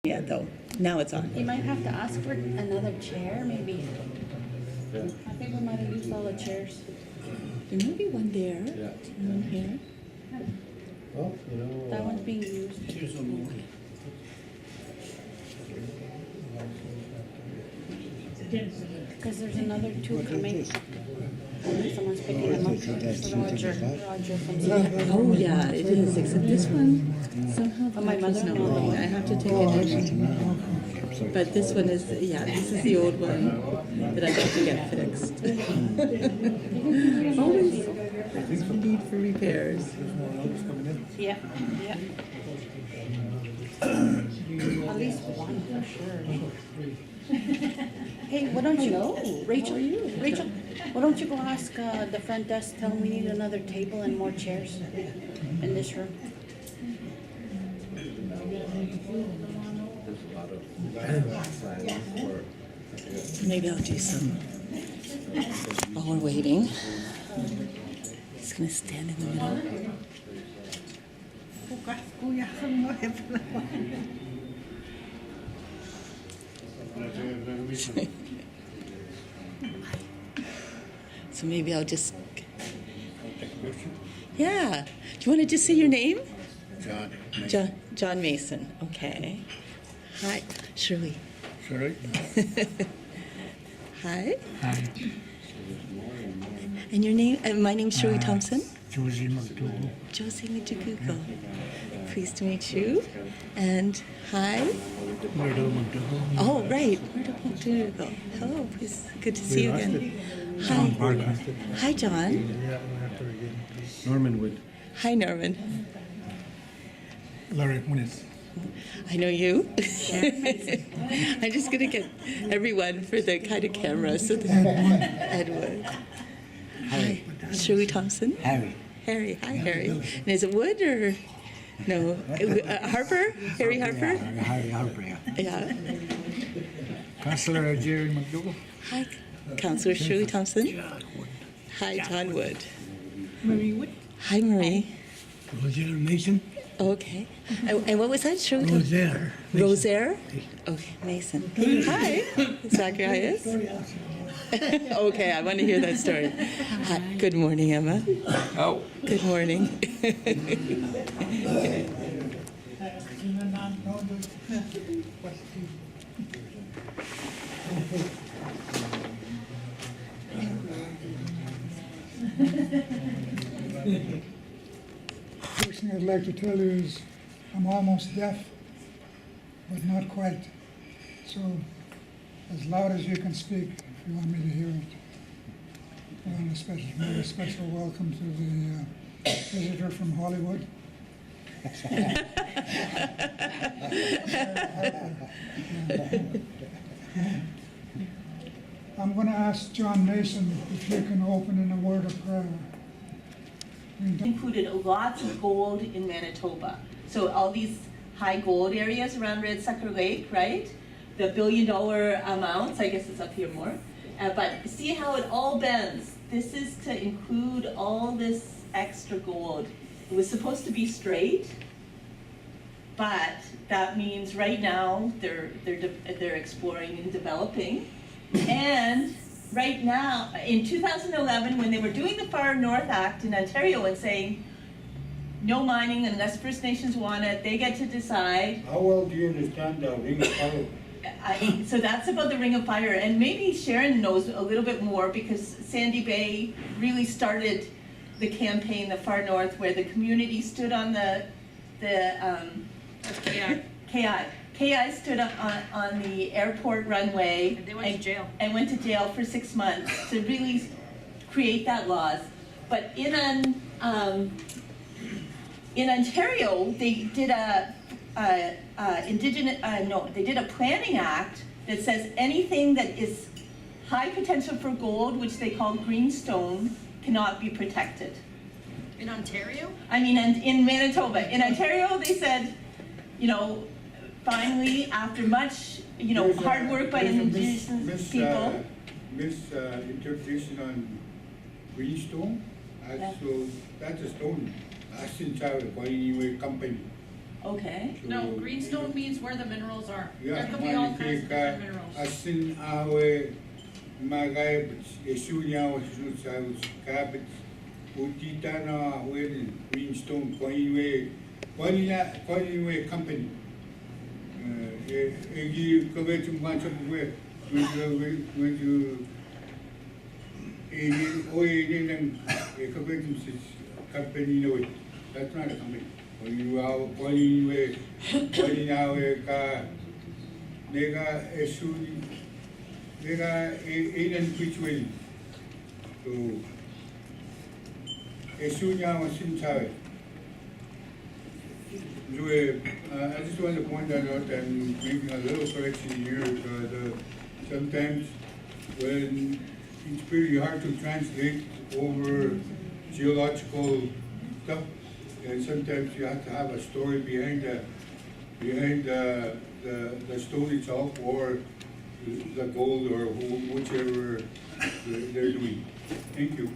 Yeah, though. Now it's on. You might have to ask for another chair, maybe. Yeah. I think we might have used all the chairs. There might be one there. Yeah. One here. Well, you know. That one's being used. Here's a movie. Because there's another two coming. Someone's picking them up. Roger from Singapore. Oh, yeah, it is, except this one somehow. Oh, my mother-in-law. I have to take it in. But this one is, yeah, this is the old one that I have to get fixed. Always a need for repairs. Yeah, yeah. At least one for sure. Hey, why don't you, Rachel, why don't you go ask the front desk, tell them we need another table and more chairs in this room. There's a lot of signs for. Maybe I'll do some while we're waiting. Just gonna stand in the middle. So maybe I'll just. Yeah. Do you want to just say your name? John Mason. Okay. Hi, Shirley. Sorry? Hi. Hi. And your name? My name's Shirley Thompson. Josie McDougall. Josie Michigugo. Pleased to meet you. And hi. Myrtle McDougall. Oh, right. Myrtle McDougall. Hello. Please. Good to see you again. John Hi. Parker. Hi, John. Norman Wood. Hi, Norman. Larry Muniz. I know you. I'm just going to get everyone for the kind of camera. So Ed Wood. Hi. Shirley Thompson. Harry. Harry. Hi, Harry. And is it Wood or no? Harper? Harry Harper? Harry Harper, yeah. Yeah. Councillor Jerry McDougall. Hi, Councillor Shirley Thompson. Hi, John Wood. Marie Wood. Hi, Marie. Roger Mason. Okay. And what was that? Shirley Thompson? Rosaire. Rosaire? Okay, Mason. Hi, Zacharias. Okay, I want to hear that story. Hi. Good morning, Emma. Oh. Good morning. First thing I'd like to tell you is I'm almost deaf, but not quite. So as loud as you can speak if you want me to hear it. I want to make a special welcome to the visitor from Hollywood. I'm going to ask John Mason if you can open in a word of prayer. Included lots of gold in Manitoba. So all these high gold areas around Red Sucker Lake, right? The $1 billion amounts, I guess it's up here more. But see how it all bends. This is to include all this extra gold. It was supposed to be straight, but that means right now they're exploring and developing. And right now, in 2011, when they were doing the Far North Act in Ontario and saying, no mining unless First Nations want it, they get to decide. How well do you understand the Ring of Fire? So that's about the Ring of Fire, and maybe Sharon knows a little bit more because Sandy Bay really started the campaign, the Far North, where the community stood on KI stood up on the airport runway. And they went to jail. And went to jail for 6 months to really create that laws. But in Ontario, they did they did a planning act that says anything that is high potential for gold, which they call greenstone, cannot be protected. In Ontario? I mean, in Manitoba. In Ontario, they said, finally, after much, hard work by Indigenous people. Interpretation on greenstone. So that's a stone. Asin Chara, company. Okay. No, greenstone means where the minerals are. Yeah, There could be all mani kinds of ke different ka minerals. asin awe magai esunya was sa kabit utita na with greenstone Coinway company. Egi kabetum macho we when you egi nang kabetum company no it. That's not a company. When you are Coinway ka nega esuri nega ilan pitchway to esunya was in charge. I just want to point that out and making a little correction here because sometimes when it's pretty hard to translate over geological stuff, and sometimes you have to have a story behind the stone itself or the gold or whichever they're doing. Thank you.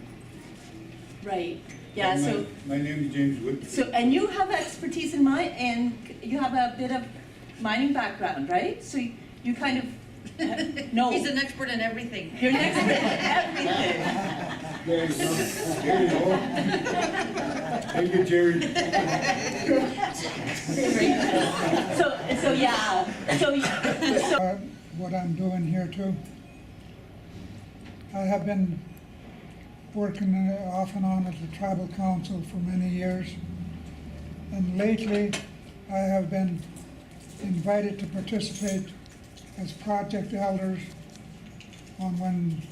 Right. Yeah. And So. my name is James Wood. So, and you have expertise in mine, and you have a bit of mining background, right? So you kind of know. He's an expert in everything. You're an expert in everything. There you go. There you go. Thank you, Jerry. So yeah. So. What I'm doing here too. I have been working off and on at the tribal council for many years. And lately, I have been invited to participate as project elders on when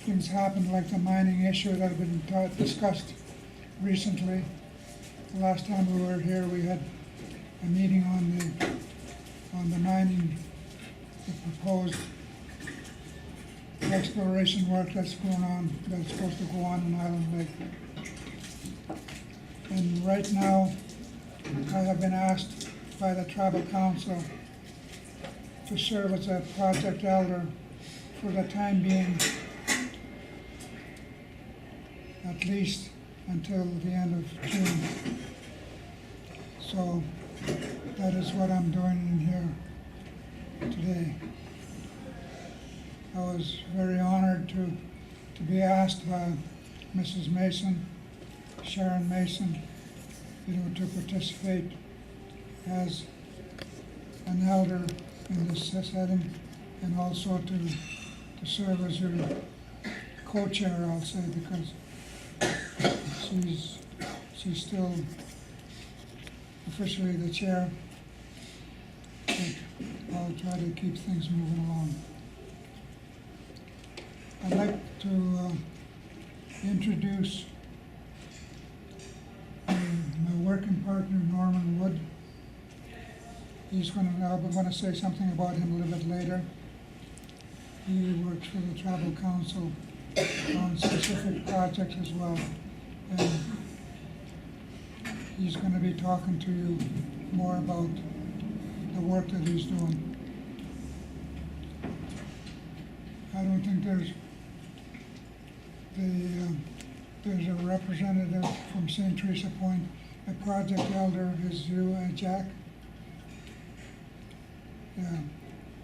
things happen like the mining issue that have been discussed recently. The last time we were here, we had a meeting on the mining, the proposed exploration work that's going on, that's supposed to go on in Island Lake. And right now, I have been asked by the tribal council to serve as a project elder for the time being, at least until the end of June. So that is what I'm doing in here today. I was very honored to be asked by Mrs. Mason, Sharon Mason, to participate as an elder in this setting, and also to serve as your co-chair, I'll say, because she's still officially the chair, but I'll try to keep things moving along. I'd like to introduce my working partner, Norman Wood. I'm going to say something about him a little bit later. He works for the tribal council on specific projects as well. And he's going to be talking to you more about the work that he's doing. I don't think there's a representative from St. Teresa Point. A project elder is you, Jack? Yeah,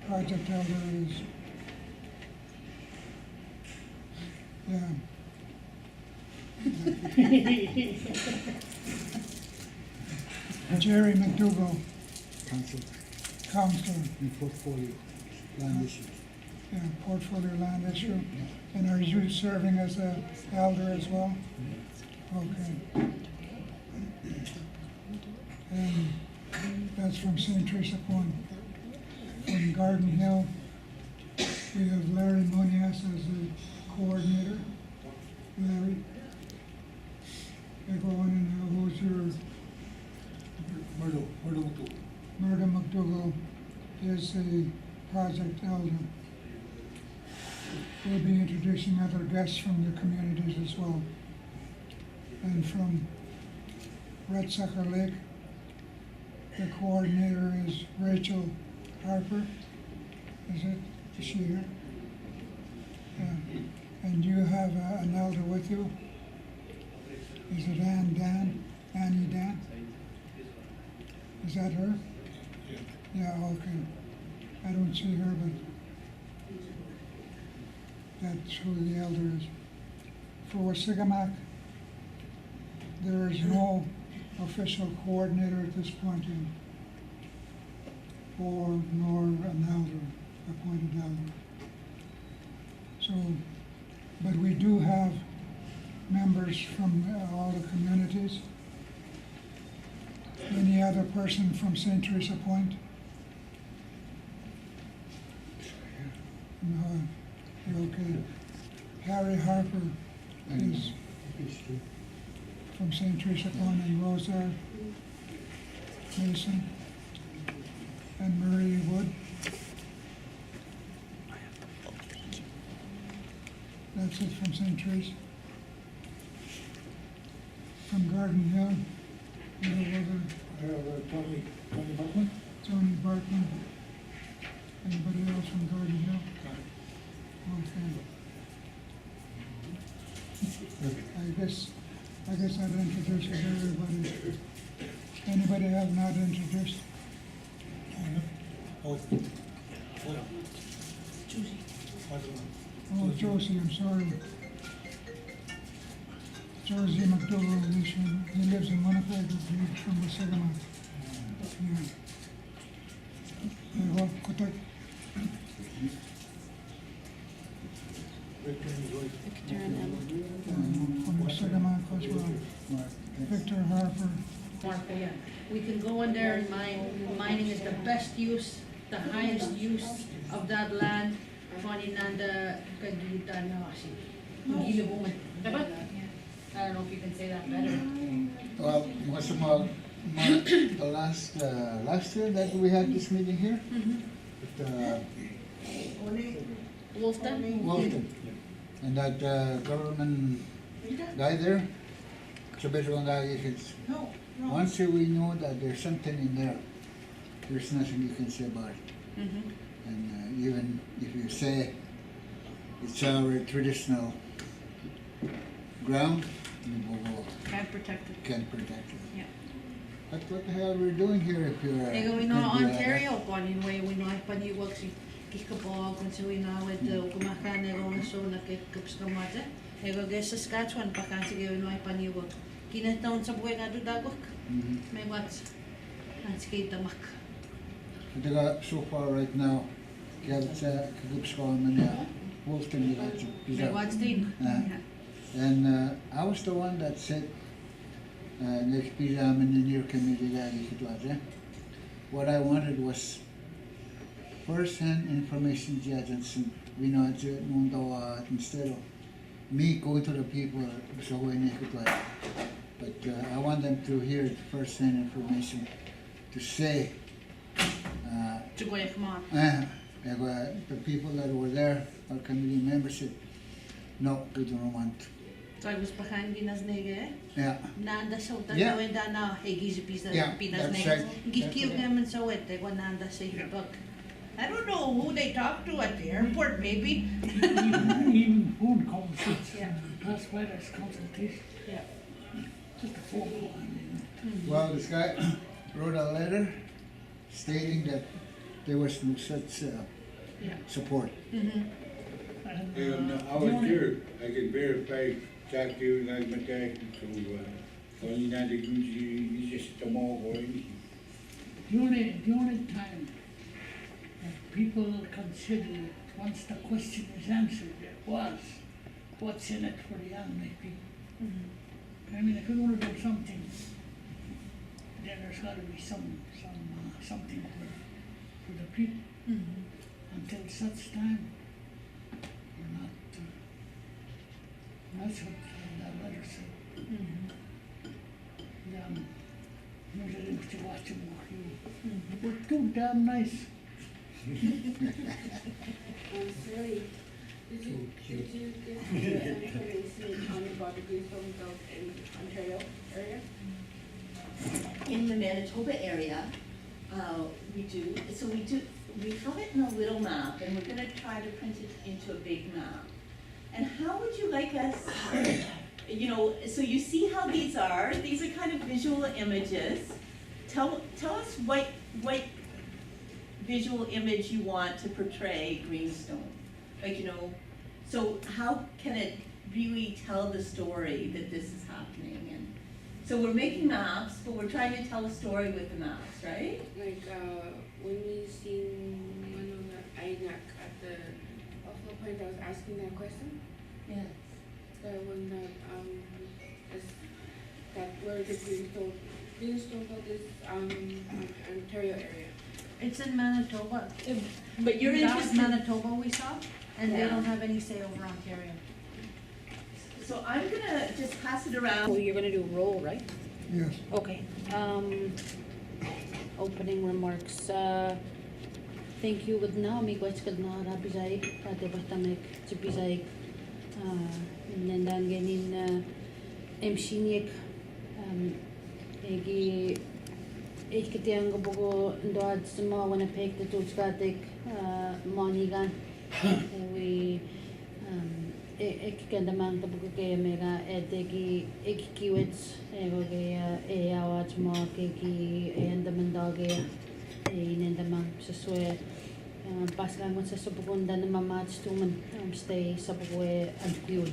project elder is, yeah. Jerry McDougall, counselor. In portfolio, land issues. Yeah, portfolio land issue. And are you serving as an elder as well? Okay. And that's from St. Teresa Point. From Garden Hill, we have Larry Munoz as the coordinator. Larry. Go on and who's your? Murdo McDougall is the project elder. We'll be introducing other guests from the communities as well. And from Red Sucker Lake, the coordinator is Rachel Harper. Is she here? Yeah. And you have an elder with you? Is it Annie Dan? Is that her? Yeah, okay. I don't see her, but that's who the elder is. For Wasigamac, there is no official coordinator at this point in, or nor an elder, appointed elder. So, but we do have members from all the communities. Any other person from St. Teresa Point? No, you're okay. Harry Harper is from St. Teresa Point, and Rosa Mason, and Marie Wood. That's it from St. Teresa. From Garden Hill, Tony Buckman? Tony Bartman. Anybody else from Garden Hill? Okay. I guess that introduces everybody. Anybody have not introduced? Oh, Josie, I'm sorry. Josie McDowell, he lives in Winnipeg, he's from the Saginaw. Yeah. Well, Kotak. Victor and Emma. From the Saginaw as well. Victor Harper. Martha, yeah. We can go in there and mine. Mining is the best use, the highest use of that land. Paninanda kagita na kasi. Gilabungan. Diba? I don't know if you can say that better. Well, was the last year that we had this meeting here? With Wolfton? Walton. And that government guy there? So basically, if it's, once we know that there's something in there, there's nothing you can say about it. And even if you say it's our traditional ground, we will Can't protect it. can't protect it. Yeah. But what the hell are we doing here if you're... Ego we know Ontario, panin way we know paniwag si kikabog kung sa we know with kumakan ego na so na kikups kamata. Ego guys Saskatchewan pa kan sige we know paniwag. Kinataon sa buhay nga dudagok. May what's landscape tamak. So far right now, kaya sa kagubs ko naman niya, Wolfton nila sa May pizza. what's din. And I was the one that said, next pizza naman in your community lagi ito ate. What I wanted was first-hand information dyan sa winadya mong daw instead of me going to the people sa huwag niya ito ate. But I want them to hear first-hand information to say the people that were there, our community members said, no, we don't want. So I was behind Ginas Nege. Yeah. Nanda sa utan Yeah. daw enda na higis pisa Yeah, Pinas that's Nege. right. Gikiw That's right. naman sa wet ko nanda sa hibag. I don't know who they talk to at the airport, maybe. Even phone conversations. Yeah. That's why there's consultation. Yeah. Just a phone call. I mean. Well, this guy wrote a letter stating that there was no such Yeah. support. And, And I the was only- here, I can verify, talk to you, and I went there, so, only not the you just tomorrow or anything. The only time that people consider, once the question is answered, it was, what's in it for the Almaty people? I mean, if we want to do something, then there's got to be something for the people. Until such time, we're not. That's what that letter said. Usually to watch them walk in. We're too damn nice. I'm sorry. Did you get the information on the barbecue from the Ontario area? In the Manitoba area, we do, we have it in a little map, and we're gonna try to print it into a big map. And how would you like us, so you see how these are kind of visual images. tell us what visual image you want to portray Greenstone. Like, so how can it really tell the story that this is happening? And so we're making maps, but we're trying to tell a story with the maps, right? Like when we seen one of the INAC at the Buffalo Point, I was asking that question. Yes. The one that is that where the Greenstone is Ontario area. It's in Manitoba. But you're That was interested. Manitoba we saw, and they Yeah. don't have any say over Ontario. So I'm gonna just pass it around. Oh, you're gonna do roll, right? Yes. Okay, opening remarks, thank you with na, mi gwach kad na rabizay, pati batamek, chibizay, nandan ganin, emshinik, egi, kitiang bugo ndoad sama wana pek the tutskatik, monigan, we, kanda mang tabugo kaya mega edegi kiwits ego kaya awat mo kiki endamandage inendamang saswe pasgang mo sa subugunda na mamats tuman stay sa bugo ankyud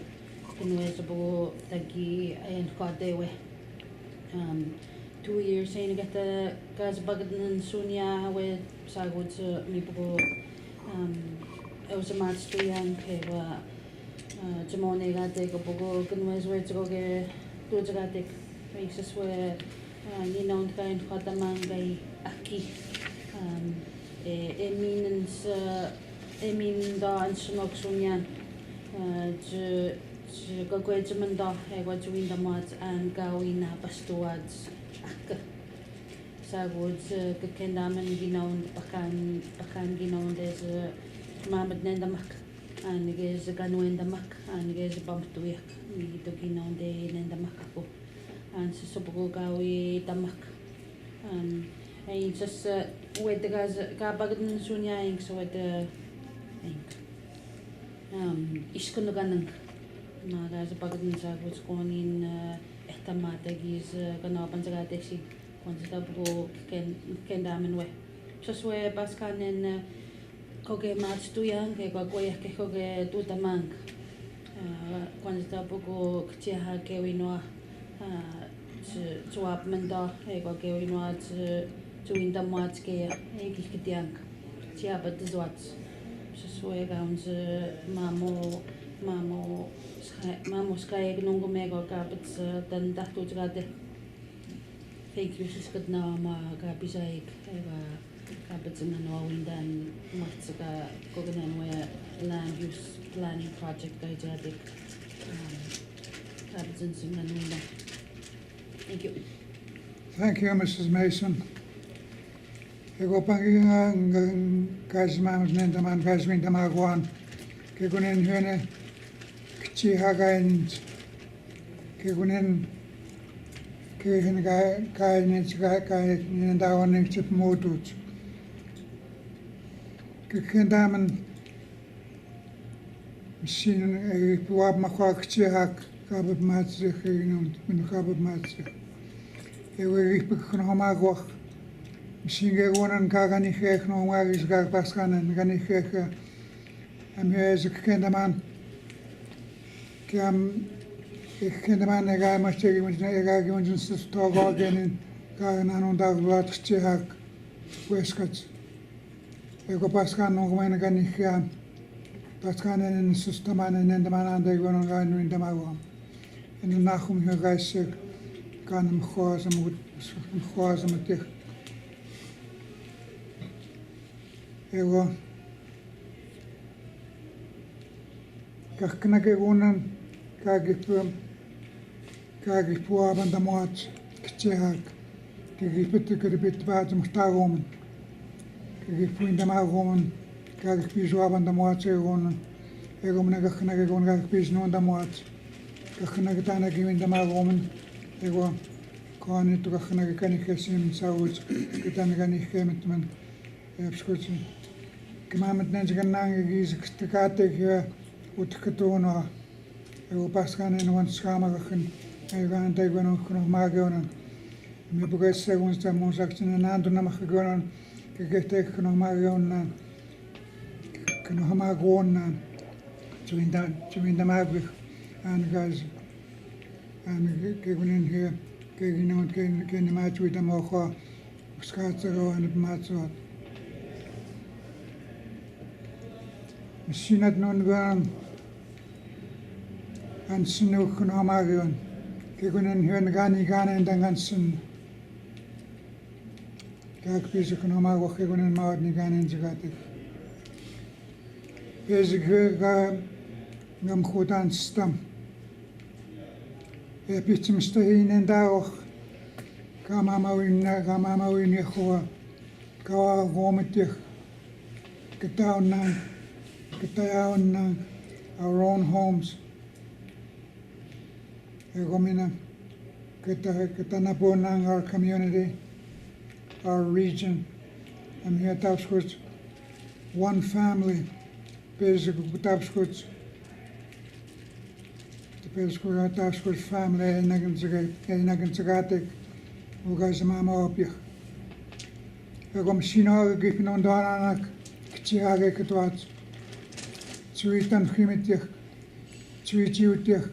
kunwe sa bugo tagi ayan kadewe 2 years ay nagata kasbagad ng sunya we sagod sa mi bugo I was a match to young kaya Jamone got take a bogo, can was where to go get to the take races where you know, kind of Katamanga Aki, eminence, emin da and Smoke Sunyan, go great Jamanda, I got to win the mats and Gawina Pastuads Akka. Sagwoods, Kendaman Ginown, Pakan Ginown, there's a Mamad Nendamak. Anigez ganuen damak, anigez bamtuyak, mi doginaw de nendamak ako. An sa subugo gawi damak. Ay just with the guys kabagad ng sunya ing so with the iskun ganang. Na guys bagad ng sagos konin ehtamatagis ganapan sa gateksi. Kung sa tabugo ken damen we. Just we baskanen koge match tu yang ke koge ke koge tu tamang cuando está poco que ke winoa swap menda e koge winoa tu inda match ke e ki tiang tia bat zwat so ga uns mamo sky gnongo mega ka bat dan da tu gade thank you sis kad na ma ga bisai kapit sa nanawin dan mahtsaka koganan waya land use planning project kay jadik kapit sa nanawin dan. Thank you. Thank you, Mrs. Mason. Ego pangingang kasmams nendaman kasmin damagwan. Kekunen hyöne kchihagain kekunen kehen kainen kainen dawanen chip motut. Kendamen misschien puap makwa kchihak kabab matse geinoemd min kabab matse. Ewe ik genomen gwach. Misschien gewoon een kagani gek no maar is gak paskan en gani gek. Am huis ik kendaman. Ik kendaman ega maar tegen met ega gewoon just talk again kagan anon dag wat kchihak weskat. Ego paskan no gumana gani gek. Paskan en sustaman en endaman ande gewoon gaan in de magwam. En de nachum hier reis kan hem gozen met dich. Ego kakna ke gonan kage puab an damat kchehak kage pitte ke bit baat mustagom kage puin damagom kage pijuab an damat gonan ego mena kakna ke gon kage pijno damat kakna ke tana ke win damagom ego kan itu kakna ke kan kesim sauts ke tana kan kemet man ebskut kemamet nensikan nangi giz stekate ke utkatona ego paskan en wan skama kan ego an tai gono kono mageona Me bukas según estamos accionando na makagonon kagete kuno marion na kuno hamagon na tuinda magwich and guys and kegunin here keginon ken match with the mocha skatero and matzo Sinat non gan and sinu kuno marion kegunin here gani and dangan sin Kijk, bezig genomen, wat ik in maat niet gaan in zagatig. Bezig gam goed aan stam. Heb je het stehen en daar Kamama in je goa. Kawa gometig. Getouwen our own homes. Egomina. Getanapon our community. Our region. I'm here tapskuts one family. Basic tapskuts. The basic tapskuts family. Einagan zagatik. Ugas mama opje. Egom sino gikin on dananak. Ktiage ketwat. Tsuitan chimitich. Tsuitiutich.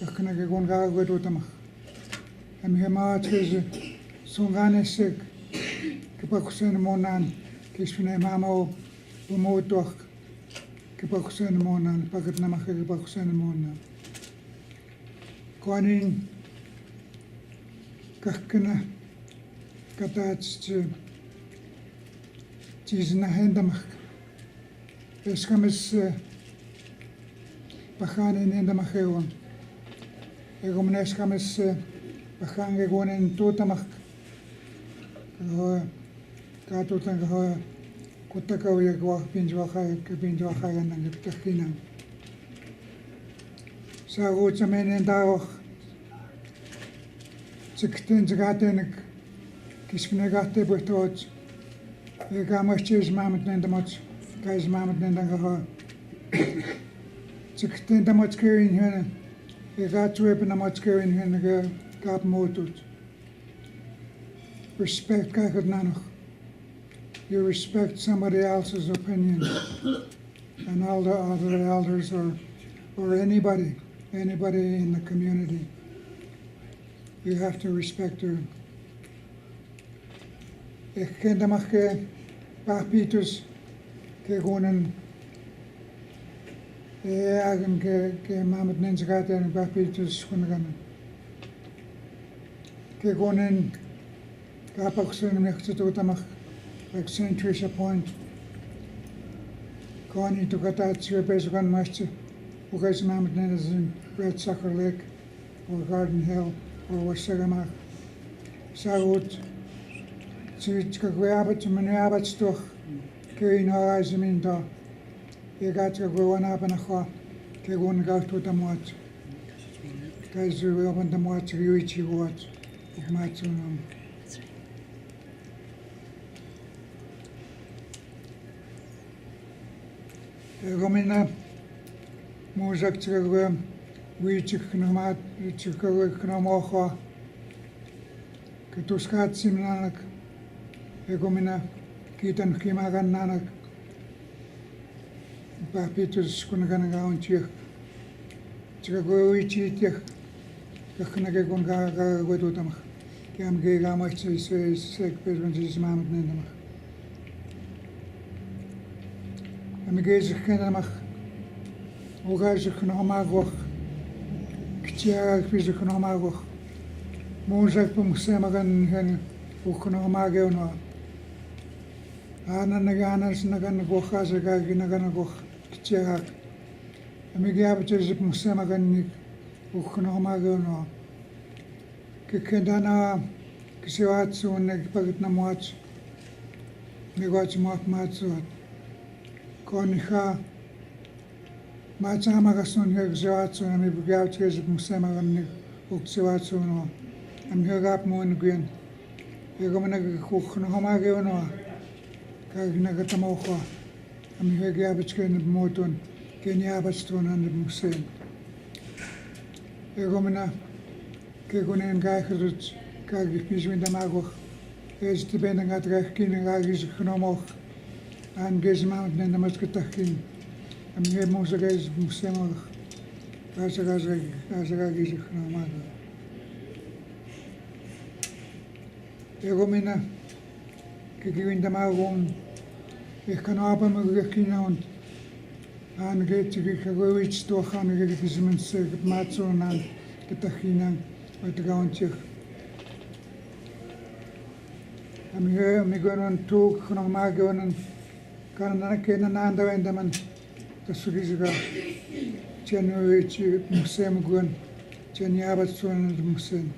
Kakna gegon gago dotamach. I'm here maat Sunganisig. Kipakusen monan, kisune mamo, bumotok, kipakusen monan, pakat namaka kipakusen monan. Konin kakana katats na hendamak. Eskamis pachanin hendamachewan. Egomneskamis pachangegonen totamak. Katutan kahoy kutakaw yagwa pinjwakay ng takinan. Sa sa menen daw sikten zagatenik kisnegate botot. Egamas mamet nendamots kais mamet nendangahoy. Sikten damots kerin hen. Egatwep namots kerin hen gap motut. Respect You respect somebody else's opinion and all the other elders or anybody in the community. You have to respect her. Ik ken de mag papitus ke gonen agen ke mamet nensgat en papitus kunagan. Ke gonen Kapaksun Mexitutamach, like St. Tricia Point. Kani to Katat, Besugan Master, Ugas Mamet is in Red Sucker Lake, or Garden Hill, or Wasagamach. Sagut, Chikaguabat, Maniabat Stoch, Kiri no Aziminda. You got to go on up and a hop, Kegun go to the watch. Guys, we open the watch, you each you watch, of Matsunum. Gomina Muzak Chigam, we Chiknamat, Chikamocha, Ketuskat Simnanak, Egomina, Kitan Kimagan Nanak, Papitus Kunaganaga Chik, Chicago Chitich, Kakanagagon Gaga Wedutam, Kam Gagamach says, Sek Pedron's Mamma Nendamach. En ik geef zich geen mag, hoe ga je zich genomen maken? Ik weet zich genomen maken. Moest ik hem zeggen gaan, hoe genomen maken nou? Aan nagaan gocha ze gaan nagaan goch. En ik heb het dus hem zeggen hoe genomen maken nou? Ik daarna gezegd zo en ik pak het naar maat. Ik wat maat zo. Konica Machamagasun Hegzatsu and Mibugauches of Musamagan Uxewatsu no. I'm here up moon green. You're going to cook no homagano. Kagnagatamoka. I'm here Gabbage Moton, Kenyabaston and the Museum. You're going to Kegunan Gaikers, kag piso in the mago is depending at rekin is genomoch and gives mountain in the musketakin and here most guys musemach as a is genomago egomina giving the magon ich kann aber mir rekin and get to go which to gaan gekismen se matso nan getachina uit de gauntje am hier mi gonon tog nog maar gonon kan dan ken na anda wenda man de sugiga January musem gon January abat son musem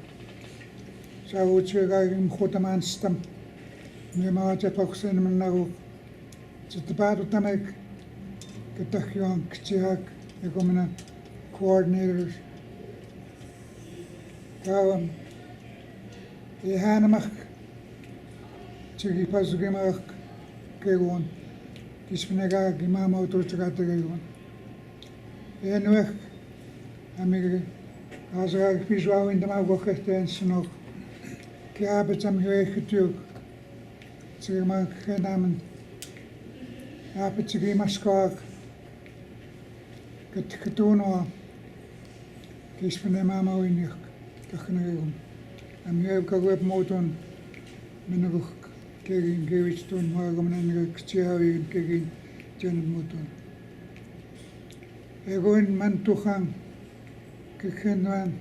sa uche ga im khotaman stam mi ma cha paksen man nago zitbaru tamek Ketachyon, Kchihak, Egomina coordinators. Kawam, Ehanamach, Chigi Pazugimach, Kegon, Kispinaga, Gimamo, Turchagategon. Enuach, Amig, Azag Pizwa in the Mawakete and Snok, Kiabetam Hueketuk, Chigamak Henaman, Apetchigimaskak. Ketono kies van de mama weinig kachnegum am hier kagweb moton menuguk kegin gewich ton magam nan kchiawi kegin jan moton egoin man tukhang kekhenwan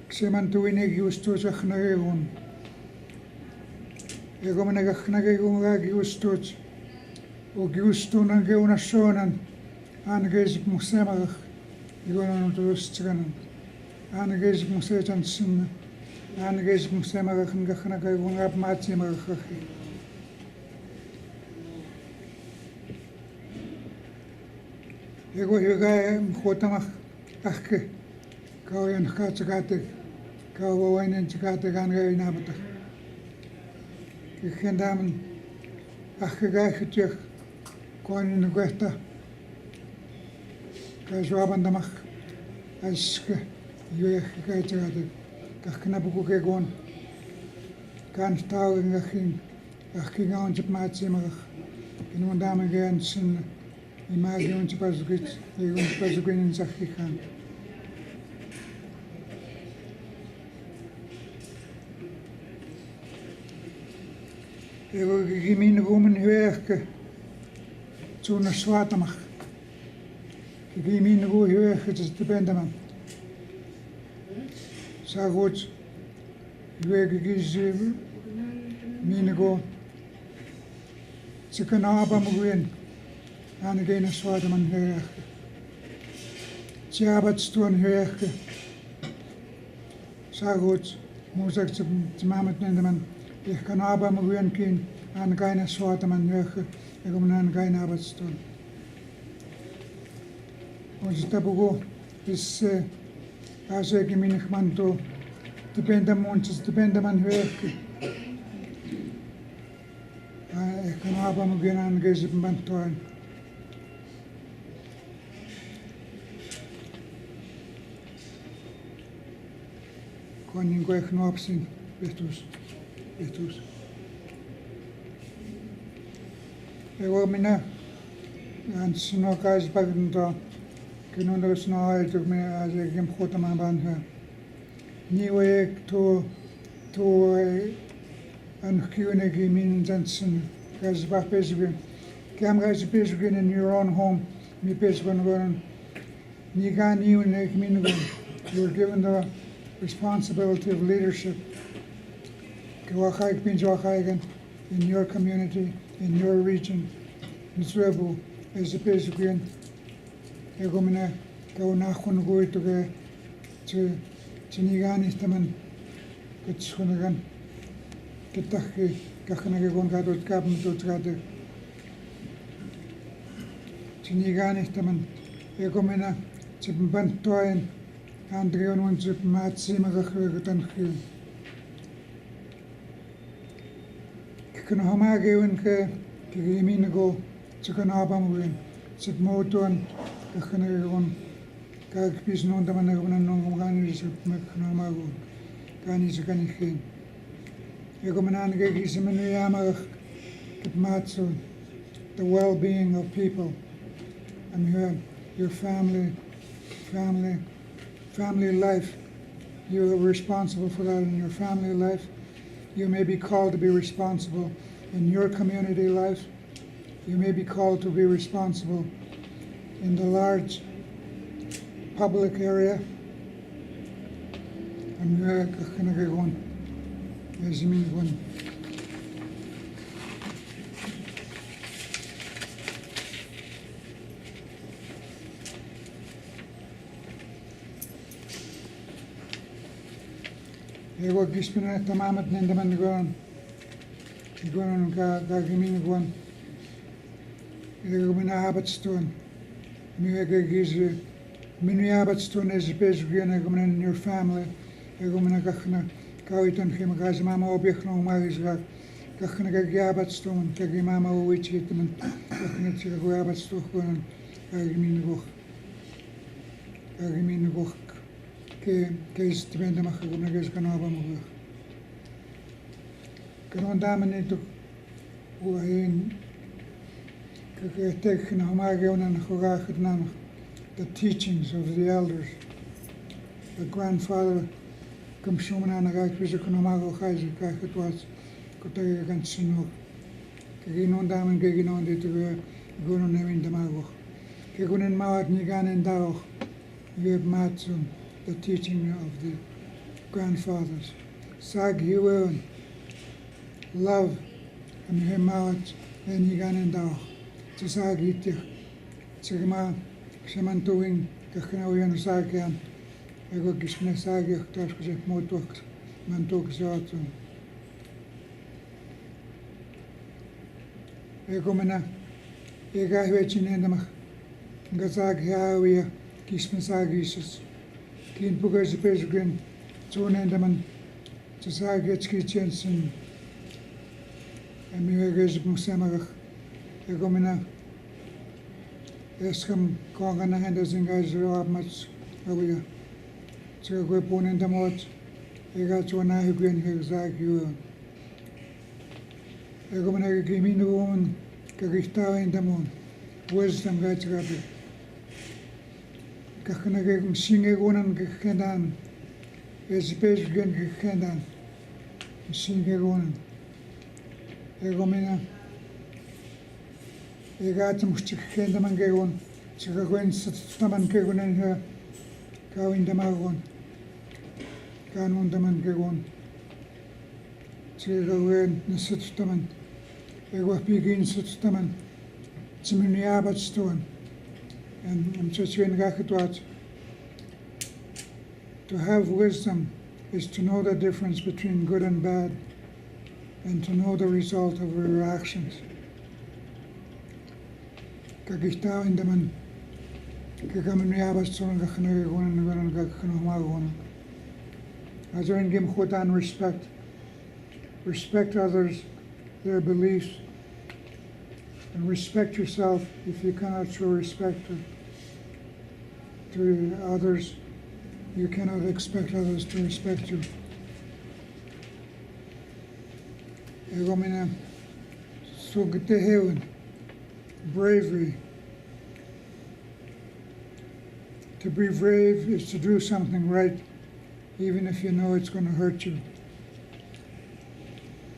kseman tuinig yusto kachnegum egom na kachnegum ga yusto o yusto nan ge una sonan Aangezik musemach, die gaan om te rusten. Aangezik musemach sin, aangezik musemach en gachna kai wongap matsimach. Ego higa mkhotamach achke, kau yan khatsakate, kau wawainen chakate ganga inabata. Kikhendamen achke gai khitjach, koan in de gwechta. Kajwabandamach as yuech kaitagate kaknabuku kegon kan tau ngachin achking on chip matsimach in one dame again sin imagine chipazugit egon chipazugin in zakhikan ego gimin woman huerke zuna swatamach Ik heb mijn goede heel goed te benden man. Zo goed. Ik weet mijn goede. Ze kunnen hebben me gaan. En ik ga zwarte man heel. Ze hebben het stoon heel. Zo goed. Moest ik ze met man. Ik kan hebben me gaan kind. En ik ga zwarte man heel. Ik kom naar een gaan hebben het stoon. Ons tabugo is als ik minig man to depende montes depende man werk. Ik kan hebben me geen aangegeven man toon. Kon ik ook nog opzien, betus. Ik wil mina en snokas bagndo. Kinundo snow I took me as a game khotama bandha. Niwe to an kyune gimin jansen guys back pesgin. Cam guys pesgin in your own home. Me pesgin gon. Ni ga ni ne gimin gon. You're given the responsibility of leadership. Kwakhaik bin jwakhaik in your community, in your region. Nisrebu as a pesgin. Egomina kau nakhun goi to ge chinigan istaman kutsunagan kitakhi kakhna gon gadot kapm to tsgade chinigan istaman egomina chimban toin andrion un chip matsi magakhretan khi kikno hamage un ke kimin go chikana bam wen chip moton kakhna gon kag pisnon taman nagman nong gan is mek khna mago gani sa kanikin. Ego mananagay sa manuyamag kitmatsu, the well-being of people. And your family life. You are responsible for that in your family life. You may be called to be responsible in your community life. You may be called to be responsible in the large public area. And Ego gispina tamamat nendaman gon. Gon gagimin gon. Ego minahabat stone. Miega giz minuyabat stone is basic in your family. Ego minagachna kawitan him gaz mama objechno magizga. Gachna gagiabat stone, kagi mama wich hitman. Gachna tsigabat stone gon gagimin goch. Gagimin goch. Que estivendo a na vez que não vamos que não dá manito o aí que tek na maga na jogar na the teachings of the elders, the grandfather come shumana na ga que no maga khaj ka khutwas ko te gan sino que não dá man que não de tu go no nevin de mago que gunen mawat ni ganen dago ye matsun, the teaching of the grandfathers. Sag hiwen, love, and hemawat, and yigan and dao. To sag itich, sigma, shamantuing, kakanawian sagyan, ego gishne sagyak, tashkajek motok, mantok zatun. Ego mena, ega hwechin endamach, gazag hiawia, gishme sagisus. Kin pugas pesgren, zone endaman, to sagets kitchensen, and muegas musamach, egomina, escam kongana handers and guys are much away. So go pon in the mot, egat one I green hexag you. Egomina gimin the woman, kagista in the moon, wisdom gats rapid. Kakana singe gonan gekendan, espes gen gekendan, singe gonan. Egomina, egatum chikendaman gegon, chikagoen staman gegonen her, gawin damagon, ganun daman gegon, chikagoen nisutstaman, egwapigin sutstaman, chiminiabat stone. And I'm just saying to have wisdom is to know the difference between good and bad and to know the result of your actions. Kagistao indaman kagamaniyabas tsoran gakhanagagonan naganan gakhanamagonan. Azarin gim khotan respect. Respect others, their beliefs, and respect yourself if you cannot show respect to others. You cannot expect others to respect you. Egomina sugteheun, bravery. To be brave is to do something right, even if you know it's going to hurt you.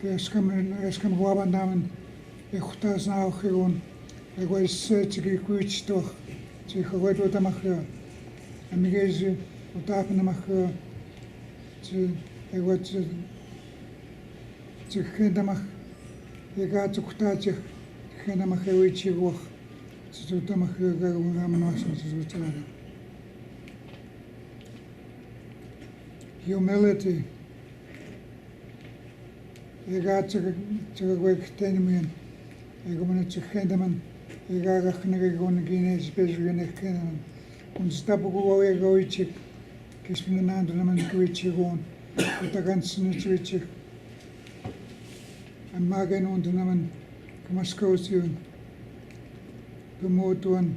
Eskam guabandaman, echutas na ochigun, egwai chigi kuich toch, chigawet utamachia, amigezi utapanamachia, egwet chikendamach, egat ukutachich, kendamachewichi wach, chutamachia gagamanwasan chutamachia. Humility. Egat chagawek tenimian. Egomana chikhendaman. Egagachnagagon guineas bezrian kenaman. Unstabugo egoichik. Kisminandanaman kuichigon. Utagansinitwichik. And Magan undanaman. Kamaskosian. Gamotuan.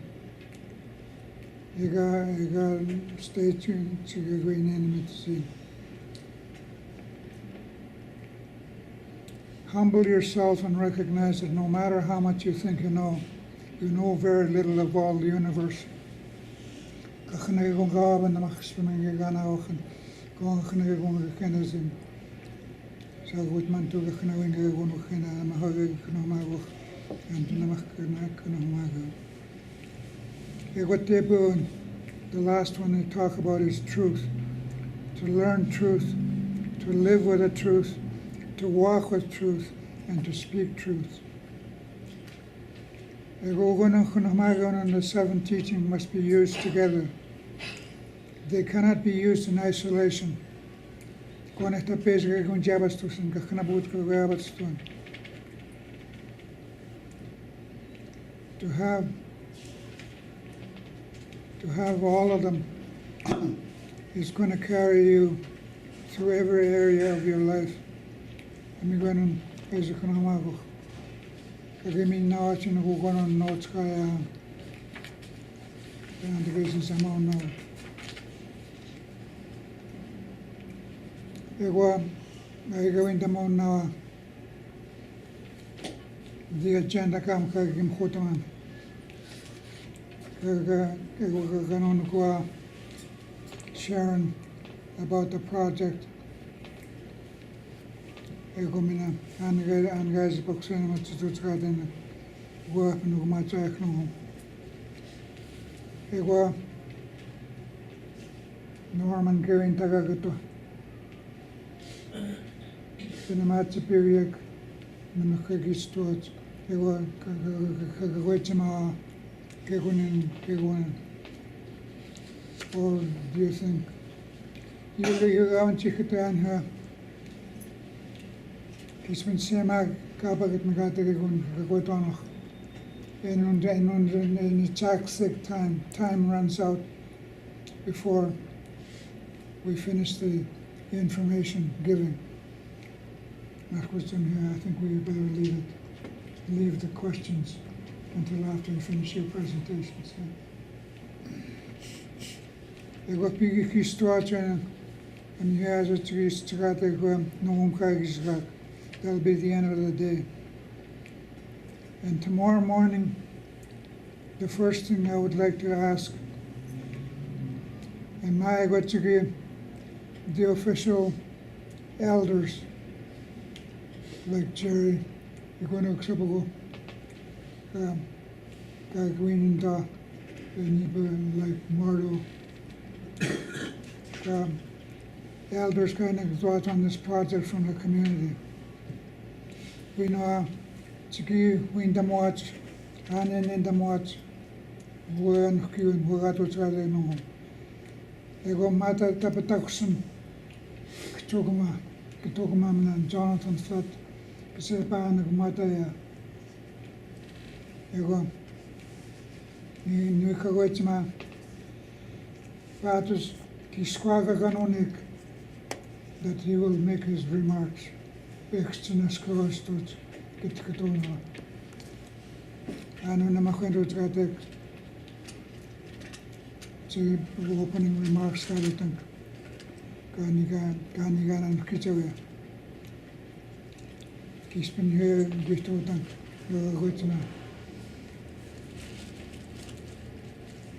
Ega stay tuned to the green enemy to see. Humble yourself and recognize that no matter how much you think you know very little of all the universe. The last one they talk about is truth. To learn truth, to live with the truth, to walk with truth, and to speak truth. And the seven teachings must be used together. They cannot be used in isolation. To have all of them is going to carry you through every area of your life. I'm going to kagimi na chino ko kono notes kaya and the reasons I'm on now. I go into mon now. The agenda kam kagim khotaman. Kanon ko sharing about the project. Ego mina angazi pakusana matututska den go no macha no. Ego Norman going tagagato. Pinamacha period namakagistot. Ego kagawechama kegunin. Or do you think you go and check it on her? He's been sema kabagat magatigun kagotonach. And the exact time runs out before we finish the information giving. That question here, I think we better leave the questions until after you finish your presentations. Ego pigi kistuachen and he has a tris trate go no umkagizrak. That'll be the end of the day. And tomorrow morning, the first thing I would like to ask, am I going to give the official elders, like Jerry, you're going to accept Gagwin and like Mardo, elders kind of thoughts on this project from the community. We know to give win the watch, and in the watch, when Kuan Hugato Chale no. Ego Mata Tapataxum, Kitoguma, and Jonathan Flat, Kisepan of Mataya. Ego Nukawachma, Patus Kisquaga Ganonik, that he will make his remarks. Extrenas Kostot, Kitkatona. Ano na makwento tratek to opening remarks kalitan kanigan and kitchawe. Kispen here gitotan gotna.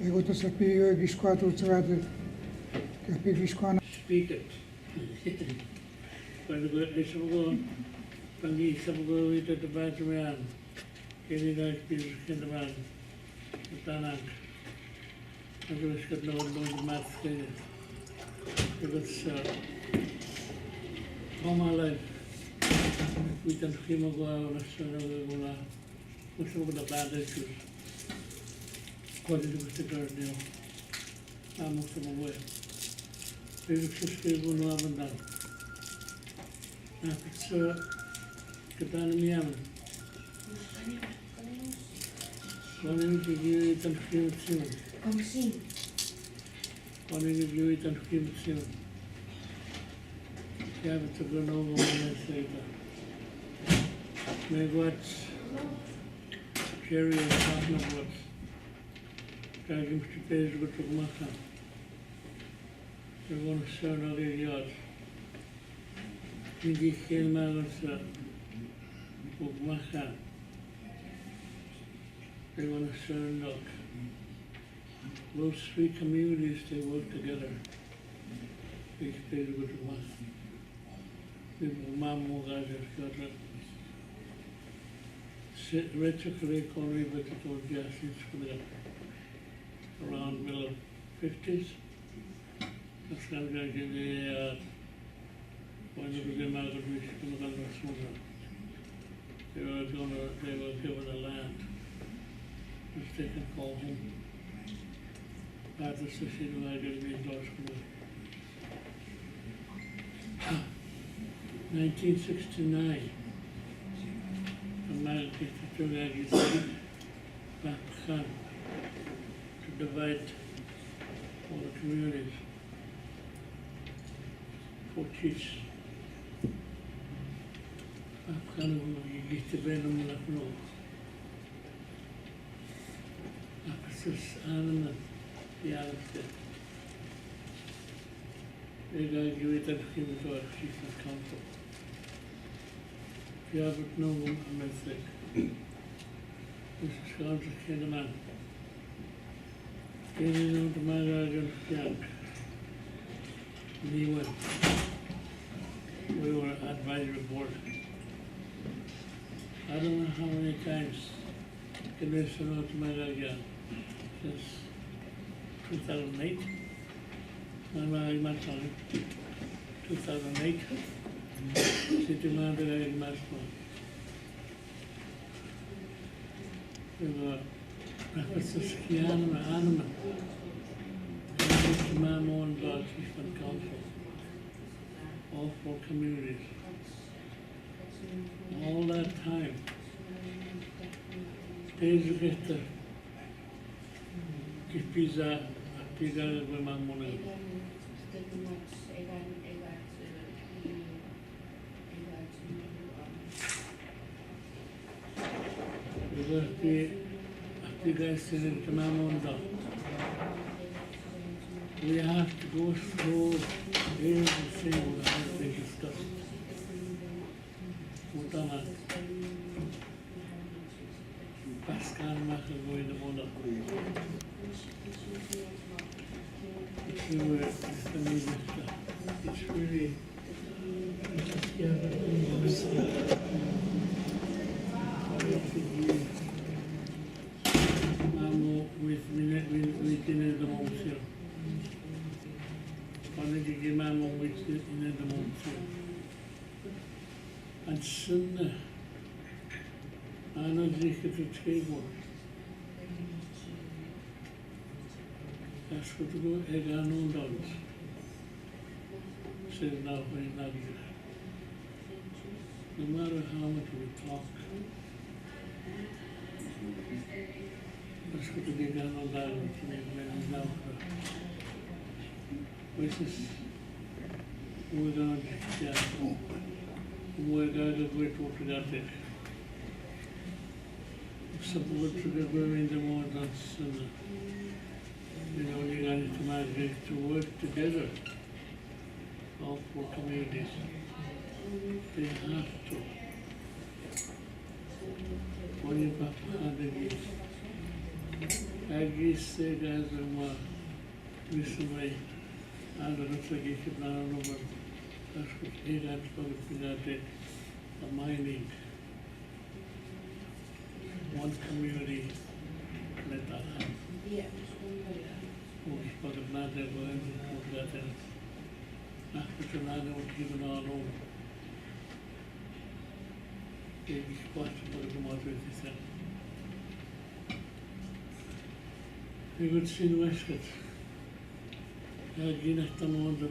Ego to sapi gisquato tratek kapi gisquana. Speak it. When the Isabel Pangi Sabago eat at the Batman, Kenny Night Peter Kinderman, the Tanak. I was got no one going to math. It was all my life. We can schema go out and sort of what's over the bad issues. According to Mr. Gardner, I'm most of the way. They were just able to have done. It's Katana Miyaman. One of you eat and cream soon. Come see. One of you eat and cream soon. You have to go over 1 month later. May what Jerry is talking about. Guiding to pay good to Maka. They're going to sell all their yards. Hindi came out and said, Ugmaka. They want to send out. Those three communities, they work together. They stay with Ugmaka. The Mamu guys have got a retrocurricular economy, but it was just for the around middle 50s. That's going to get the when they became out of reach from the Summer. They were given a land which they can call home. That's the city that I did in North Korea. 1969, America took Pakistan to divide all the communities. 4 chiefs. Pakistan used to be in the Lucknow. After Anand, the other state. They got given him to a chief of council. You have no mistake. This is council Kinnaman. Getting on to my garden, young. We were advisory board. I don't know how many times can they send out to my garden since 2008. My time, 2008. City manager in Masma. We were references Kiana Anima. Mamo and God Chief and Council. All 4 communities. All that time. Days you get the pizza with my money. You guys said it to my mom. We have to go through everything that has been discussed. Utama. Pascal Maka go in the border. It's really with the motion. And soon, I know this is a table. That's what to go, I got no dollars. Says now, when not here. No matter how much we talk, that's what to be done on that when now. Which is, we're going to get we're going to wait for that. Support to the in the morning, you know, you guys to migrate to work together, all 4 communities. They have to. When you got I guess they guys are recently, I don't know if they get it now, but that's what they got to the mining. One community, let that happen. Who's got a matter going to that end. After the matter was given our own. They be possible to moderate this. We would see the Westgate. Again, at the moment,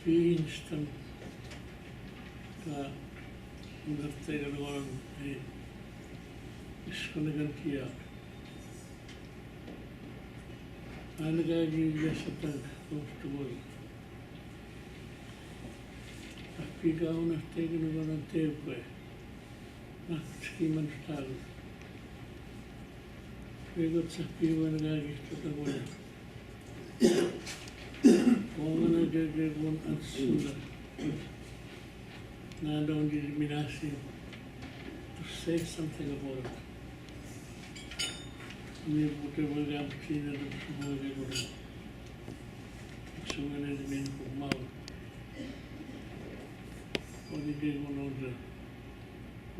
instant undertaken on a Skunnagantia. And the guy gives us a tank close to work. A pig on a taken over and tailway. Not scheme and style. We got some people and the guy gets to the work. One and I did one and sooner. Now don't you mean asking to say something about it. We would have seen it before they would have. So when it means for mouth. What did they want on the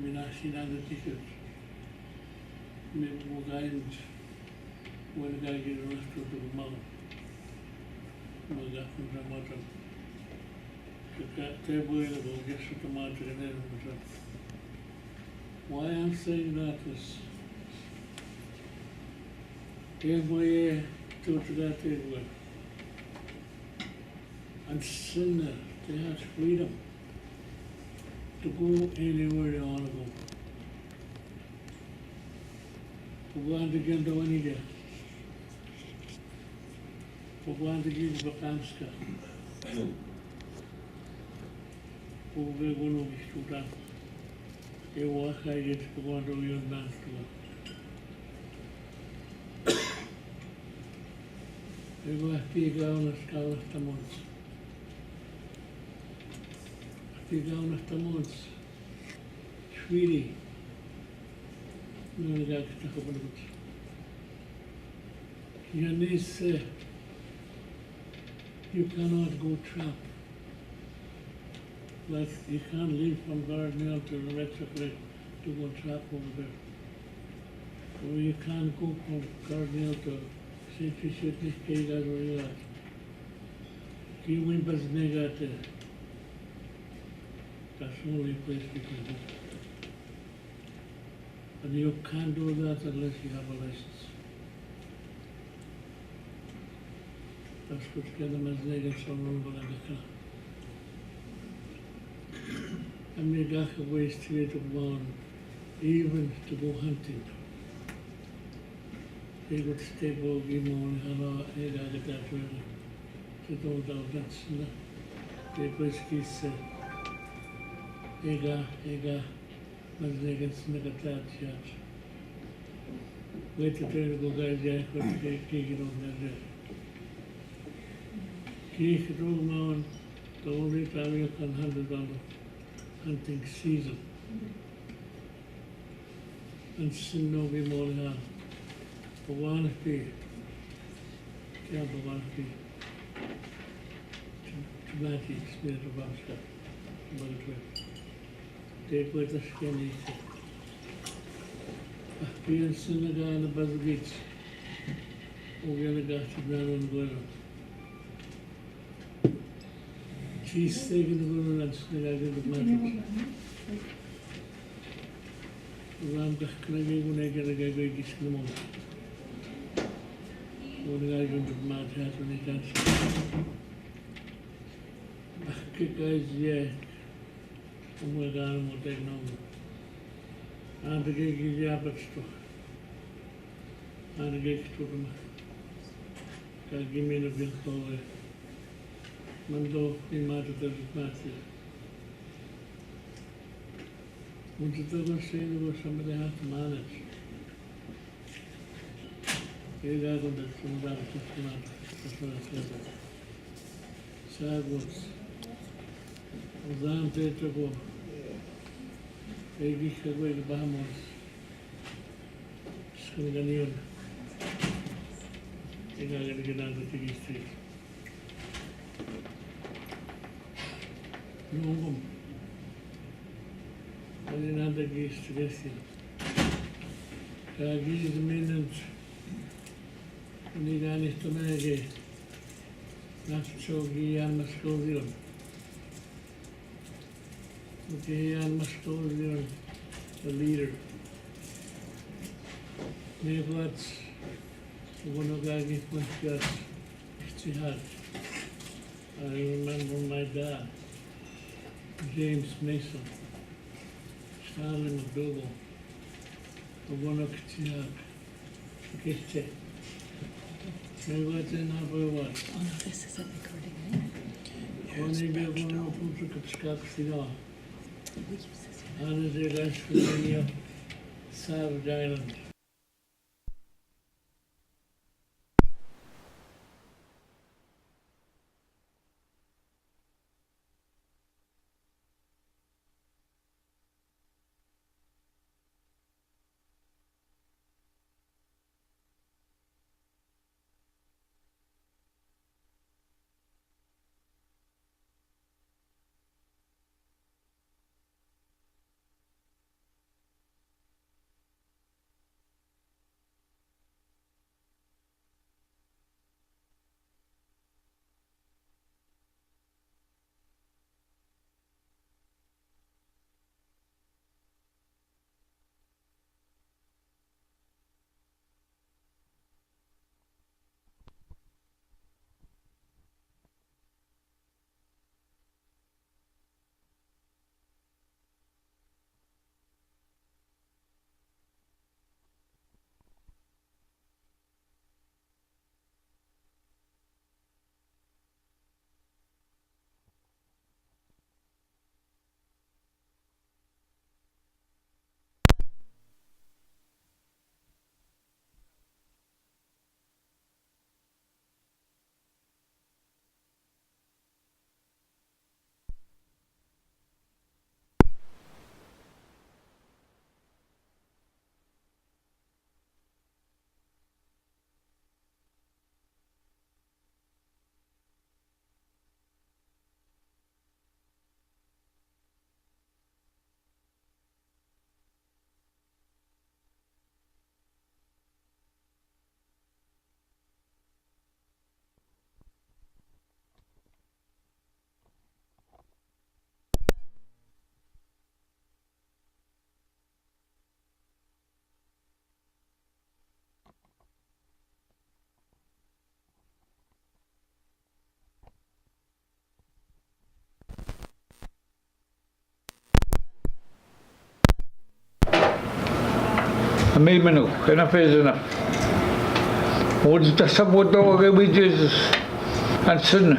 Minasi and the tickets? Maybe more guidance when the guy gets arrested to the mouth. More that from the mother. They're available, just what the mother and then. Why I'm saying that is every to that table. And sinner, they have freedom to go anywhere they want to go. Pagwan to get to any day. Pagwan to give vakanska. Pagwan to go to the e walk I get pagwan to your dance to. They go a pig on a skull of the months. Pig on of the months. Sweetie. No, I got to talk about it. Your niece said, you cannot go trap. Like you can't leave from Gardner to the Red Chocolate to go trap over there. Or you can't go from Gardner to St. Richard, Niskega, or you are. You win but negative. That's the only place you can go. And you can't do that unless you have a license. That's what's getting them as negative on over the I made that a ways to get one, even to go hunting. They would stay bogey morning and I got that really. They don't know that's not. They basically say, Ega, but they can sneak a that yet. Wait to tell the guys, yeah, but they take it on their day. Keep it on, the only time you can $100 hunting season. And sin no be more than that. For one fee, can't for one fee. To match experience of our stuff, about the trip. Take with the skinny. Being sin the guy in the buzzer beats. We're gonna go to ground on the glitter. She's taking the glitter and snake I did the matches. Ram Kahkanagi when I get a guy going to skim on. What the guy going to match has when he can't see. Kick guys, yeah. Oh my God, I'm going to take number. And the gig is the apex to. And the gig to them. God give me the bill for it. Mando, he might have done it matches. When you do not say there was somebody has to manage. You got to do somebody that's what I said. Sad was. Zan te go. Egi ka go the Bahamas. Scandinavian. You got to get down to the street. No. I didn't have the geese to get here. Geese minutes. And he got his tomato. Not so he must go there. Okay, I must go there. The leader. Maybe what's one of the guys went got jihad. I remember my dad, James Mason. Stalin McDougall, the one of Kitiak, Kiste. Maybe what's in Abu what? Oh no, this isn't recording, right? One of you going to put the Skapsina. We use this. And the rest of the Savage Island. Amilmenu, enough is enough. What's the support of Jesus and sin?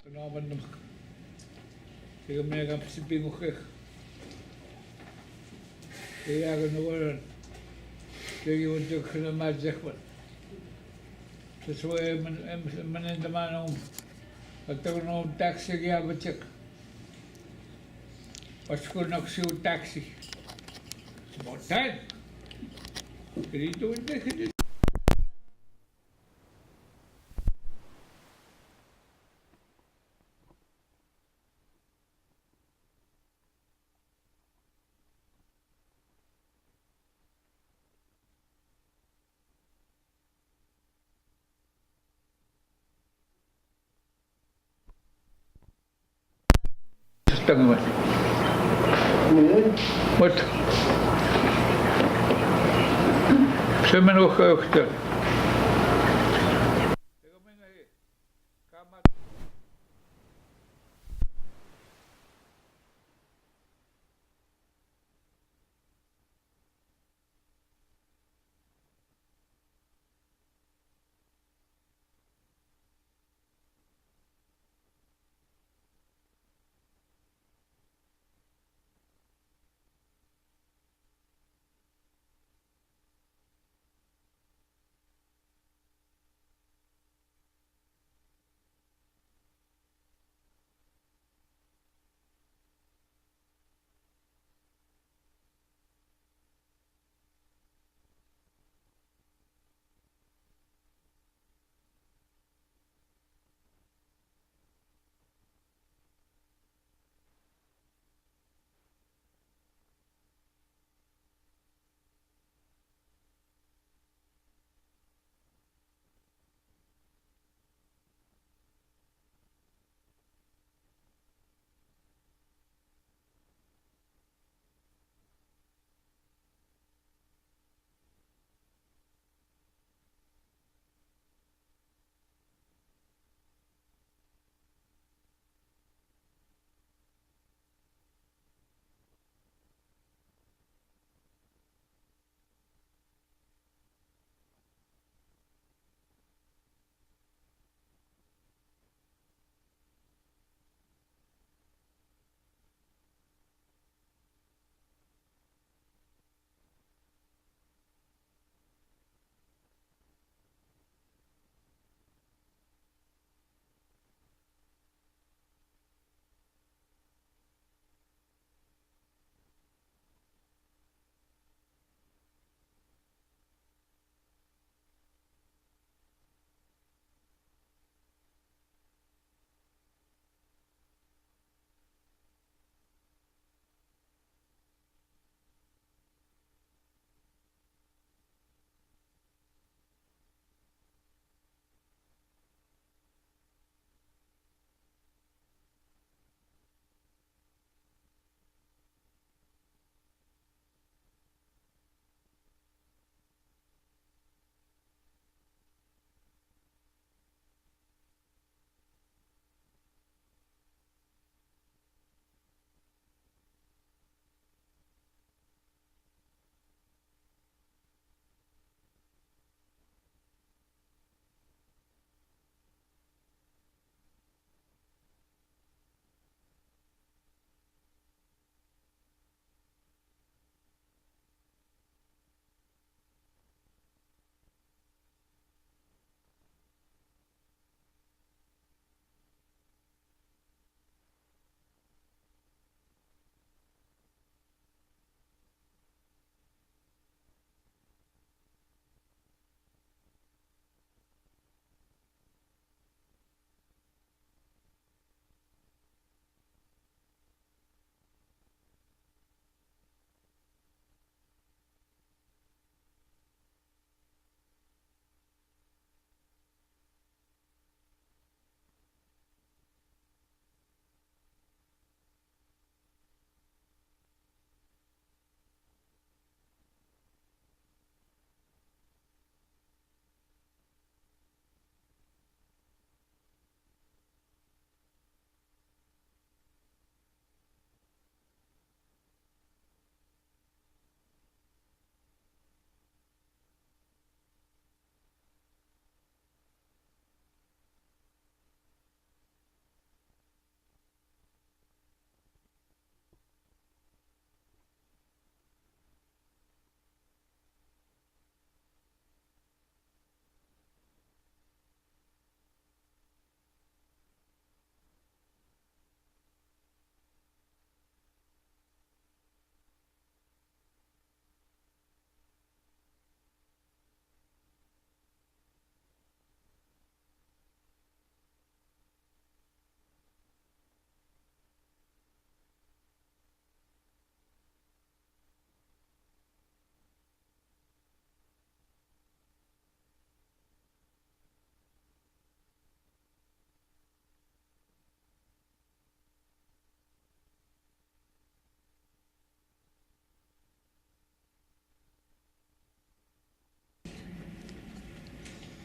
Naman tiga mereka siping ukeh. Tiga kan orang tiga untuk kena majak pun. Sesuai menentukan atau no taxi dia bacak. Pasku nak siu taxi. Botan. Jadi tu dia. Tengah. What? Saya menurut kita.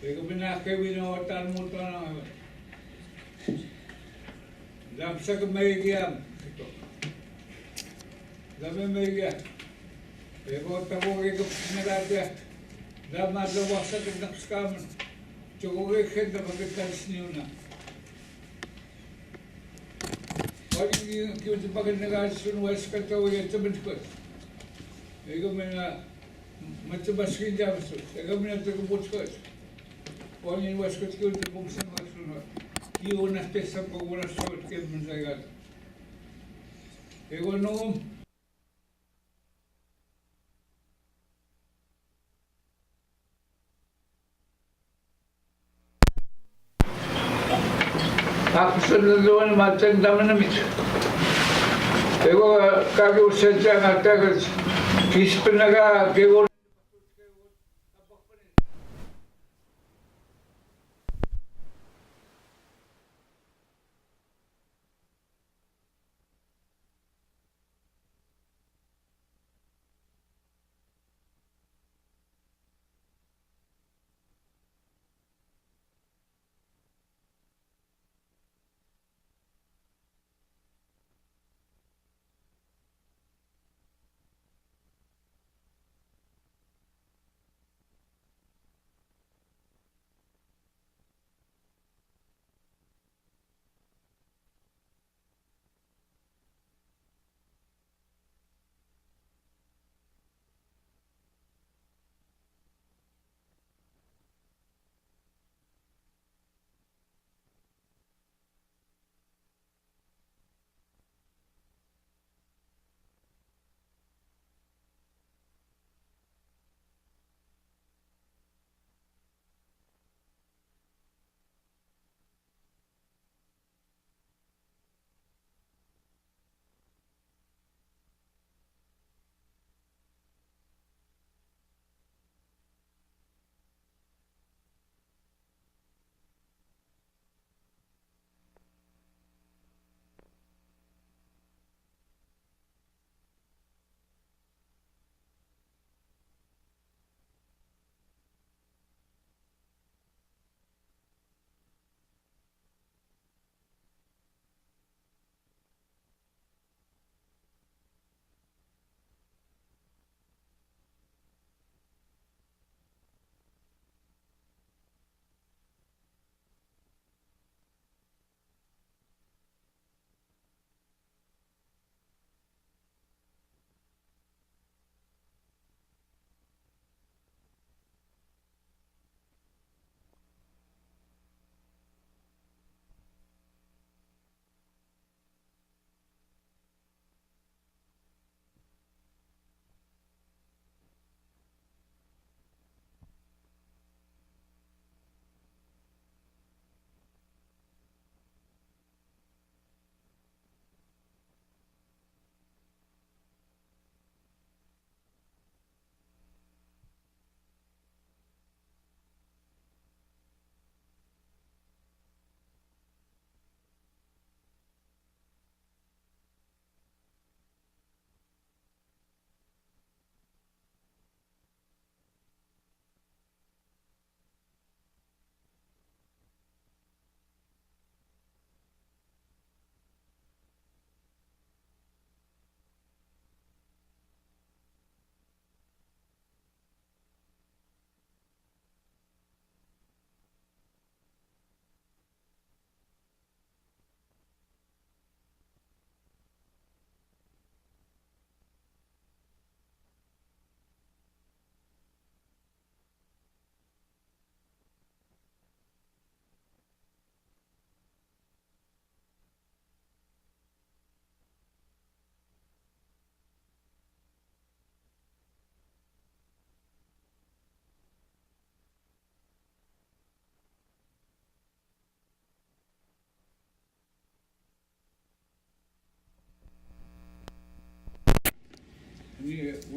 Ego binake winotan mo na. Dam sa kamay Dami may Ego tabo ego nagate. Dam madlawa sa nagskaman. Chogo ego pagkatals niyo na. Wali yung pagkat nagasun west katawa yung tabinskos. Ego may machabas kinja baso. Ego may natagubutskos. Wali yung west katawa yung tabungsan wasun. Iyo na pesa pag wala suot kayo mansagad. Ego noong Ako sa doon matanda man namin. Ego kagyo sa dyan at tagas kispin naga kego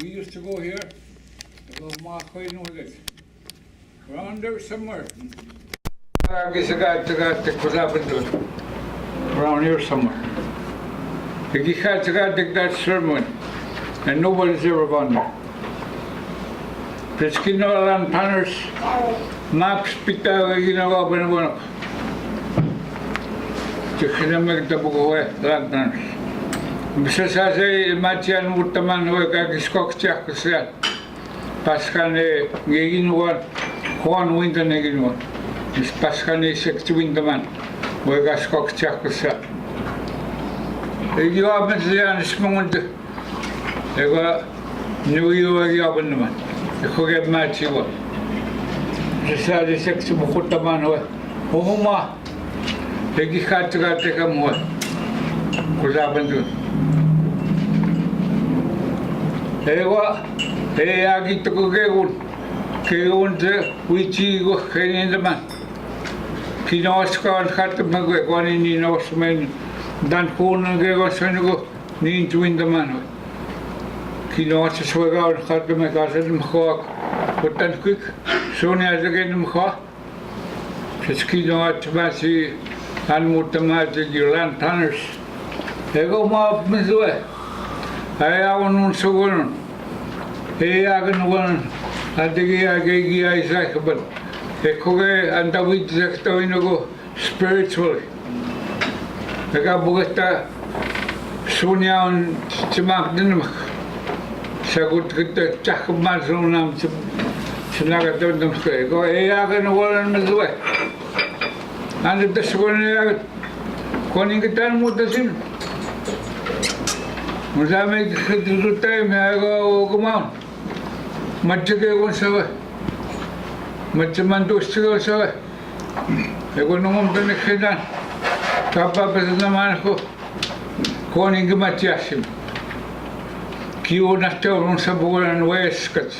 we used to go here, go Makoy Nordic. Around there somewhere. Around here somewhere. He had to take that sermon, and nobody's ever gone there. Piskino land panners, maps pita ginawa pa naman ako. Tsaka magtabuko lantan. Bisa saya macian utaman kagiskok cak kesat. Paskan giginuan, kuan winter ginuan. Paskan seksi winterman, kagiskok cak kesat. Egi apa saja semangat. Ego niu egi apa naman. Ego ke maciwa. Bisa seksi bukutaman Huma. Egi kata kamu kuzaban tu. Ewa, agi tu kegun tu wici go kene zaman. Kinos kan kata magu kan ini nos main dan pun kegun senugo ni tuin zaman. Kinos sesuatu kata mereka sedang mekak, hutan kik, soalnya jadi mekak. Sekinos masih Anmutamati Gilan Tanners. Ego ma mizwe. Ayawan sugun. Ayagan one. Adigi agigi Isaac, but Ekoge and David Zaktoinago spiritually. Ega Bugata Sunya on Chimak Dinamak. Sagut Kita Chakmazunam Sinagatunam. Go Ayagan one mizwe. Anda tersekolah koning kita mutasin. Musame kita mereka kumau. Macam kegon sahaja. Macam mantu istri sahaja. Kegon nomor benek kedan. Kapa bersama mana ko koning macam asim. Kio nasta orang sabulan wes kat.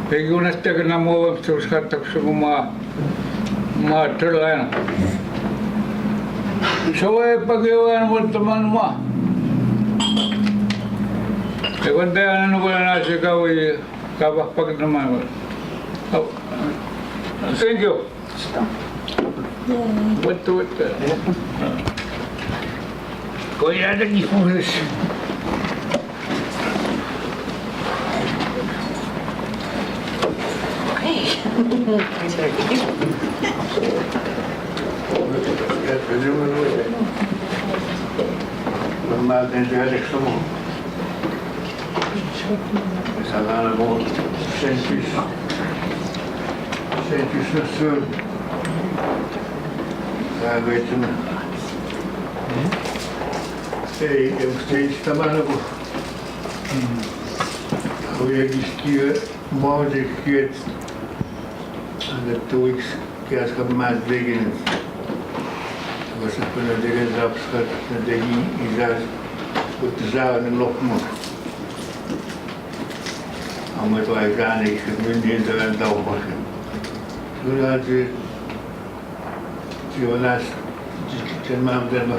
Kio nasta kena mau terus kata semua. Terlalu. Semua pegawai buat teman mah. Kalau dia anu bukan nasi kau kau pakai teman. Thank you. Betul. Kau ada di fokus. Normal jadi semua. Salah mau sensus nasul. Saya itu na. Yang stage taman aku. Aku yang iskia mau jadi ada 2 weeks kias kemas begini. Was ik van de grens afschat, dat de Izraëls op de zaal en lopmoed. Omdat wij gaan, ik heb nu niet aan het oppakken. Zodat je naast,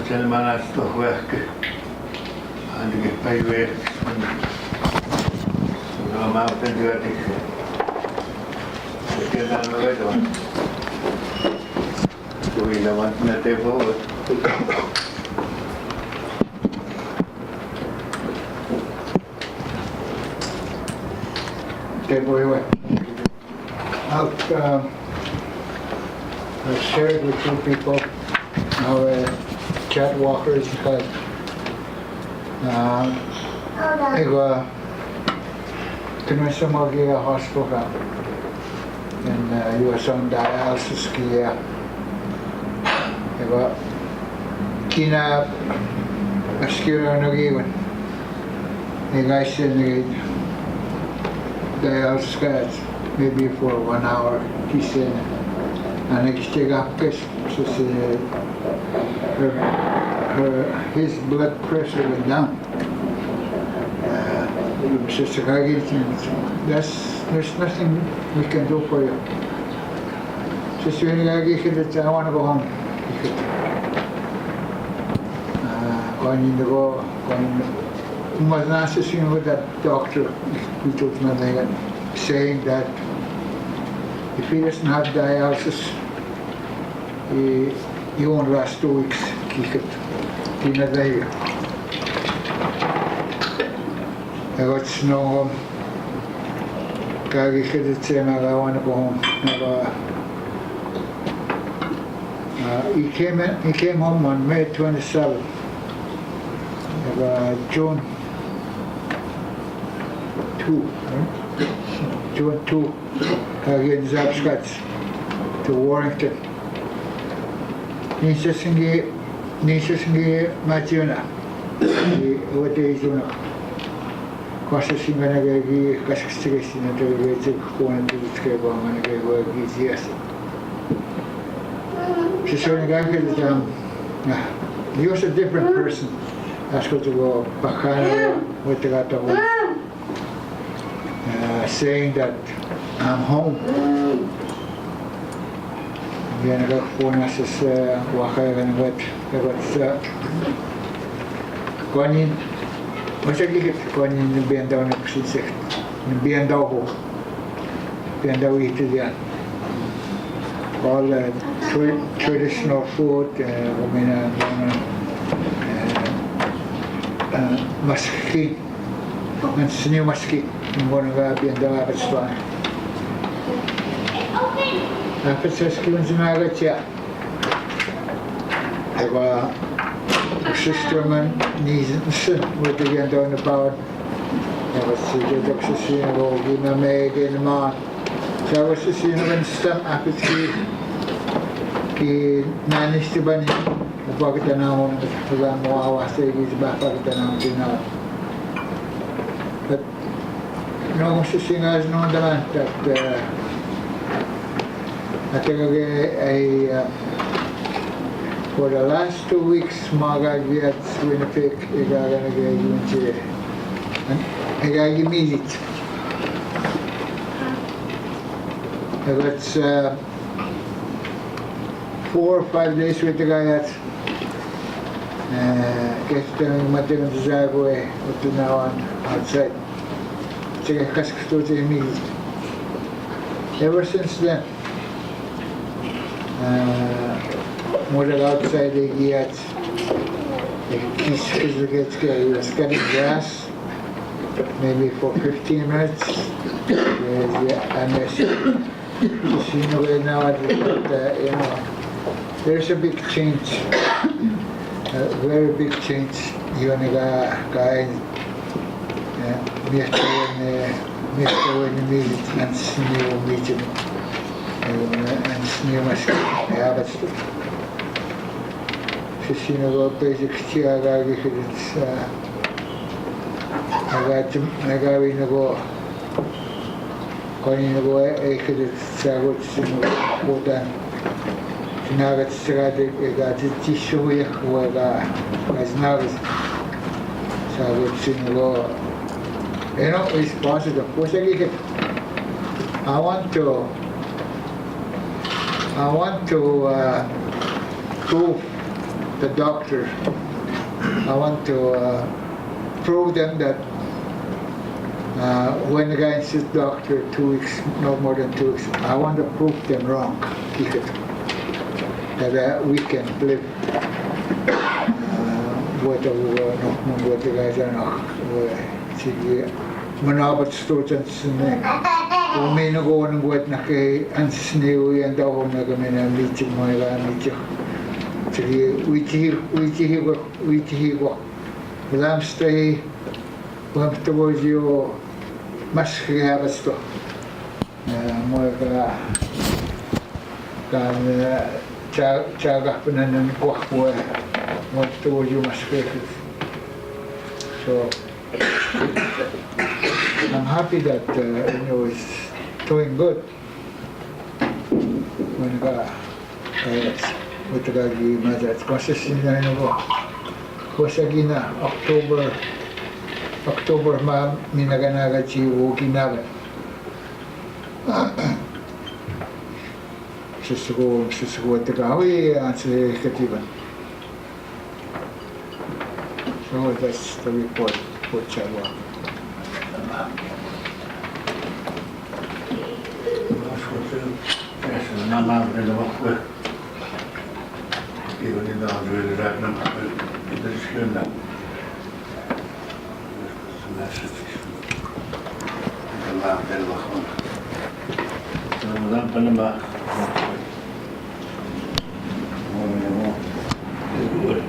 zijn man naast toch werken. En ik heb bij werk. Zodat maar op de deur is. Ik heb dan nog uit. Doe je dan net even over. Okay, boy. I've shared with two people how cat walkers got Tinwisa hospital and he was on dialysis kia. Kina askira nagiwan. The guy said dialysis guys maybe for 1 hour. He said, and I still got pissed. So said his blood pressure went down. Sister Kagi, there's nothing we can do for you. Sister Kagi, I want to go home. Going to go, was not sitting with that doctor, he told me saying that if he doesn't have dialysis, he won't last 2 weeks. He could die. I got snow. Kagi said, I want to go home. He came home on May 27th. June 2, right? June 2, again Zapskats to Warrington. Nisasingi Matiuna, what is you know? Kwasasinganaga Kaskastina to the Kuan to the Skabon and I work yes. She's showing that he was a different person. That's going to go Bakana with the Gata saying that I'm home. Then I got phone as Waka and what going in. What's a gift going in the band down of Sisek, in Biandaho, Biandawi to the end. All traditional food, maski, and snew maski, in one of our Biandawa restaurant. After Saskins in Agatia, I have a sister man, niece and son with the Biandawa about. I was the Duxus of Gina Meg in the Mark. So I was to see him stamp after ki nanis ti bani bakit na ako ng mga wasay is bakit na ako din but no kung susingas no dalan that I think I for the last 2 weeks mga gagawin Winnipeg igagawin siya igagawin it's 4 or 5 days with the guy at getting material to Zagwe up to now on outside. Ever since then, more outside the get he was cutting grass maybe for 15 minutes. You know right now that you know there's a big change, a very big change. You and the guy, Mr. when you meet and new meeting and new machine. Yeah, that's it. She's in a basic chair. I got in the go. Going to go, I could say what's in the water. Nagat Strade got it tissue where as Nagas Savage in the law. You know, it's positive. I want to prove the doctor. I want to prove them that when the guy says doctor 2 weeks, no more than 2 weeks, I want to prove them wrong. That we can live what the guys are not. Manabat students may not go on what Nake and Snew and Dawamagam meeting my meeting. We Lam stay towards you must have a stop. More Chagapanan and Kwakwa, what told you must face it. So I'm happy that you know it's doing good. When with the guy mother, it's consistent na go. Kosagina October ma minaganaga chi Okinawa. Sisugo at the Gawi answer Katiban. So that's the report for Chagwa.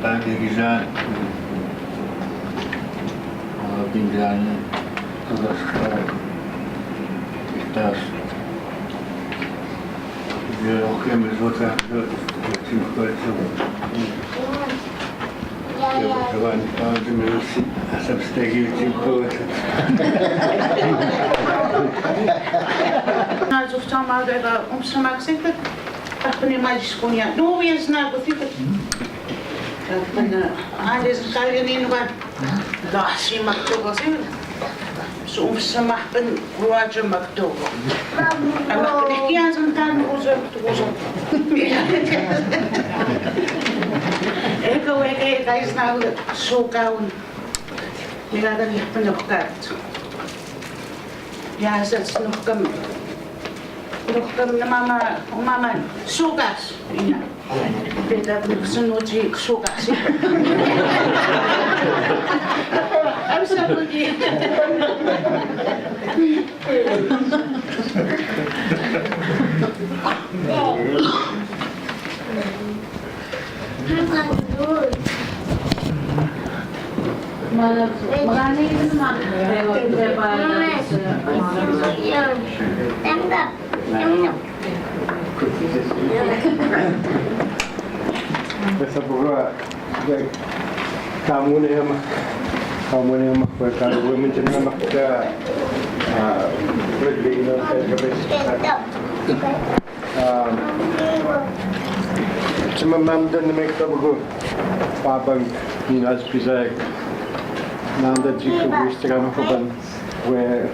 Tadi kita pindahan tugas kita dia oke mesra cinta itu ya kawan kawan itu asal stegi cinta Nós estamos a chamar que sempre a pedir mais escolha. Não ouvi nada, fica. Às vezes cai ali no bar. Dá assim, mas tu assim. Sou sama pen ruaja makto. Ama pekian santan uzo uzo. Eko eke guys na so kaun. Mira dan penukat. Ya sa nukam. Nukam na mama sugas. Ina. Beda sunuji sugas. I'm sorry. Magani itu mah. Essa boa kamu ni mah kalau gue mencari mah kita lebih cuma mamdan mereka bagus papang ni as bisa nanda jika Instagram aku kan gue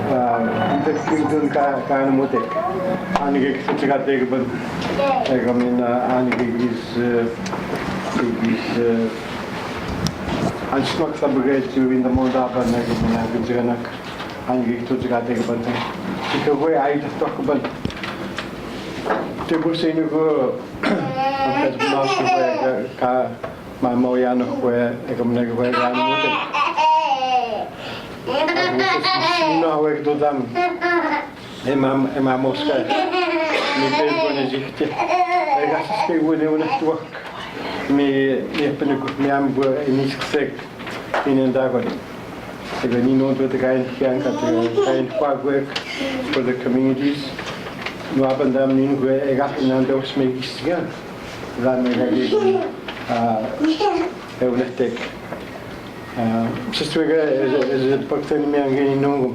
kita kingdom kan mote ani ke kita tega ban kami ani is Anschlag sabagay in the Moldova na ginanak ang gito jagate banten. Ikaw ko ay talk about tibo sa inyo ko ang kasmas ko ka mamoyano ko ikaw na ko ano mo te. Sino awek do dam. Moska. Ni ko na jikte. Ay gasas kay wala na tuwak. Me penukut me am ini sek ini dagon. Even you know what the guy can cut kind of work for the communities. No up and down in where I got in and those make again. That may have take. Sister is it Pakistan me again no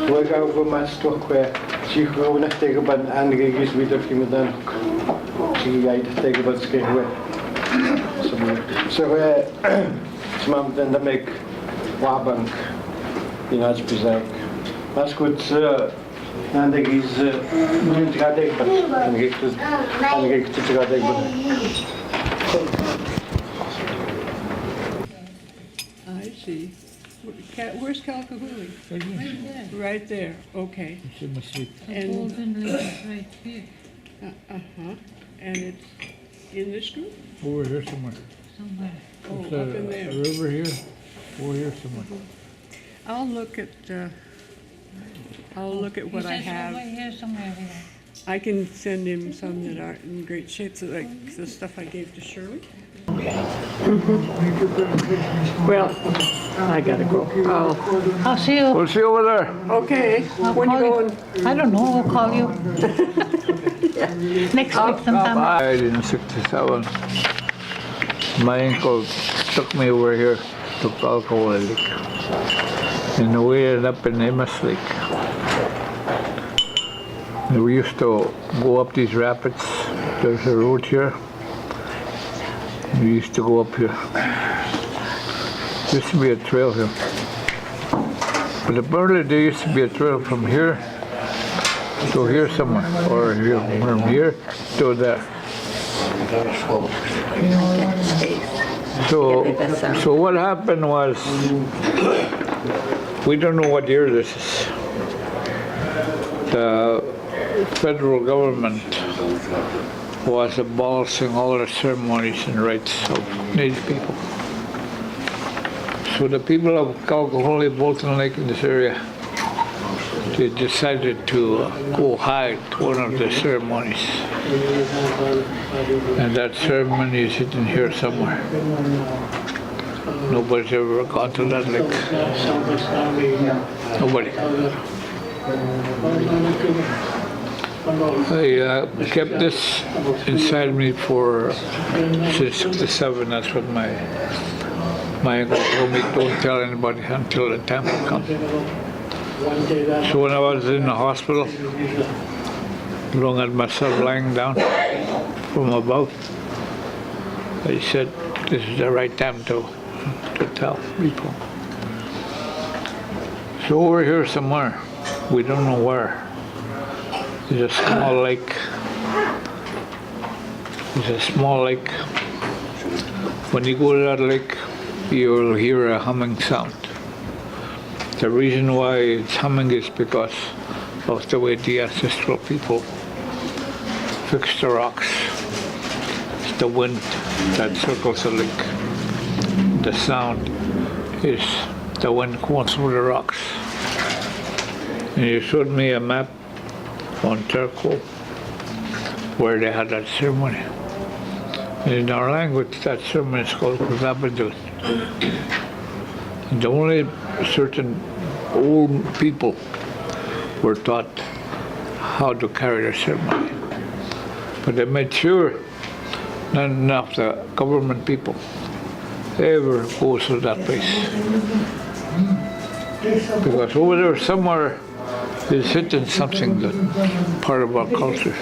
work out for my stock where she will not take about and gives with the female done. She got to take about scale away. So smam den da make wabank in as bizak. That's good and the is niet gaat ik ben ik te gaat ik ben. I see. Where's Kalkahuli? Right there. Okay. And Golden Lake right here, And it's in this group? Over here somewhere. somewhere. Oh, There's up in a there. river here. Over here somewhere. I'll look at what I He says have. over here, somewhere here. I can send him some that aren't in great shape, so like the stuff I gave to Shirley. Well, I gotta go. I'll see you. We'll see you over there. Okay, I'll when you call going? I don't know, I'll call you. Next week sometime. I died in 67. My uncle took me over here to Alcoholic. And we ended up in Amos Lake. And we used to go up these rapids. There's a road here. We used to go up here. There used to be a trail here. But apparently there used to be a trail from here to here somewhere, or here, from here to there. So what happened was, we don't know what year this is. The federal government was abolishing all the ceremonies and rights of Native people. So the people of Kalgoorlie, Bolton Lake in this area, they decided to go hide one of the ceremonies. And that ceremony is hidden here somewhere. Nobody's ever gone to that lake. Nobody. I kept this inside me since '67. That's what my uncle told me, don't tell anybody until the time will come. So when I was in the hospital, looking at myself lying down from above, I said, this is the right time to tell people. So over here somewhere, we don't know where, there's a small lake. There's a small lake. When you go to that lake, you'll hear a humming sound. The reason why it's humming is because of the way the ancestral people fixed the rocks. It's the wind that circles the lake. The sound is the wind going through the rocks. And you showed me a map on charcoal where they had that ceremony. And in our language, that ceremony is called Kuzabadun. And only certain old people were taught how to carry the ceremony. But they made sure none of the government people ever goes to that place. Because over there somewhere is hidden something that part of our culture.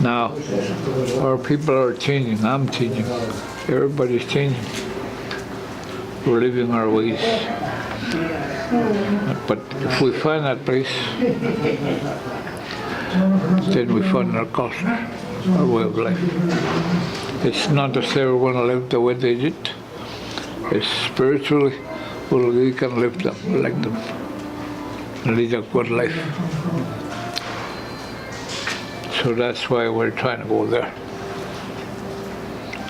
Now, our people are changing, I'm changing, everybody's changing. We're living our ways. But if we find that place, then we find our culture, our way of life. It's not to say we're going to live the way they did. It's spiritually, well, we can live them like them and lead a good life. So that's why we're trying to go there.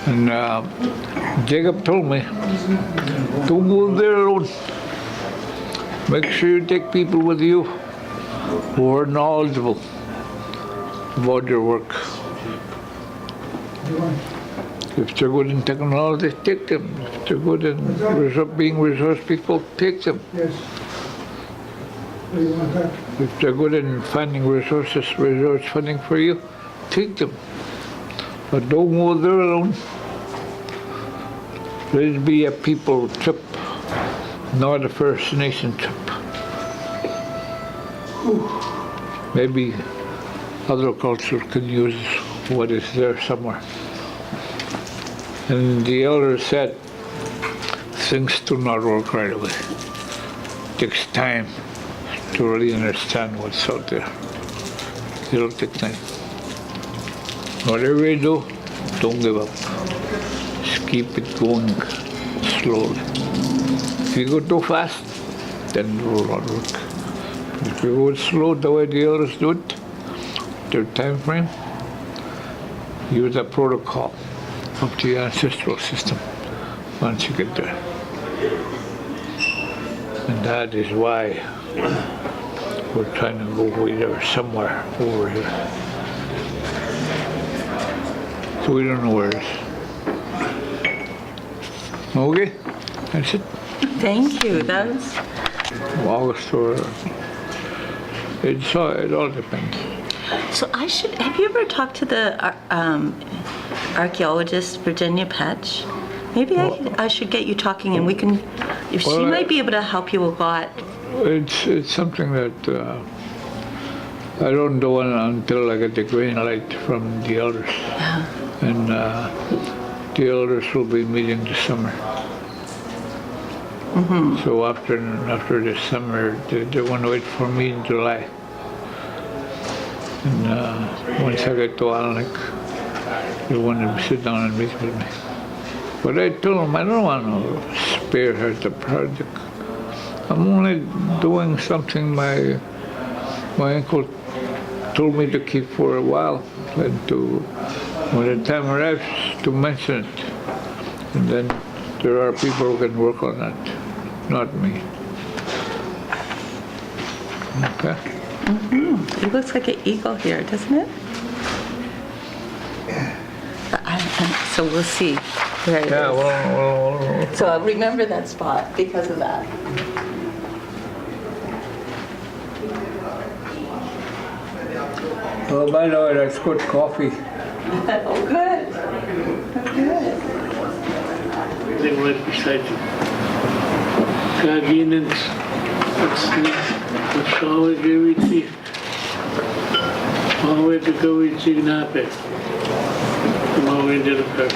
And Jacob told me, don't go there alone. Make sure you take people with you who are knowledgeable about your work. If they're good in technology, take them. If they're good in being resource people, take them. If they're good in finding resource funding for you, take them. But don't go there alone. Let it be a people trip, not a First Nation trip. Maybe other cultures can use what is there somewhere. And the elder said, things do not work right away. It takes time to really understand what's out there. It'll take time. Whatever you do, don't give up. Just keep it going slowly. If you go too fast, then it will not work. But if you go slow the way the others do it, their time frame, use a protocol of the ancestral system once you get there. And that is why we're trying to go way there somewhere over here. So we don't know where it is. Okay, that's it. Thank you. That's August or it all depends. so. Have you ever talked to the archaeologist Virginia Patch? Maybe I should get you talking, and we can. If she might be able to help you a lot. It's something that I don't do until I get the green light from the elders. Yeah. And the elders will be meeting this summer. Mm-hmm. So after this summer, they want to wait for me in July. And once I get to Alnick, they want to sit down and meet with me. But I told them I don't want to spearhead the project. I'm only doing something my uncle told me to keep for a while, and to, when the time arrives, to mention it. And then there are people who can work on that, not me. Okay. It looks like an eagle here, doesn't it? So we'll see where it is. Yeah, well, So I'll remember that spot because of that. Oh, by the way, that's good coffee. Oh, good. Oh, good. They were beside you. Kaginens, that's always very cheap. Always to go with Signape. Always did it first.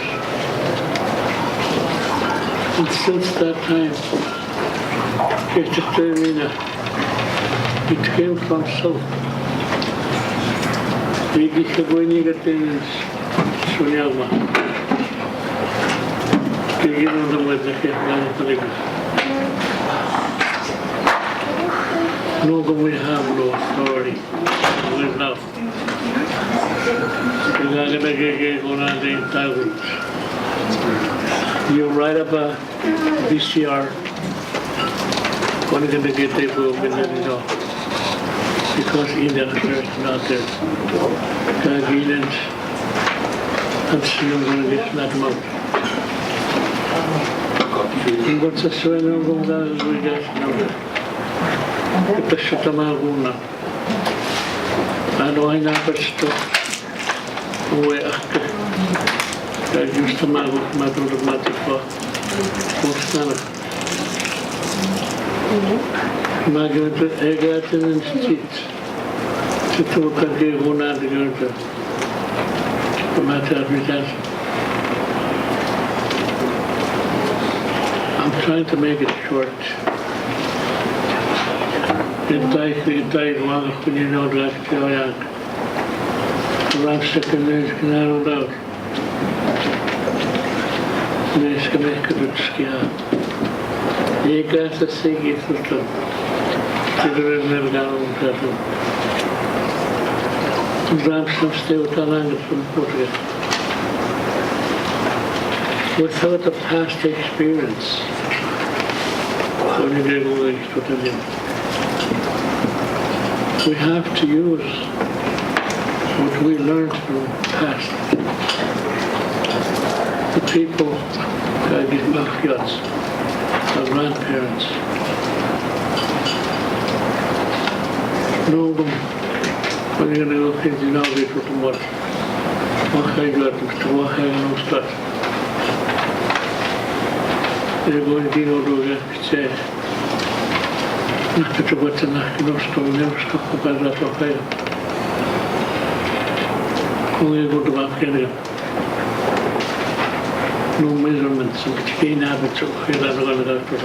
And since that time, it's just it came from south. We get when you get in Sunyama. You get on the weather here, no, we have no authority. We're not. We're going to get on the entitlements. You write up a VCR. When you're going to get there, we'll be letting know. Because Indian affairs are not there. Guidance. And so you're going to get that month. And what's the swing of them guys we just know? Ito siya tamaguna. Ano ay napasto? Uwe ako. Kaya yung tamagot matulog natin po. Kumusta na? Imagine ito, egatin ng street. Ito magkagay ko natin ganito. Pamata apitas. I'm trying to make it short. Intay mga kuninaw dahil siya yan. Around second days kinaro daw. Nes kami kadutskiya. Ika sa sige suto. Tidurin na gano'n kato. Ram sam stay utananga from Portugal. Without a past experience, we have to use what we learned from the past. The people, these mafias, our grandparents, know them when you're going to look into now, they put them what I got, what I know stuff. They're going to do it, say, not to what's in the never stop about that of fire. Only go to Afghanistan. No measurements, and keen habits of where they're going to go to the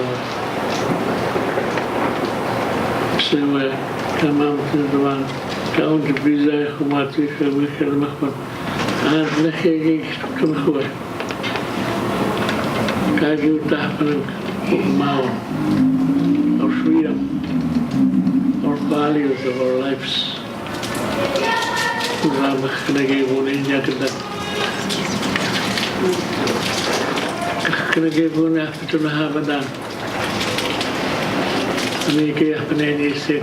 so, come out to the one, down to Biza, who might be a week and a month, and the hay to come away. Guide you to happen of Mao, our freedom, our values of our lives. Can I give one in Yakata? Can I give one after to have a done? I make it happen any say.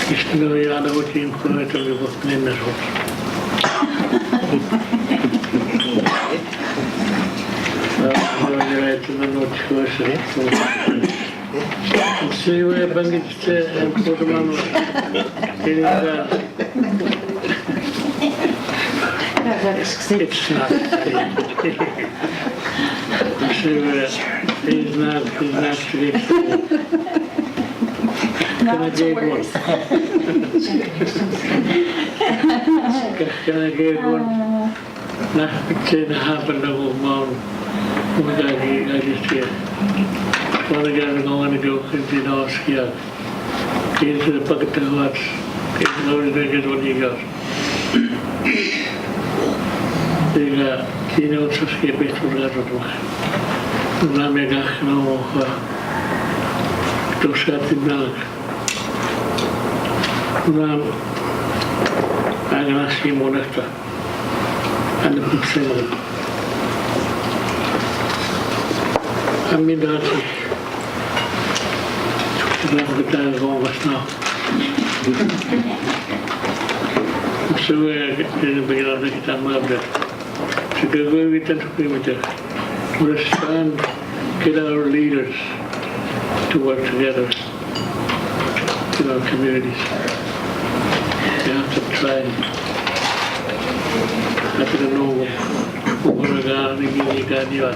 It's to know the other what you employ to live up in the house. See where Bangit and put them on. It's not. See where he's not Can I get one? Can I get one? Not 10.5 and double mountain. Oh my God, I just here. One again, I'm going to go into the house here. Get into the bucket of watch. Get to know what he got. They got keynotes of escape from that one. Ramega, no, to shut it down. Ram, I'm going to see more after. And the same. I mean, that's the time going with now. So in the beginning of the time of that, so go with that, respond, get our leaders to work together in our communities. You have to try. I don't know what we're going to get you.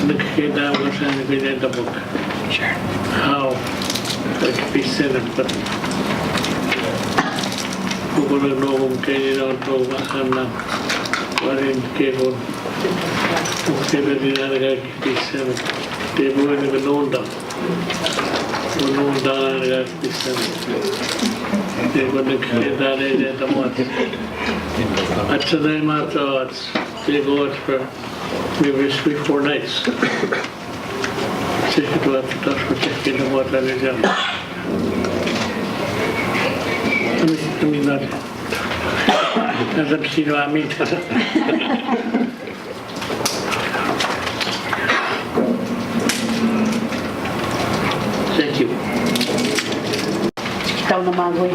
Look at that was in the book. Sure. How it can be said, but we're going to know who can out to Wakana, what in Kevon, whatever the other guy can be said. They won't even know them. We know the other guy can be said. They're going to get that in the month. That's the name of the odds. They go out for maybe 3-4 nights. Take it to after touch for taking the water and the jam. I mean that. As I'm seeing what I mean. Thank you. Ikaw na Magoy.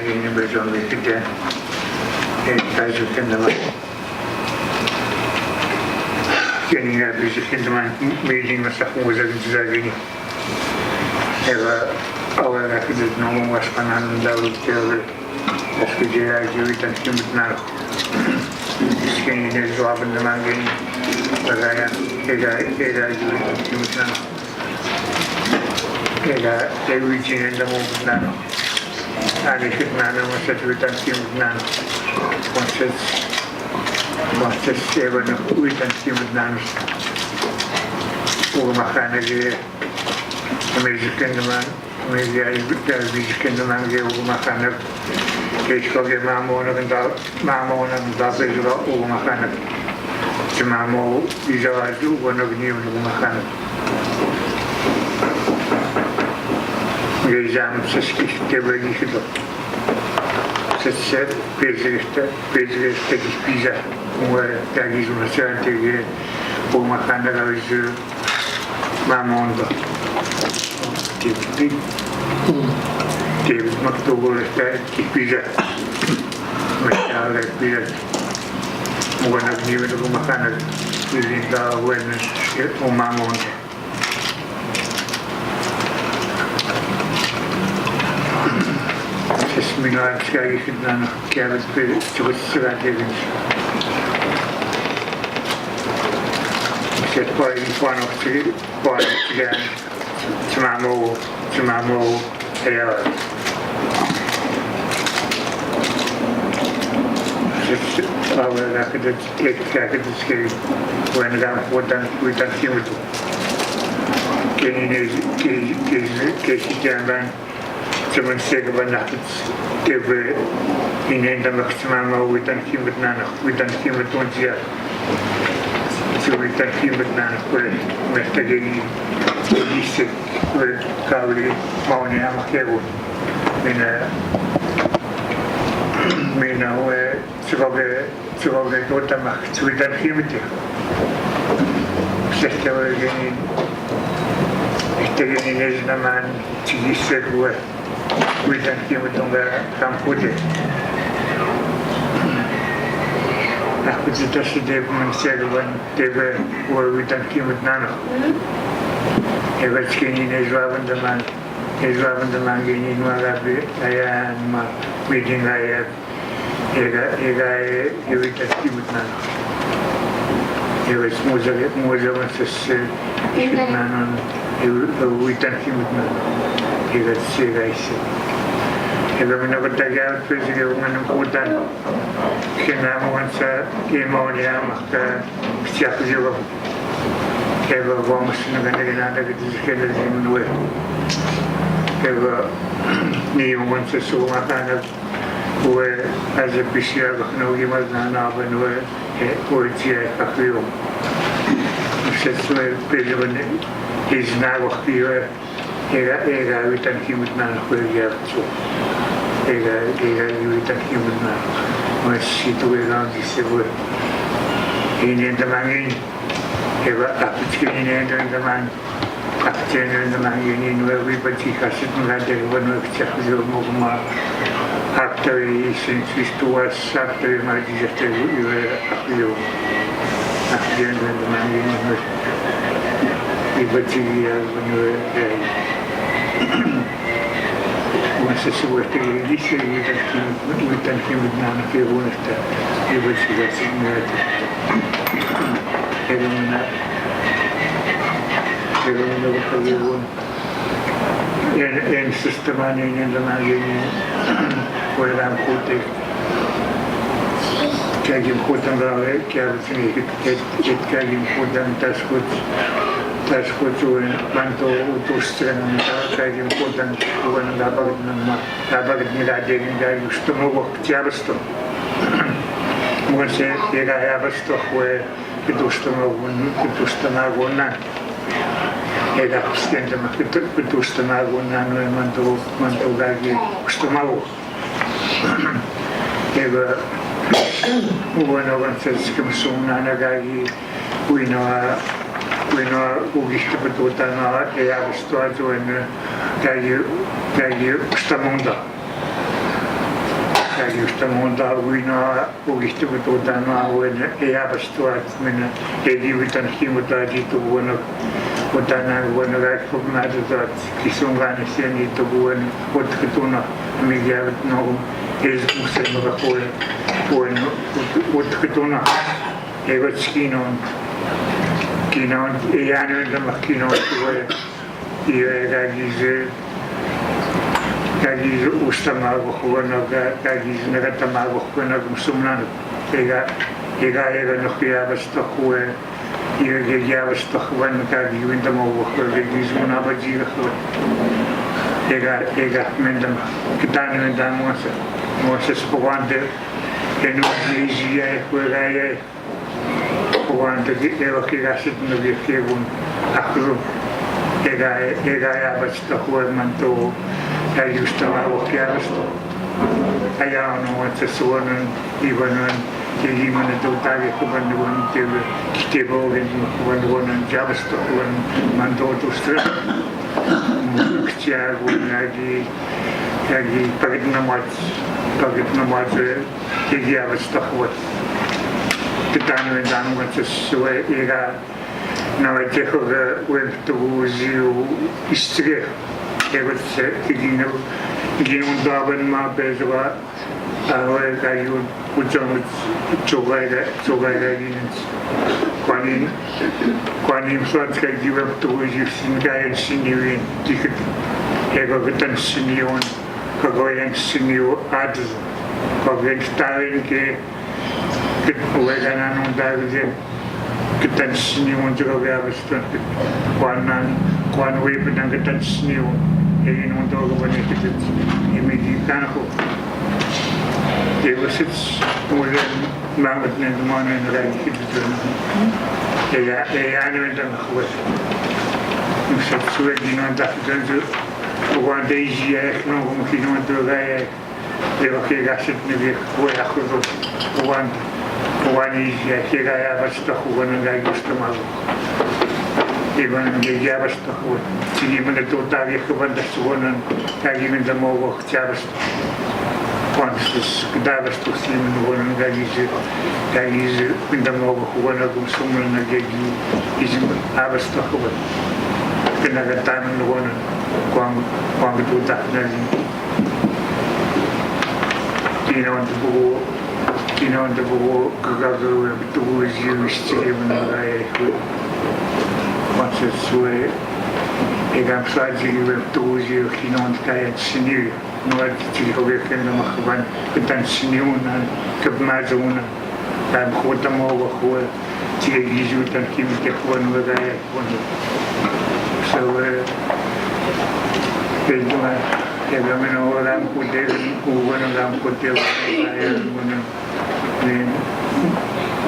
Ini berjuang di kita, kayu kendaman. Kini nggak bisa kendaman meeting masa muda juga gini. Awalnya kita ngomong waspanan dalam teori, tapi dia juga tidak benar. Kini ini jawaban dengan gini, beraya juga tidak benar. Dewi cina dalam benar. Ani kitnana masa tuitan kimnan masa seven tuitan kimnan ugumakana ge American man American man ge ugumakana kesko ge mamona da bezura ugumakana mamo izawaju wono gni ugumakana Jam seski tebeli hidup. Sesat pezgesta pizza. Mulai dari semasa antiga, pemakan dari mamondo. Tiap waktu boleh pizza. Macam ada pizza. Bukan nak ni untuk makan. Ini dah bukan mamondo. Minat sekali kita nak kira cukup serat ini. Setiap pano sekian cuma mau ya. Awalnya kita sekali wanita kita hidup. Kini kehidupan Cuman saya kebanyakan tebe ini dah maksimal mau witan kimet nana tuansia, so witan kimet nana boleh mesti jadi bisik boleh kali mau ni amak kebo, mina sebagai kota mak witan kimet ya, setiap ini ni zaman bisik boleh Witan kimet tunggal kampuje. Aku cerita sedih manusia dewan tebe witan kimet nana. Eva sekini nezwaban teman gini nuarabe ayah ma meeting ayah ega witan kimet nana. Eva muza masas kimet nana witan kimet nana. Ega isi. Ega mina bertagal presiden dengan hutan kena mengasa kemau dia maka siapa juga. Ega bawa mesin dengan ada kita sekali di menua. Ega ni mengasa semua kan gue aja bisa bahkan gimana nana benua polisi kakriu. Sesuai presiden izna waktu ega witan kimut na ko ya so ega witan kimut na mas situ ega di sebu ini tamangin ega apitkin ini tamang apitkin tamang ini no we pati kasit ngade wono chakjo mo ma after since we was after my digestion you were after tamang ini Ibadia once it's worth it, this year we can him with Nana Kirunista, Ibadia Signet, and systematic in the magazine where I'm putting. Kagim Putan Rave, Kavin, it Kagim Putan Tasco to Manto to strengthen Kagim Putan when Labag Miladi used to move Javisto. Once I have a stock where it was to Nagona. Ed abstente ma che tu stomaco un anno e manto gaghi stomaco. Bueno, entonces que son una gagi uno ugiste betuta na e a stoato en gagi stamonda uno ugiste betuta na e a stoato men e divitan himuta di tu bueno utana bueno gagi formado dat que são ganas sendo tu bueno outro tu na amiga no es museo da cola bueno utana e vachino kino e hanno da macchino e gagi ustamago bueno gagi nagatamago bueno consumano ega no chiava sto e chiava sto bueno gagi vindamo gagi una bagiga ega mendam kitano mendam mosa spogante e non easy quella quando ero che gasit no che un acro ega basta manto e giustava che asto aya no se suonan ivano che gli mane totale quando che bogen quando non jabasto quando manto to stra che gli paget na mat che gli avesta Kitano and Dan went to Sue Ega. Now I take over with the Wuzio Istria. They would say, Gino Darwin, my Bezava, I would jump with Joga units. Quanim Flats can give up to Wuzio Singa and Sinu in Ticket. Ego Vitan Sinu, Kagoyan Sinu Ads, Kogak Staring. Uegana non deve che tensini un giro aveva quando we put anche tensini e non dogo bene che e mi dicono che was more mamad nel mono in rai che e hanno in da cosa non so se di non da dentro quando i non come che non dove devo che gasset ne vi vuoi a cosa Wani kira ya basta kuwan ngai gustomago. Iban ngai ya basta kuwan. Sini mana tu tadi kuwan dah suonan kagi minta mogo chabas. Quantos kedavas tu sini mana ngai minta mogo kuwan agum sumun ngai izin abasta kuwan. Kena katan kuwan kuang tu tak ngai. Kino on the book, Gago, the was used to him and I once it's way. Ik heb slaatje with those you Kino Kayat Sinu, North Chihovic and the Mahavan, Kutan Sinun and Kabmazuna, and Hotamo, who Chiazut and Kim Tekwan with I so everyone over them put there, who one of them put there,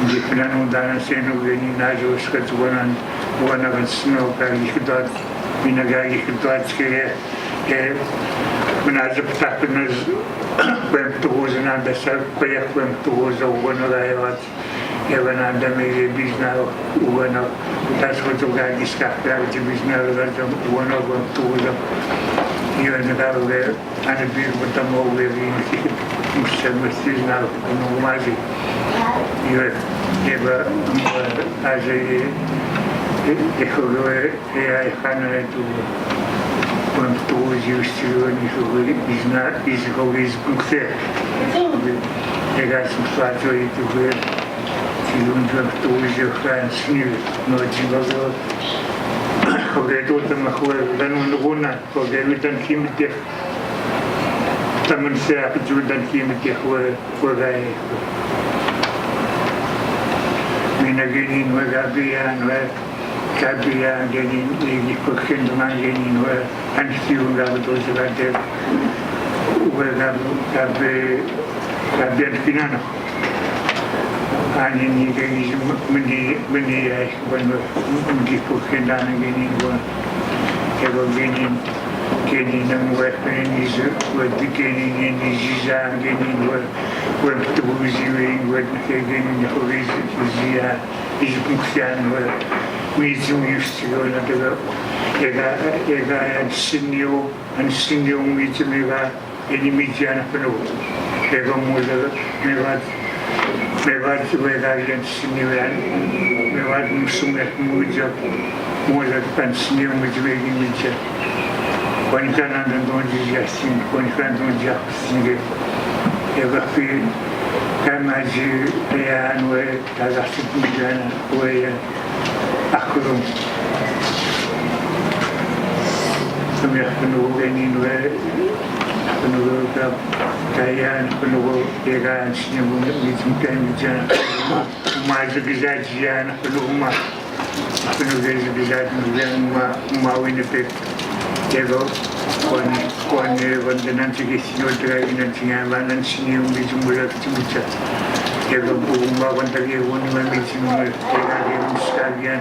different dana seno gani najo skats one of snow kali dot minagagi kituatske menazapta penas kwem tuuza na desa kwaya kwem tuuza ugono rayot evana dame bizna ugono tas hoto gagi skapra ti bizna rayot ugono kwem tuuza iyo nagawe ana bir botamo wevi musel mesizna no mazi iyo eva aje Echowe ja gaan tu want tu juist ni so bizna is always good. Je gaat soms vaak zo je te ver. Je doet dat tu je gaat nu nooit zien wat er. Oké, tot dan maar gewoon dan onderwonen. Oké, we dan kim te. Dan moet je het dan kim te voor wij. Mina genin we gabian we Kabia genin di kokendman genin we anfiu ga to zelate we gabe finano ani ni genin meni ai bueno di kokendan genin we ego genin nam we penis we genin ni jiza genin we tubuzi we genin horis zia is buxian we We've used to go into the Ega and Sinio Mitameva, any Midiana Pano. Ega Mother, Mevat Vega against Sinian, Mevat Musumet Muja, Mother and Sinio Midway Midja. One can undergo Justin, one can do Justin. Ega feel Kamaji, Ayan, where Tagasik Midjana, where Akurum. Kami penuh ini penuh kaya penuh dengan senyum macam macam maju kejajian penuh penuh kejajian mau ini pek ego kuan nanti kesinol terakhir nanti ngawan senyum macam macam ego bumba bantagi wani macam terakhir sekalian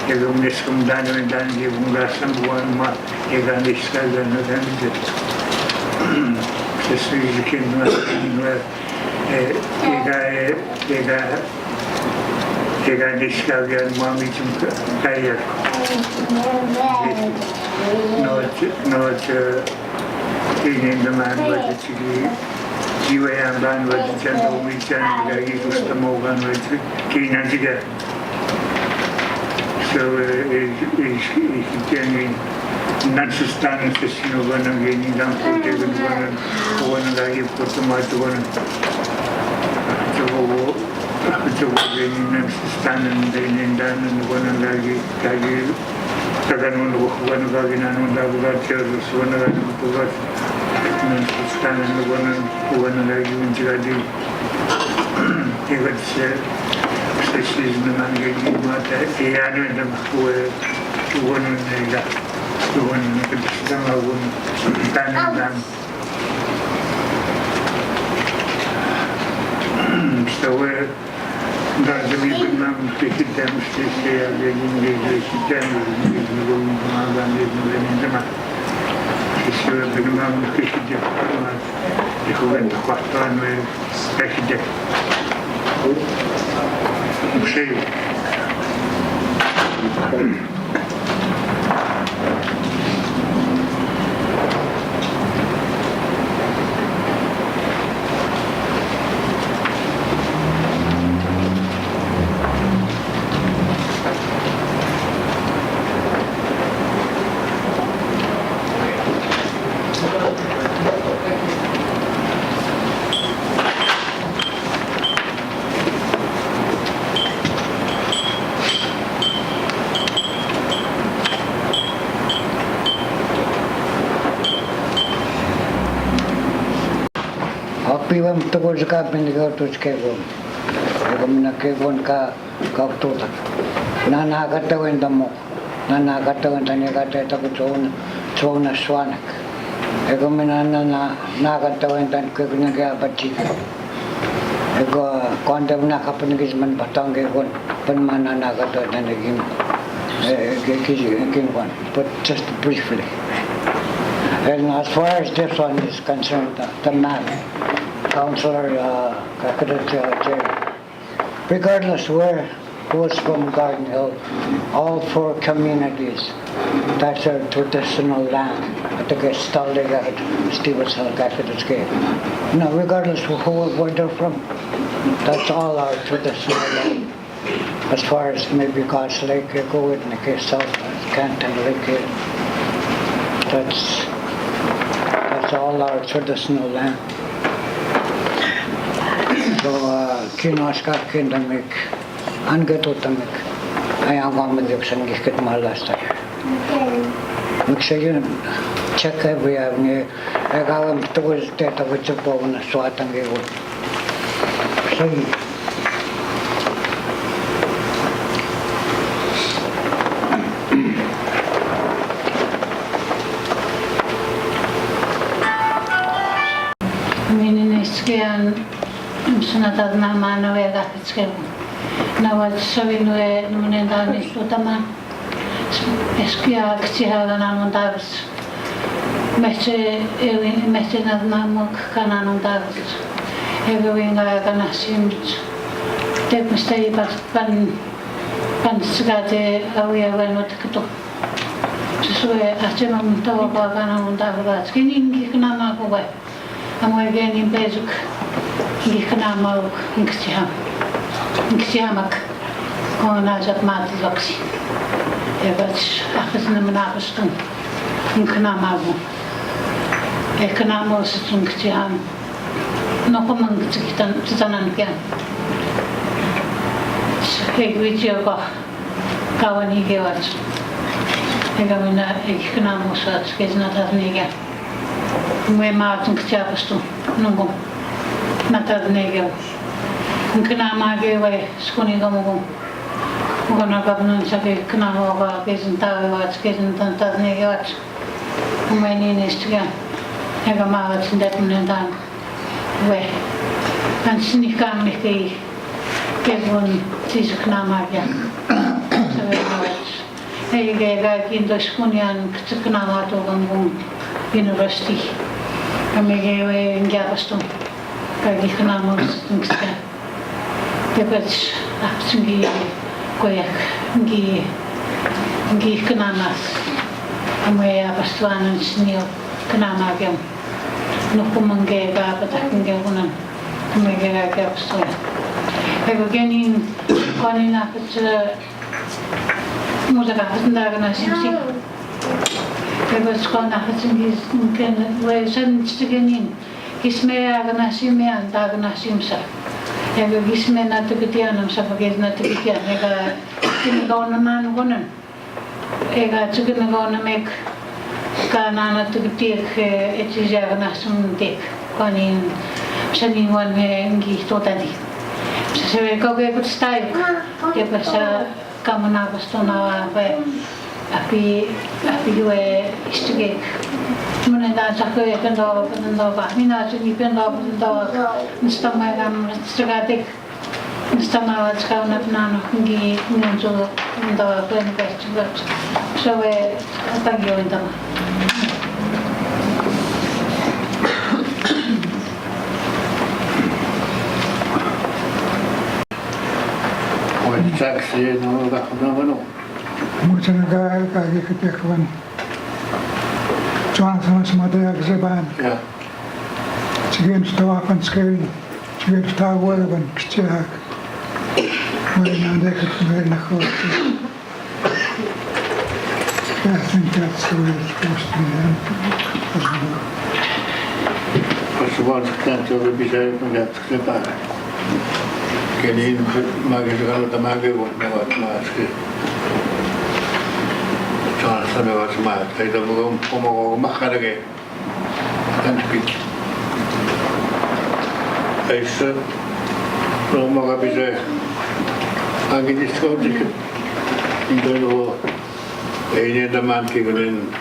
ego meskum dan dia bungasan buan ega sekalian dan dia sesuai dengan ega sekalian macam kaya not ini dengan wajib jiwa yang dan wajib jantung bicara lagi kustamogan wajib kini juga. So can not sustain the Sinovan again in the one lagi tomato one to again sustain and then one lagi tagan one vagina and one lagi sustain and one lagi unjadi This the man getting what the other than one so does even them pick it them stay getting Pivam tugol ka pindigaw to skego. Ego mina kegon ka tuta. Nana katawen damo. Nana katawen tanya kata ta chona swanak. Ego mina na katawen tan kegon ka pati. Ego konta mina kapun kisman patang kegon penmana na katawen tan gim. but just briefly. And as far as this one is concerned, the map, Councillor regardless who's from Garden Hill, all four communities, that's our traditional land. No, regardless of where they're from, that's all our traditional land. As far as maybe God's Lake, you go with the South Canton Lake, that's all our traditional land. So, Kinoska Kindamik, Angatotamik, I am going with the Sangikit Malasta. Mixayan, check every avenue, I got them towards that of which a bone, a swat and they would. So, Mininiskian sunatad na manawega kitskero. Nawad savinue numenendani sutama. Eskia ktsihaga namondavs. Metse nadmamuk kananondavs. Egoinga ganasimt. Tekmistei pan sigate awia venotkuto. Sue achemam tawa kananondavs. Kiningi knama kowe. I'm going in Bezuk, Gikanamo, Inksiamak, on Azat Matiloxi. Evats, Afasnamanapastum, Inkanamago, Ekanamos, Tunksiam, Nokomang Titanankian. Egwitiogo, Kawani Gavats, Egamina, Ekanamos, Skiznataniga. Mwe maatun kchapastu nungu natad negel nkna mage we skuni gamugo ngona kabnun sabe kna hoga kezinta wat kezinta tad negat mwe ni nestiga ega maat ndet mnendan we kan sini kam nekei kevon tis kna mage sabe wat ega kindo skunian kna wato gamugo University. Kami ngayon gyapaston kagi kanamos tungksta. Dapat apsungi koyak ngi kanamas. Kami apastuanan sinyo kanamagam. Nukumangge ba patakingge kunan. Kami gyapaston. Ego ganin kanin apat muzaka hatanda kana simsi. Because when I was in his way, sudden stigging Gismea Ganasim and Daganasimsa. Ego Gisme not to get on Sapagas not to get Ega didn't go on a man woman. Ega took in go to make Ganana to take Etijaganasum dick, Conin, sending one Gi totally. So we go get style. There was a common Abastona where. Api istige munenda sakwe pendo ba mina chini pendo nstama gam stragatik nstama watska unapnano ngi ngonjo ndo pen festival so we atagyo indama What taxi no no. Muchas gracias, que te acaban. Jonathan is mother exhiban. Yeah. Chicken stock and scary. Chicken stock weather and check. I think that's the way it's supposed to be done. First of all, can't you be there from that clipper? Can you Magazine the Magawan never mask? Jonathan was mad. I don't know how Maharage and speak. I said, no more be there. I get this go ticket. You don't know any of the man given in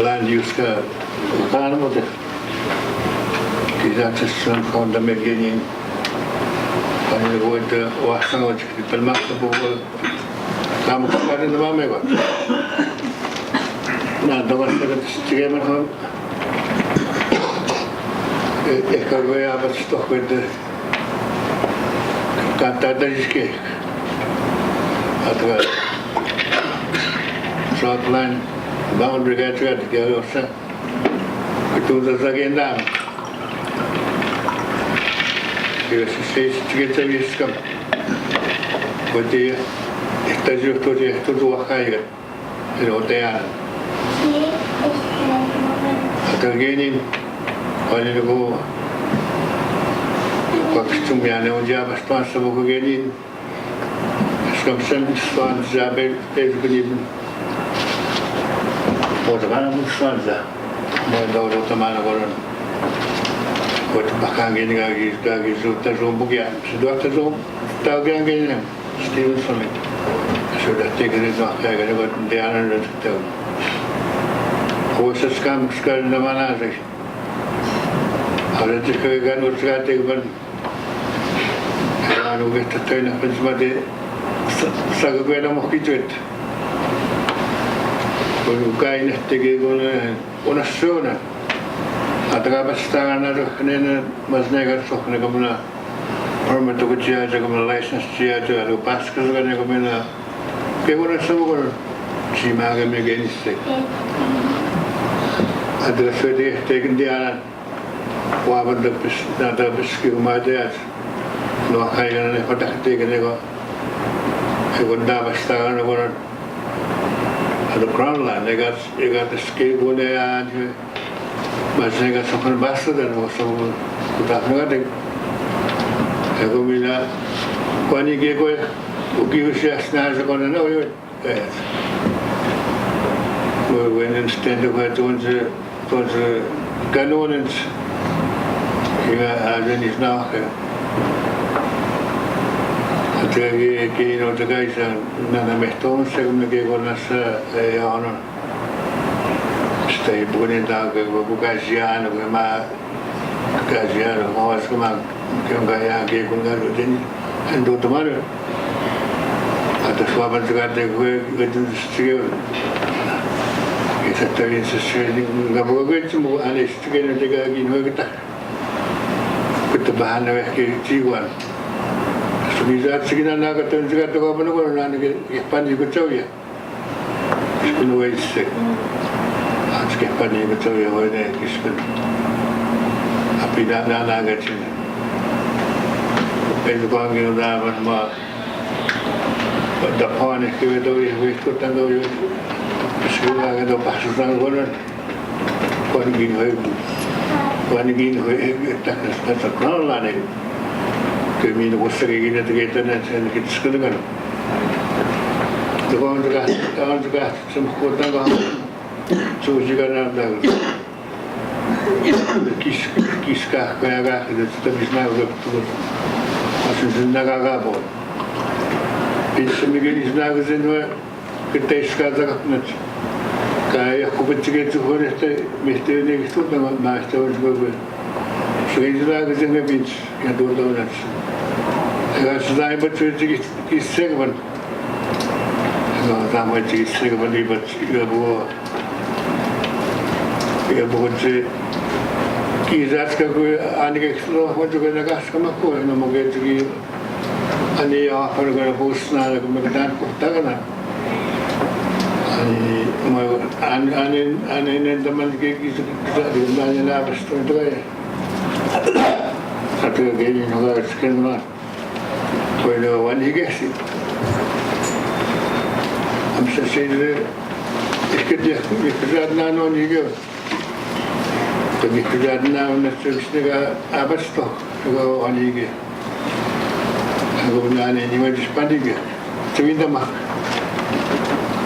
land use card. Is that a son from the beginning? Pani goita wahsang wajik di pelmak sebuah kamu sekarang nama mega. Nah, dengan sekarang setiap mana kalau ya apa stok itu kata dari sini atau suatu lain bangun berkata dia usah itu sudah sekian dia sekian saya sekarang jadi itu dua kali itu hotel atau gini kalau itu waktu yang orang pastor sebuah gini sekarang pastor Zabel itu gini orang pastor Zabel mereka orang teman orang waktu bahkan gini lagi sudah rumpuh ya sudah terus tahu gini Steven Summit sudah tiga itu akhirnya kalau dia ada tahu khusus sekarang mana sih ada juga kan usaha teguran kalau kita tahu nak pencet sahaja kita mau kicet kalau kain teguran orang sana atau apa setengah ada kena masnya kan sok kena kemana permit tu kerja aja kemana license kerja aja ada pas kerja kemana keorang semua orang cuma kami gini sih ada sudah tekan dia wabah dapis nada biski umaja no kaya na patak tekan ego segunda basta na koran ada crown land ega ski bune ya masih ega sokon basta dan so kutak ngade ego mina kwani ge ko uki usia sna zakon na yo when instead of it was canonens hingga ada di sana ada que no te caes nada me estoy según que con las ono stai poniendo que bucasiano que más casiano o es como que un gaya que con garo tiene en todo tomar hasta su avance que tú sigues esa está bien se suele ngabo que cuma ane stige no te cae aquí no kita kita bahan awak ke jiwan sebisa segina nak kata juga tu apa nak orang nak Jepang juga tahu ya sekolah wajib Jepang juga tahu ya orang kisah api dah nak macam itu panggil dah mana pada panen kita tahu ya kita tahu ya sekolah kita pasal orang orang panggil tak terkenal lah ni kami nak usah gini kita nak kita sekolah kan orang juga semua kota kan so juga nak dah kiskah kaya kita tapi semua udah betul masih senang agak pun ini semua ini senang semua kita sekarang nak kaya aku pergi tu orang mesti ni itu nama master juga sekarang kita ni bench yang dua tahun nak sekarang sudah betul kisah kan sama kisah kan ni betul ya bukan kisah sekarang ane keseluruh macam mana kas kamu kau nama mungkin tu ane apa negara bos nak kemudian kota kan ane teman kita di rumahnya lah betul tu ya satu lagi juga sekian mah kalau wani gesi amsa sendiri ikhtiar nano ni ke tapi ikhtiar nano nasib sendiri apa stok kalau wani ke kalau nane ni macam pandai ke cerita mah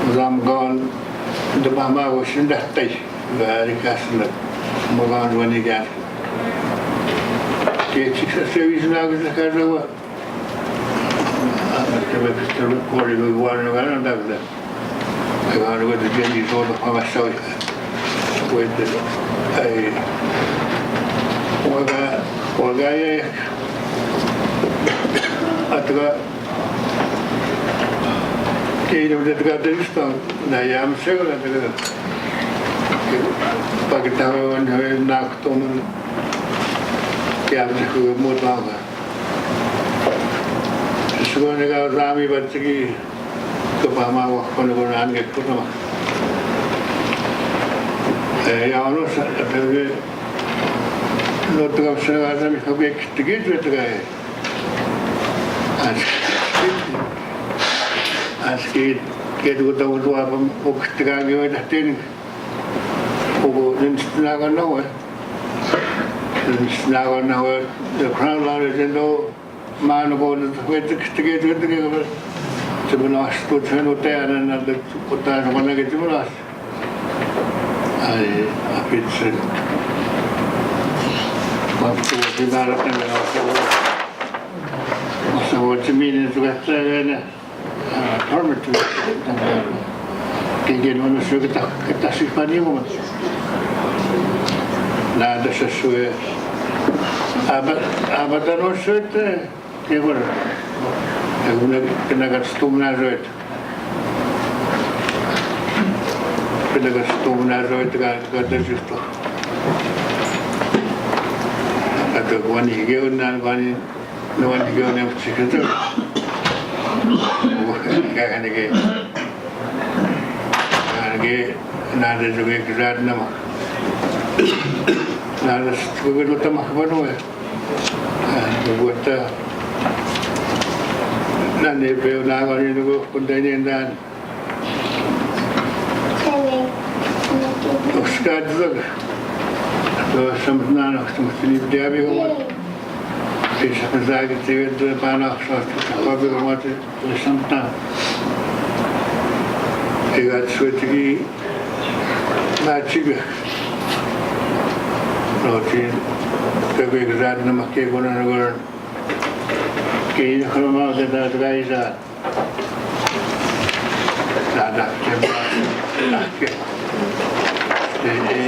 Ramgon the mama was in that day very castle Mogan when he got the series now is a kind of recording with one around that I got with the Jenny sort of myself with a guy Ataka keinum de tradista na yam segura de Pakistan ne nakton yam se mutanga Sudah negara Rami backi kepama waktu negara angkat pun ya ono tapi lo tu kau sekarang kami kau begitu begitu kan askit kedua tahun tua pun ketika kami dah tin pukul naga nawa the crown law jendo mana pun ketika sebelah tu cuma hotel dan ada hotel mana ke sebelah ai apit waktu di barat yang masa Cimini juga saya permit kemudian manusia kita simpan ni pun nada sesuai abad manusia itu kira kena kastumna roit kena kastumna roit kata justo kata wani higau nan wani nawan higau yang cikgu tu kan lagi nada juga kerat nama nada juga luta mahkamah buat nanti beliau nak orang itu pun tanya dan sekarang juga tu sempurna nak sini dia biar bisa kerja kita itu panah apa biar mati sempurna ikat suatu macam ni roti tapi kerja nama keguna negara kini kalau mau kita terkait ada kemana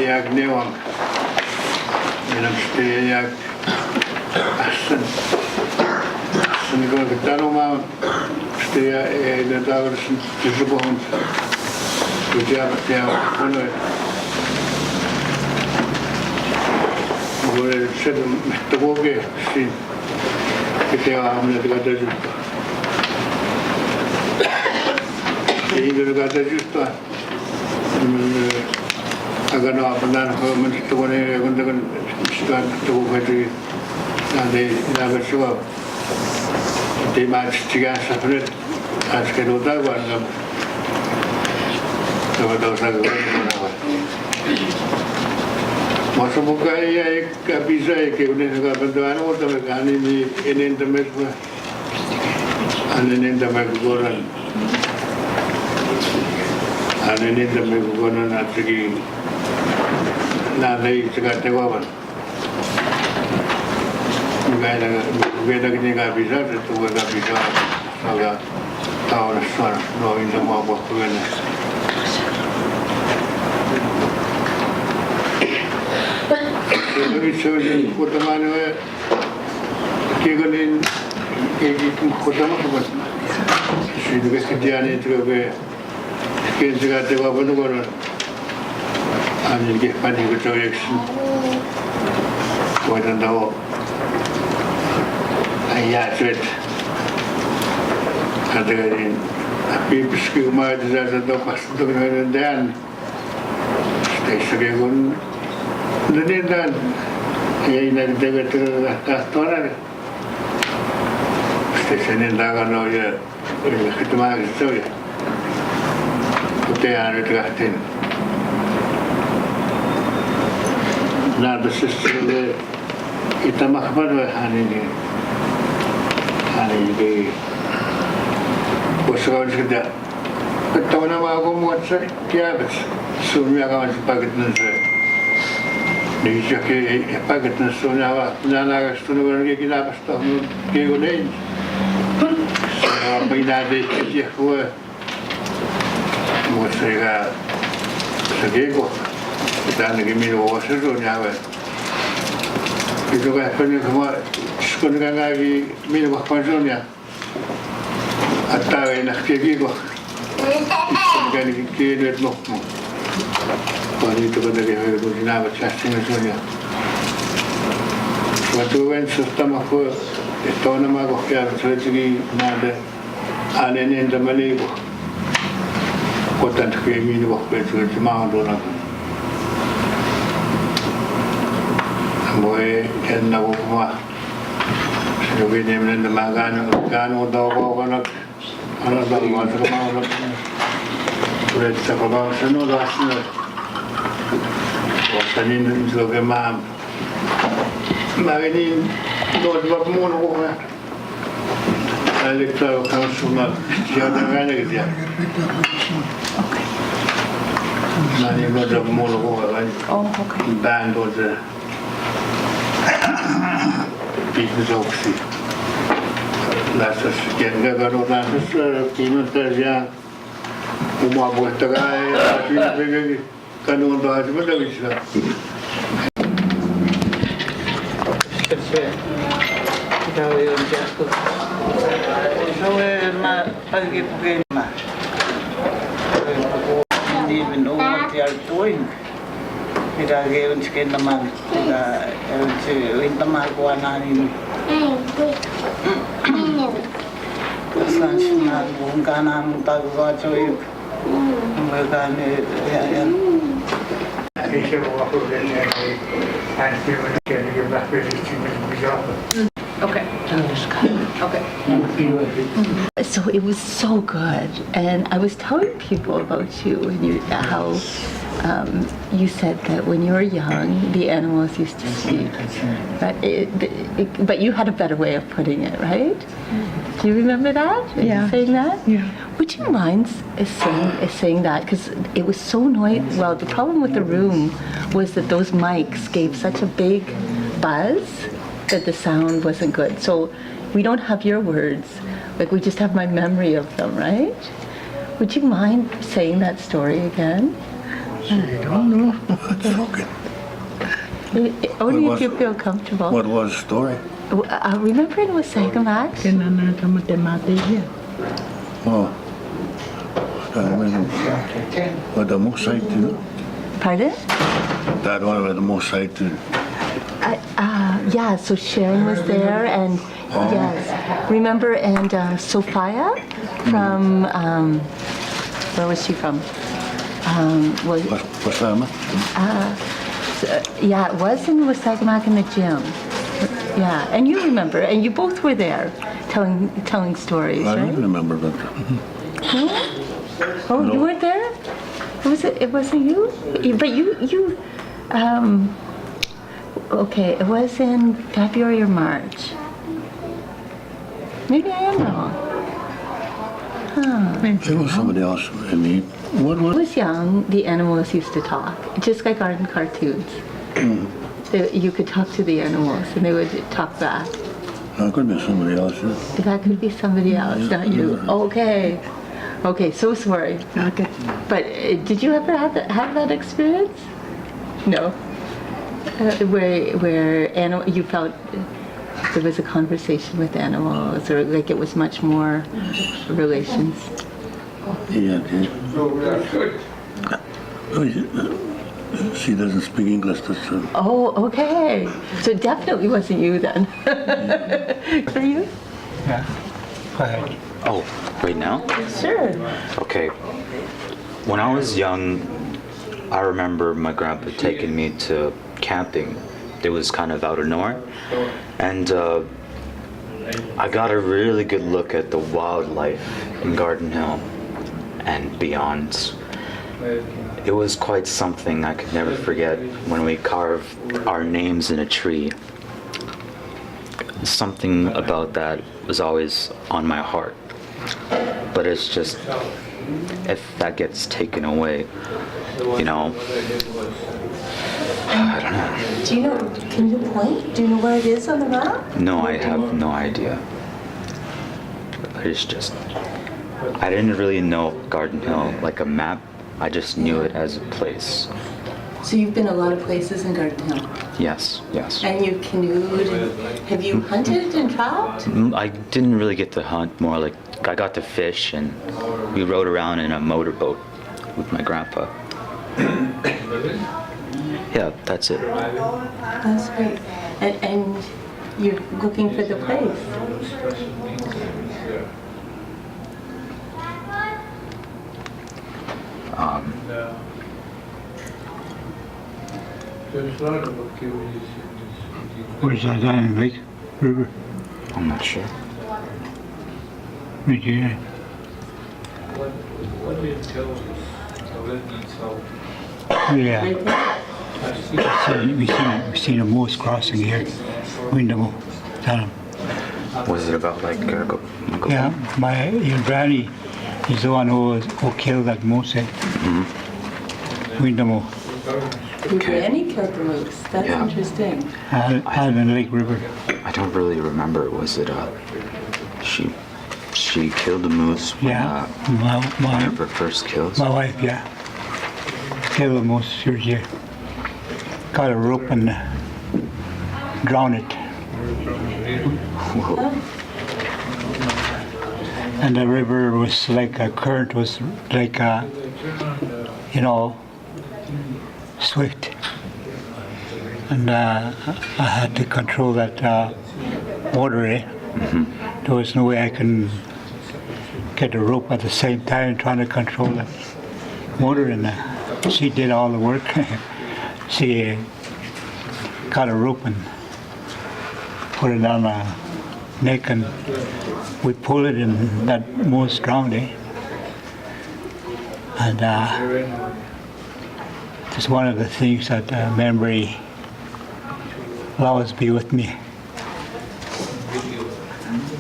yang newang minum yang asan kalau kita rumah dia tahu disebut dia mana boleh sedang terbuka sih kita ambil kata juta ini kata juta agar nak benar kalau menentukan dengan sekian terbuka itu nanti dah bersua di mana tiga separate askar utara kan tahu saya mana masuk buka ya bisa ke udah juga bantuan orang tapi kan ini internet pun ini internet guguran ini internet guguran nanti nanti sekarang tewawan beda gini nggak bisa itu nggak bisa agak tahu soal no ini mau apa kan Jadi seorang utama ni, kegalin, utama apa? Sini kerjaan itu ke, kerja itu apa tu korang? Ani ke pani kerja eksin, korang tahu, ayah cert, kata kan, api piski rumah itu saya tahu pas tu kena dan, stay sekarang. Dan ya ini ada restoran. Stesen ini dah kan ya kita mahu itu ya. Hotel ada terkatin. Nah, sesuatu kita mahu apa hari ini boskan sudah. Kita nama aku muat saya kiamat. Suruh aku masuk paket nasi. Dice che è pagato suonava nella storia che la stavano che con lei appena detto che fu mostra seguo danno che mi lo sognava e dove appena come Con gangagi mino panjonia. Atawe na kigigo. Gani kinet mo. Pari to kada ke ko dinaba chasing sonia. Watu wen sistema ko etona mago kya tsigi nade anene ndamaligo. Kotan ke mino ko petro timando na. Moe ken na ko ma. Yo vine en la gano dogo con la alla dalla mano con questa cosa se no la sino o salendo in so che ma veni do va mono con electro consuma ya da gane che ya ma ne go da mono con va ok bando de business office. Las que ganó las que no te ya como apuesta que ganó las más de vista. No es más alguien que más. Even know what they are doing. Kita gawin skin naman, kita winta magawa namin. Terus na buong ka namin tagawa choy. Mga yan. Okay. Okay. So it was so good, and I was telling people about you and how you said that when you were young, the animals used to speak. But but you had a better way of putting it, right? Do you remember that? Yeah. Saying that? Yeah. Would you mind saying that? Because it was so noisy. Well, the problem with the room was that those mics gave such a big buzz that the sound wasn't good. So we don't have your words, like we just have my memory of them, right? Would you mind saying that story again? I don't know. Okay. Only if you feel comfortable. What was the story? Remember in Wasagamak? Oh. What the most site to? Pardon? That one with the most site to. Yeah, so Sharon was there, and yes, remember, and Sophia from, where was she from? Wasama? Yeah, it was in Wasagamak in the gym. Yeah, and you remember, and you both were there telling stories, I right? don't remember that. No? Oh, No. you weren't there? It wasn't you? But you, okay, it was in February or March. Maybe I am wrong. Huh. It was somebody else. I mean, what When I was? was young, the animals used to talk, just like art and cartoons. You could talk to the animals, and they would talk back. That could be somebody else. That could be somebody else, not you. Okay. Okay, so sorry. Okay. But did you ever have that experience? No. Where you felt there was a conversation with animals, or like it was much more relations. Yeah. She doesn't speak English. That's Oh, okay. So it definitely wasn't you then. For you? Yeah. Go ahead. Oh, right now? Sure. Okay. When I was young, I remember my grandpa taking me to camping. It was kind of out of nowhere. And I got a really good look at the wildlife in Garden Hill and beyond. It was quite something I could never forget when we carved our names in a tree. Something about that was always on my heart. But it's just, if that gets taken away, you know, I don't know. Do you know, can you point? Do you know where it is on the map? No, I have no idea. It's just, I didn't really know Garden Hill like a map. I just knew it as a place. So you've been a lot of places in Garden Hill? Yes, yes. And you canoed? Have you hunted and trapped? I didn't really get to hunt, more like I got to fish, and we rode around in a motorboat with my grandpa. Yeah, that's it. That's great. And you're looking for the place. Where's that down Lake River? I'm not sure. Virginia. Yeah. Right there. We seen a moose crossing here. Windham. Town. Was it about like Yeah, your granny is the one who killed that moose. Windham. Your granny killed the moose. That's interesting. Alvin Lake River. I don't really remember. Was it she killed the moose when one of her first kills? My wife, yeah. Killed the moose. She was here. Got a rope and drowned it. Whoa. And the river was like a current, was like swift. And I had to control that water. There was no way I can get the rope at the same time trying to control the motor. And she did all the work. She got a rope and put it on my neck, and we pulled it, and that moose drowned. And it's one of the things that memory will always be with me.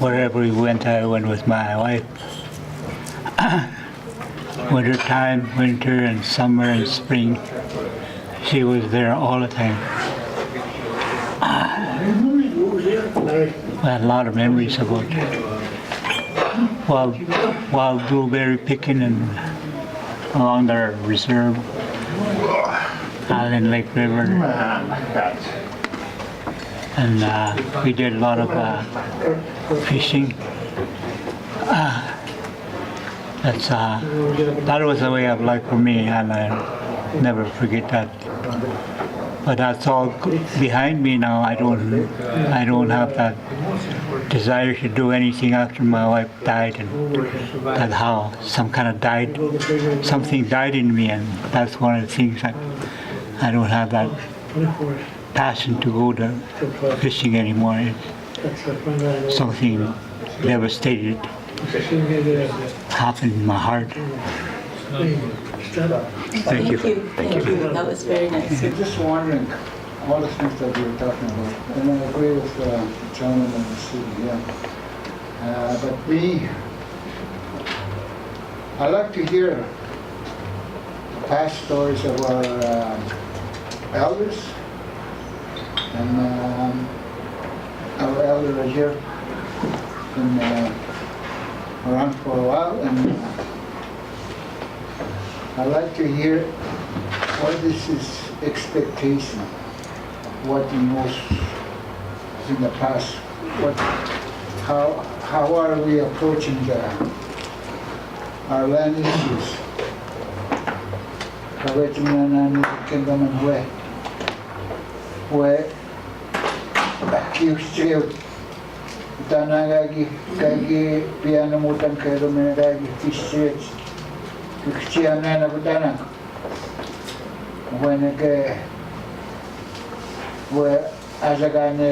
Wherever we went, I went with my wife. Winter time, winter and summer and spring, she was there all the time. I had a lot of memories about wild blueberry picking and along the reserve, Island Lake River. And we did a lot of fishing. That was a way of life for me, and I never forget that. But that's all behind me now. I don't have that desire to do anything after my wife died, and that how something died in me, and that's one of the things that I don't have that passion to go to fishing anymore. It's something devastated happened in my heart. Thank you. Thank you. That was very nice. I'm just wondering, all the things that you were talking about, and I agree with the gentleman in the city, but me, I like to hear past stories of our elders, and our elder is here, been around for a while, and I like to hear what is his expectation, what he knows in the past, how are we approaching our land issues. Where Tanagagi, Kagi, Piano Mutan Kadominagagi, Fish Streets, Kixiana Butana. When where Azagane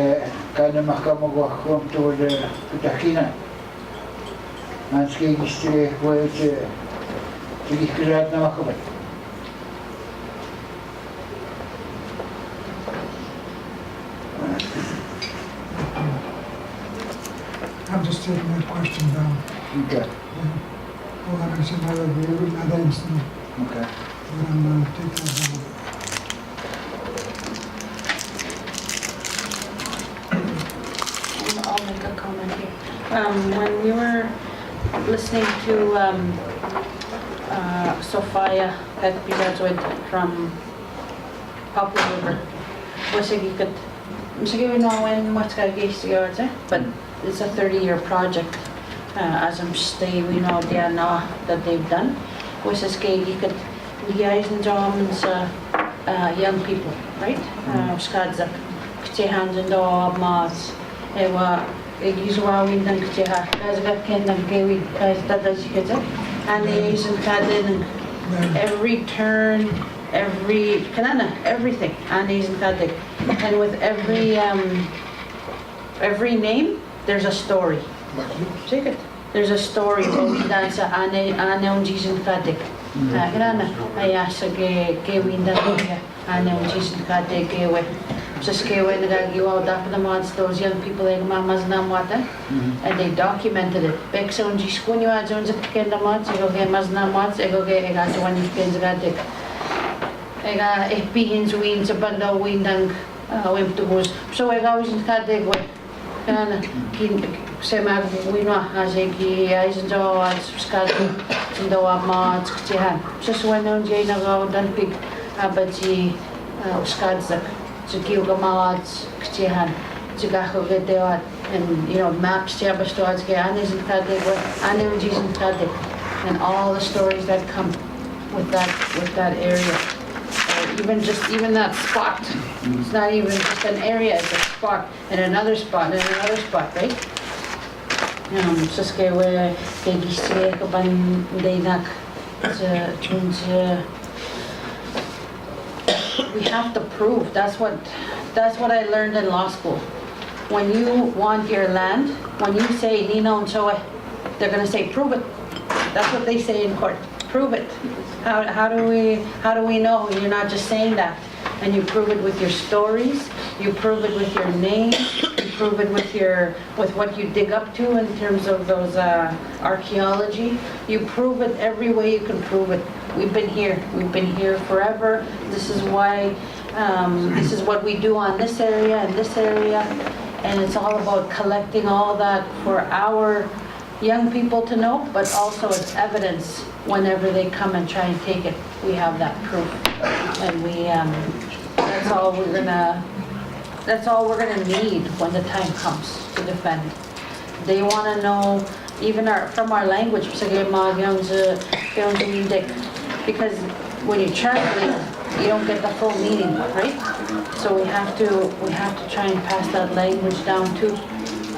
Kanamakamogo home to the Putakina, and Ski Street, where it's Kikirat Namakabat. I'm just taking that question down. Okay. Well, I'm going to say another instant. Okay. But I'm going to take that down. I'll make a comment here. When we were listening to Sophia, that episode from Poplar River, was gikat sige we know when much ka but it's a 30-year project as I'm stay we know they know that they've done was gikat guys and Germans young people right skadza ktehan and mas ewa Egiswa windan kteha as got ken dan gewi as that as kids and they isn't kadin every turn every kanana everything and isn't kadin and with every name there's a story check it there's a story that's ane unjisn kadin kanana ayasa ge windan ane unjisn kadin gewe just when those young people and they documented it. Back on Giscunio, Jones of Kendamats, ego get Maznamats, ego get one Kenzatic. Ega Epins wins a bundle wind and went to goes. So I was in Kadeg and Sema Wino has a key, Eisendow, Scotty, and the Mats, just when on Jane ago, done pick Abaji, Skadzak. Gilgamalats, Ktihan, Zigahovedewat, and maps Tiabastoats, Anis and Kadik, Anujis and Kadik, and all the stories that come with that area. Even that spot. It's not even just an area, it's a spot, and another spot, and another spot, right? Saske where they gistre kaban deinak we have to prove. That's what I learned in law school. When you want your land, when you say Nino and Choe, they're gonna say prove it. That's what they say in court. Prove it. How do we know you're not just saying that? And you prove it with your stories. You prove it with your name. You prove it with what you dig up to in terms of those archaeology. You prove it every way you can prove it. We've been here forever. This is why, this is what we do on this area and this area. And it's all about collecting all that for our young people to know, but also as evidence whenever they come and try and take it. We have that proof. And that's all we're gonna need when the time comes to defend it. They wanna know, even from our language, because when you translate, you don't get the full meaning, right? So we have to try and pass that language down too.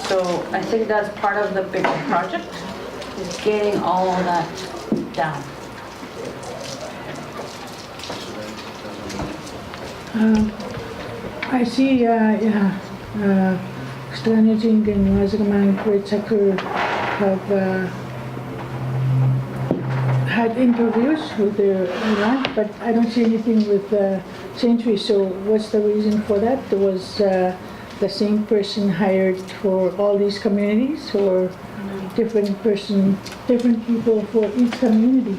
So I think that's part of the big project, is getting all of that down. I see, Stranaging and Wazagamang Great Sakur have had interviews with their land, but I don't see anything with Century. So what's the reason for that? Was the same person hired for all these communities, or different people for each community?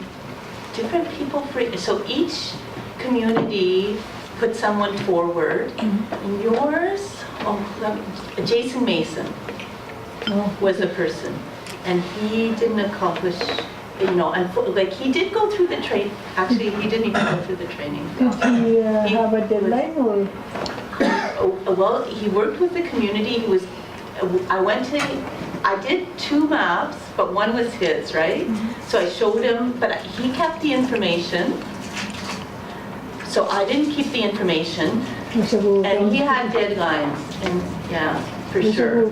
Different people so each community put someone forward. And yours, Jason Mason was a person, and he didn't accomplish. Like he did go through the training. Actually, he didn't even go through the training. Did he have a deadline, or? Well, he worked with the community. I did 2 maps, but one was his, right? So I showed him, but he kept the information. So I didn't keep the information. And he had deadlines, and yeah, for sure.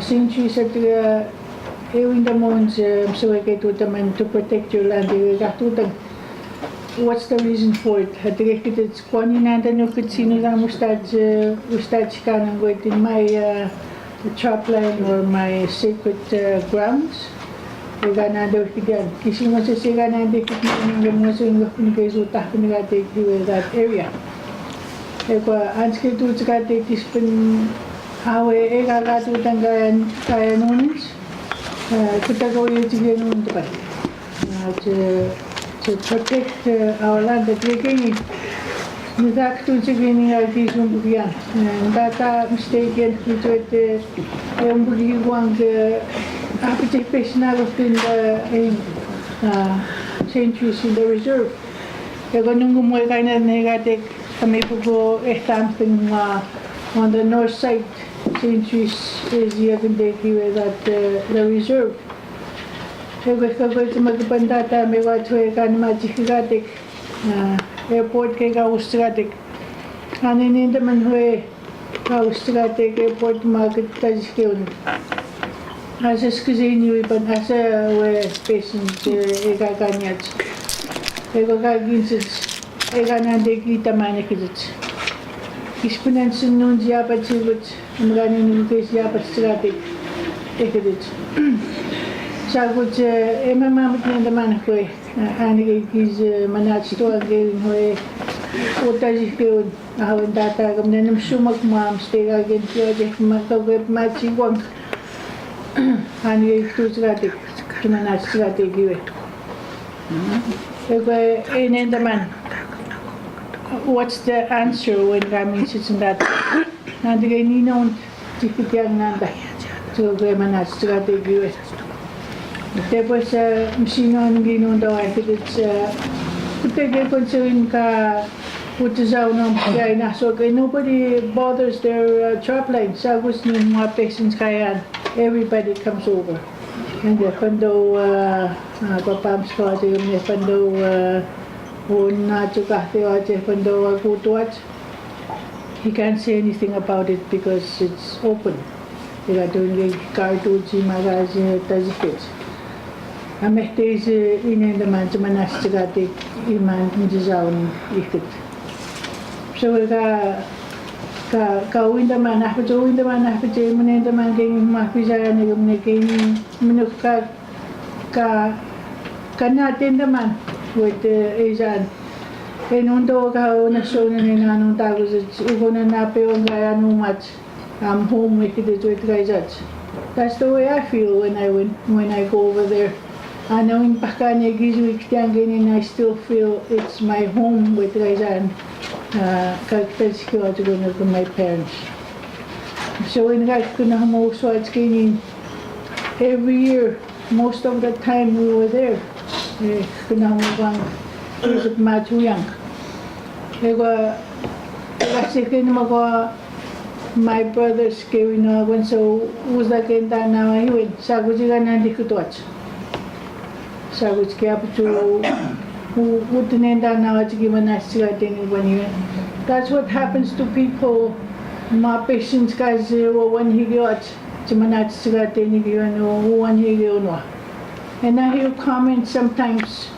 Century said in the months to protect your land. What's the reason for it? It's you could see in my chop line or my sacred grounds. That area. How ega gatu tangan kaya nunis kita go yetigen untuk to protect our land that we can nidak tu cegini lagi sumbukian data mistaken itu yang beri uang ke apa cepet na in Centuries in the reserve Ego nungu mo kaina negatek kami pugo stamping on the north side. Centuries is yakindeki with that the reserve. Ego kago magpandata me wa tue kan majikatek airport ke ka ustratek. Anin indaman hue ka ustratek airport market tajikeun. Asa skizini ipan asa we patient ega kanyat. Ego ka ginsits ega nande kita manikits. Ispunan sunun siapa cibut mengani nungke siapa stratik ekidits. Sagut mamamit ni teman kue ani kiz manat sto again hue otaji keun ahon data kemudian sumak mam stega gen tiaje makawe macingwang ani itu stratik manat stratik gue. Ego ini teman. What's the answer when kami sits in that? Nanti kay ninong tikitiang nanda. So kay manat strategi. Tapos msino ang ginong daw ay it's kutege konsuin ka putasaw ng kaya na so kay nobody bothers their trap line. Sagos ni mga patients kaya everybody comes over. And pando papams ko ati yung pando he can't say anything about it because it's open. They are doing cartoons, magazine, tajikits. Amehtes in the man to manastigate iman mizaun ikit. So we ka winda man after winda man after mun the man getting mafiza ni gumnekin minuka ka natin the man with Asian. Enundo ka na show na ni nanong tago sa ugo na napeo gaya nung match. I'm home with it guys. That's the way I feel when I go over there. I know in Pakanya Gizuik and I still feel it's my home with Raizan. Kakpetski to my parents. So in Rakunamo so it's getting every year, most of the time we were there. Kunamubang is it Matuyang. My brothers came in so was the Kenta now he went Sagujiga Nandikutwatch. Saguj cap to who wouldn't end now to give a nice when you. That's what happens to people. My patients guys when he got to Manat Sigatini, you know, one he go. And I hear comments sometimes.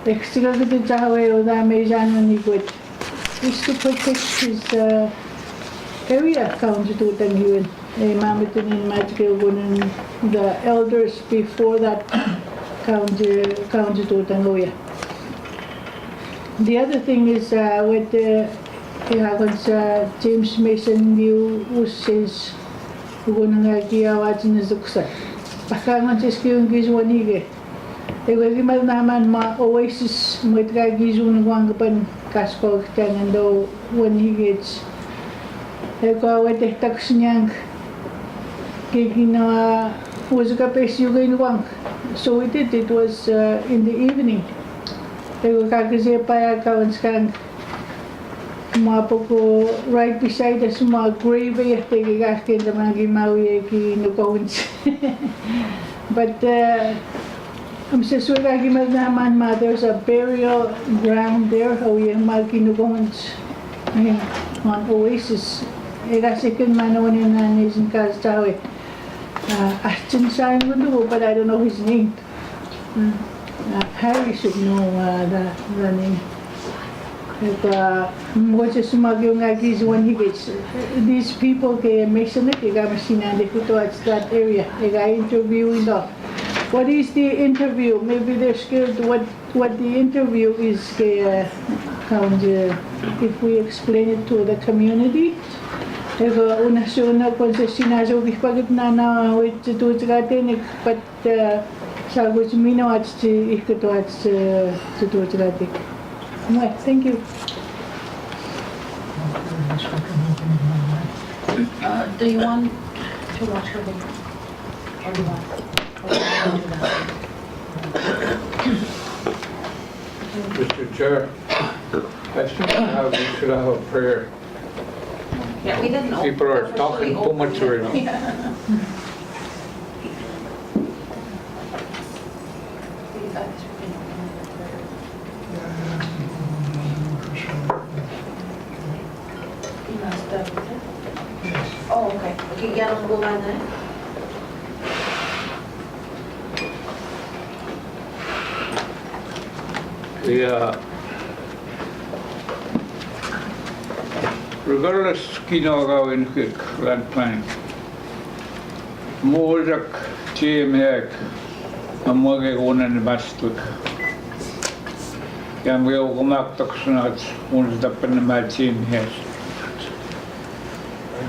Extra to the Jawe or the Amazon when he would. Is to protect his area counted to them here. A Mamitan in Magical when the elders before that counted to Tangoya. The other thing is with James Mason view who says we're going to give watching the Zuksa. Pakangan sa skill giz wanige. Ego gimal naman ma oasis mo itra gizun wang pan kasko tangan do wanige. Ego wete taksnyang kigina was ka pesi ugain wang. So we did it was in the evening. Ego kagaze pa kawan skang Mapoko right beside us ma grave take gaskin the magi mawi ki no counts. But I'm just naman ma there's a burial ground there how yung magi no counts on Oasis. Ega second man one in nanis in Kastawe. Ashton sign window but I don't know his name. Harry should know the name. These people mention that area. Interviewing them. What is the interview? Maybe they're scared what the interview is. If we explain it to the community. But thank you. Do you want to watch her video? Or do you want? Mr. Chair, I should have a prayer. Yeah, we didn't know. People are talking too much right now. Yeah. Oh, okay. Okay, ya no go na. Yeah. Regardless kinagawin kik land planning. Mojak TMHEC amage unan bastut. Yang gue kumaktak sunat uns dapan na TMHEC.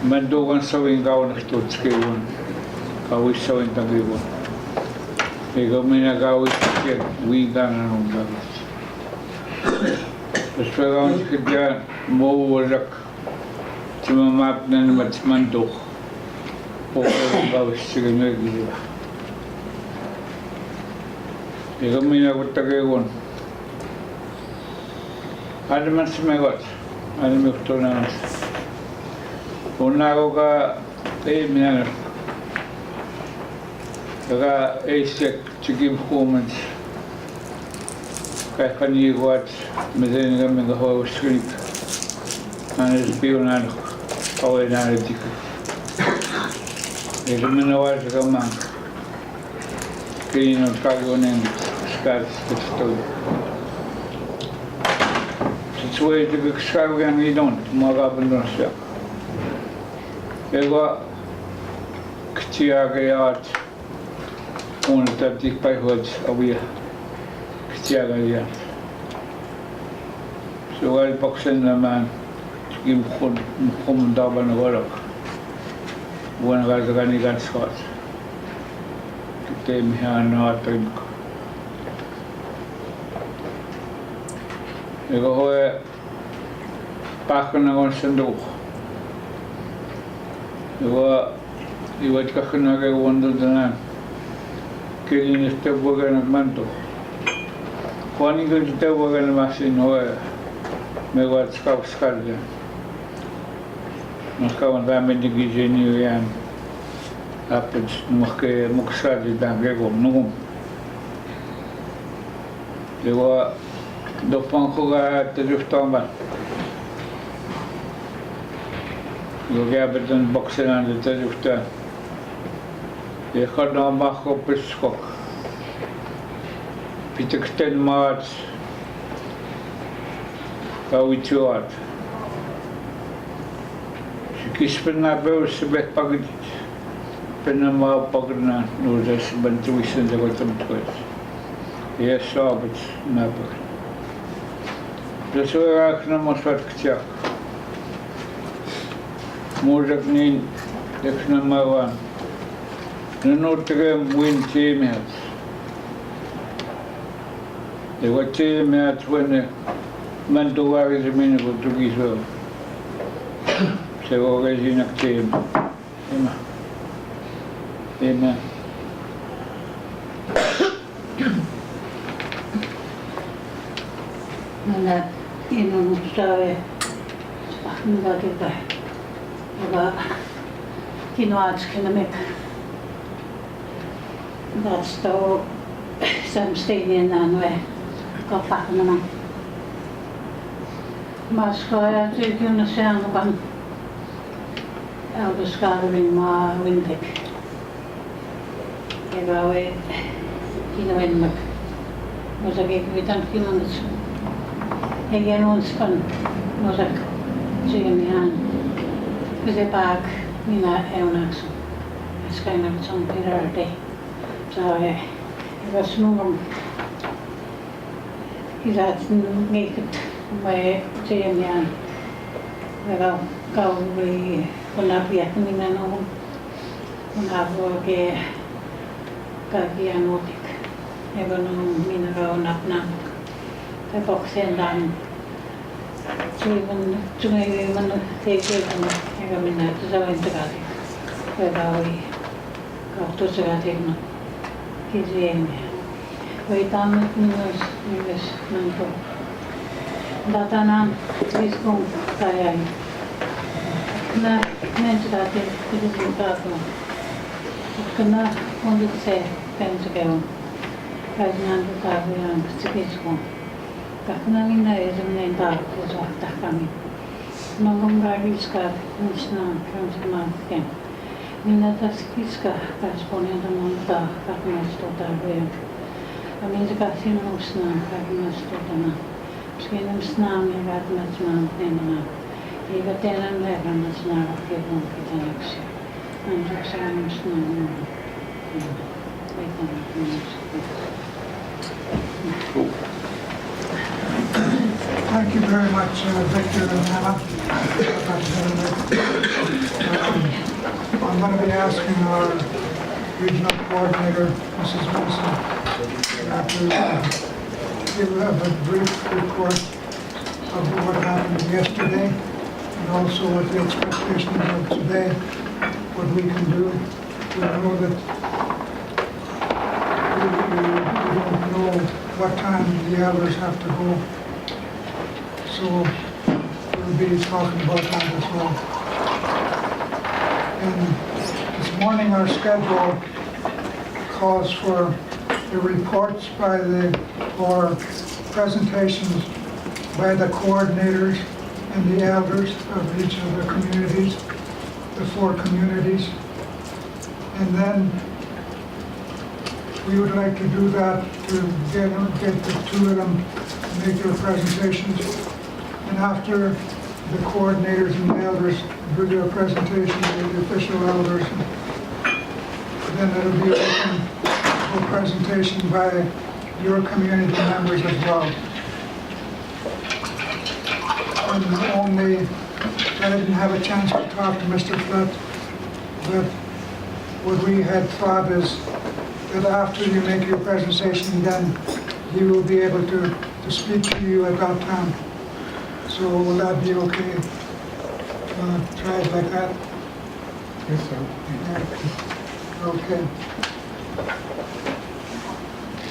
Mandugan sawing gawin stut skiwon. Kawis sawing tagiwon. Ikaw minagawis kik wigan anong gawin. Sekarang kita mau warak cuma map dan macam tu, pokoknya bagus segala gitu. Jika mina kita kehon, ada macam apa? Ada macam mana? Orang kita mina, kita esek cikim komen. Kaya kaniyuat, medeni kami kahawa uskunik, anes pionado, kawai naratik. Ito minawal sa kamang, kaya nagkagonin skat ito. Sitsuwa ito kaksago yang idon, makapan doon siya. Kaya kaya kaya at una tatik payhod awiya. Tiaga ya. Soal paksan naman yung kumundaban na warak. Buwan na kagani ganskat. Kita mihan na atin ko. Ego hoye pakan na kon sanduk. Ego iwat kakana kay wando danan. Kini nestabugan nagmanto. Kung ko dito wag na masin hoy may what's ka skalya mas ka wala may digizeni yan apet muke muksadi dange ko nungum lewa dopan ko ga tejuftamban yo ga beton boxenan de tejufta e khadna ma ko piskok Piteksten maat kawituat. Sikispen na bew sebeh pagit. Penama pagna nudas bantuisan sa katamtuat. Yes, sabit na pag. Dasuak na maswat ktiak. Mojak nin dekna mawan. Nanotagam win temehat. The water met when Mantua is a minute to be so. So, always in a team. Amen. Nana, ino sabe, nada kita, aga kinoats kinamek. That's the some stadium anyway. Kapak naman. Mas kaya yun na siya ang bang discovering mga wintek. Kaya gawe kinawin mag masagay kuwitan kinawin hingga noon span masak siya niyan kasi pag nina ewnakso as kaya nagsang pirarte so iwas nung Irat ngikit may siya niyan. Kau kunapiak minano kunapo ke kakianotik. Ego nung minagaw nap. Kapok sendan. Sungai man teke kan ego minat sa wentakati. Kagawi kau tu sagati no. Kizien. Wait, I'm not news nanto. Datana is going kaya. Na mention that it is in Tato. Kana only say Pensacola. As nan the Tato and Sikisco. Takana is a name that was what Takami. Mangongariska, Nishna, Transmask. Minata Skiska, corresponding to Monta, Kakmastota, where a Mizakasian Sna, Kakmastotana. Skinam Snam, Ratmatman, Nena. Eva Tenan Levan, Snar, Kevon, Kitanaxi. And Jackson Snam. Thank you very much, Victor and Hannah. I'm going to be asking our regional coordinator, Mrs. Wilson, to give a brief report of what happened yesterday and also what the expectations of today, what we can do. We know that we don't know what time the elders have to go. So we'll be talking about that as well. And this morning our schedule calls for the reports or presentations by the coordinators and the elders of each of the communities, the 4 communities. And then we would like to do that to get the 2 of them to make their presentations. And after the coordinators and the elders do their presentation to the official elders, then it'll be open for presentation by your community members as well. And only, I didn't have a chance to talk to Mr. Flett, but what we had thought is that after you make your presentation, then he will be able to speak to you at that time. So will that be okay? Try it like that? Yes, sir. Okay.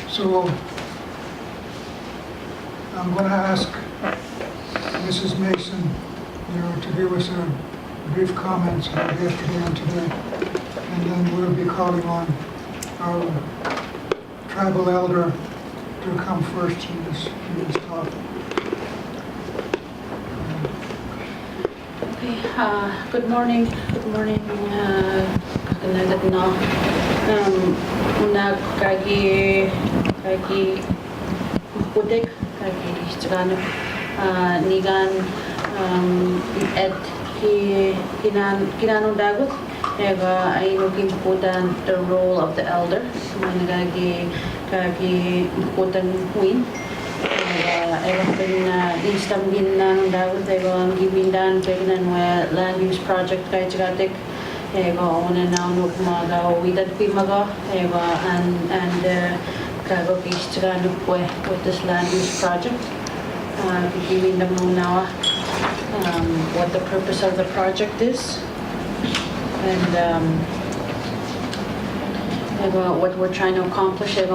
So I'm going to ask Mrs. Mason, to give us a brief comments on yesterday and today, and then we'll be calling on our tribal elder to come first in this talk. Good morning. Good morning. Kaganagat na. Kagi putek kagi istigano nigan at kinanong dagot ega ay nagimputan the role of the elder managagi kagi imputan queen ega instam ginanong dagot ega gibindan pegnan land use project kay chagatik ega ona now no kumaga widad pimaga ega and kago kishtigano with this land use project giving them now what the purpose of the project is and what we're trying to accomplish. So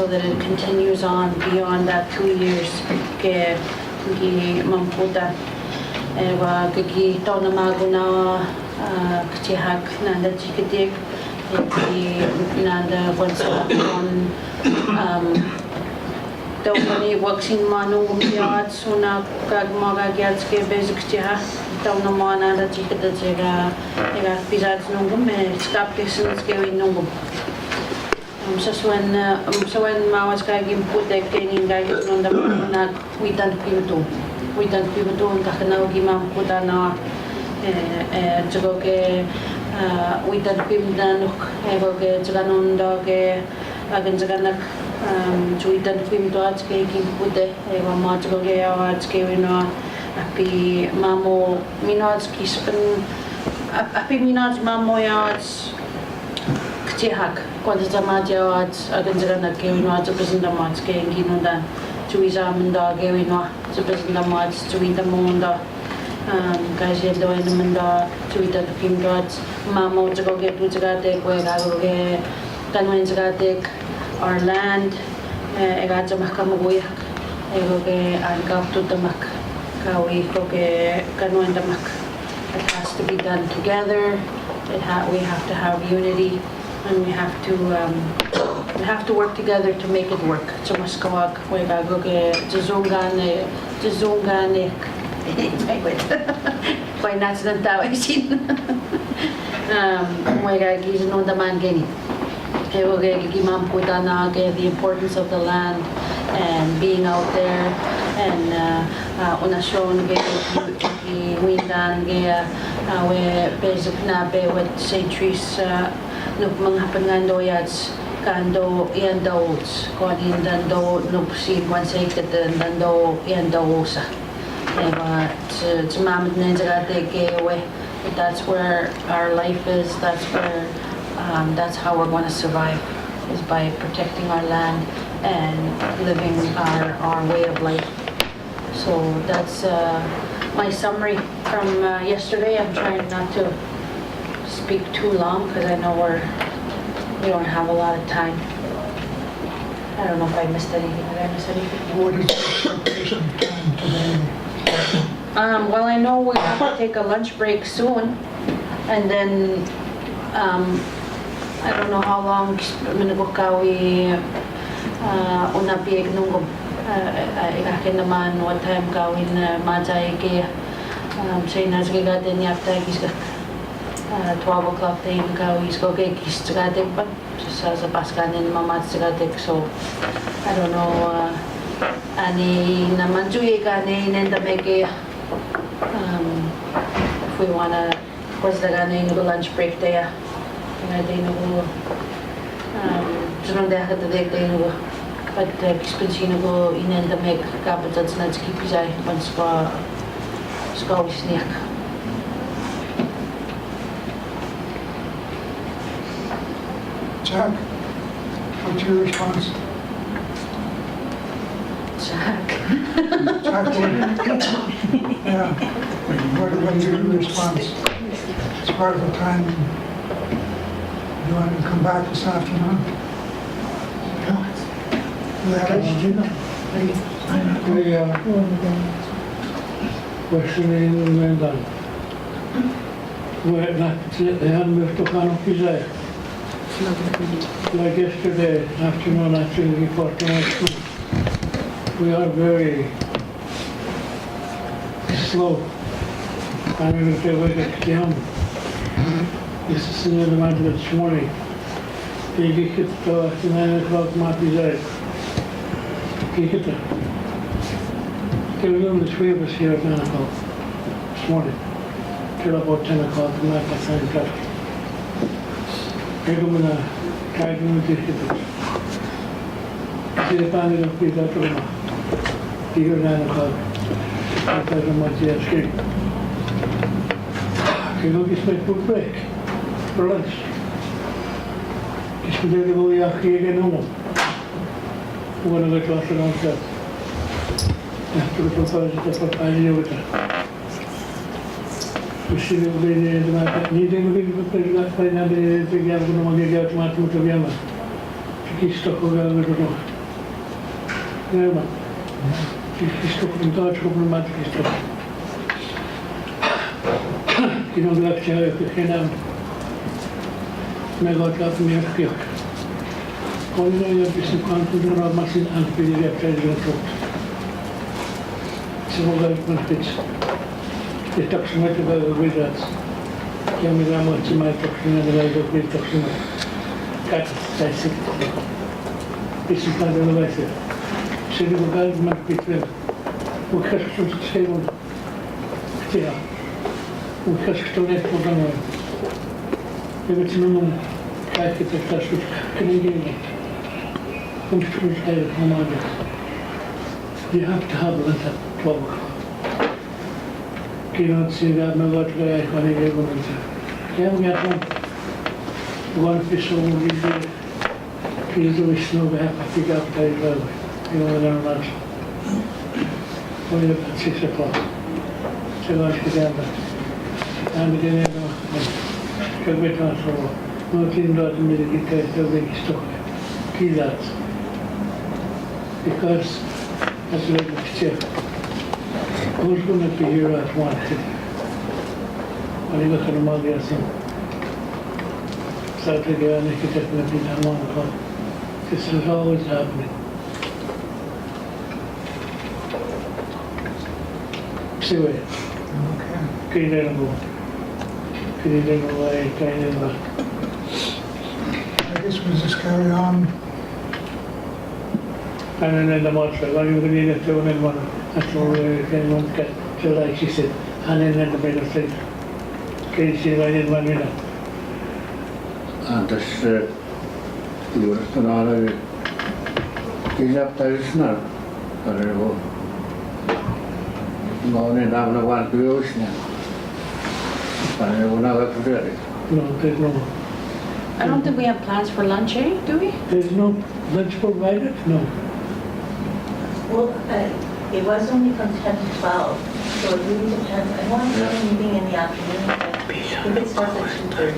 that it continues on beyond that 2 years. Nanda once Tawani waksin manu umpiat suna kagmaga gyats ke basic tiha tawna mana da chikata chega ega pizat nungum me skap ke sins ke nungum so when mawas ka gimput de keninga nunda na witan piutu takna gimam kutana jogo ke witan pimdan ego ke jaganunda ke agan jaganak Juitan film to आज के की पुदे एवं माच को गया आज के विनो अपी मामो मिनाज किस्पन अपी मिनाज मामो आज kciehak kod zamadia आज अगर जगह न के विनो आज presenta माच के इंगी नोंदा जुइजा मंदा के विनो आज presenta माच जुइता मोंदा काजे दो इन मंदा जुइता film to आज मामो जगह के तू जगह ते कोई गागो के kanwen zagatik our land egajamak kamuguyak egoge angaptutamak kawi koge kanwen damak. It has to be done together. We have to have unity, and we have to work together to make it work. So maskawag we gagoge jizungane Why not the tawasin? We gagiz no daman geni. Egoge gimam putana the importance of the land and being out there and unasyon ge windan ge we basic na be with centuries nuk mga pangandoyats kando iandauts konin dando nupsi wansay katandando iandausa eva tsumamat na zagate gewe. That's where our life is. That's how we're going to survive, is by protecting our land and living our way of life. So that's my summary from yesterday. I'm trying not to speak too long because I know we don't have a lot of time. I don't know if I missed anything. Did I miss anything? What is the expectation time today? Well, I know we have to take a lunch break soon, and then I don't know how long minubukawi unapiig nung ikakin naman what time gawin majay ke say nasgigatin yapta gis 12 o'clock tayo gawis ko kay gis gatik pa sa paskanin mamat gatik. So I don't know ani naman juye kani nenda meke if we wanna was the gani no lunch break tayo nga tayo no sunod dahil tayo tayo but expensive go inenda mek kapital na skipizay once ko sniak. Jack, what's your response? Jack, Yeah, what's your response? It's part of the time. You want to come back this afternoon? Questioning Mendan. We're not like yesterday afternoon, actually, before tonight, we are very slow. I'm going to tell you down. This is the matter this morning. They get it 9 o'clock, Marty's Get it. There were only 3 of us here at 9 o'clock this morning, till about 10 o'clock at night, I signed traffic. I'm going to try to do this. See the panel of people at home. Here at 9 o'clock. I tell them what's the escape. I'm going to get my food break for lunch. Just to go again home. We're going to go to us around that. After the proposal, I knew it. We see the way they need to be prepared by the Gavin Magagat Matutavama. He stuck over the door. Never. He stuck in touch problematic stuff. You know, the lecture I could hand out. I got up near the kirk. All you know, you have to see confident or machine and be the lecture. So, the toxic about the wizards. Camera much my toxic and the light of the toxic. Cut, I see. This is not the device. So, the government people who has to say one. Yeah. Who has to let for the one. If it's no like it, that's what Canadian. You have to have lunch at 12 o'clock. You don't see that no lot guy when he gave them. Yeah, we got one fish over the he's always snow back, I pick up the driveway. You know, when I'm lunch. Only at 6 o'clock. So I should get down there. And again, go with us for Nothing that medicated the big story. Kids. Because that's like a picture. Who's going to be here at one city? When you go to the magazine, Saturday, and you can definitely not one o'clock. This is always happening. See where? Okay. I guess we'll just carry on. And then the monster, when you can either throw in one, that's all anyone can, so like she said, and then the middle state. Okay, she went in 1 minute. And this, you were to know that he's up there, it's not. But it will. No, then I'm not one to use now. And it will never forget it. No, there's no, I don't think we have plans for lunch, eh? Do we? there's no lunch provided? No. Well, it was only from 10 to 12, so it really depends. I want to have a meeting in the afternoon, but if it starts at 2:30.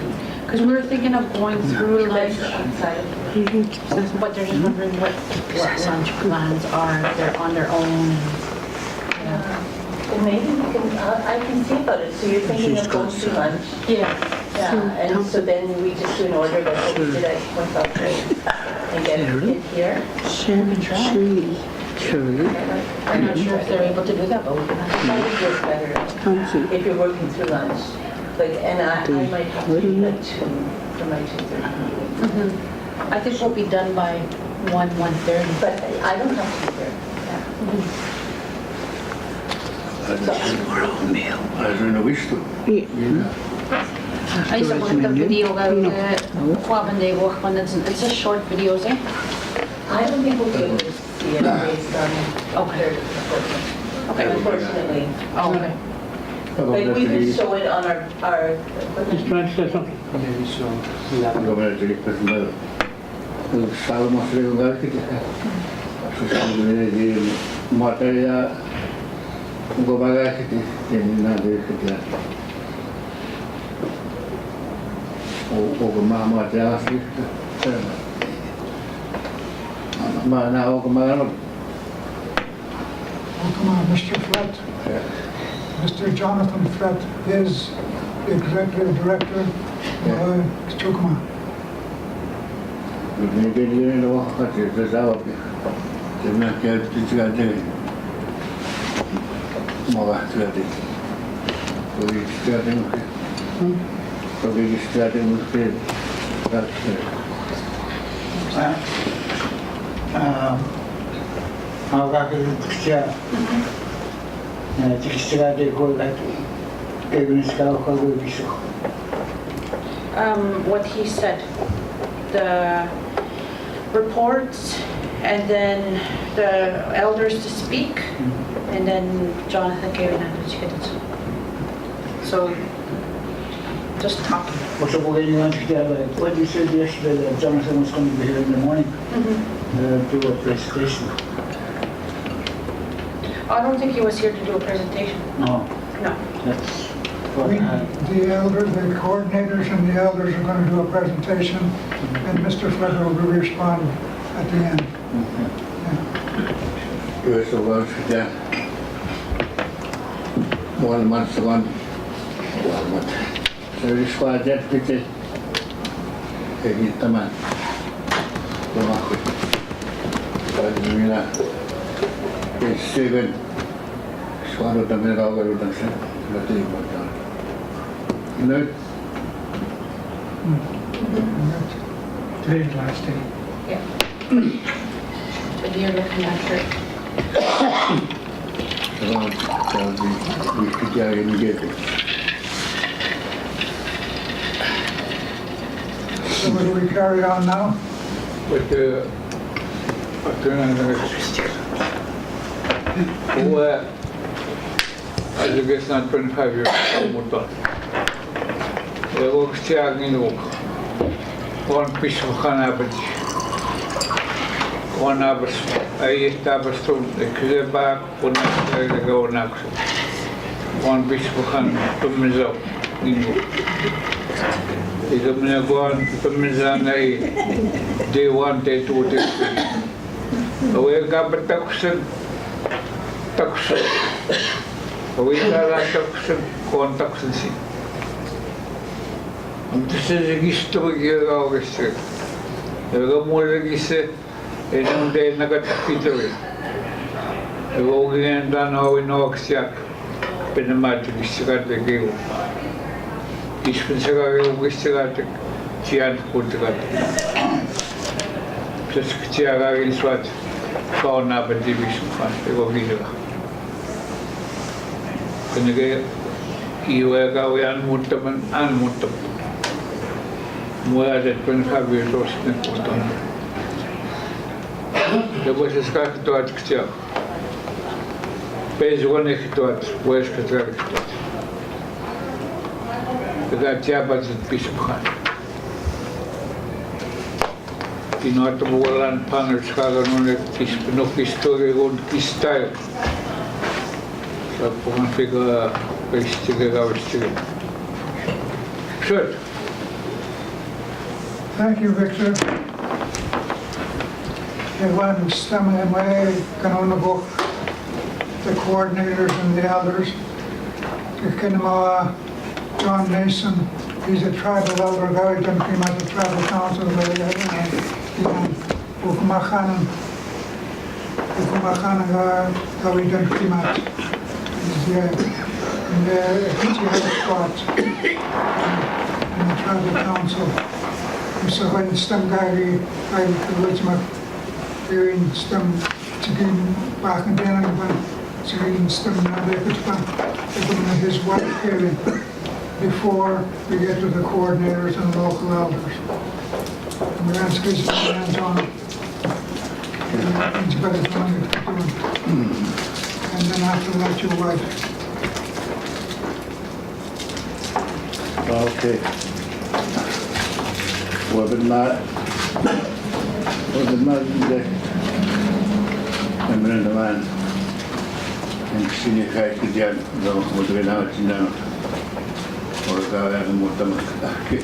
Because we were thinking of going through lunch, Outside. but they're just wondering what lunch plans are, if they're on their own. Well, maybe we can, I can see about it, so you're thinking of going to lunch? Yeah. Yeah, and so then we just do an order, but we did at 1:30 and get it here. Shirley. I'm not sure if they're able to do that, but we can ask. Probably goes better if you're working through lunch. Like, and I might have to leave at 2 for my 2:30 meeting. I think we'll be done by 1:30. But I don't have to be there. I don't know which to. Ay, isa ko ng video ka when it's a short videos, eh? I don't think we'll be able to see it based on Okay. unfortunately. Oh, okay. Like, we can show it on our Just trying to say something. Maybe so. Go back to the person. Sabe mostrar o lugar que quer. Se sabe de matéria, o bagagem que tem nada que quer. O matéria assim. Mas não o Oh, come on, Mr. Flett. Mr. Jonathan Flett is the executive director of Chukuma. Ninguém não vai fazer, já sabe. Eu não quero te dizer dele. Mas vai te dizer. Eu te dizer dele. Eu te dizer dele. What he said, the reports, and then the elders to speak, and then Jonathan gave an attitude. So, just talking. What you said yesterday that Jonathan was going to be here in the morning to do a presentation. I don't think he was here to do a presentation. No. No. That's what I had. The elders, the coordinators and the elders are going to do a presentation, and Mr. Flett will respond at the end. Eu sou o que 1 month, 1 month. So this was that picture. Ini teman. Rumahku. Kalau mina, seven. Suara teman kau kalau dah sen, berarti macam. No. Today's last day. Yeah. But you're looking after it. Kalau di kerja ini gitu. So will we carry on now? But as a guest not 25 years old, I work in one piece of cannabis. One hours, I established the Kizebak, one night ago next. One piece of cannabis to Mizo. Ika mina kuan pemizana day 1, day 2, day 3. Awe ka batakusan. Takusan. Awe ka takusan kontaksan si. Amtse register kiya register. Ega mo register enang day nagatakitawi. Ega ogin dan hawi no aksyak. Penamat register de geo. Dispensaga register de cian kuntagat. Just ciaga iswat. Kau na berdiri semua, ego gila. Kenapa iwa kau yang mutaman an mutam. Mulai dari penkabir terus nekutang. Lepas sekarang kita ada kecil. Pejuan kita ada, wes kita ada. Kita siapa sebiskan. Tinot bulan panel sekarang oleh penuh histori und style. Saya pun fikir peristiwa. Sure. Thank you, Victor. Everyone stomach away, book, the coordinators and the elders. John Mason, he's a tribal elder, very good came out of the tribal council. Ukumakhanan, very good came out. He's in the spot in the tribal council. So when stem guy, I was my hearing stem to be back and then so hearing stem now they put his wife hearing before we get to the coordinators and local elders. And we're going to squeeze the hands on it. It's better for you to do. And then after that, your wife. Okay. Wabit na hindi. Naman naman. Ang sinikay ko dyan. Mutukin na ako siya. O kaya ang muta magkatake.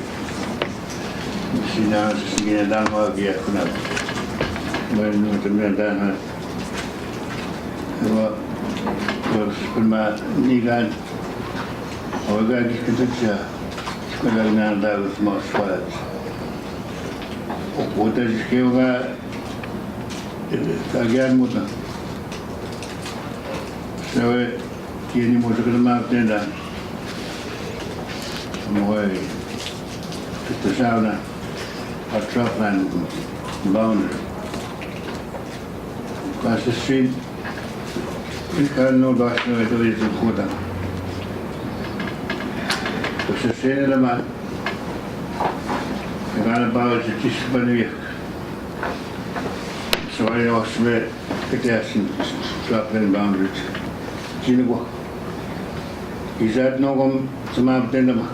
Sinang sa sinadang magiyak ko na. Mayroon naman sinadang ha. Kung manigan. O kaya gikitag siya. Kaya nga dapat mga squads. Udah juga kagian muda. Saya kini muda kena maaf tenda. Mulai kita sana attrapan boundary. Kasih street ikan no bahas no itu kuda. Kasih sini lama. Karena bawa jenis banyak, soalnya osme keteasin trapen boundaries. Cina gua, izat nogom semua tenda mak.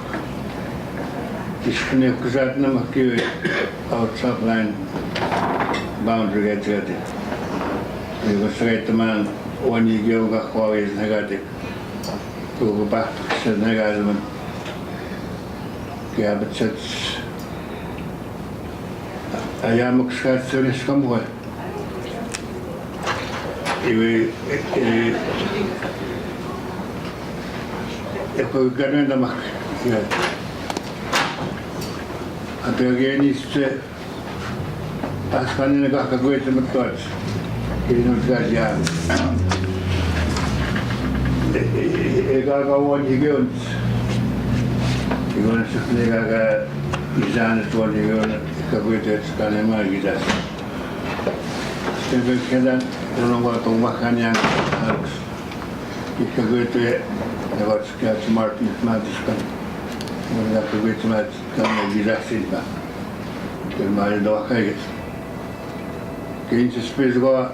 Ispunya kezat nama kiri outside line boundary gati. Ini serai teman wani jauh gak kuawis negatif. Tuh bah senegal man. Kaya becat. Ayam kesat serius kamu kan? Ibu, aku kerana dah mak. Ada gini se, askan ini kah kau itu betul. Ini nak kajian. Kau juga, ibu sebenarnya kau izan itu juga. Какой-то скалема гидас. Чтобы когда нового махания и какой-то вот сказать Мартин Матишка. Вот какой-то мат камня гидас сильно. Ты до хагет. Кинчи спизго,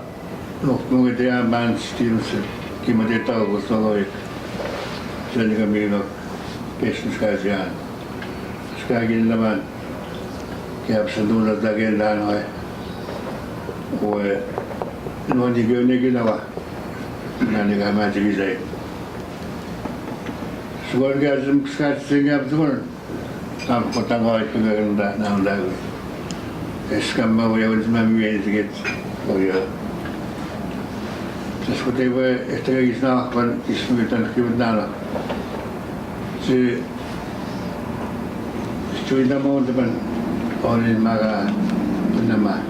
ну много тебя бан стимсы, кимадетал в основе. Сегодня мило песню сказать. Скагин лаван. Kaya sa daging danoy o no di ginawa na nga matigizay. Sugar gas skat singap sugar Potangoi kaganda naunda. Eskamma we was memory to get just what they were if there is now when is with and give nana. So the amount of on in Maga Nama.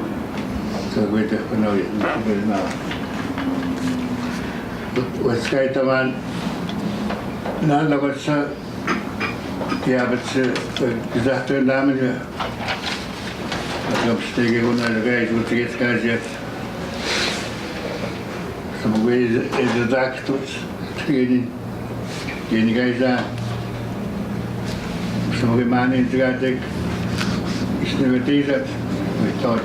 So we just know it now. Was Kaitaman none of us yeah, but disaster damage. I'm staying on the guys with the guys yet. Some ways is the dark to getting guys are. Some of the man in the guy is never that. We thought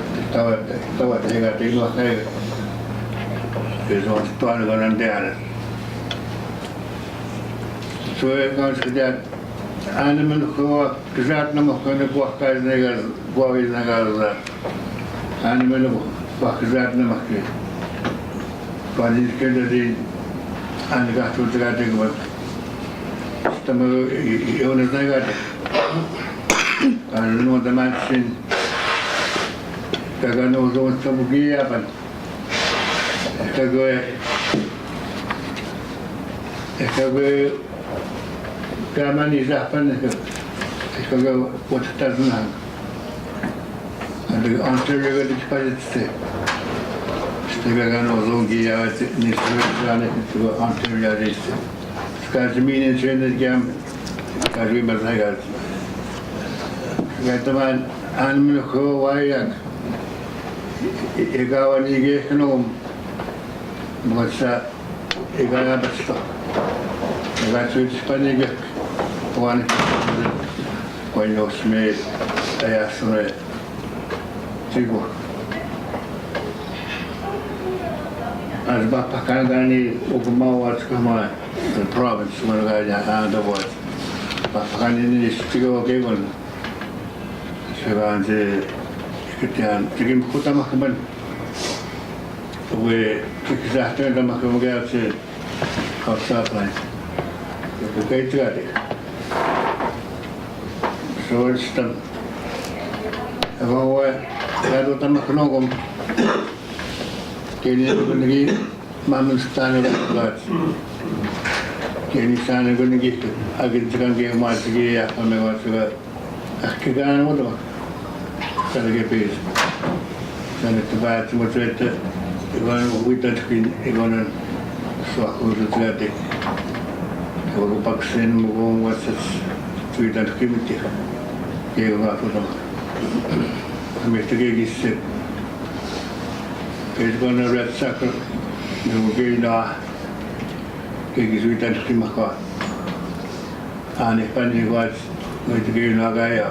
they got to go ahead. There's one story going there. So it comes to that. Animal who exact number of work guys niggas, boys niggas, animal work exact number. But it's good that the and got to the guy but some owners I got I don't know the machine. I got no zone to gear up and I go Gaman is up and I go what doesn't have. And the Ontario deposit stay. Stigano Longi out in this region to Ontario. Because the meaning in the game, as we must have got the man animal who I go and you get home. What's that? You got a stop. That's what's funny. One when you smell I asked me Chico as Bapakangani Ukuma was come on the province when I had the word Bapakani is Chico given so the Kitian Chicken Kutamakan we exactly the Makamagats of Southline the Patriotic. So it's the Gado Tamakanogum Kenny Mamman Stan of Gods. Kenny San going to get I get to get my Gia from the what's Akigan Wodo. So get peace. Send it to bad to what's it. You're going with that screen, you're going to swap with the Atlantic. Go back in, what's it? Sweet and community. Gave up for them. Mr. Gig is sick. He's going to red sucker. You will be now. Gig is sweet and Kimaka. And if any was going to give no guy,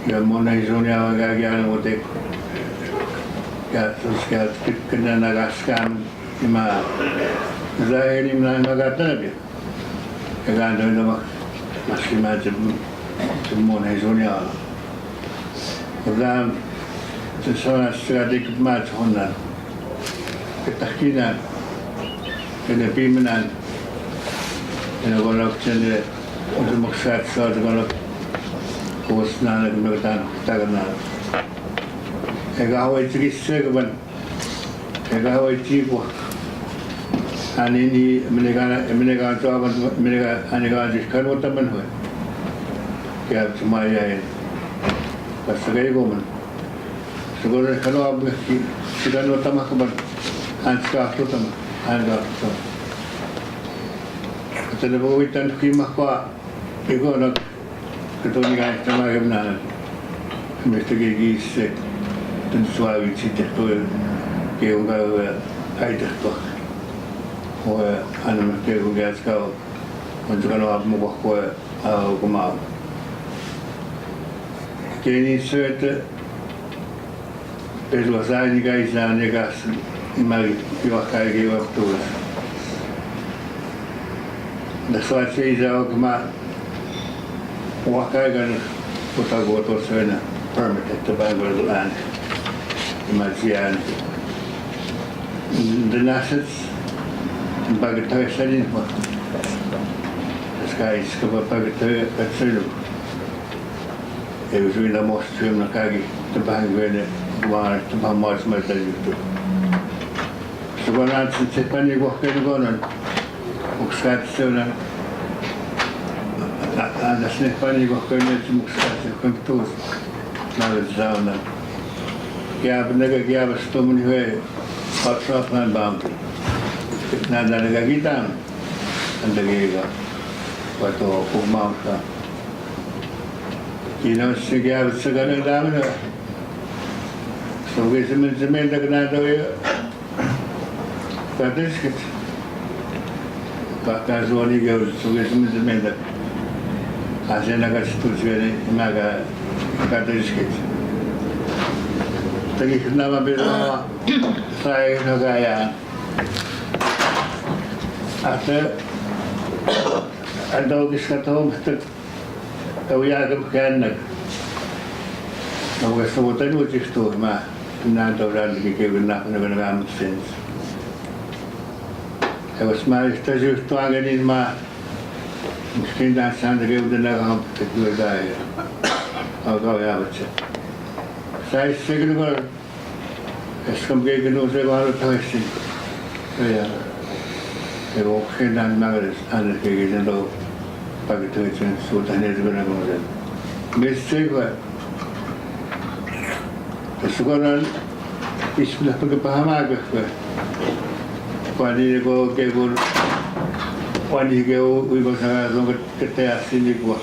your money is only our guy, and what they got to scale, and then I got scammed in my. Is that any man I got done? I got to know. Must imagine the money is only all. But then, the son has strategic match on that. The Takina, and the Pimanan, and I'm going to send the Moxat, so I'm going to go Snan and Mertan, Tagana. I got away to this segment. I got away to and any American job and American is kind of what I'm doing. Get to my eye. That's a very woman. So go to Hello, she got no Tamakaban and scarf to them and got to them. But the boy and Kimaka, you go not the only guy to my nana. Mr. Gigi is sick. That's why we sit at the game go either. Or animal people get go when you're going to have more work come out. Can you say that there was any guys and the gas in my Yorkai gave up to us? That's why I say that come out. What I got put a go to Serena permit at the Bangalore land in my Sian. The Nassets. Bagatoy sa din po. Sky Skapapagata Katsulum. It was really the most swim Nakagi, the Bangwene, War, the Bamas Matajutu. So when I said, when you walk in the gun, Muxat Sona, and the snake when you walk in the Muxat, come to now it's down. Gab never gave a stone way, hot shop and boundary. Now that I get down, and the Gaga, but all Mount. You know, she gave a second down. So we submit the men that can do but this is but that's what he goes to get some of the men that as in a got to very maga got this kit. The gift never be say no guy. After a dog is at home, we are the mechanic. I was so what I would just to him. Not around the given nothing of an arm since. I was married to you to again in my skin dance and the give the Nagam particular guy. I'll go out. So I second word as some gig and was about a person. Yeah. They walk in and marriage and the gig and all package and so that is going to go there. Mistake what? Sekarang istilah paham agak Wani go kebur wani go wibasan orang kita sini gua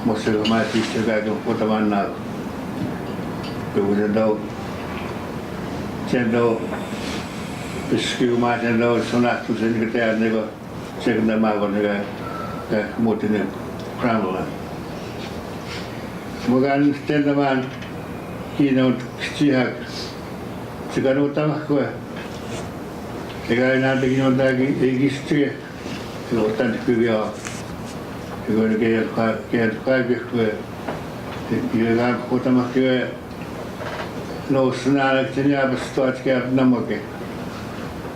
masa mati sebagai kota mana kemudian dah cendol pisku macam dah sunat tu sini kita ni go cekna magon ni ke motin kramla bukan stendaman Kino Chiak Chigano Tamakwa. The guy not taking on that history. You know, Tantuya. You're going to get 5 years. You have Potamakua. No sooner than you have a start cap Namoke.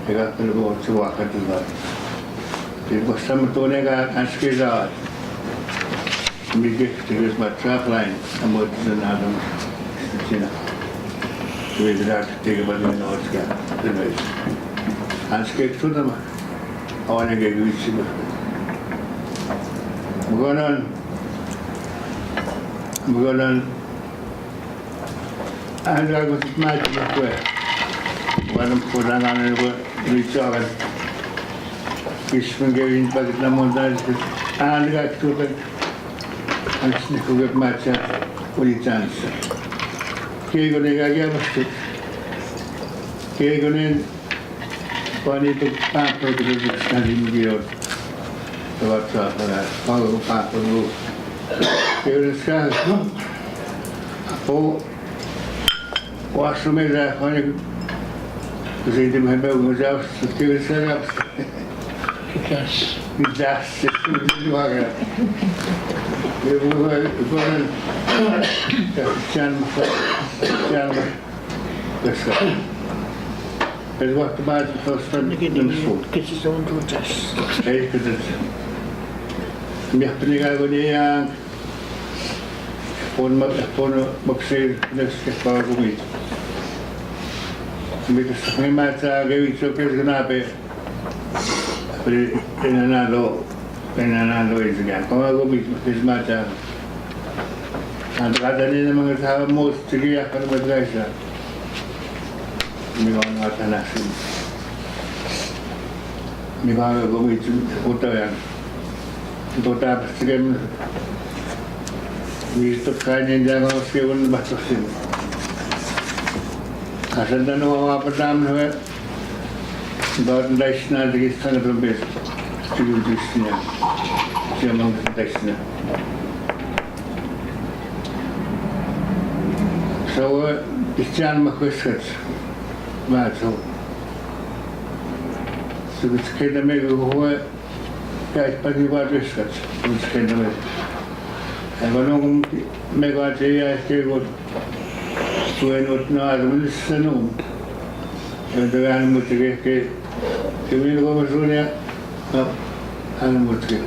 You got to go to walk at the lot. It was some Tonega and Skizard. We get to use my trap line and what is another. We did not take about the notes. And skate to them. I want to get you. I'm going on. I'm going to match the way. When I'm put on and reach out and fish from getting back at the mountains. And I got to it. And sniff a good match for the chance. Kaya nagagabas kaya ganun paano ito papo ito sa limigiyot sa WhatsApp na paano papo mo kaya siya ako waso may paano kasi hindi mahibaw mo siya kaya siya That's het wordt maar van de kitjes on to test. Even het. Meer prijzen wanneer voor boxer dus gepaard wordt. Met de schema geef ik zo personage. Penanado is gaan. Kom maar op iets mata. En dat dan in mga tao most sige para madrasa. May mga tanasin. May mga gumit utayan. Ito tapos sige Visto kanya dyan ako siyon batasin. Kasan na mga patam na Dort dash na digis na probes. Siyo dis niya. Siya mga dash na. So, isyan makuskat. Mato. So, it's kaya na may guhuwa. Kahit pag-iwariskat. It's kaya na may. Ay, manong may kaya kaya ko. Suwenot na alam sa noon. Yung tagaan mo sige kaya. Kaya ko masunya. Ano mo sige.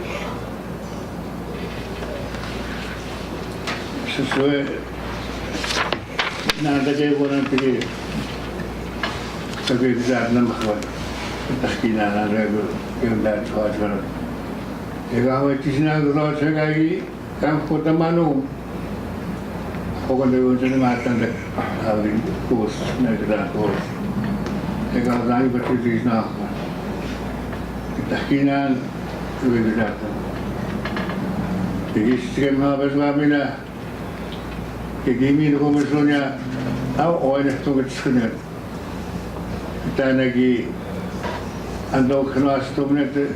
Sue nada que orang pergi sebagai besar nama kawan taskina nada yang dah tuan tuan. Jika awak tisna kalau sekali kamu kota mana, kau dia macam mana tak ada kurs nak ada kurs. Jika orang berarti tisna taskina sebagai besar. Jadi sekarang apa bila kegimi itu misalnya, awak orang tu bersekolah, kita lagi anda kenal setuju tu,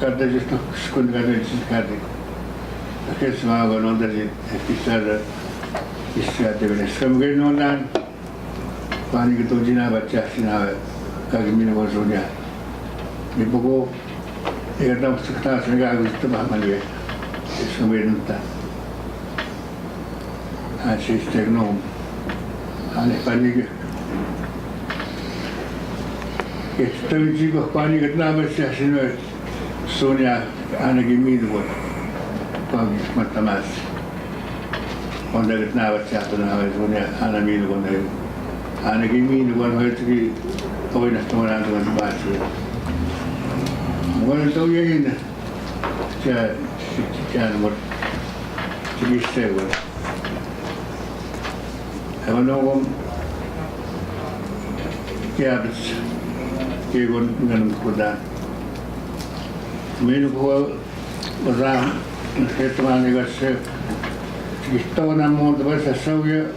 kata justru sekolah kata sekarang, akhir semua orang dari kisah tu sekarang orang paling itu jina baca sina kegimi itu misalnya, ni pokok, ia dalam sekitar sekarang itu bahagian dia, sekarang itu. Asistek nom, ane panik. Kita juga panik kerana masih hasilnya Sonia ane gini tu pun, pagi matamas. Onda kerana baca tu nama Sonia ane gini pun ada, ane gini tu pun hari tu kau nak orang tu kan baca. Mungkin tahu yang ini, jangan buat cikgu pun. Kalau kiabis kiagon dengan kuda, menu kuah orang ketuan juga se, kita orang mau tu bahasa Saudi,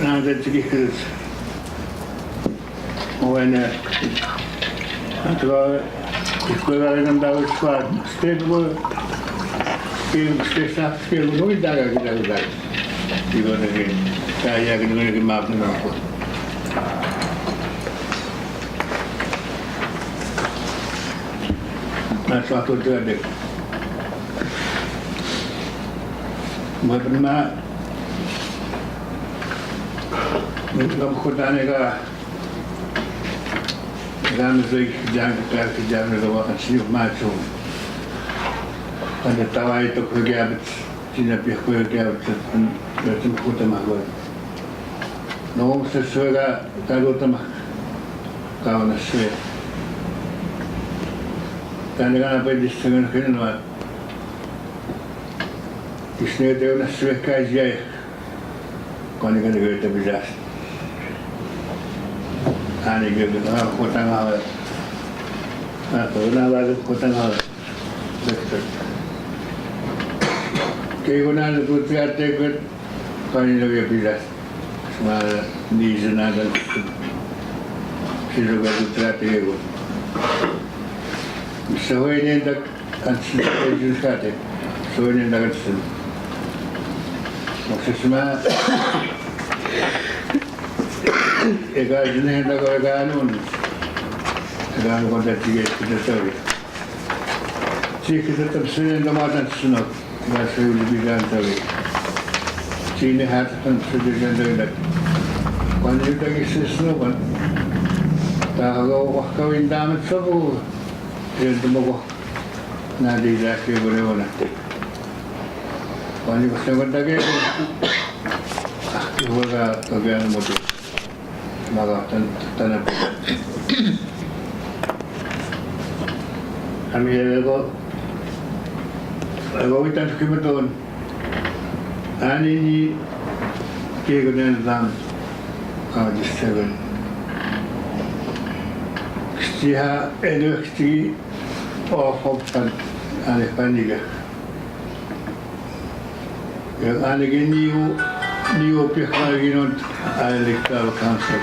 nada cikgu, orang antara sekolah yang dah sekolah, state pun, state pun tidak kita. Juga lagi. Saya kena lagi maaf dengan aku. Nah, suatu tu ada. Bagaimana? Kalau kota ni kan, kami kerja kalau asyik macam. Ada tawai tu kerja, Cina pihak kerja macam kota mahal. Nong sesuai kalau teman kawan sesuai. Kadang-kadang apa di setengah kena, di setengah tu nak sesuai kajian, kadang-kadang kita berjas. Ani kita kota ngawal, atau ngawal kota ngawal, betul. Kegunaan itu tiada tekad, kadang-kadang berjas. Semua di sana dan siapa itu terakhir itu. Semuanya tak ansur juga deh, semuanya tak ansur. Maksud semua, egal jenis tak egal anu, egal kontak kita tahu. Jika kita tersenyum dalam sunat, bahasa lebih tahu. Cina hatan sudah jadi. Kalau kita kisah semua, tahu kawin damat semua, jadi semua nadi lagi boleh mana. Kalau kita semua lagi, kita kerana muda, maka tanah. Kami kalau kita kebetulan. Ani ni kegunaan dalam distribusi. Setiap edukasi offer ane paniga. Yang ane new pihak lagi non electoral council.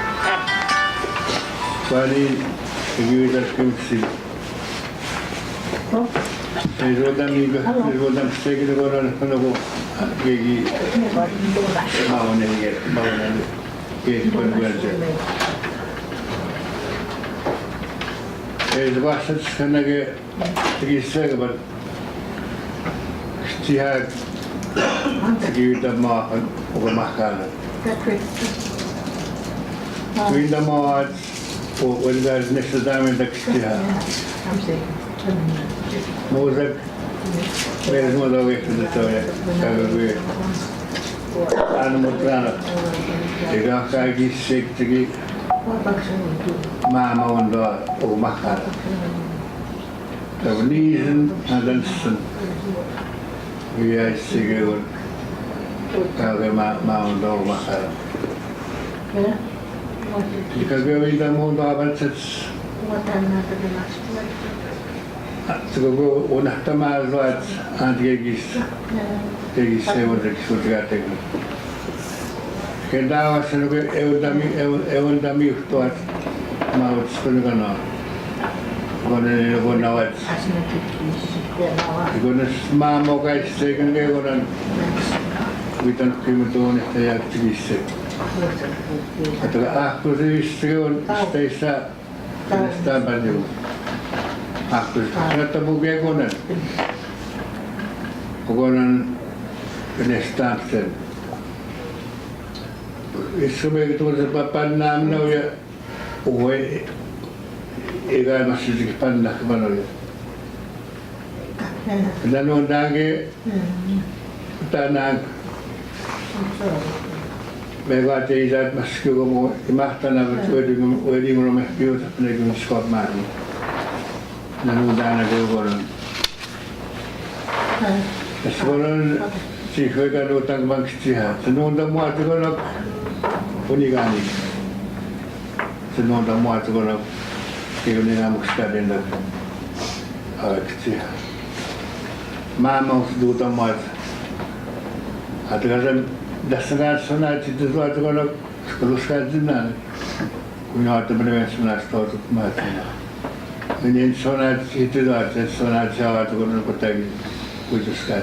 Pani kegiatan komisi. Rodam segi orang penuh gigi mau ni, gigi berbuat. Bahasa sekarang ke kisah kepada setiap kita makan orang makan. Kita makan orang dah nescau dalam tak setiap. Mozak Meidän muuta oikeastaan toi käy aina mutana. Eikä kaikki sektikin maailma on tuo makara. Tämä on niisen hädänsän. Viäisikin on kaikki maa on tuo makara. Eikä mitä muuta avatsets. Koko unohtamaan luot antikegis seuraavaksi utreatekon. Kentä on sanonut eundami uhtuat mautskon kanaa. Konen vuonna ovat. Konen maamokaisesti eikä kekonan vitan kymmentuonnetta jatkivissä. Että ahkuisivissa on steissä tästä paljon. Ahkuisivissa on kekonan. Kokonan venestaamisen. Isommin tuossa pannaan minua ja uue elämässäkin pannaan minua. Tänne on tänään me vaatii isä, että mä kyllä mun mahtana, että voitiin mun omasta piuta, että ne kyllä skopmaan. Tänne on tänään keukonan. Tässä on siis oikein nuutan vanksit siihen. Se nuunta muotokonak unikani. Se nuunta muotokonak kiunin aamuksi kädentä aleksit siihen. Maailmassa tuuta muoto. Ajatellaan sen, tässä kanssa on näitä sitten suotokonak luskaan sinään. Kun ajattelin myös näistä tuotut muotoja. Niin se on näitä sitten tuot, että se on näitä se ajatellaan kuitenkin kuitenkaan.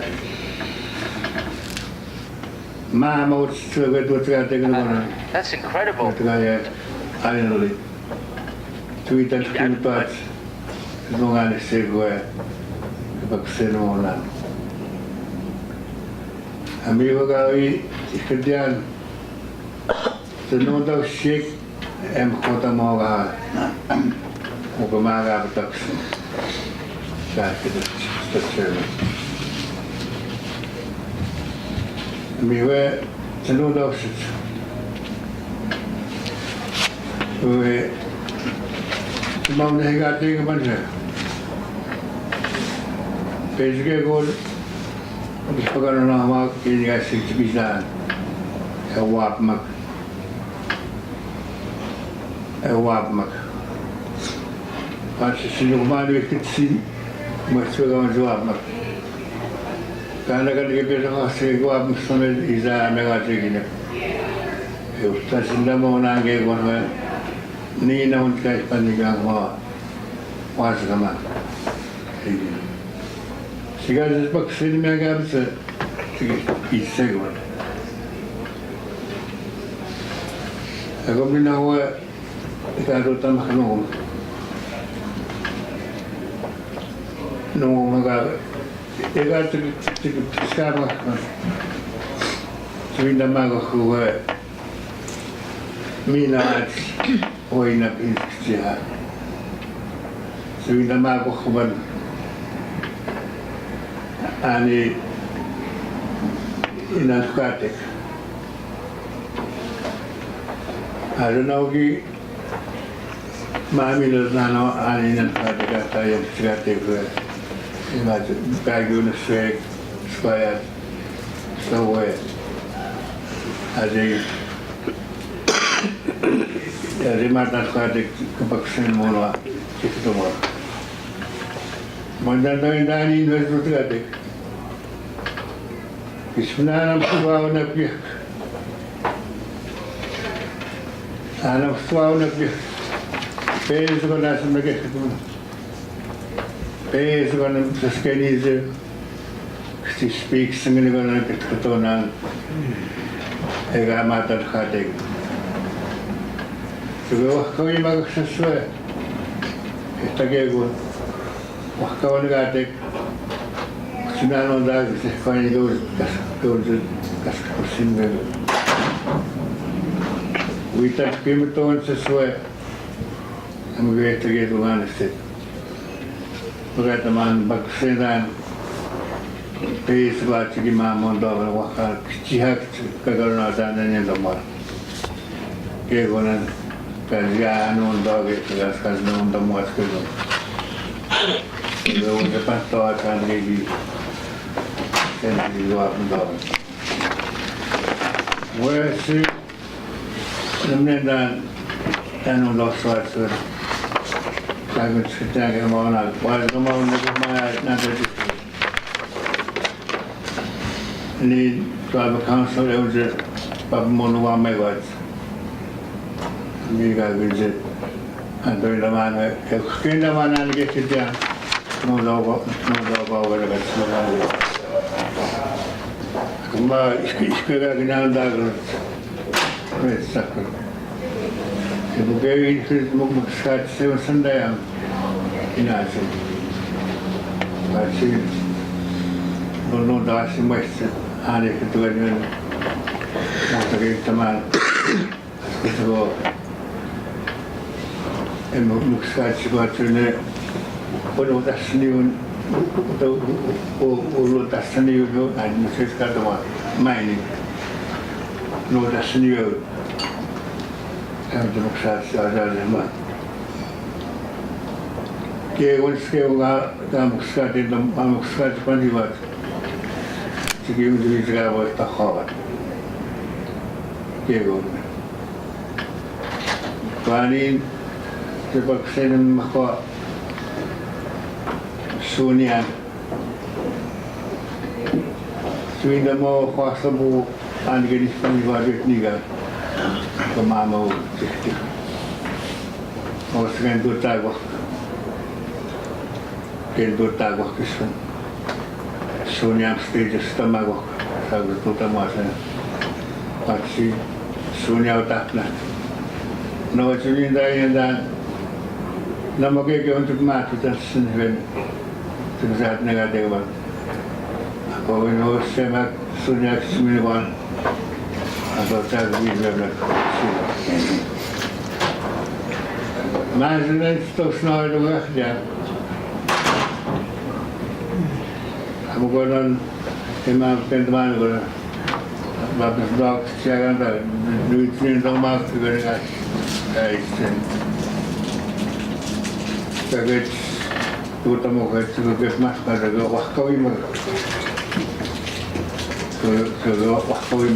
That's incredible. Aina oli tuitan kilpaat nongan segoe baksenuonan. Amigo gawi ikadian senonda shek em kota moga mukomaga bataks. Sähköt statsella. Amigo senonda shek mau negati ke mana? Pesge gol dispakan nama kini kasih bisa ewap mak masih sinuk mana kecil masih kawan jawab mak karena kan dia biasa kasih jawab mesti isa negati gini Ustaz sinda mau nangge kono ni na un kai panigang mo was kama. Sigar des bak sin me gabse isego. Ako binawa ikado tamakno. No maga egat skama. Sinda mago huwa minä oina pintsiä. Syynä mä kohvan ääni inä katek. Aronauki mä minä sano ääni inä katek tai jatkatek. Inä päivänä se skajat sauve. Asi ja rimatan kadik kepaksen mola itu mola. Mandan dani investu kadik. Ismana suau nabi. Ana suau nabi. Pes kona semege itu. Pes kona seskeni je. Si speak sengene kona ketona. Ega matan kadik. Juga kami makan sesuai. Kita kego, kawan gatek. Sudah nonda kawan itu kas kursin bego. Kita kami tuan sesuai. Kami kita kego mana set. Berkata man baksedan Peace about to give my mom dog waka. She had to go out and the mother. Gave one and Kazia no dog it has known the most good. There was a pastor and maybe send you up and dog. Where she the and lost rights. I would sit down him on out. Why the mom never my not ni tribal council it was a Papamono my words. Me guy visit and during the man if skin the man and get it down. No dog over the Kuma iskega gina dagro. Red sucker. If we go into the movement start 7 Sunday in Asia. I see no das in West and if it were in Monterey man so and look such about in what that's new or that's new and it's got the one mining no that's new and the look such as que once que I'm starting I'm starting funny what to give the guy was the hard. Diego. Planning the box in Mako Sunian. Swing the more possible and get his funny with nigger. The mamma 60. I was going to tag Get tag walk this one. Suniam stage stomach walk. I was put a master. But she Sunia Tapna. No, it's in the end that Namake going to match with us in when to that negative one. But we know Semak Sunia Smith one. I thought that we never see. Imagine to snow the work there. I'm going on in my pen but the dog sharing the nutrients of my figure so it's to the more to get much better go walk away so walk away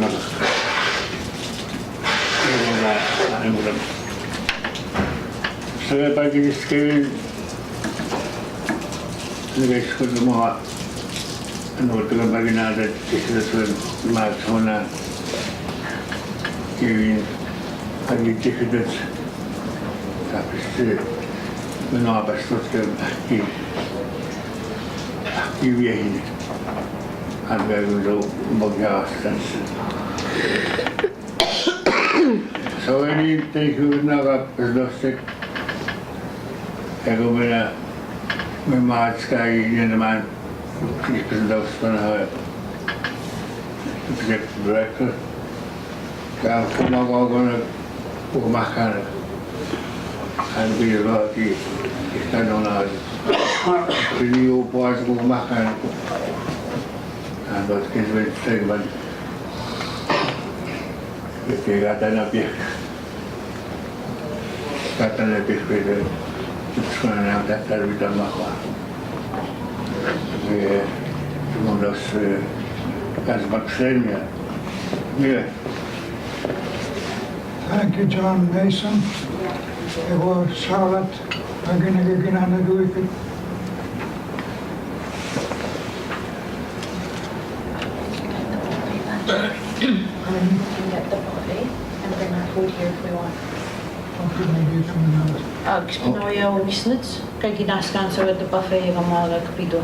so if I get scared the guys could do more and what the bagina that is when Mark Hona giving a difficult tapestry when I was to give you and I will do so anything you would know up is no sick. I go when my sky in the man. He's been those from her to get breakfast. Down from all going to go back on it and be lucky. It's not on us. The new boys go back on it. And those kids will say, but if they got that up here, got that up here, it's going out that we done my one of those as Maximia. Yeah. Thank you, John Mason. It was Charlotte. I'm going to get on the do it. We can get the buffet and bring our food here if we want. What could I do coming out? Spinoja o Wisnitz. Kijk, je naast kan zo met de buffet gaan maken, kapito.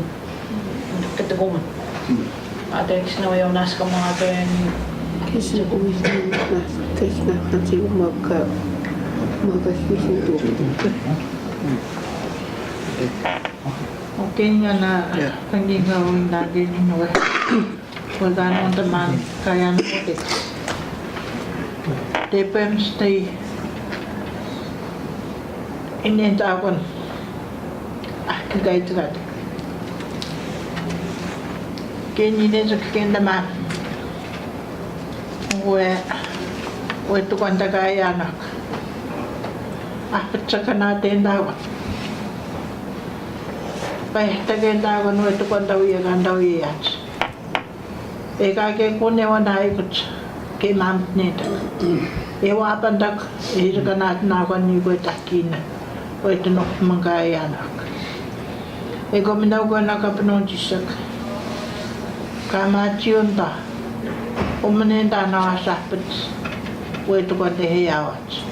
Ke te komen. Ada Spinoja o naast kan maken en... Kasi uwi na test na kasi magkaswisin to. Okay nga na pagigawin natin yung wala nang naman kaya natin. Depends stay inintawan. Kagaya ito natin. Kenines kendama we to kwanta kaya anak apet sa natin daw pahtagen daw we to kwanta wiya ganda wiya e ka ke kunne wana ikut ke mam net e wa pandak e kanat na kwan ni ko takina we to no mangaya anak e ko minaw ko na kapnon jisak Kamachiunta, umenenda na sapit, wait to the hayawats.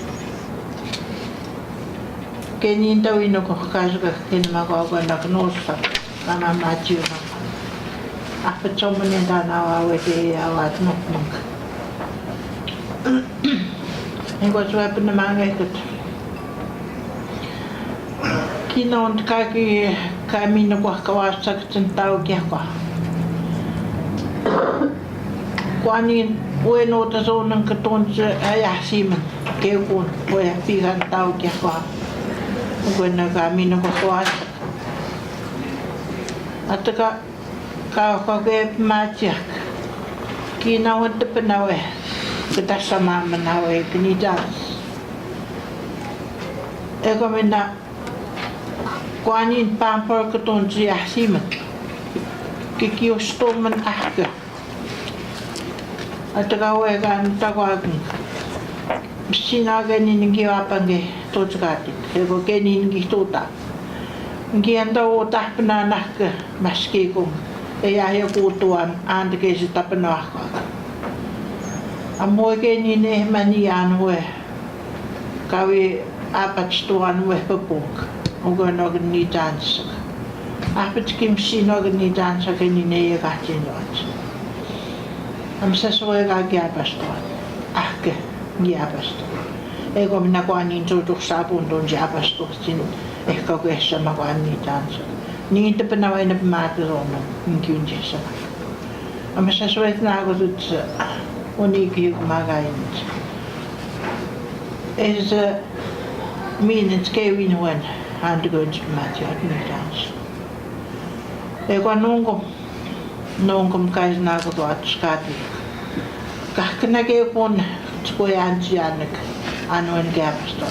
Keninta wino ko kasga kinamago na knosa, Kama Machiuna. After so many na with the hayawat no monk. And what's weapon the man could. Kinon kaki kamino wakawasak and tau kiakwa. Kwanin bueno ta so nang katon sa ayasiman ke kun ko ya pigan tao kya kwa bueno kami no ko at ataka ka ke matya kinawan te penawe kita sama menawe kini jas e ko mena kwanin pampar katon sa ayasiman kikiusto man ahka atagawe kan tagwag sinaga ni giwapange totskati ego keni ngi tota ngi anda o tapnanak maski ko e ya kutuan and ke si tapna amo keni ne manian we kawi apat stuan we popok ogo no ni dance apat kim sino ni dance keni ne gatin lot am sa soe ga giapastoa ahke giapasto ego minä kuanin tutussa apundun giapasto sin ehkä kuessa ma kuanin tansa niin te pena vain maatron inkynsä am sa soe nago tut oniki magain es minen skevin wen handguns matjat ni tansa ego nungkom kais nago tuat skati kahkena ke pon skoyan jianek anwen gapasto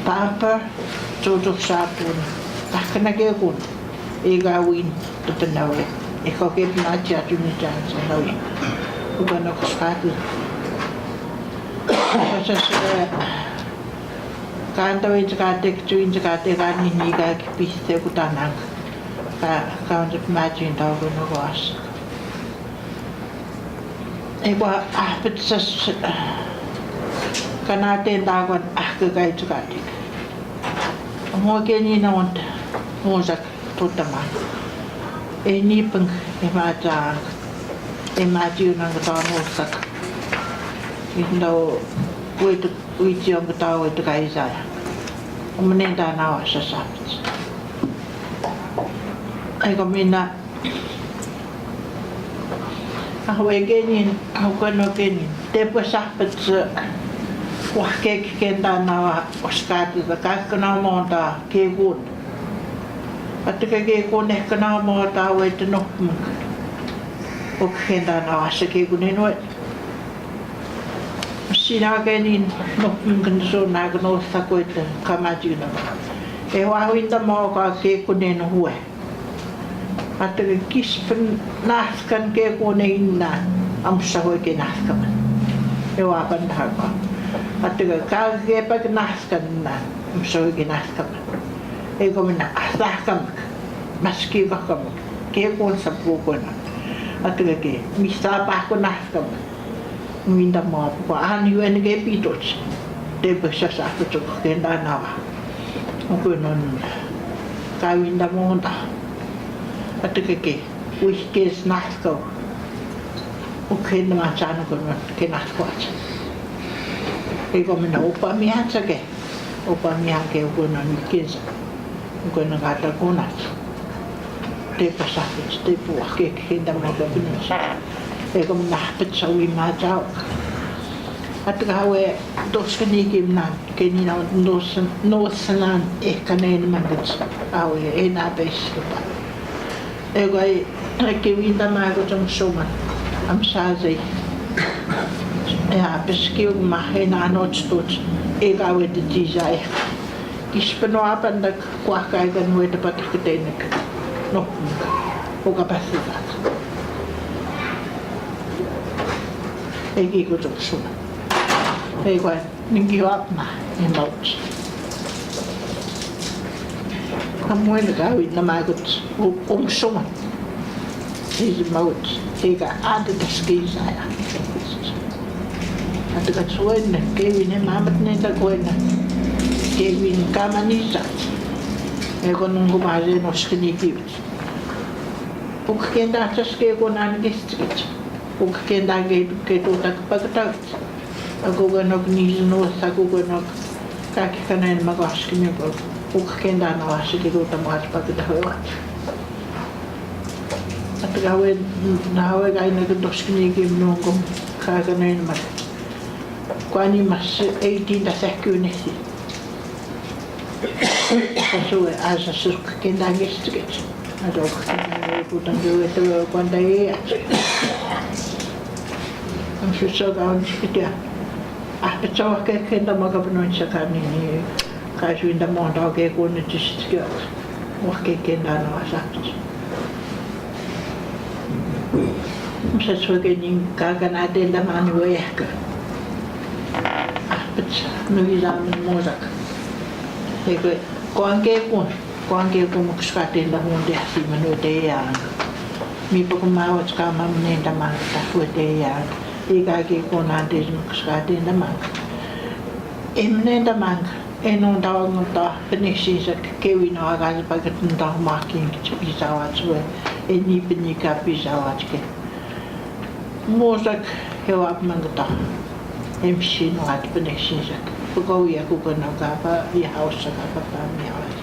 pamper tutuk sapun kahkena ke kun egawin tutenawe ekoke nacha tunitan sanawi ugano skati sasa kantawe skati tuin skati kani ni ga piste kutanang ka imagine tau ko no was eba apet sas kanate dagon ka gai tukati mo keni na ont mosak tutama e ni peng e maja e maju nang ta mosak indo wait yung tao ito kai sa umunenda na wa sa sapit ay kamina ako genin ako no genin tepo sapit sa wahke kenda na oskati da kakana mo ta kegun at kagekun kana mo ta wait no o kenda na sa kegunin wa sina genin no kunso na gno sa kwet kamaji na e wa winda mo ka kekunin huwe at kispen naskan ke kunin na am sahoy ke naskan e wa bandha ko at ka ke pag naskan na am sahoy ke naskan e ko mina asakam maski ka kam ke kun sa buko na at ke misa pa ko naskan minda mo ko an yun ke pitos de besa sa ko ke na ko non ka winda mo ta at ke wikes nasko okay na machano ko ke nasko e ko mina upa mi hansa ke ko na wikes ko na gata ko na te pasake te po ke hinda mo ko pinsa e ko na petsa wi ma jao at gawe dos kanikim na kenina no sanan e kanen mandits awe e na bes pa Egai kiwinda mago jam soman am sazai ja beskiu ma hena notstots ega we de tizai ispeno apanda kwa kai gan we de pakitenek no o capacidad egi go jam soman egai ningi apma in notes Kamuin gawi na magot soman deze mout tega ade de skis aya ade ka tsoen kevin ne mamat ne da koena kevin kamanisa e konungu maze no skini kivit uk kenda tsaske ko nan gestit uk kenda ke to tak pagta ago ganok ni no sago ganok ka ke kanen magaski me ko uk kenda na wasi ke to tamat pagta hoya at gawin nahawe gay nagdoskinigim nungom kaganayin naman kuani mas 18 na sekunesi kaso asa suk kindagis tikit adok kindagis putang gawe to kuanday ang suso gawin sikitya petsawa kay kenda magapanon sa kanini kaso inda mo daw kay kunin tistikya wakay kenda na wasakit Saswaganing kaganade laman wayaka. But nuilaman mosak. Ego kuangke ko mukskatin la hunde si manude ya. Mi pagmawat ka mamne daman tafute ya. Igagi ko nande mukskatin daman. Emne daman enong tawag ta penisi sa kewin no agas pagkatun ta making isawat so eni penika pisawat ke. Mosak hewap mangta MC no at peneksisak pagawi ako ko nagapa I house sa kapami awat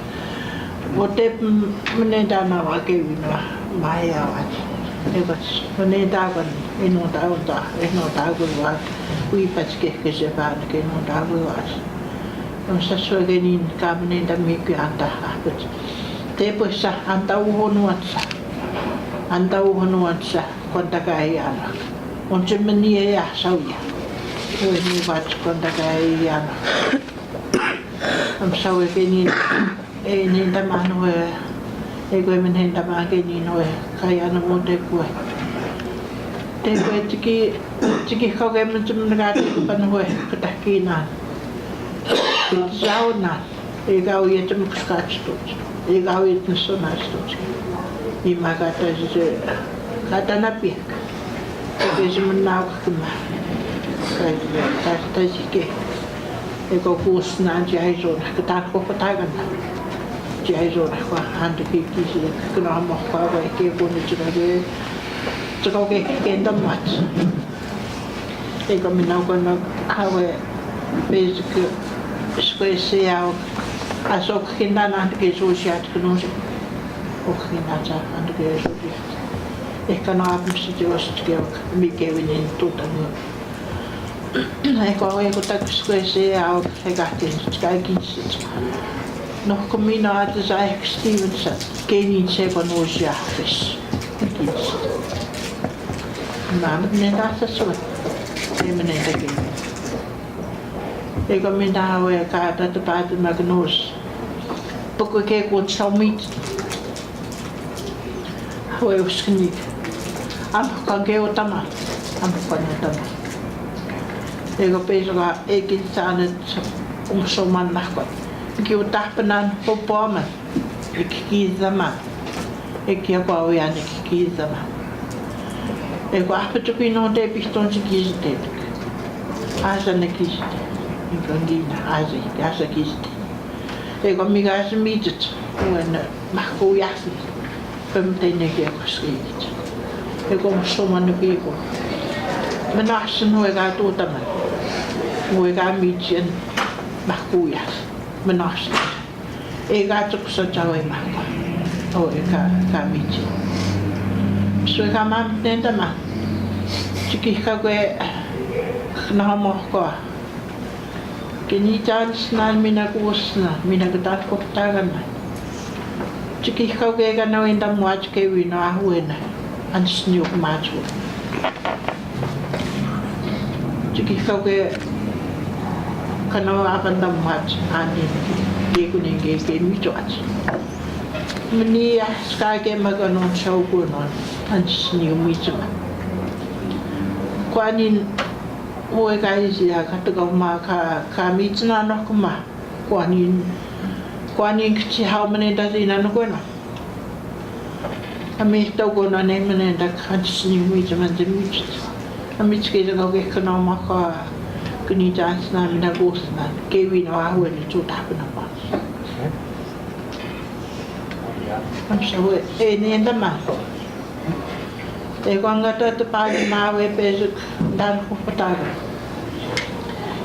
bote menenda na wake wina maya awat ebas menenda kan eno ta ko wa wi patske ke se pa ke no ta ko wa no sa so genin ka menenda mi ku anta apet te pues sa anta uhonuatsa konta kai ana on se meni ya sauya o ni vat konta kai ana am sauya geni ni ta manu e go men hen ta ma geni no kai ana mo te ko te ko tiki ka ge men tum ga te pan ho ka ki na zauna e ga o yet mu ka sto e ga o yet so na sto I magata je kata napi ke jumna kuma kai ta jike e ko kus na jai zo na ta ko ta ga na jai zo na ko hande ki si ko na mo ka ga ke ko ni jira ge to ko ke ndam mat e ko mi na ko na ha we basic space ya aso kinda na ke so shat ko no och hinata and ge so dia ek kan op sit jos tjek mi kevin in tuta no ai ko tak skwese au hegatin skakin sit no komina at za Stevenson kenin se konosia fis na ne da so e mene da ke e komina we ka ta pa ta magnos poko ke ko chaumit Hoi uskini. Am kage otama. Am kage otama. Ego pesoga ekin sanet soman nakot. Ki utahpanan popoman. Ikikizama. Eki apa wian ikikizama. Ego ahpetuki no de piston sikizte. Asa nekiste. Ingangina asa kiste. Ego migas mitet. When mahko yasi. Pemtene ke kuskit. E kom soman ke ko. Menasen hoe ga to tamen. Hoe ga mitjen mahkuya. Menasen. E ga to sa chawe mahka. O e ka mitjen. So ga mam tenta ma. Chiki ka ko na mo ko. Kini chance na mina kusna mina gatat ko tagan. Tiki kauke ka nau inda muach ke wina ahuena. An sniuk machu. Tiki kauke ka nau avanda muach ani ke kuninge ke mituach. Mania sky ke maganon shaukunon an sniu mituma. Kwanin Oe kai sia katuka ma ka mitna no kuma kwanin kiti hau mane da ina no kono ami to ko na ne mane da khatsi mi jaman de mi ami tske da ke kana ma ka kuni dance na mi na gosna ke wi no a hu ni tu ta na pa am so e ne nda ma e kwanga te pa na we pe dan ko pataga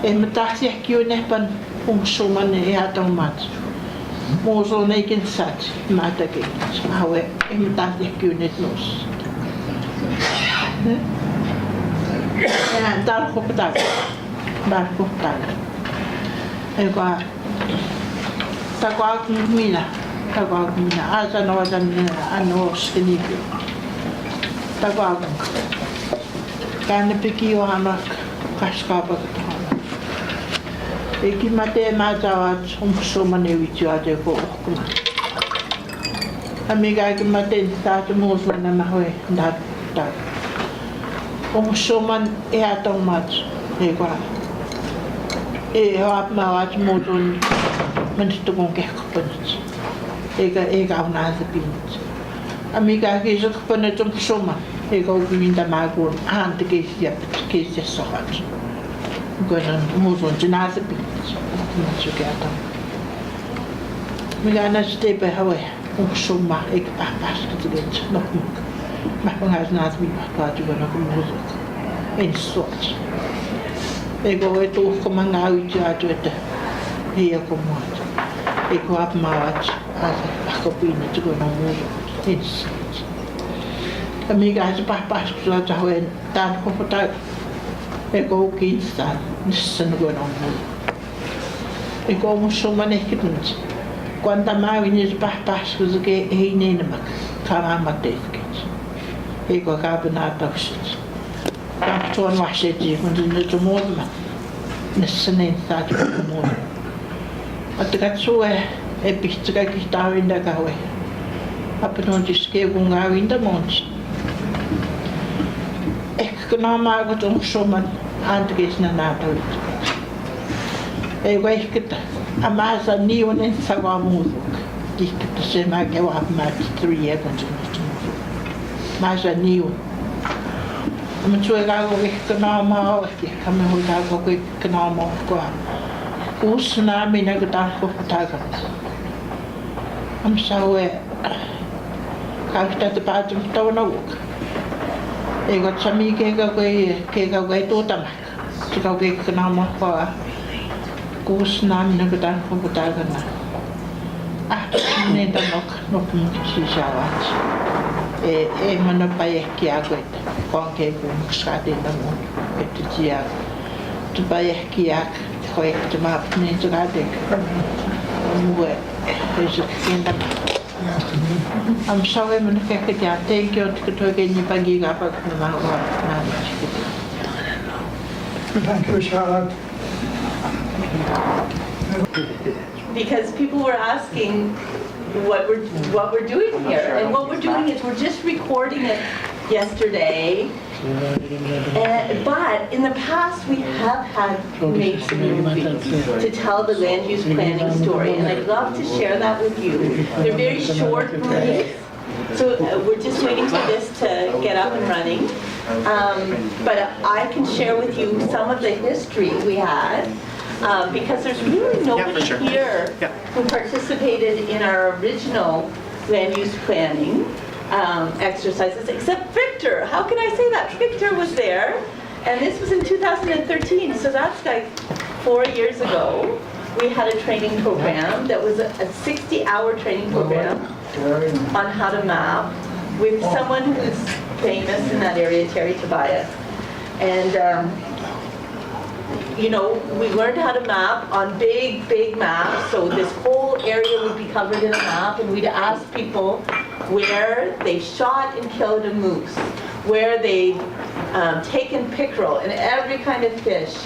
e matasi ki ne pan so man e atong mat mo so ne kin sat mata ke hawe e matasi ki ne nos ya dan ko pataga e kwa mina asa no dan ano skini Tabagan. Kana piki o hanak kaskapa ka hana. Eki mate matawa so mane witu ate ko okuma. Amiga ki mate ta mo so na mahoe dat. So man e atong mat e kwa. E hap ma wat mo don man to kon ke kopnit. Ega una ze pinit. Amiga ki zo kopnit so man. E go vinda mago ante ke sia sohat. Gona muzo jinaze bi. Muzo gata. Milana ste be hawe. Summa ek pas ke dit nog. Maar van naast wie pa tu gona ko muzo. En sort. E go e to ko manga u ja tu et. E ko mo. E ko ap maat. Asa ko pina tu gona muzo. En sort. Amiga has pas la tawen tan ko pata e ko kinsta nisan go no e ko mo so mane kitnit quanta mai ni pas ko ke e ne na mak kama mate e ko ka na ta shit ka to no washe ji ko ni to mo ma nisan ne ta to mo atka so e pistka ki ta winda ka we apenon diske bunga winda monch Kuna mago tong soman antes na nato. E wai kita amasa ni onen sawa muzo. Dikita se ma ke wa ma 3 years ago. Masa ni on. Am tsue ga go ke kana ma ke kame ho ga go ke kana ma ko. Usna mi na ga ko pataga. Am sawe ka sta te pa tu to na wok. E go chami ke ga to tama ke ga ke na ma pa kus nam na ga ko ta ga na ne da nok si shawat e mana pa e ki a go ko ke ku ska de na mo e ti ya tu pa e ki a ko e te ma ne tu ga de mo e je ke I'm sorry, I'm going to thank you to go again. You can give up Thank you, Charlotte. Because people were asking what we're doing here, and what we're doing is we're just recording it yesterday. But in the past, we have had made some movies to tell the land use planning story, and I'd love to share that with you. They're very short movies, so we're just waiting for this to get up and running. But I can share with you some of the history we had, because there's really nobody here who participated in our original land use planning exercises, except Victor. How can I say that? Victor was there, and this was in 2013, so that's like 4 years ago. We had a training program that was a 60-hour training program on how to map with someone who's famous in that area, Terry Tobias. And you know, we learned how to map on big, big maps. So this whole area would be covered in a map, and we'd ask people where they shot and killed a moose, where they taken pickerel and every kind of fish,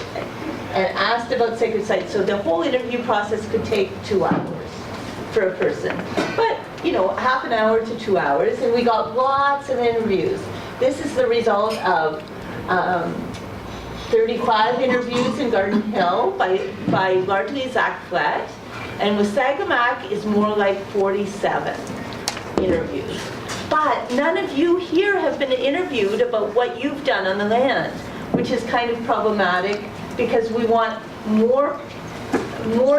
and asked about sacred sites. So the whole interview process could take 2 hours for a person. But, you know, half an hour to 2 hours, and we got lots of interviews. This is the result of 35 interviews in Garden Hill by largely Zach Flett, and with Sagamak is more like 47 interviews. But none of you here have been interviewed about what you've done on the land, which is kind of problematic because we want more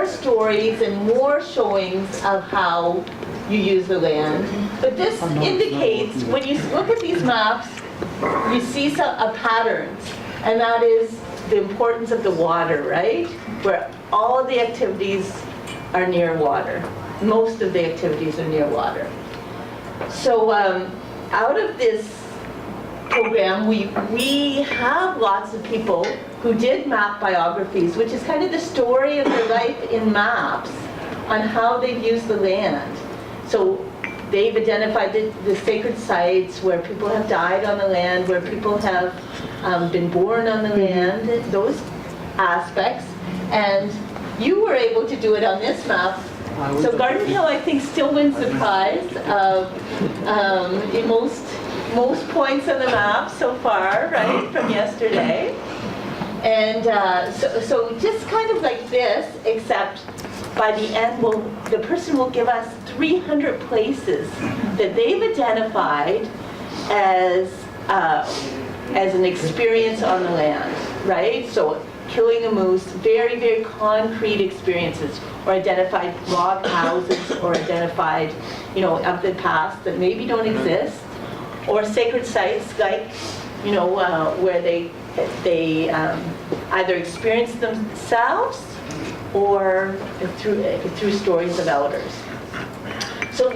stories and more showings of how you use the land. But this indicates, when you look at these maps, you see a patterns, and that is the importance of the water, right? Where all of the activities are near water. Most of the activities are near water. So out of this program, we have lots of people who did map biographies, which is kind of the story of their life in maps on how they've used the land. So they've identified the sacred sites where people have died on the land, where people have been born on the land, those aspects. And you were able to do it on this map. So Garden Hill, I think, still wins the prize in most points on the map so far, right, from yesterday. And so just kind of like this, except by the end, the person will give us 300 places that they've identified as an experience on the land, right? So killing a moose, very, very concrete experiences, or identified log houses, or identified, you know, of the past that maybe don't exist, or sacred sites like, you know, where they either experience themselves or through stories of elders. So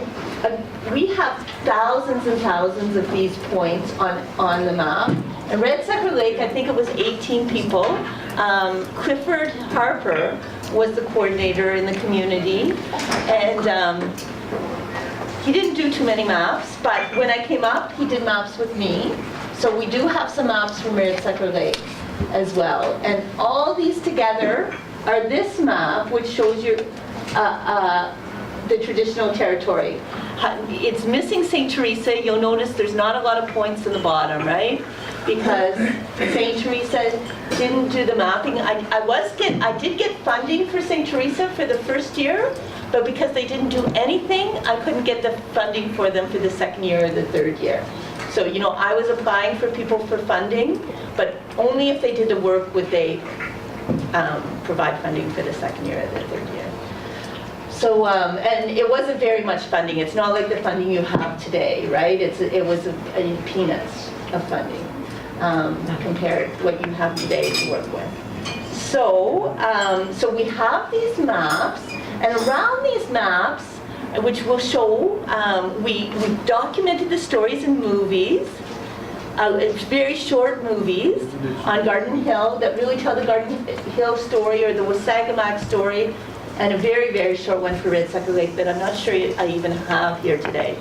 we have thousands and thousands of these points on the map. And Red Sucker Lake, I think it was 18 people. Clifford Harper was the coordinator in the community, and he didn't do too many maps, but when I came up, he did maps with me. So we do have some maps from Red Sucker Lake as well. And all these together are this map, which shows you the traditional territory. It's missing St. Teresa. You'll notice there's not a lot of points in the bottom, right? Because St. Teresa didn't do the mapping. I did get funding for St. Teresa for the first year, but because they didn't do anything, I couldn't get the funding for them for the second year or the third year. So, you know, I was applying for people for funding, but only if they did the work would they provide funding for the second year or the third year. So, and it wasn't very much funding. It's not like the funding you have today, right? It was peanuts of funding compared to what you have today to work with. So, so we have these maps, and around these maps, which will show, we documented the stories in movies, very short movies on Garden Hill that really tell the Garden Hill story or the Wasagamak story, and a very, very short one for Red Sucker Lake that I'm not sure I even have here today,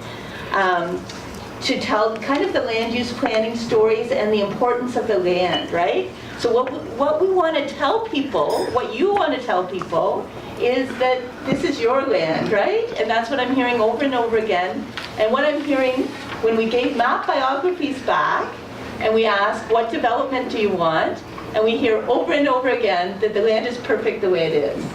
to tell kind of the land use planning stories and the importance of the land, right? So what we want to tell people, what you want to tell people, is that this is your land, right? And that's what I'm hearing over and over again. And what I'm hearing when we gave map biographies back, and we ask, what development do you want? And we hear over and over again that the land is perfect the way it is.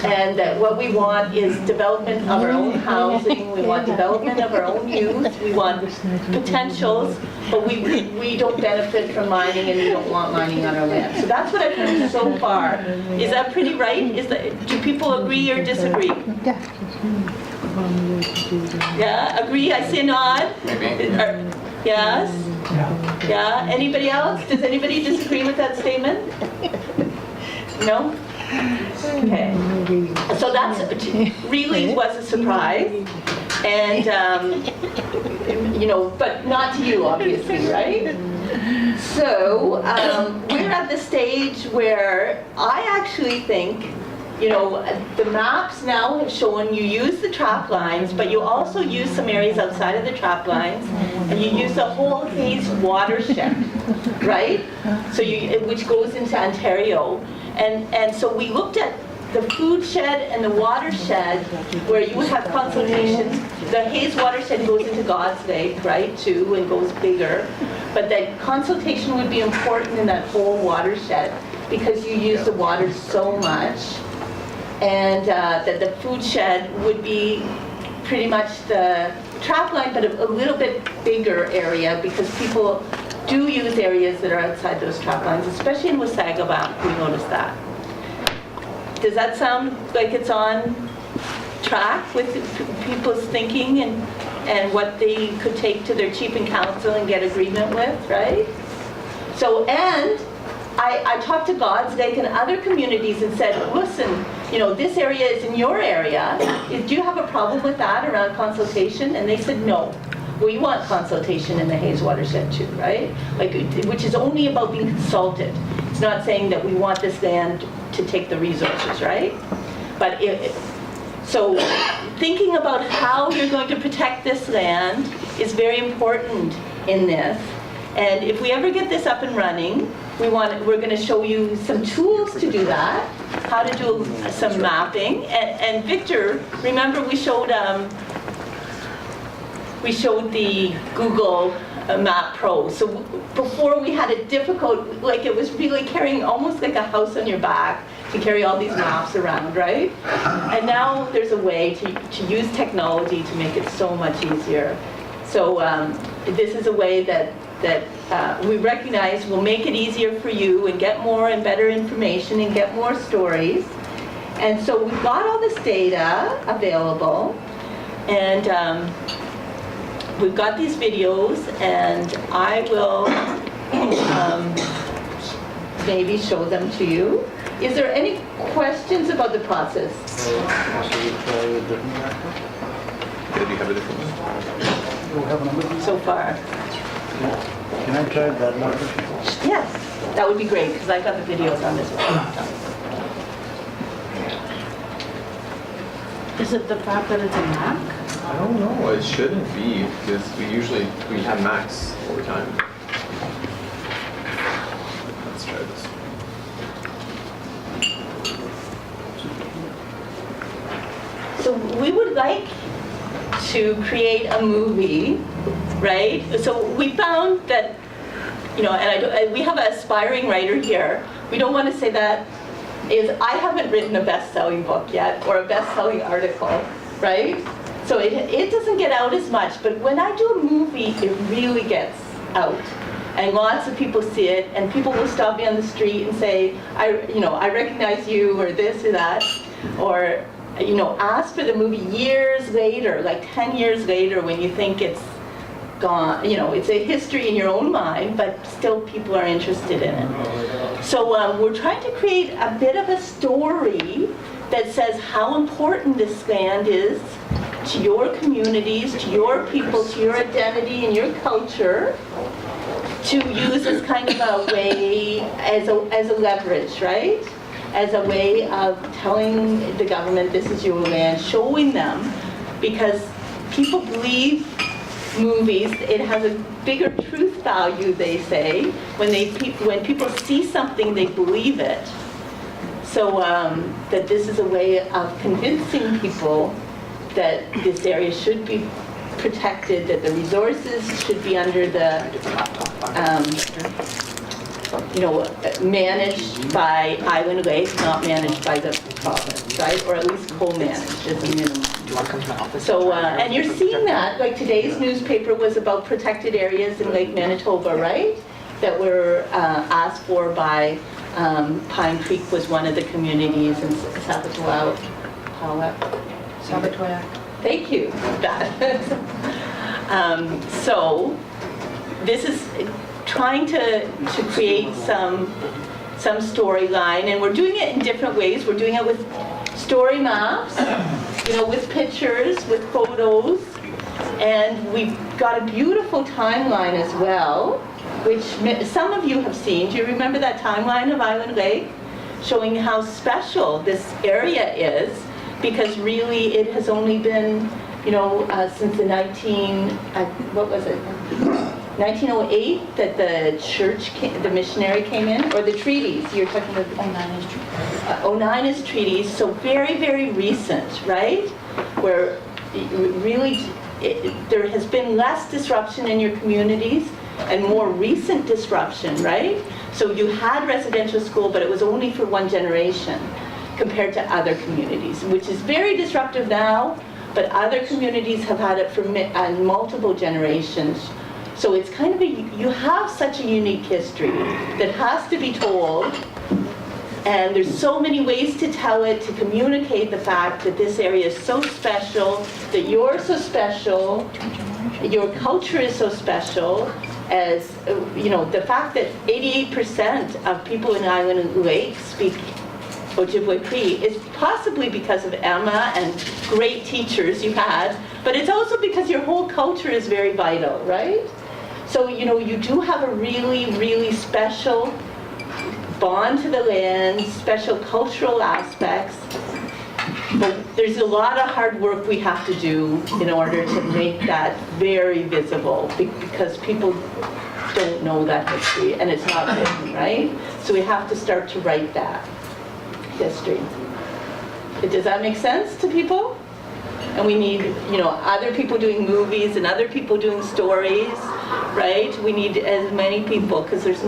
And that what we want is development of our own housing, we want development of our own youth, we want potentials, but we don't benefit from mining and we don't want mining on our land. So that's what I've heard so far. Is that pretty right? Do people agree or disagree? Yeah, agree? I see a nod. Yes? Yeah, anybody else? Does anybody disagree with that statement? No? Okay. So that's really was a surprise, and but not to you, obviously, right? So we're at the stage where I actually think, the maps now have shown you use the trap lines, but you also use some areas outside of the trap lines, and you use the whole Hayes watershed, right? So which goes into Ontario, and so we looked at the food shed and the watershed where you would have consultations. The Hayes watershed goes into God's Lake, right, too, and goes bigger. But that consultation would be important in that whole watershed because you use the water so much. And that the food shed would be pretty much the trap line, but a little bit bigger area because people do use areas that are outside those trap lines, especially in Wasaga. We noticed that. Does that sound like it's on track with people's thinking and what they could take to their chief and council and get agreement with, right? So, and I talked to God's Lake and other communities and said, listen, this area is in your area. Do you have a problem with that around consultation? And they said, no. We want consultation in the Hayes watershed too, right? Which is only about being consulted. It's not saying that we want this land to take the resources, right? But so thinking about how you're going to protect this land is very important in this. And if we ever get this up and running, we're going to show you some tools to do that, how to do some mapping. And Victor, remember we showed the Google Map Pro. So before we had it difficult, it was really carrying almost like a house on your back to carry all these maps around, right? And now there's a way to use technology to make it so much easier. So this is a way that we recognize will make it easier for you and get more and better information and get more stories. And so we've got all this data available, and we've got these videos, and I will maybe show them to you. Is there any questions about the process? Do you have a different one? So far. Can I try that one? Yes, that would be great, because I've got the videos on this one. Is it the fact that it's a Mac? I don't know. It shouldn't be because we have Macs all the time. Let's try this. So we would like to create a movie, right? So we found that, and we have an aspiring writer here. We don't want to say that I haven't written a best-selling book yet or a best-selling article, right? So it doesn't get out as much, but when I do a movie, it really gets out. And lots of people see it, and people will stop me on the street and say, I recognize you, or this or that, or ask for the movie years later, like 10 years later, when you think it's gone, it's a history in your own mind, but still people are interested in it. So we're trying to create a bit of a story that says how important this land is to your communities, to your people, to your identity and your culture, to use as kind of a way, as a leverage, right? As a way of telling the government this is your land, showing them, because people believe movies, it has a bigger truth value, they say. When people see something, they believe it. So that this is a way of convincing people that this area should be protected, that the resources should be under the managed by Island Lake, not managed by the province, right? Or at least co-managed as a minimum. So, and you're seeing that, like today's newspaper was about protected areas in Lake Manitoba, right? That were asked for by Pine Creek was one of the communities in Sabatoyak. Thank you. So this is trying to create some some storyline, and we're doing it in different ways. We're doing it with story maps, with pictures, with photos, and we've got a beautiful timeline as well, which some of you have seen. Do you remember that timeline of Island Lake? Showing how special this area is, because really it has only been, since the 1908 that the church, the missionary came in, or the treaties. You're talking about 09 is treaties, so very, very recent, right? Where really there has been less disruption in your communities and more recent disruption, right? So you had residential school, but it was only for one generation compared to other communities, which is very disruptive now, but other communities have had it for multiple generations. So it's kind of you have such a unique history that has to be told, and there's so many ways to tell it, to communicate the fact that this area is so special, that you're so special, your culture is so special, as the fact that 88% of people in Island Lake speak Ojibwe Cree is possibly because of Emma and great teachers you had, but it's also because your whole culture is very vital, right? So, you do have a really, really special bond to the land, special cultural aspects, but there's a lot of hard work we have to do in order to make that very visible, because people don't know that history, and it's not written, right? So we have to start to write that history. Does that make sense to people? And we need, other people doing movies and other people doing stories, right? We need as many people, because there's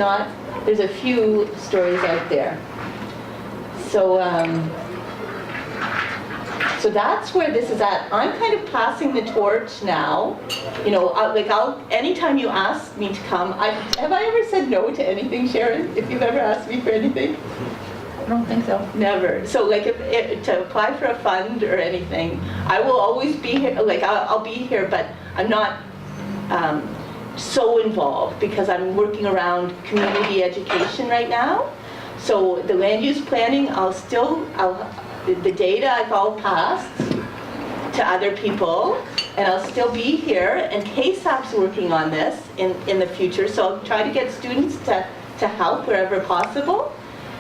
a few stories out there. So, so that's where this is at. I'm kind of passing the torch now. Anytime you ask me to come, have I ever said no to anything, Sharon? If you've ever asked me for anything? I don't think so. Never. So if to apply for a fund or anything, I will always be here. I'll be here, but I'm not so involved because I'm working around community education right now. So the land use planning, the data I've all passed to other people, and I'll still be here. And KSAP's working on this in the future, so I'll try to get students to help wherever possible.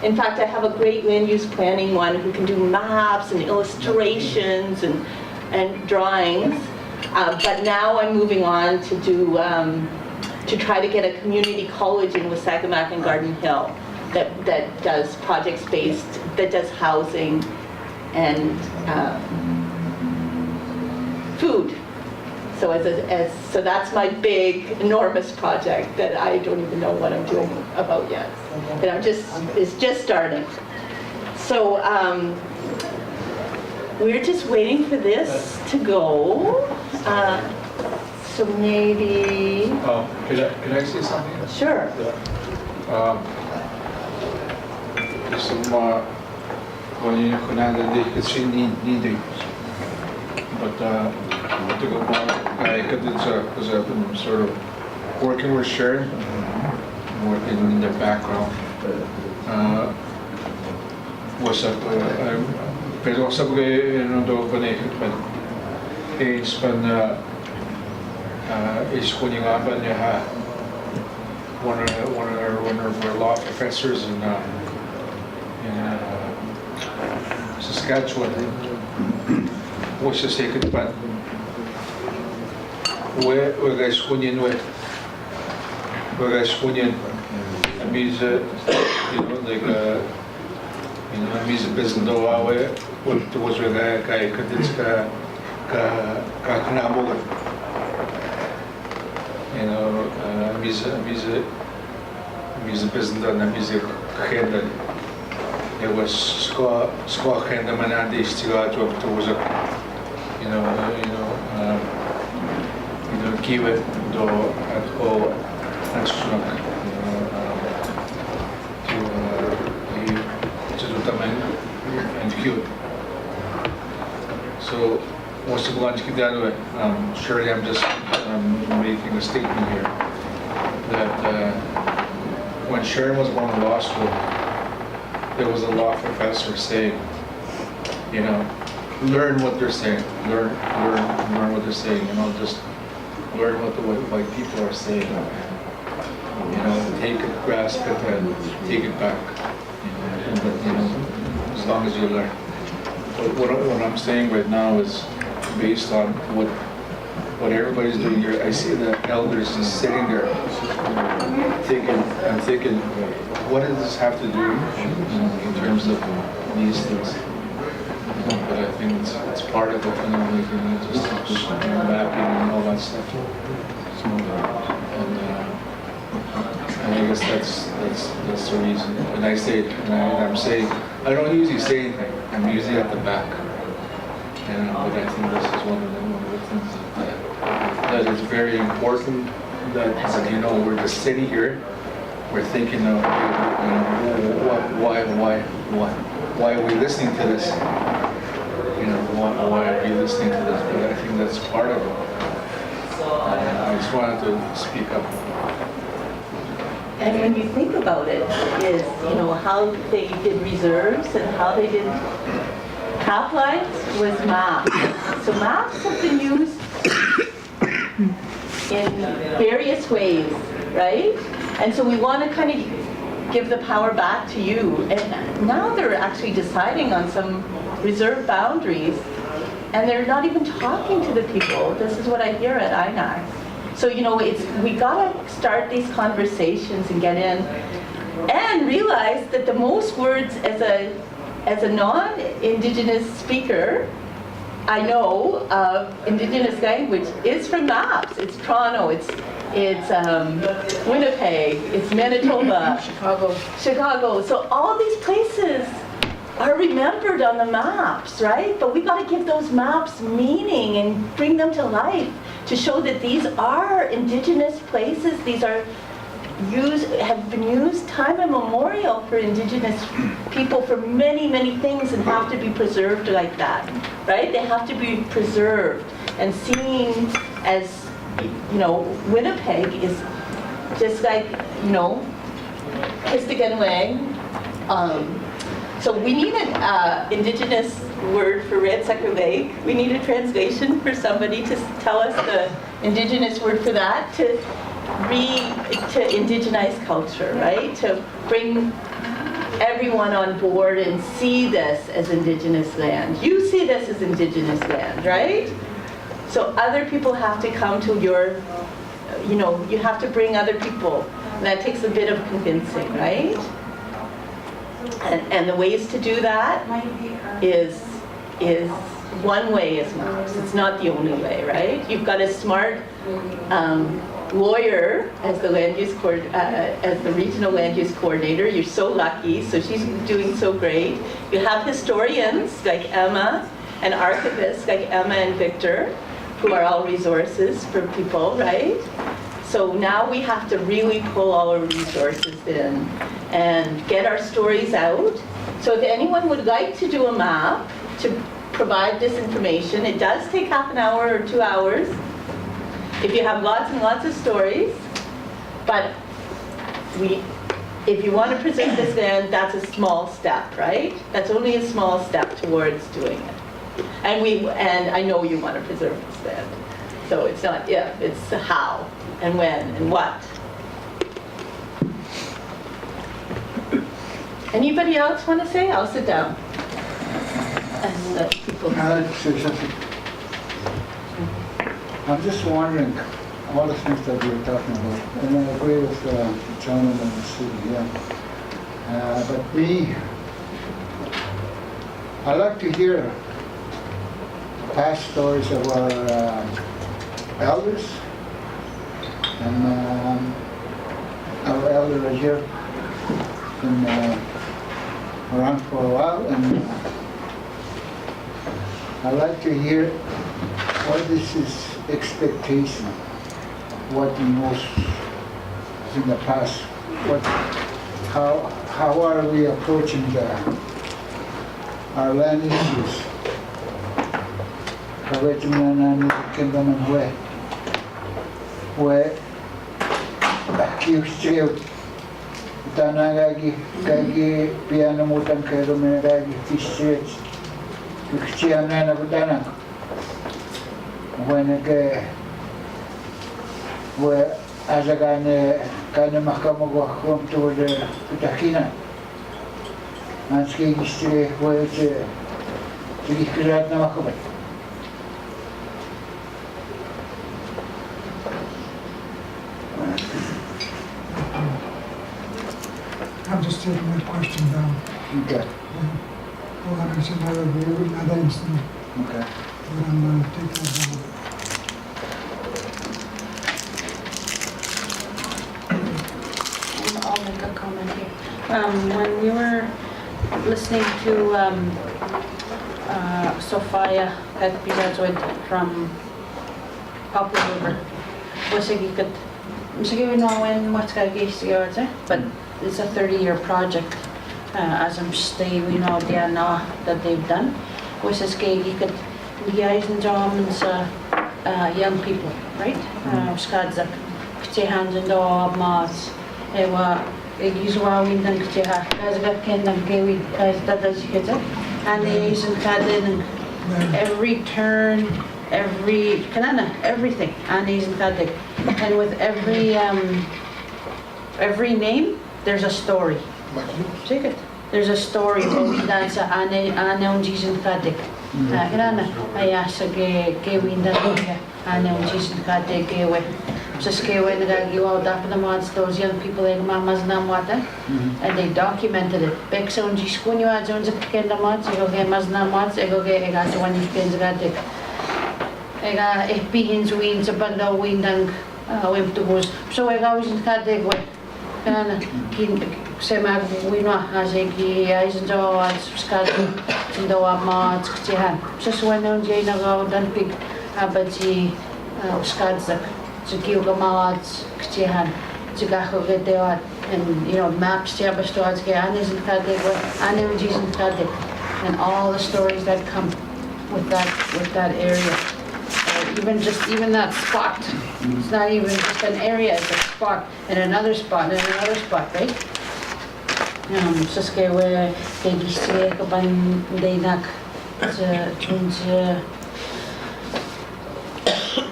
In fact, I have a great land use planning one who can do maps and illustrations and drawings. But now I'm moving on to do to try to get a community college in Wasagamak and Garden Hill that does projects-based, that does housing and food. So so that's my big, enormous project that I don't even know what I'm doing about yet. And it's just starting. So we're just waiting for this to go. So maybe. Can I say something? Sure. Because I've been sort of working with Sharon, working in the background. Pero sabi do connected pan is pan is kuning apa niya one of our law professors in Saskatchewan was a second pan where guys kunin means means business do awe what was with guy kadits ka knamogan means business na means kahenda it was squaw kahenda manade istiga to was a kiwe do at all answer and cute. So, what's the lunch get down to it? Surely I'm just making a statement here that when Sharon was going to law school, there was a law professor saying, you know, learn what they're saying, learn what they're saying, you know, just learn what the white people are saying, you know, take it, grasp it, and take it back, you know, as long as you learn. But what I'm saying right now is based on what everybody's doing here. I see the elders just sitting there thinking, what does this have to do in terms of these things? But I think it's part of it, you know, like, just mapping and all that stuff. So, and I guess that's the reason. And I say, I'm saying, I don't usually say anything. I'm usually at the back. And but I think this is one of the things that is very important. That you know, we're just sitting here. We're thinking of, you know, why are we listening to this? You know, why are we listening to this? But I think that's part of it. I just wanted to speak up. And when you think about it, is, you know, how they did reserves and how they did cap lines was maps. So maps have been used in various ways, right? And so we want to kind of give the power back to you. And now they're actually deciding on some reserve boundaries, and they're not even talking to the people. This is what I hear at INAC. So, you know, we gotta start these conversations and get in and realize that the most words as a non-Indigenous speaker I know of Indigenous language is from maps. It's Toronto, it's Winnipeg, it's Manitoba, Chicago. So all these places are remembered on the maps, right? But we got to give those maps meaning and bring them to life to show that these are Indigenous places. These are have been used time immemorial for Indigenous people for many, many things and have to be preserved like that, right? They have to be preserved and seen as, you know, Winnipeg is just like, you know, Kistiganwang. So we need an Indigenous word for Red Sucker Lake. We need a translation for somebody to tell us the Indigenous word for that, to indigenize culture, right? To bring everyone on board and see this as Indigenous land. You see this as Indigenous land, right? So other people have to come to your, you know, you have to bring other people. And that takes a bit of convincing, right? And the ways to do that is one way is maps. It's not the only way, right? You've got a smart lawyer as the land use as the regional land use coordinator. You're so lucky. So she's doing so great. You have historians like Emma and archivists like Emma and Victor, who are all resources for people, right? So now we have to really pull all our resources in and get our stories out. So if anyone would like to do a map to provide this information, it does take half an hour or 2 hours if you have lots and lots of stories. But if you want to preserve this land, that's a small step, right? That's only a small step towards doing it. And I know you want to preserve this land. So it's not if, it's how and when and what. Anybody else want to say? I'll sit down. And let people I'd like to say something. I'm just wondering, all the things that we were talking about, and I agree with the gentleman in the city here. But me, I like to hear past stories of our elders, and our elder right here been around for a while, and I like to hear what is his expectation, what he knows in the past, how are we approaching our land issues. Tanagagi, Gagi, Piano Mutan Karuminagagi, Fish Church, Chiamana Butana. When where as a kind of Makamogo home to the Putakina and ski history where it's a Kirat Namakabat. I'm just taking that question down. Okay. Well, I mentioned another incident. Okay. But I'm going to take that down. I'll make a comment here. When we were listening to Sophia at Pizazoid from Poplar River, we know when what's going to but it's a 30-year project. As I'm staying, we know they know that they've done. Was this gay? You could guys and Germans, young people, right? Skadzak, Ktehan and all Mars. Ewa, Egizwa, Windan Kteha, Kazak Kendam Gawi, as that as you get it. And they use and Kadin every turn, every Kanana, everything. And he's in Kadik. And with every name, there's a story. Take it. There's a story when we dance Ane Unjizan Kadik. Kanana, Ayasa Gay Windan, Ane Unjizan Kadik, Gayway. Just Gayway, the guy you all up the mods, those young people in Mama's Namwata, and they documented it. Bexa Unji Skunua Jones of Kenda mods, you go get Mazna mods, I go get a gas one you can Gadik. I got a beans, wings, a bundle, windang, wimp to goes. So I always in Kadik way. And Sema, we know as a key, eyes and jaws, Scotty, and the mods, Ktihan. Just when on Jana go, don't pick Abaji, Skadzak, to give the mods, Ktihan, to Gaho get there, and maps, Jabastwards, Ganis and Kadik, Anemjis and Kadik, and all the stories that come with that area. Even that spot. It's not even just an area, it's a spot, and another spot, and another spot, right? Just where they display kapan daynak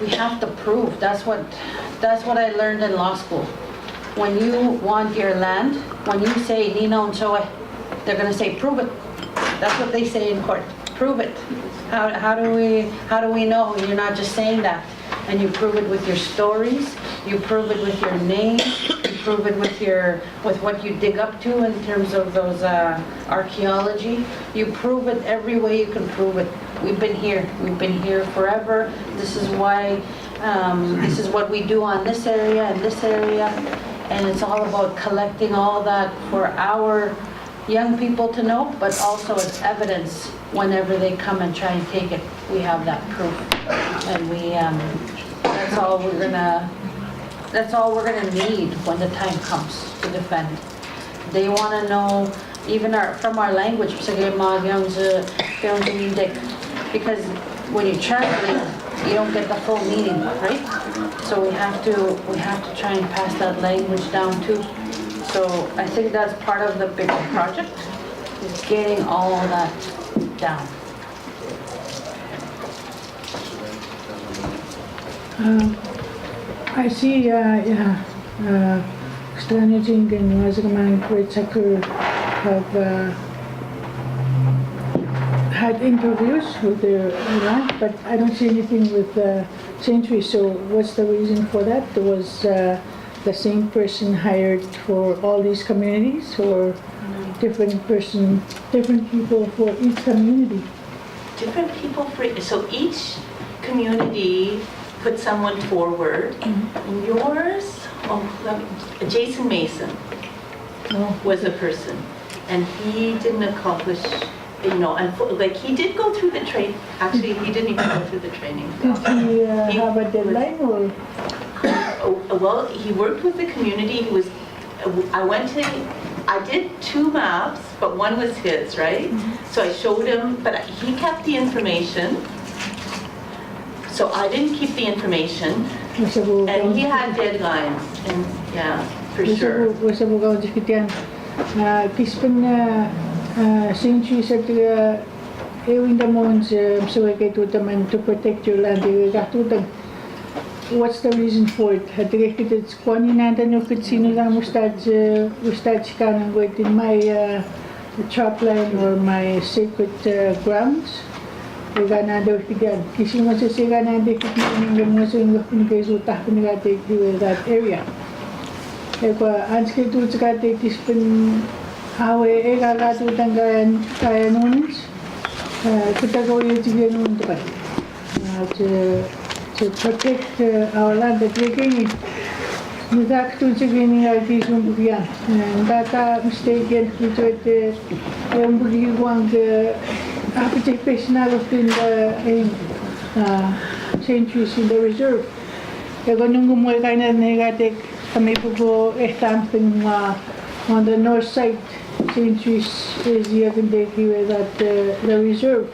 we have to prove. That's what I learned in law school. When you want your land, when you say Nino and Choe, they're gonna say prove it. That's what they say in court. Prove it. How do we know you're not just saying that? And you prove it with your stories, you prove it with your name, you prove it with what you dig up to in terms of those archaeology. You prove it every way you can prove it. We've been here forever. This is why, this is what we do on this area and this area. And it's all about collecting all that for our young people to know, but also as evidence whenever they come and try and take it. We have that proof, and that's all we're gonna need when the time comes to defend. They want to know even from our language, because when you translate, you don't get the full meaning, right? So we have to try and pass that language down too. So I think that's part of the bigger project, is getting all of that down. I see, Stranaging and Wazagaman Great Sakur have had interviews with their land, but I don't see anything with Century. So what's the reason for that? Was the same person hired for all these communities, or different people for each community? Different people so each community put someone forward. And yours, Jason Mason was a person, and he didn't accomplish, he did go through the training. Actually, he didn't even go through the training. Did he have a deadline, or? Well, he worked with the community. I did 2 maps, but one was his, right? So I showed him, but he kept the information. So I didn't keep the information. And he had deadlines, and yeah. For sure. Wasa po kaon kitian. Kispen centuries at ewing the mons so I get to them to protect your land. What's the reason for it? Had it's kwani nanda no could see no mustard scan with in my chop line or my sacred grounds. We got nanda again. Kissing was a cigar and they could not in case of that area. Anske tu cakap kispen awe ega tu tanggayan kaya nunis kita kau ye juga nun tu kan to protect our land that we can nizak tu juga ni lagi sumbukian data mistaken itu itu yang bagi uang ke apa cek personal in the centuries in the reserve kalau nunggu mulai kainan negatif kami pugo estamping on the north side centuries is here that the reserve.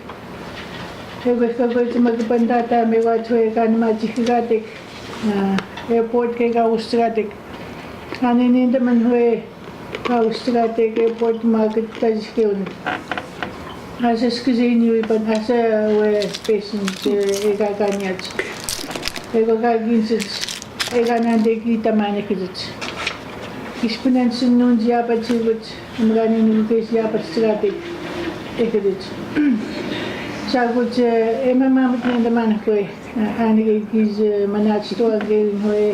Kalau kita magpandata may watchway kan majikatik airport ke kaustratik. Kanin hindi man huwe kaustratik airport market tajikeun. Asa skizini ipan asa we patient ekakanyat. Ego kaginsit ega nande kita mane kizit. Kispenan sunun siapa cibut mengani nuke siapa seratik ekidit. Sagut emang nande mana kue ani kiz manat sto again hoe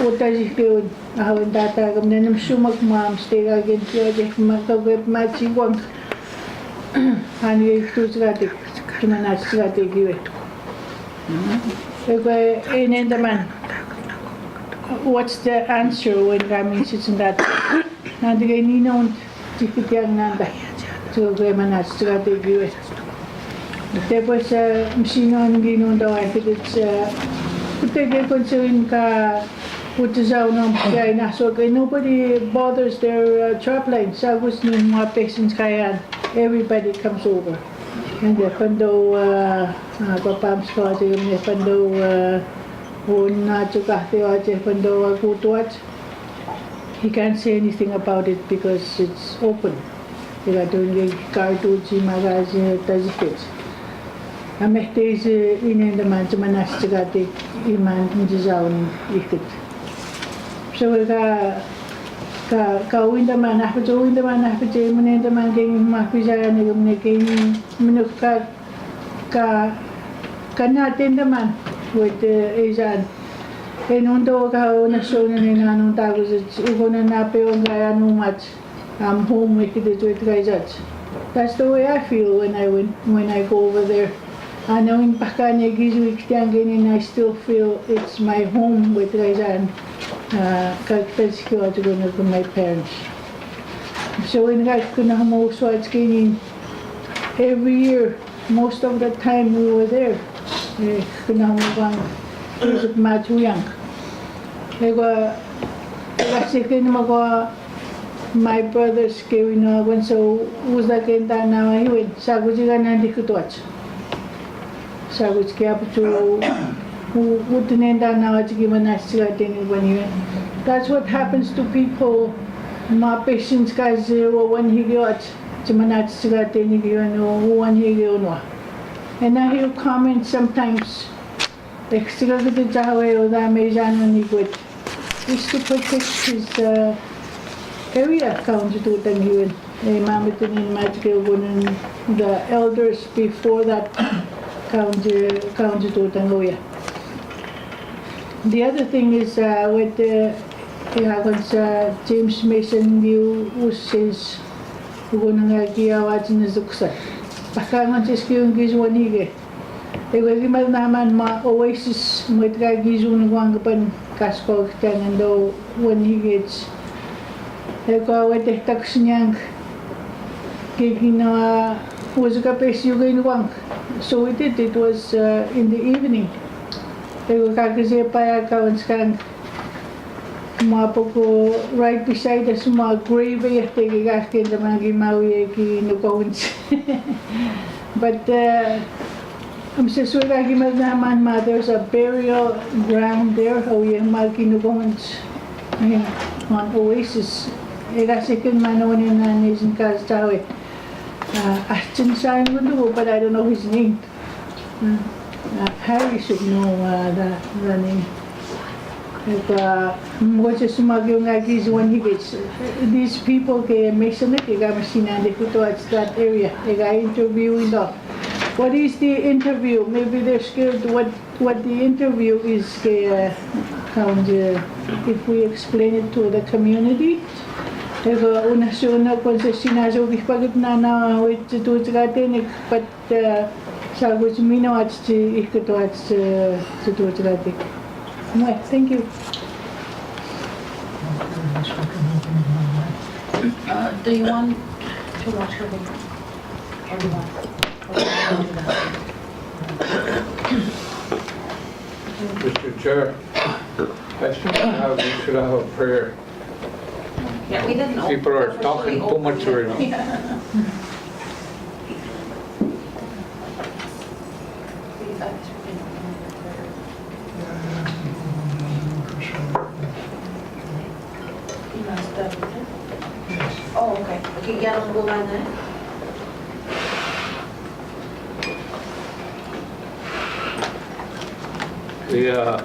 otaji keun ahon data kemudian sumak mam stega gen tiada maka web maci wang ani itu seratik manat seratik gue. Ego nande man. What's the answer when kami sits in that? Nanti kay Nina und tikitiang nanda. So kay manat strategi. Tapos msino ang ginon daw ay it's kutege konsuin ka putasaw ng kaya na so kay nobody bothers their trap line. Sagos ng mga patients kaya everybody comes over. And pando papams ko ate yung pando he can't say anything about it because it's open. They are doing cartoons, magazine, tajikets. Amehtes in the man to manastigate iman in the zone. So we got the man after doing the man after Jamin and the man getting Makizan and making Minuka cannot in the man. With Azan. Undo ka na show na nanong tagos ugo na napeo gaya numat. I'm home with guys. That's the way I feel when I go over there. I know in Pakanya Gizwik and I still feel it's my home with Gaisan. Kakpetskyo to go to my parents. So in that kunahamo so it's getting every year, most of the time we were there. Kunahamo isip matuyang. Kasi kinamago my brothers came in so was that kenta na hiwin sagujiga na dikutwach. Saguj kaya to utinenda na chigimanasila tini. That's what happens to people. My patients guys when he got chimanasila tini one he no. And I hear comments sometimes. Like sila kita jawe o da mejan when he got. Is to protect his area count to Tangiwan. The elders before that count to Tangoya. The other thing is with James Mason view says Pakangan sa skiyong gizwan hige. Gimal naman ma oasis mo itra gizun wang kapan kasko kyan do when he gets. Wete taks niyang kikina was kapes yung wang. So we did. It was in the evening. Kakase pa kawan skang mapo ko right beside us ma grave yete gaskin the mga gimawi ki nukawins. But I'm just naman ma there's a burial ground there how yung mga kinukawins. on Oasis. Ega second man on in Asian cars tawe. Ashton Shine Gundu, but I don't know his name. Harry should know the name. What is Sumagionga when he gets these people can make some machine and they put towards that area. They got interviewing dog. What is the interview? Maybe they're scared what the interview is. If we explain it to the community. Una suna concesina so bispagit na with to gaten but sa gusmino at ikato at to gaten. Thank you. Do you want to watch her video? Or do you want? Mr. Chair, I think we should have a prayer. Yeah, we didn't know. People are talking too much right now. Yeah. Oh, okay. Okay, ya no go on there. Yeah.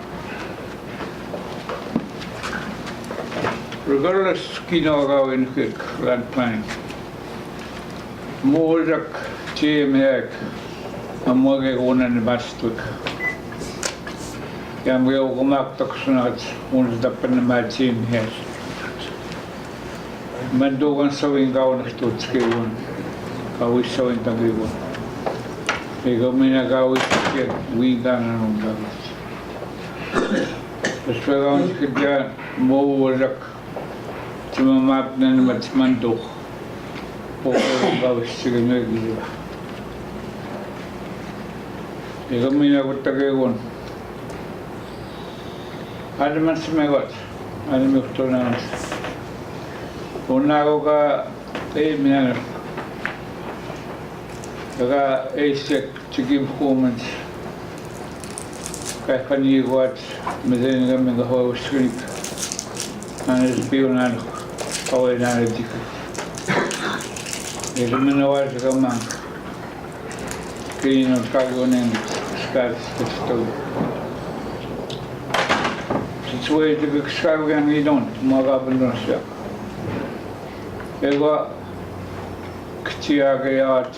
Regardless kinagawin kik landmine. Moordak TMHek amwage unan bastuk. Yang wil gemaktak sunat ons dapen na TMHek. Mandogan sawing gawin tot skewon. Kawis sawing tagiwon. Ikaw minagawis kik wigan anong gawis. Basta kaya moordak cuma map dan macam tu, pokok bagus segala gitu. Kami nak bertakai ada macam apa? Ada macam mana? Orang ka mana? Kaka esek cikim performance. Kaya kani buat macam kami kahwa script. Anas pionan. Kawai na dika. Ito manawar sa kamang. Kaya nung kagonin skat ito. Sitsuay ito kaksago yang idon. Makapan doon siya. Ego kciya kaya at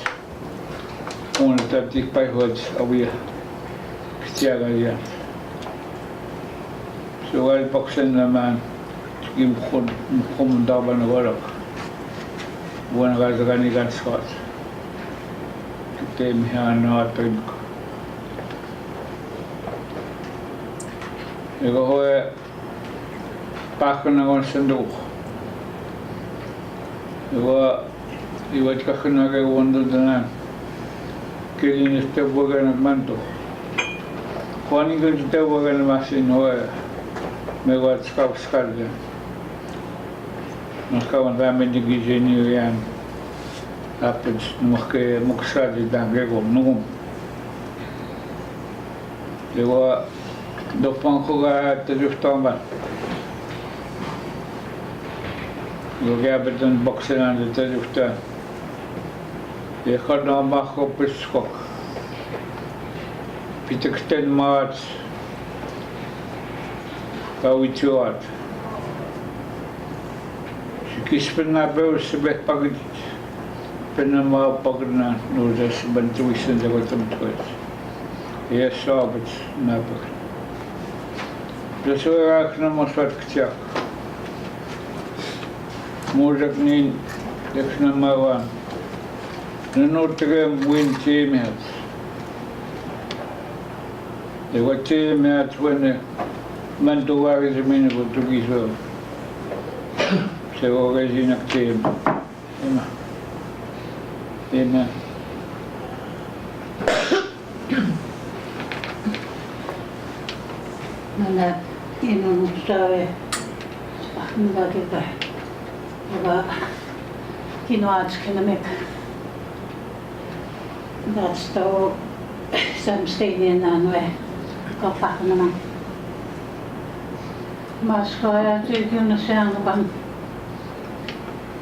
kung tatik pa ihod awiya. Kciya kaya. So wal paksan naman. Kim daban agora. Buwan kazagani kan Scott. Kita mihana atin. Ego hoye pakon na sanduk. Ego iwat kakana kay wondo danan. Kini este bugan manto. Kwani ko este bugan masin hoye. Megawat skar dia. Nós kawan ramen di gizeni yang apa mungkin muksar di dangego nungum. Lewa dopang ko ga terus tamban. Yoga betul bokseran di terus ta. Dia kadang makho piskok. Piteksten mat. Kau icuat. Kispen na bawa sebab pagi penama pagna nuda sebantu isan jaga tempat. Ya sahabat napa. Sesuai kena masuk kecak. Mudak ni dekna mawan. Nenor tegam win temet. Dewa temet wene mantuwari zemene Portugiso. Sebagai jinak tim, ini. Nana, ini nusawe, nggak kita, apa, kinoat kena that's the some stadium and we go back on them. Mas kaya taking the sound ban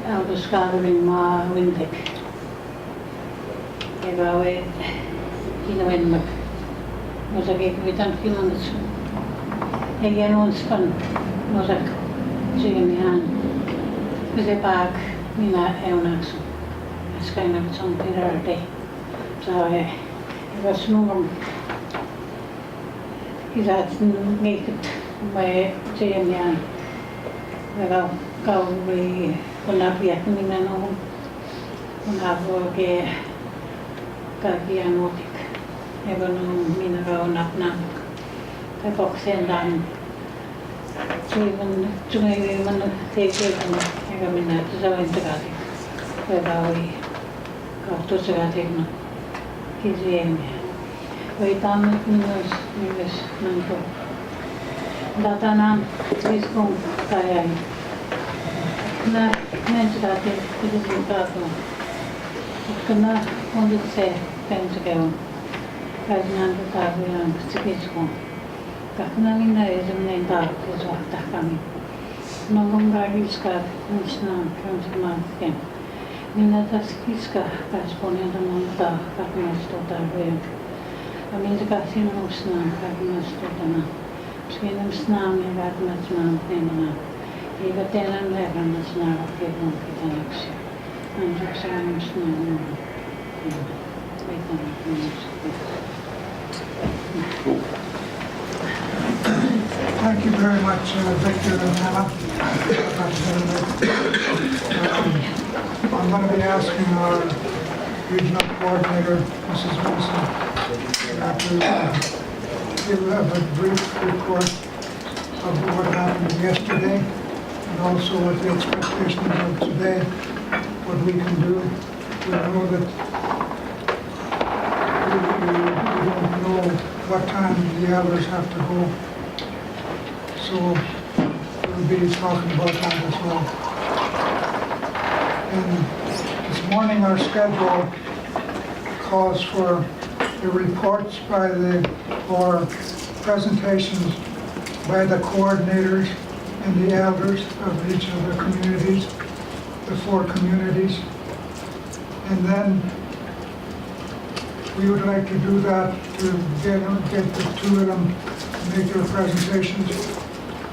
out of scattering my windpick. If I wait, win much. Was a gate with unfeelings. Again, one spun was a chicken hand. With a bag, in that eonax. It's kind of something every day. So I was moving. Is that naked by chicken hand? Without we will not be at me now. When I work a Kakianotic. Ever no mineral nap nap. I box and down. So even to me, when take it, I got me that is our integrity. Whether we got to Sagati, his aim. We done it in this mantle. That an is going to na mentioned it is in Papa. Kana wanted to say things ago. As none the Tavian Stikisco. Kaknavina is a name dark is what Takami. No longer his car, Nishna, comes to month again. Minataskiska, correspondent among the Kakmas Totavia. I mean the Casino Sna, Kakmas Totana. Swinum Snam and Gatmas Nam Pena. Even then I'm never much now of people with an action. And just I'm snowing. Thank you very much, Victor and Hannah. I'm going to be asking our regional coordinator, Mrs. Wilson, to give a brief report of what happened yesterday and also what the expectations of today, what we can do. We know that we don't know what time the elders have to go. So we'll be talking about that as well. And this morning our schedule calls for the reports by or presentations by the coordinators and the elders of each of the communities, the 4 communities. And then we would like to do that to get the 2 of them to make their presentations.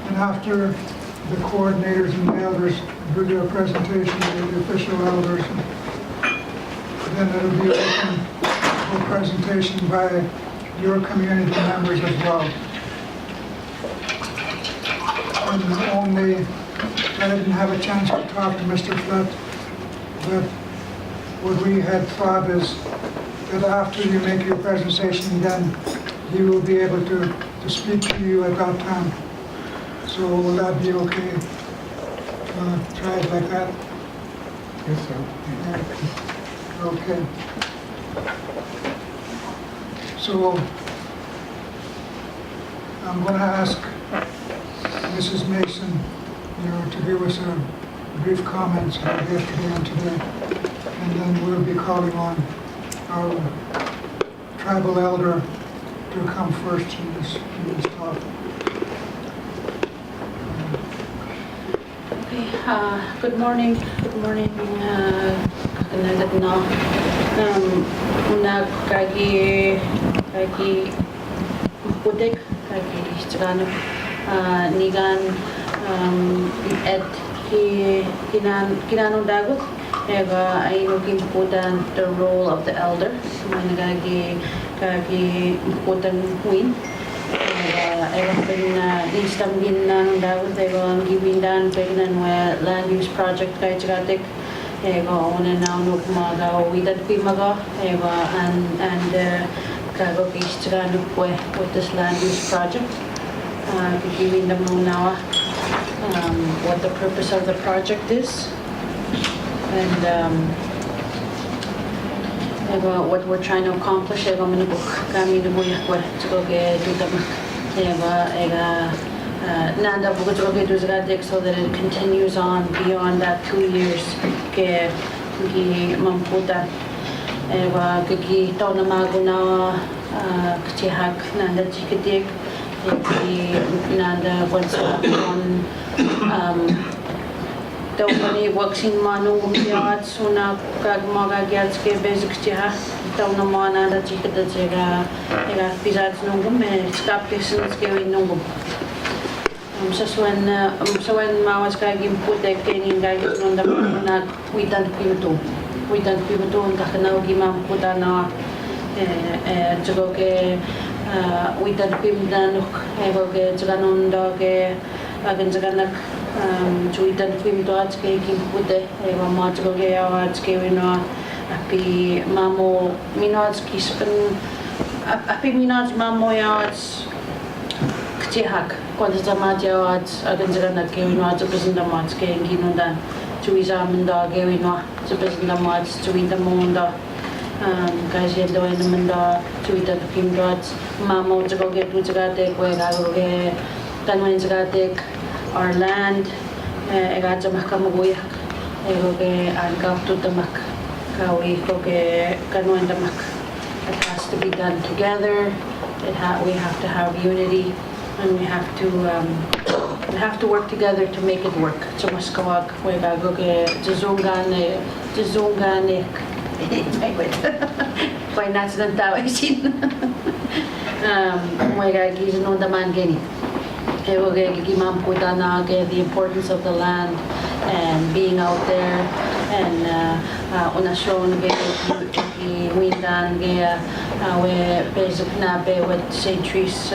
And after the coordinators and the elders do their presentation to the official elders, then it'll be open for presentation by your community members as well. And only, I didn't have a chance to talk to Mr. Flett, but what we had thought is that after you make your presentation, then he will be able to speak to you at that time. So will that be okay? Try it like that? Yes, sir. Yeah. Okay. So I'm going to ask Mrs. Mason, to give us a brief comments on yesterday and today, and then we'll be calling on our tribal elder to come first in this talk. Okay, good morning. Good morning. Kanagat na. Kagi putik kagi tsano nigan at kinanong dagot ega ay looking putan the role of the elder managagi kagi putan queen ega instam din na ng dagot ega givindan pegnan wa land use project kay tsagatik ega ona na no kumaga widad pimaga ega and kago kis tsagano po with this land use project giving them now what the purpose of the project is and what we're trying to accomplish. Ega manibuk kami nubuya ko to get do them ega nanda buko to get do zagadik so that it continues on beyond that 2 years ke gi mamputa ega gi tona maguna ktihak nanda chikedik Nanda once on daw ni vaksin manung gumiat suna kag maga gyats ke basic cha daw na mana da chika da chega ega pizat nung me skap kesens ke nung so when mawas ka gimput de kenin ga nung da na witan piuto ka kana gimam putana jogo ke witan pimdanuk ego ke jaganon ke agen jaganak Juitan film to आज के की पुते एवं माच को गया आज के विनो अभी मामो मिनाज किस्पन अभी मिनाज मामो या आज kecihak kau zaman dia आज agen जगह के विनो आज presenda माच के इंगी नोंdan जुइजा मंदा के विनो आज presenda माच जुइता मोंदा kajian do in Manda जुइता film to आज मामो जगह के तू जगह ते कोई गागो के kanwain जगह ते our land ega jamak kamuguyak ego ke angkap tu tamak kawi ko ke kanuan tamak. It has to be done together. We have to have unity and we have to work together to make it work. Chumas kawag we gago ke juzungane Why not the tawisin we gagi no daman geni the importance of the land and being out there and unashon windan we basic na be with centuries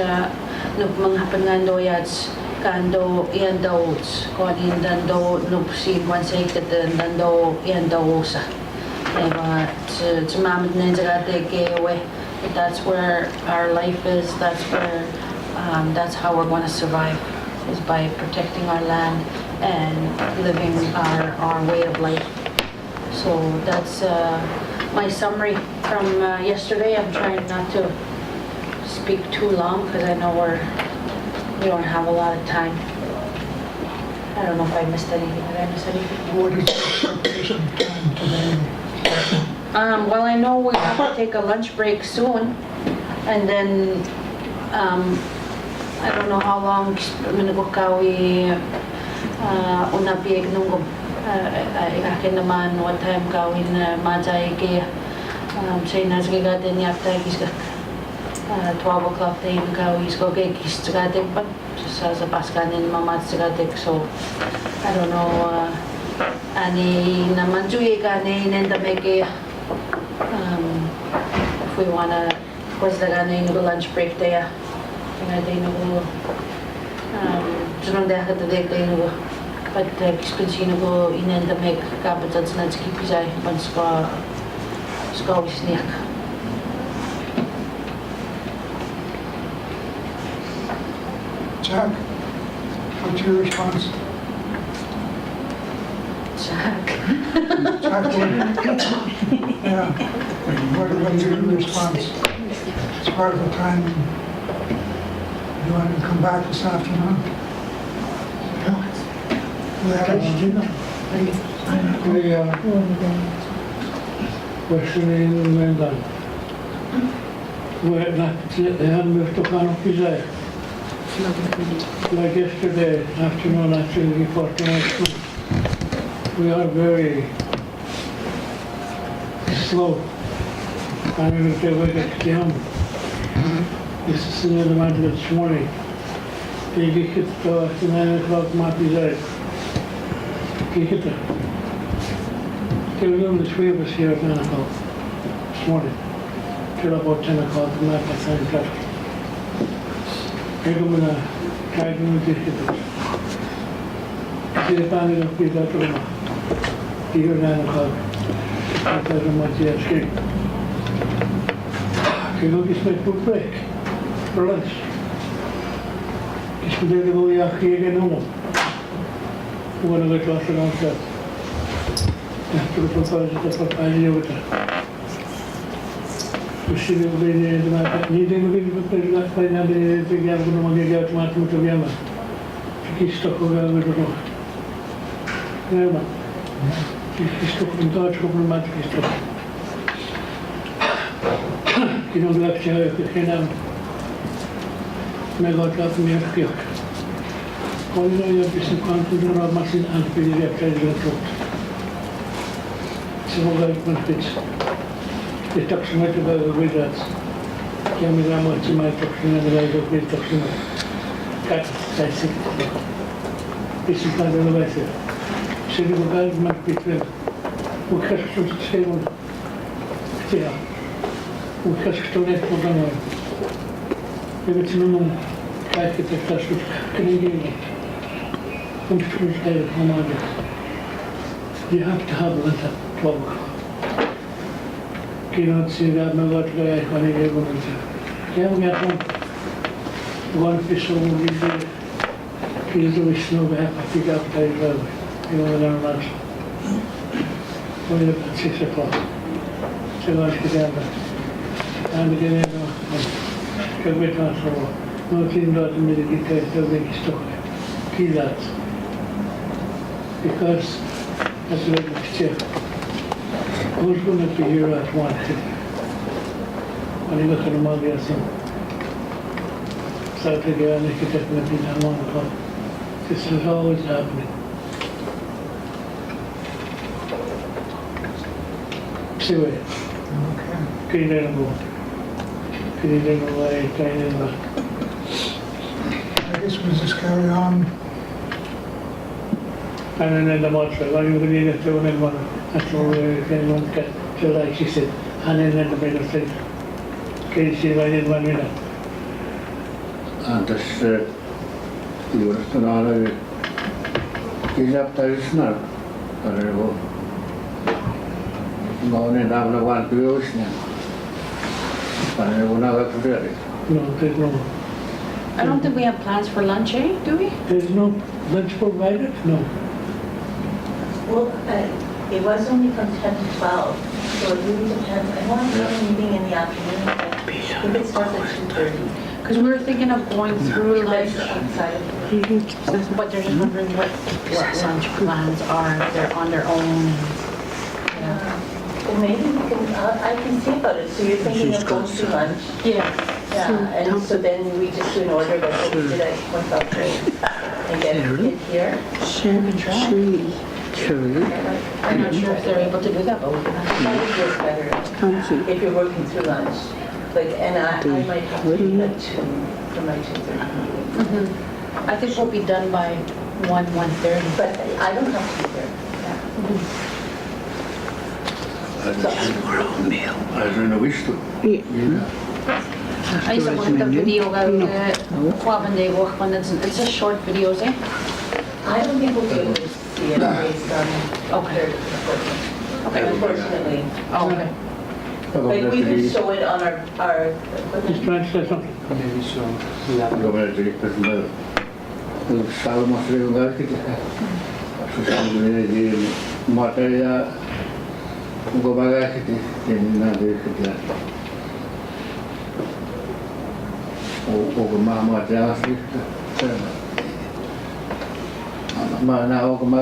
nup mga pangan yats kando iando kodin dando nup si wansay dando iando sa that's where our life is. That's how we're going to survive, is by protecting our land and living our way of life. So that's my summary from yesterday. I'm trying not to speak too long because I know we don't have a lot of time. I don't know if I missed anything. Did I miss anything? What is the preparation time today? Well, I know we have to take a lunch break soon, and then I don't know how long minukawi unapieg nunggo akin naman what time kawin majay ke say nasge gaten yapta kis 12 o'clock tayo kawi isko ke kis gaten pa sa paskanin mamat gaten so I don't know ani naman juye kane nenda meke if we wanna was the gane lunch break there I think no junong deh kata dek tayo no but expensive no inenda make kapitan na skipizay pan ska wisniak Jack, what's your response? Jack, what is your response? It's part of the time. You want to come back this afternoon? Questioning Mendan. We're not like yesterday afternoon, actually, before tonight, we are very slow. I'm going to get down. This is the matter this morning. They get it 9 o'clock, Marty's Eye. Get it. There were only 3 of us here at 9 o'clock this morning. Till about 10 o'clock, the night at 9 o'clock. I'm going to try to do this. The panel of people at Roma. Here at 9 o'clock. At Roma, the escape. I'm going to make a break. For lunch. It's the go yaki again no. One of the class around that. After the proposal of a idea. To see the way they needing to be like finally the Yaman get Martin to Yama. He stuck over with the rock. Never. He stuck in Dutch problematic stuff. You know, the chair, the me got up near Kyoto. All the way up is a confident of machine and pretty after the truth. So, like, pitch. The toxin with us. Camera much my toxin and the light of the toxin. Cut, I see. This is not the way. So, the guys might be clear. We have to say one. Yeah. We have to let for the night. If it's minimum, I could take that with Canadian. I'm sure it's there, home on it. You have to have lunch at 12 o'clock. You don't see that, no, what guy, when you get one. Yeah, we got one fish over there. He's always snow back, I pick up that road. You know, they're lunch. We're at 6 o'clock. So let's get down there. And again, you know, get on for no thing not in the detail, so they stuck. Key that. Because that's what it's check. Who's going to be here at 1? When you look at the mother, I think. Saturday, and they could definitely be down 1 o'clock. This is always happening. See where? Okay. Clean it up. Clean it away, clean it up. I guess we'll just carry on. And then the motor, when you need it, you need one. That's all anyone can. So like she said, and then the middle thing. Okay, she waited 1 minute. And this, you were to know, he's up there, it's not. But it will. Going in down the one to the ocean. But it will never forget it. No, there's no. I don't think we have plans for lunch, eh? Do we? There's no lunch provided? No. Well, it was only from 10 to 12, so it really depends. I want to have a meeting in the afternoon, but if it starts at 2:30. Because we were thinking of going through lunch, Outside of but they're just wondering what lunch plans are, if they're on their own. Well, maybe we can, I can see about it. So you're thinking of going to lunch? Yeah. Yeah, and so then we just do an order, but what we did at 1:30 and get it here. I'm not sure if they're able to do that, but we can ask. I think it's better if you're working through lunch. Like, and I might have to leave at 2 for my 2:30 meeting. I think we'll be done by 1:30. But I don't have to be there. I don't know which to. Ay, sa mga video it's just short videos, eh? I don't think we'll be able to see it based on Okay. unfortunately. Oh, okay. Like we can show it on our Just trying to say something. Maybe so. Go back to the person. Salmo se le va a quitar. Se sabe de materia. Go back to the nada de quitar. O mama já se. Mas na o como Oh,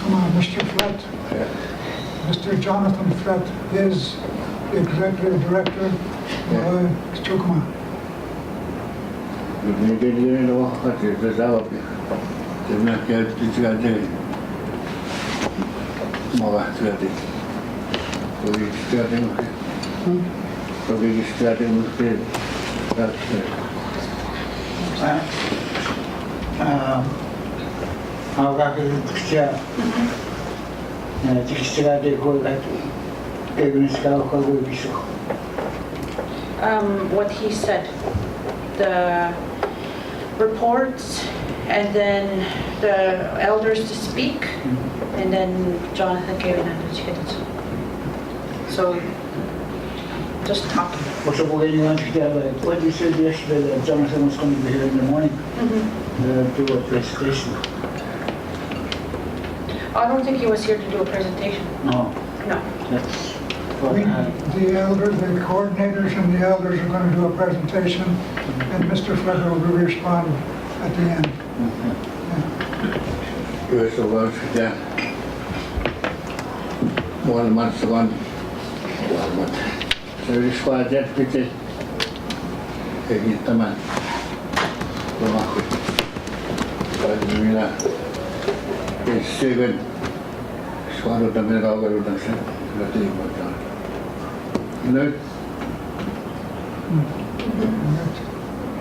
come on, Mr. Flett. Mr. Jonathan Flett is the executive director of Chukma. Eu queria não fazer pesava. Eu não quero precisar dele. Mora cidade. Eu estou tendo. Eu estou tendo que Agora que já tinha de coisa What he said, the reports, and then the elders to speak, and then Jonathan gave an attitude. So, just talking. What you said yesterday that Jonathan was going to be here in the morning to do a presentation. I don't think he was here to do a presentation. No. No. That's The elders, the coordinators and the elders are going to do a presentation, and Mr. Flett will respond at the end. eu sou agora já. 1 month ago. So this was that because Kayak teman. Rumahku. Kalau bila seven suara tampil kau kalau tak sah, berarti macam. Ini.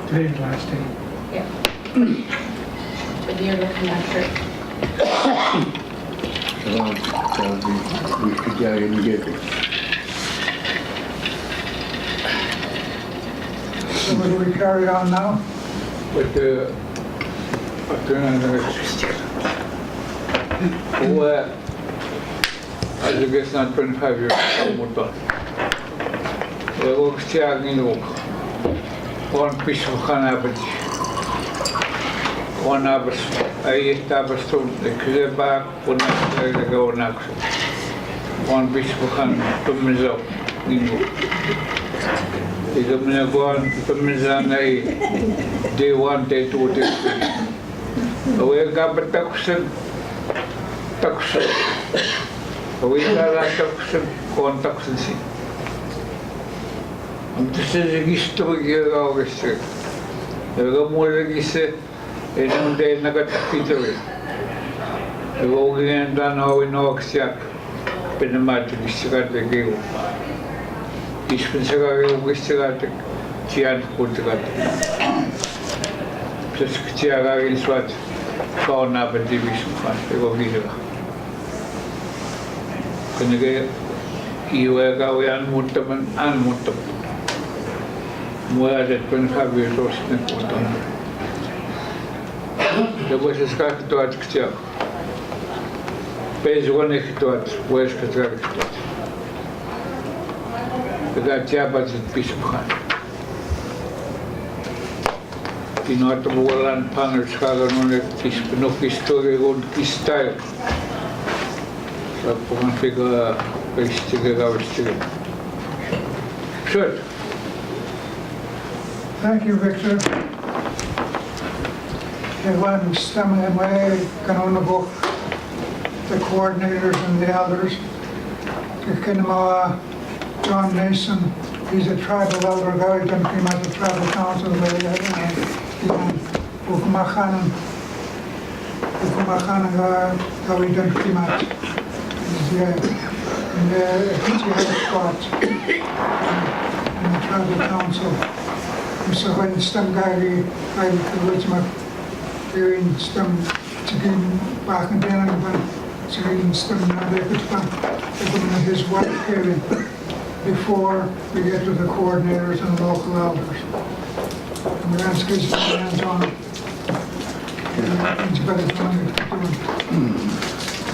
Today's last day. Yeah. But you're looking after it. Kalau di kerja ini gitu. So will we carry on now? But as I guess not 25 years old. Jag åkte jag nog. One piece of cannabis. One hours. I stod the Kuzeba, one night ago next. One piece of cannabis. Tumizop. Ito minagawan, paminsan ay day 1, day 2, day 3. Away gabat taksan. Away lala taksan, kontaksan si. Ang tasasagistro gagawa kasi. Nagamula kasi, nung day nagatakito eh. Nagawa ganyan na awin na wakasyak. Pinamati kasi ka tagayo. Dispensary ugistigate tian kultigate. Plus tiara in swat fauna per division fan ego gira. Kenege iwe ga wian mutaman an mutam. Moya det pen habi ros ne kutam. Debo se skak to at ktia. Pez one to at wes katrak. Got jabat at piece of hand. In order to land pangers, Hagan is no history on his style. So, I can figure a stick out still. Sure. Thank you, Victor. Everyone stemming away, can only book the coordinators and the elders. John Mason, he's a tribal elder, guy who came out of the tribal council. Ukumakhanan, how he done came out. He's in the head spot in the tribal council. So when Stamgari, I was my hearing Stam to give back and then so he didn't Stam now they could find his wife Kevin. Before we get to the coordinators and the local elders. And we're going to get some hands on it. It's better for me to do it.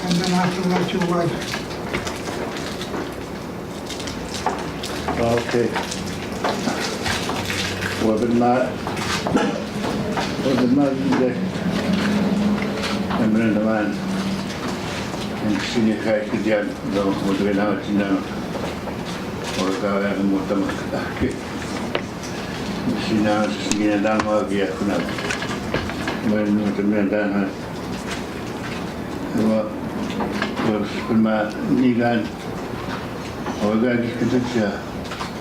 And then after that, your wife. Okay. Wasn't not the I'm in the man. And senior guy could get what we know it's now. Orga yang mutam ke sina sina dan ma biya kuna men mutam dan ha ma nigan orga kita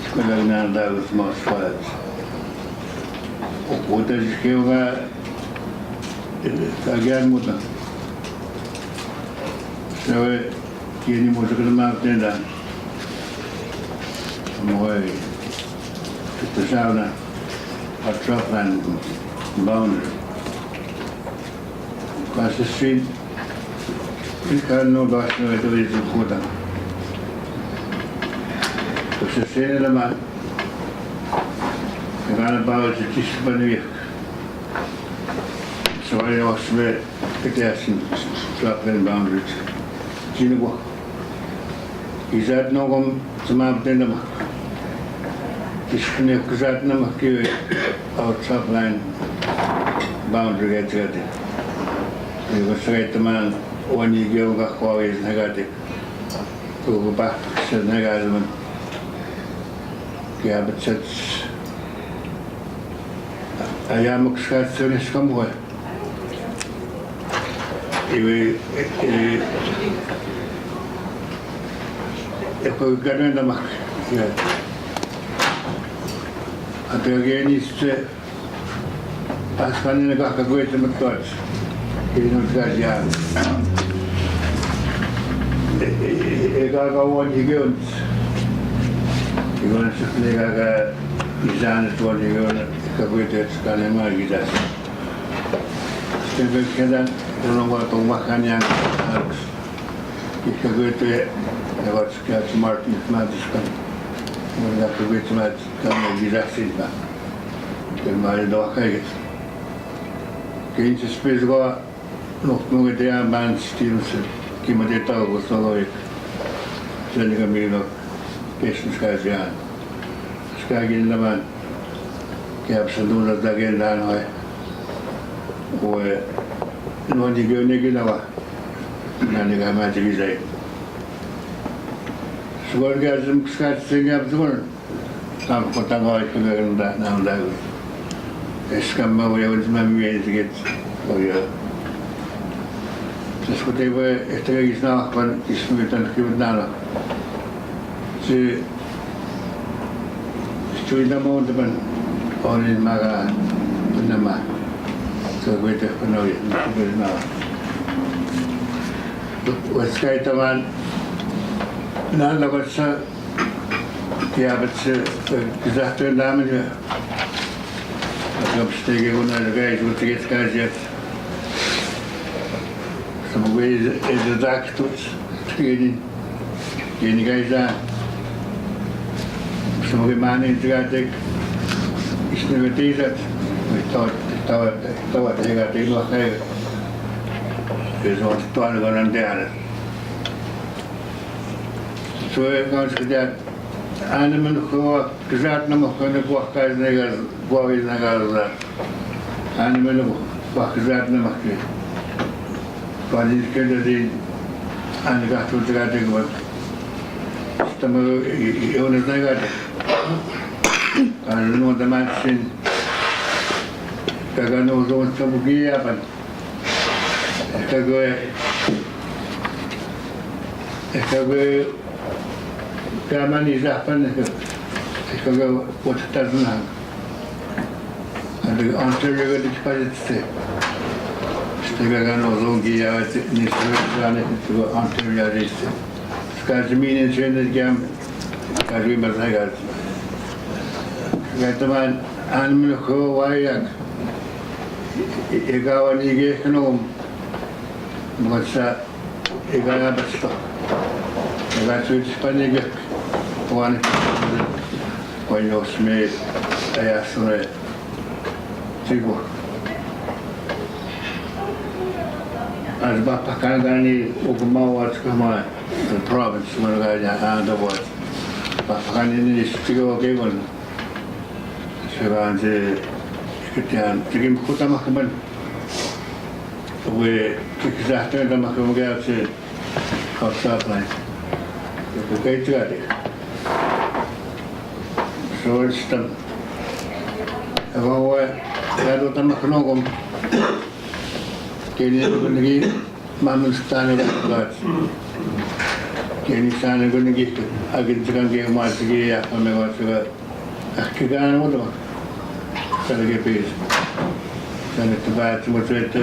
sekolah nan da us mas fat outra que eu tagian mutam sabe que ni música de mar tenda Mooi. De sauna, a tropland boundary. Across the street, you can't know about the way to put them. So, say to the man, I got about the Tispanir. So, I also read the gas and tropland boundaries. Gino, is that no one to map in the Disconnect because that number give our top line boundary gets got it. You go straight to man when you go back always negative. Go back to negative. Yeah, but it's I am excited to this come away. If we get in the market, yeah. Atagageniste askanina kahkakuita matkots. Kinut kasya. Ega kawan higeun. Igon seklega ka izan tuan higeun kakuita skalema gidas. Stebe kedan dono wa to makan yang harus. Kakuita lewat sekian Martin Madiskan. Mereka kakuita mat kami gidasin ba. Kemari doa kaget. Keinse spes go nog nog dia band stilse kima de tago solo ek sen kami no pesn skajan skagin la man ke absoluta da gen dan hoy o no di go ne gina wa na ne ga ma ti zai sugar ga zum skat sing up zon tam ko ta go ke ga na da Eskama voy a ver si me viene que voy a discutir este que es nada para discutir que nada si estoy en la monte para hoy en maga nada más so voy a tener nada pues que hay también nada la cosa que a veces quizás estoy en la media Stege una guys with the guys yet. Some ways is the dark tools. Getting guys are some of the man in the attic. It's never that we thought they got the lock. There's one stone going on there. So it comes to that. Animal who exact number of walk guys niggas, boys niggas, animal walk exact number. But it's kind of the and got to the guy to go. Some owners niggas. I don't know the man sin. Kagano don't some gear, but Kagwe. Kaman is happen because what doesn't have. And the answer you got to put it stay. Stegano zongi out in this way to answer your list. Scars mean in the game as we must have. Get the man animal who why Egawan Ige Gnome. What's that? Eganabasto. That's which Spanish. One when you smell a assume Tigo as Bapakangani Ugma was come on the province when I and the word Bapakani is Tigo Gagon Sevanze Kitian Tigim Kutamakan we kick after the Makamagats of Southline. Okay, together. So it's the Lalu tamak nongom kini lagi mamun stane gat kini stane lagi agin jangan ke mas ke ya kami wasga akigan mo do sarge pes sana tabat mo tete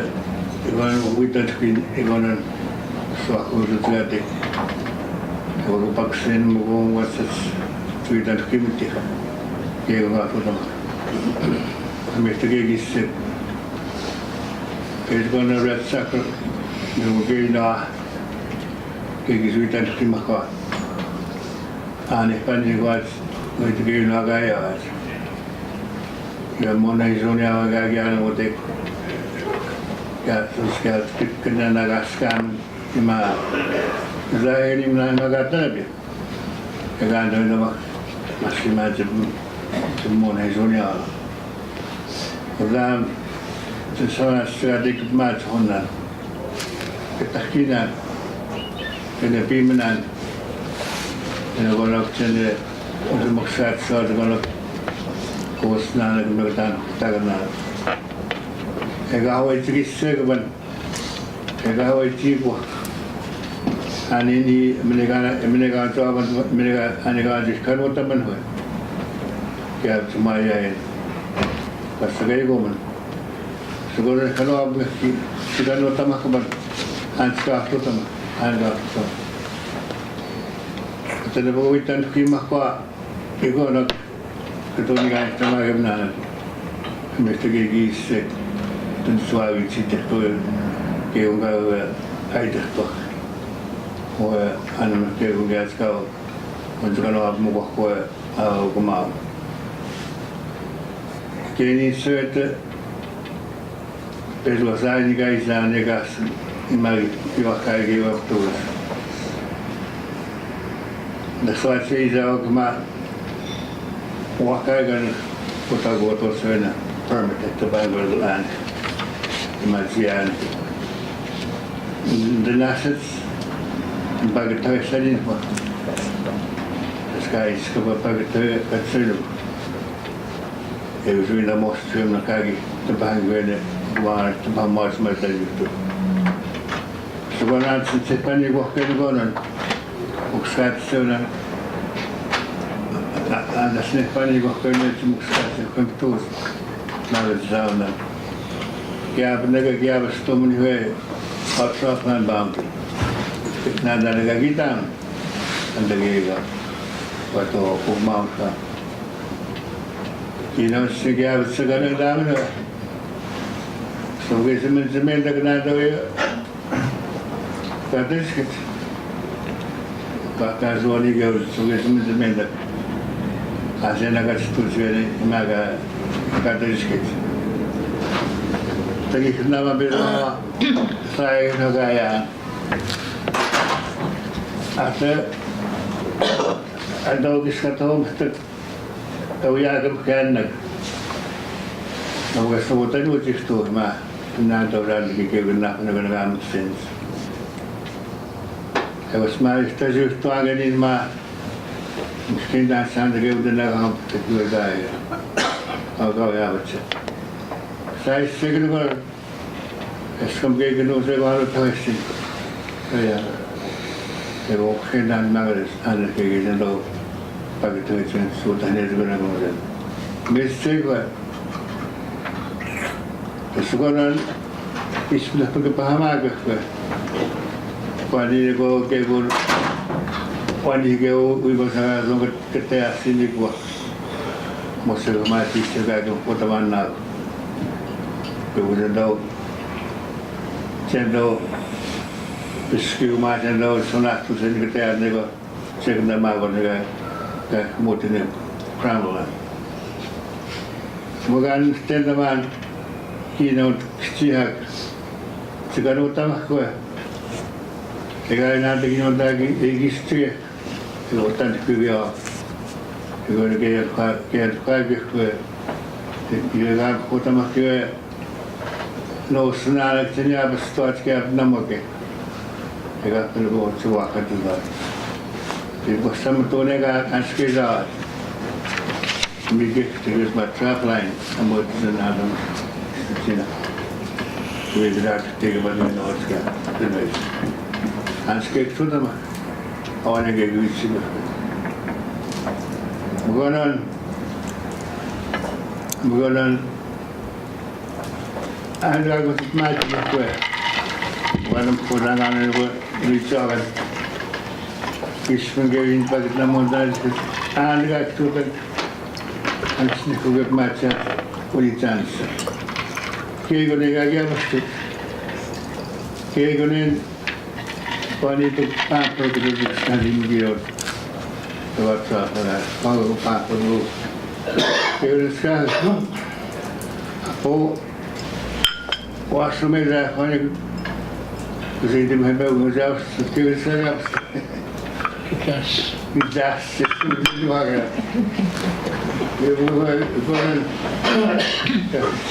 iwan witat kin iwan so ako jute ko paksen mo wasas tuitan kimti ke ga foto Investigation is going to red sucker. You will be now. Kiki sweet and stimaka. And if any was going to give no guy out. Your mona is only our guy and what they got so scared. Can I scam him out? Is I any man I got therapy? I can't do the must imagine the mona is only our. Ram se sana strategic match honan ketakinan kena pimenan kena golok cende untuk maksud soal golok kosna nak berdan tagana ega hawai trisse keban ega hawai tipu ani ni menega tu apa menega anega diskan otaman hoy kaya sumaya yan. Pasagay ko man. Siguro kalau abis kita nota mah kabar anska tu sama, anga tu. Kita dah bawa ikan kimah kuah, ego nak ketemu dengan sama yang mana. Mesti gigi set, dan suami cita tu kau enggak ada tu. Oh, anak kau enggak sekau, macam kalau abis muka kuah, kumau. Kini set Pedro sai ni guys na negas imagi iwakai gi waktu. Na suat sei jau kema wakai gan kota goto sena permit to Bangalore land. Imagian. The nasits bagatoy sadin po. Sky is kaba bagatoy at selu. E usui na most na kagi to Bangalore. Wah, cuma mas macam itu. Sebenarnya secepat ni gua kena gonan. Uksat sebenarnya. Ada secepat ni gua kena cuma uksat sebenarnya tu. Nalar zaman. Kaya benar kaya bersatu menjual hot nan bang. Nada negara kita. Anda kaya waktu umam ka. Kini mesti kaya bersegala dalam ni. So we semen tak kena tahu ya. Kata sikit. Kata suami kau so we semen tak. Asyik nak situasi ni maga kata sikit. Tapi kenapa bila saya nak gaya? Ada kisah tahu betul. Tahu ya kan nak. Naga sebutan itu tu mah. Nada orang que nak nak sense. I was my stage to again ma. Mungkin dah sangat dia udah nak ham teknologi dah. Agak ya macam. Saya segera ber. Eskom ke kena saya baru tahu sih. Ya. Kalau mungkin dah nagas ada ke kena pakai tu macam sudah ni juga nak macam. Mesti kau. Sekarang istilah pengetahuan agak Padi ko kebul padi ko ibasa long ketea sini ko mosel mati sebagai kota mana kemudian dau cendo piski macam dau sonat tu sini ketea nego cekna mago nega ke mutine krambola mogan stendaman kino kecihak sekarang utama ko Kaya natin yung daging history. Ilutan ko yung kaya kaya ko yung ko tamak yung no snarak niya basta at kaya namak kaya pero suwa ka diba. Ibo sa matone ka askeza. Migit tigis ma trap line amot na adam sina. With that take about the notes ka. Anskek tu nama, awalnya kayak gitu. Bukan ada aku macam apa? Bukan kurangan aku bicara. Kisah kewin pada nama dan ada aku kan, anskek aku macam kulitan. Kayak gini kayak apa? Kayak gini. Pani tu papo tu sekali mungkin lewat sana. Kalau papo tu, kalau sekarang, apa, waktu mereka pani, jadi mereka menjawab sekitar sekarang. Kita itu juga. Dia bukan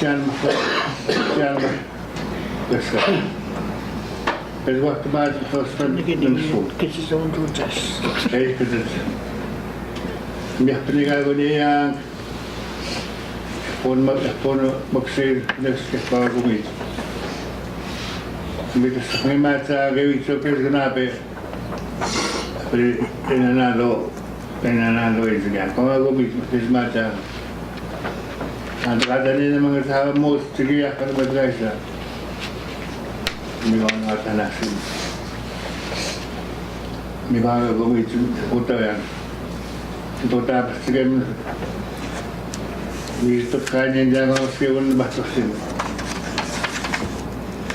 jangan besar. Es waktu baca first nafsu. Kita zon tutas. Kita. Biar peninggal ni yang pon maksir next kepala rumit. Kita semua macam kewin sopir kenapa? Penanado itu kan. Kalau rumit macam Kadang-kadang ni mga sa most sige akan berjaya. Ni orang atas nasi. Ni orang gomit utayan. Itu tak segem. Ni itu kain jangan sekian batasin.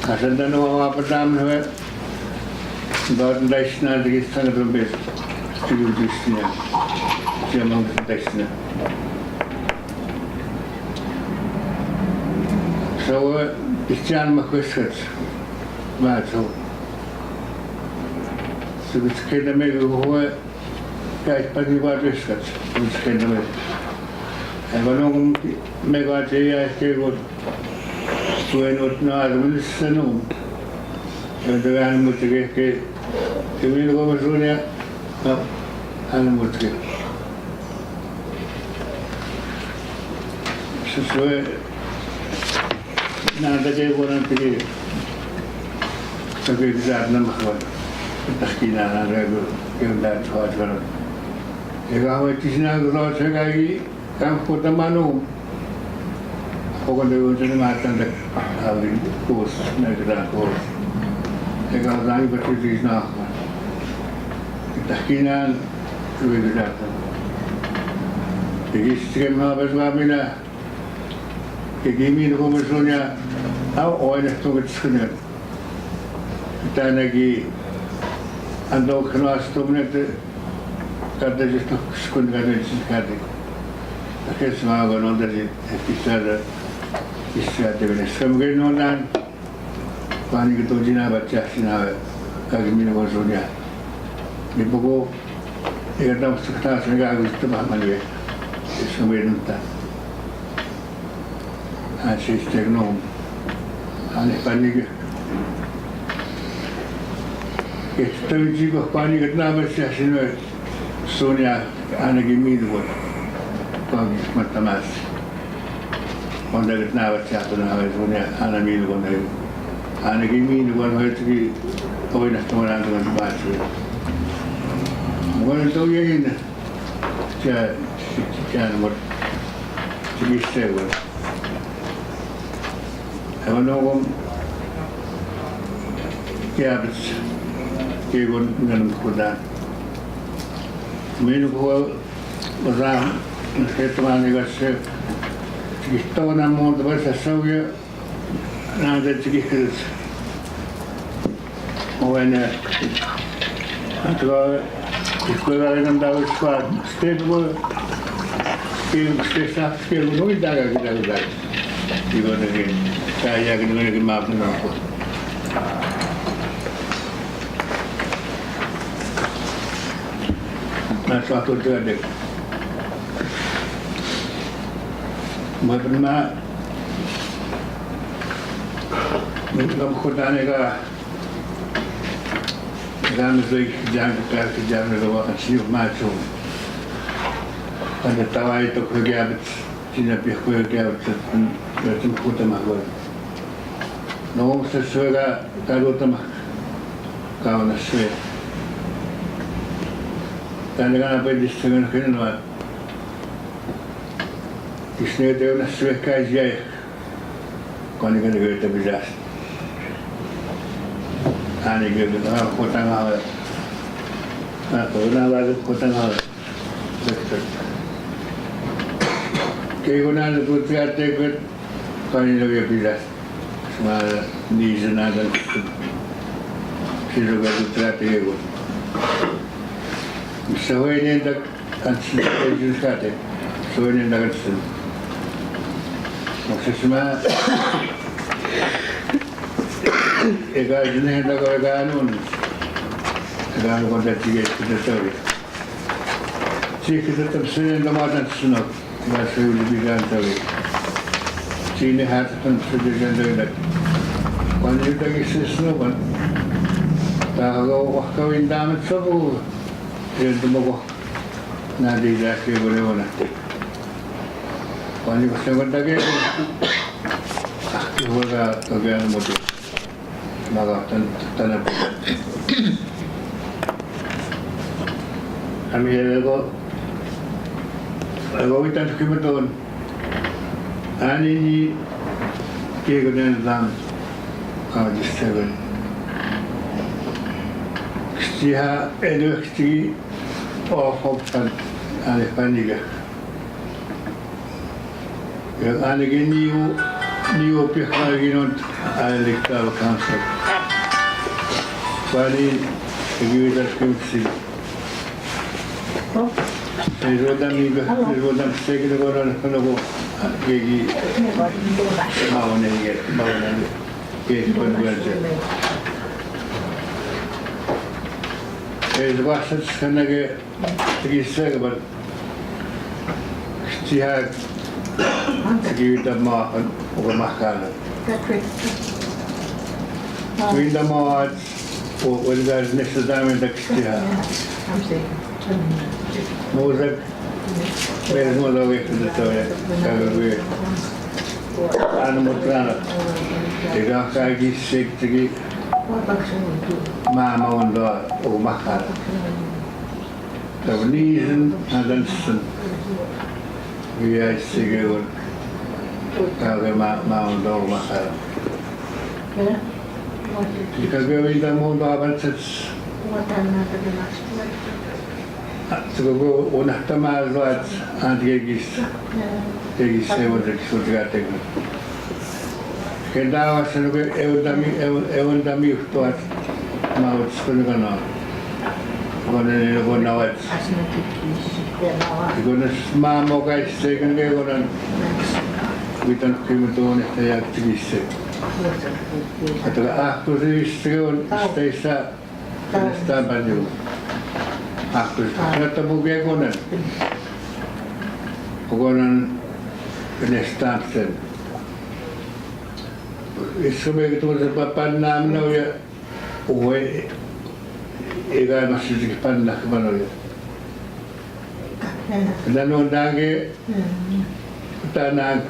Asal dan orang apa dalam ni, dalam daisna di sana berbeza. Setuju daisna. Siapa daisna. So, Christian Makusat, Mato. So, it's kind of maybe who guys, but you are riskat, it's kind of maybe. And when I'm mega I say what to an ordinary minister, and the animal to get the window of Sonia, animal to get. So, nada que orang pergi sebagai zat nama kawan, taskinan ada yang dah tuat kawan. Jika awak tisna kalau sekarang kamu kota mana, pokok dewa jadi macam tak hari kos negara kos. Jika orang berarti tisna, taskinan sebagai zat. Jadi sekarang apa sebabnya? Kegimi ni komisionya, awak orang itu bersekolah. Kita lagi anda kelas tu mana kata just sekolah kata just kata. Akhir semua orang dari kisah dengan semua orang panik itu jina baca sina kegimi ni komisionya. Di buku ia dalam sekitar segala itu bahagian dia semua itu. Asistek nom, ane panik. Kita juga panik kenapa sih asalnya Sonia ane gini buat, pagi matamas. Onda kenapa sih asalnya Sonia ane gini buat, ane gini buat hari itu kau nak orang dengan bahasa. Mungkin itu yang ini, jangan buat, jadi buat. Ewan ako kaya kaya ganun ko na. May ko masam ito man kasi gusto ko na mo diba sa sauya na dati kikis. Owen ito ikuha ng daw squad state mo kaya mo daga kita. Iba lagi. Saya kena maaf dengan aku. Nah, suatu itu ada. Mereka minta kota negara. Kami jangan lewat siapa macam. Pada tawa itu kerja tidak boleh kerja macam kota mahal. No sesuai kalau teman kau nak sesuai. Tanda apa di setengah kena. Isne dia nak sesuai kajian. Kau ni kena kita belas. Ane kita kota mahal. Kau nak baru kota mahal. Betul. Kau nak tu tiada tekut. Kau ni lagi belas. Semua di sana dan siapa tu terhati aku. Semua ini tak ansur juga. Semua ini tak ansur. Maksud semua, egal jenis tak kau kanun, egal kau dah tiga kita tahu. Si kita tetap seni lematan sunat, bahasa lebih tahu. Sini hati sudah jadi. Kalau kita kisah snow, kalau kau indah macam itu mau nanti jadi boleh mana. Kalau kita sebentar ke, kita kerja mudah, maka tanah. Kami kalau kita tu kita Ani ni kegonen dam disteven. Kstiha edukti ofoptan ani paniga. Ja ani niu pihkaginot electoral council. Pani givitas kimsi. Rodam segel goran konogo gegi maune ke konverge. Vasat sanage triseg but stiha givita ma ugamahkana. Winda ma when there's next time in the stiha. Mozak beres mo daw ito dito kagabi ano mo trana ega kagisig tigi mama ondo o makar tablizen adansen via sigurd kagabi ma ondo o makar kagabi da mo do avances Sebagai unah tamal luat antigis sewa seksualitas. Kedua sebagai ewan dami tuat maut sepenuhnya. Konon ini nawat. Konon mama guys second day konon bitan kimutuan itu aktivis. Atau aku sih sekarang stesa banyu. Aku ketemu begonan, begonan penestamsen. Sebagai itu sebab nama ya, uwe, ega masih di panah kemana ya. Dan undangnya tanah,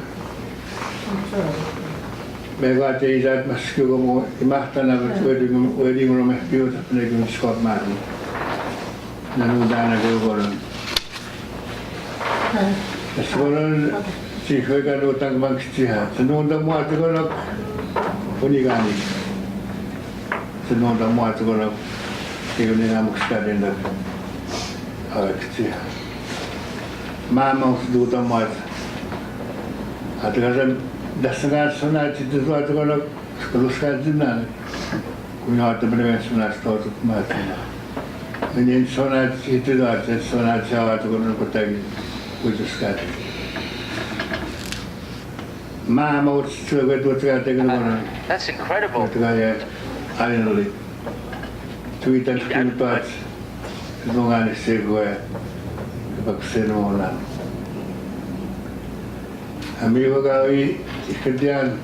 mereka tidak masuk ke mau imah tanah wedding rumah piut apa lagi sekolah mana. Nanudana gogoron. Sekolah si kaya utang bangsiha. Senunda muat golok punigani. Senunda muat golok tiguni namuk stadin dak. Bangsiha. Mama usduta muat. Atgasan dasangat sunat itu suatu golok sekolah jinan. Kunyat berbeza sunat suatu muat. Ini sonat itu dah, sonat Jawa tu konon kota ini, khususkan. Mau sebagai dua tiga konon. That's incredible. Tiga ya, ada nuli. Twitter kimpat, nungan segue, baksen molan. Kami bagawi kerjaan,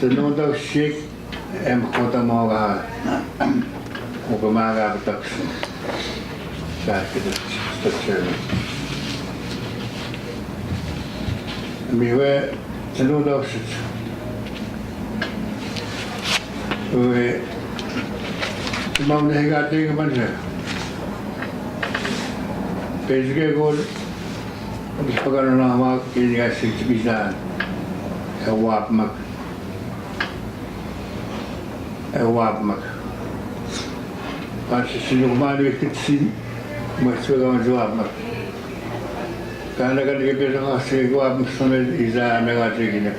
senang tak syek, kota mau kah. Umaga betak saat kita terceri. Miwe jenuh dah sit. Miwe cuma menegak tinggi mana. Pesge gol. Sekarang nama ini asik bisa. Ewap mak. Pasal sinumah ni kecil, masuk ke jawab mak. Karena kan kita biasa jawab mesti izah mereka cakap.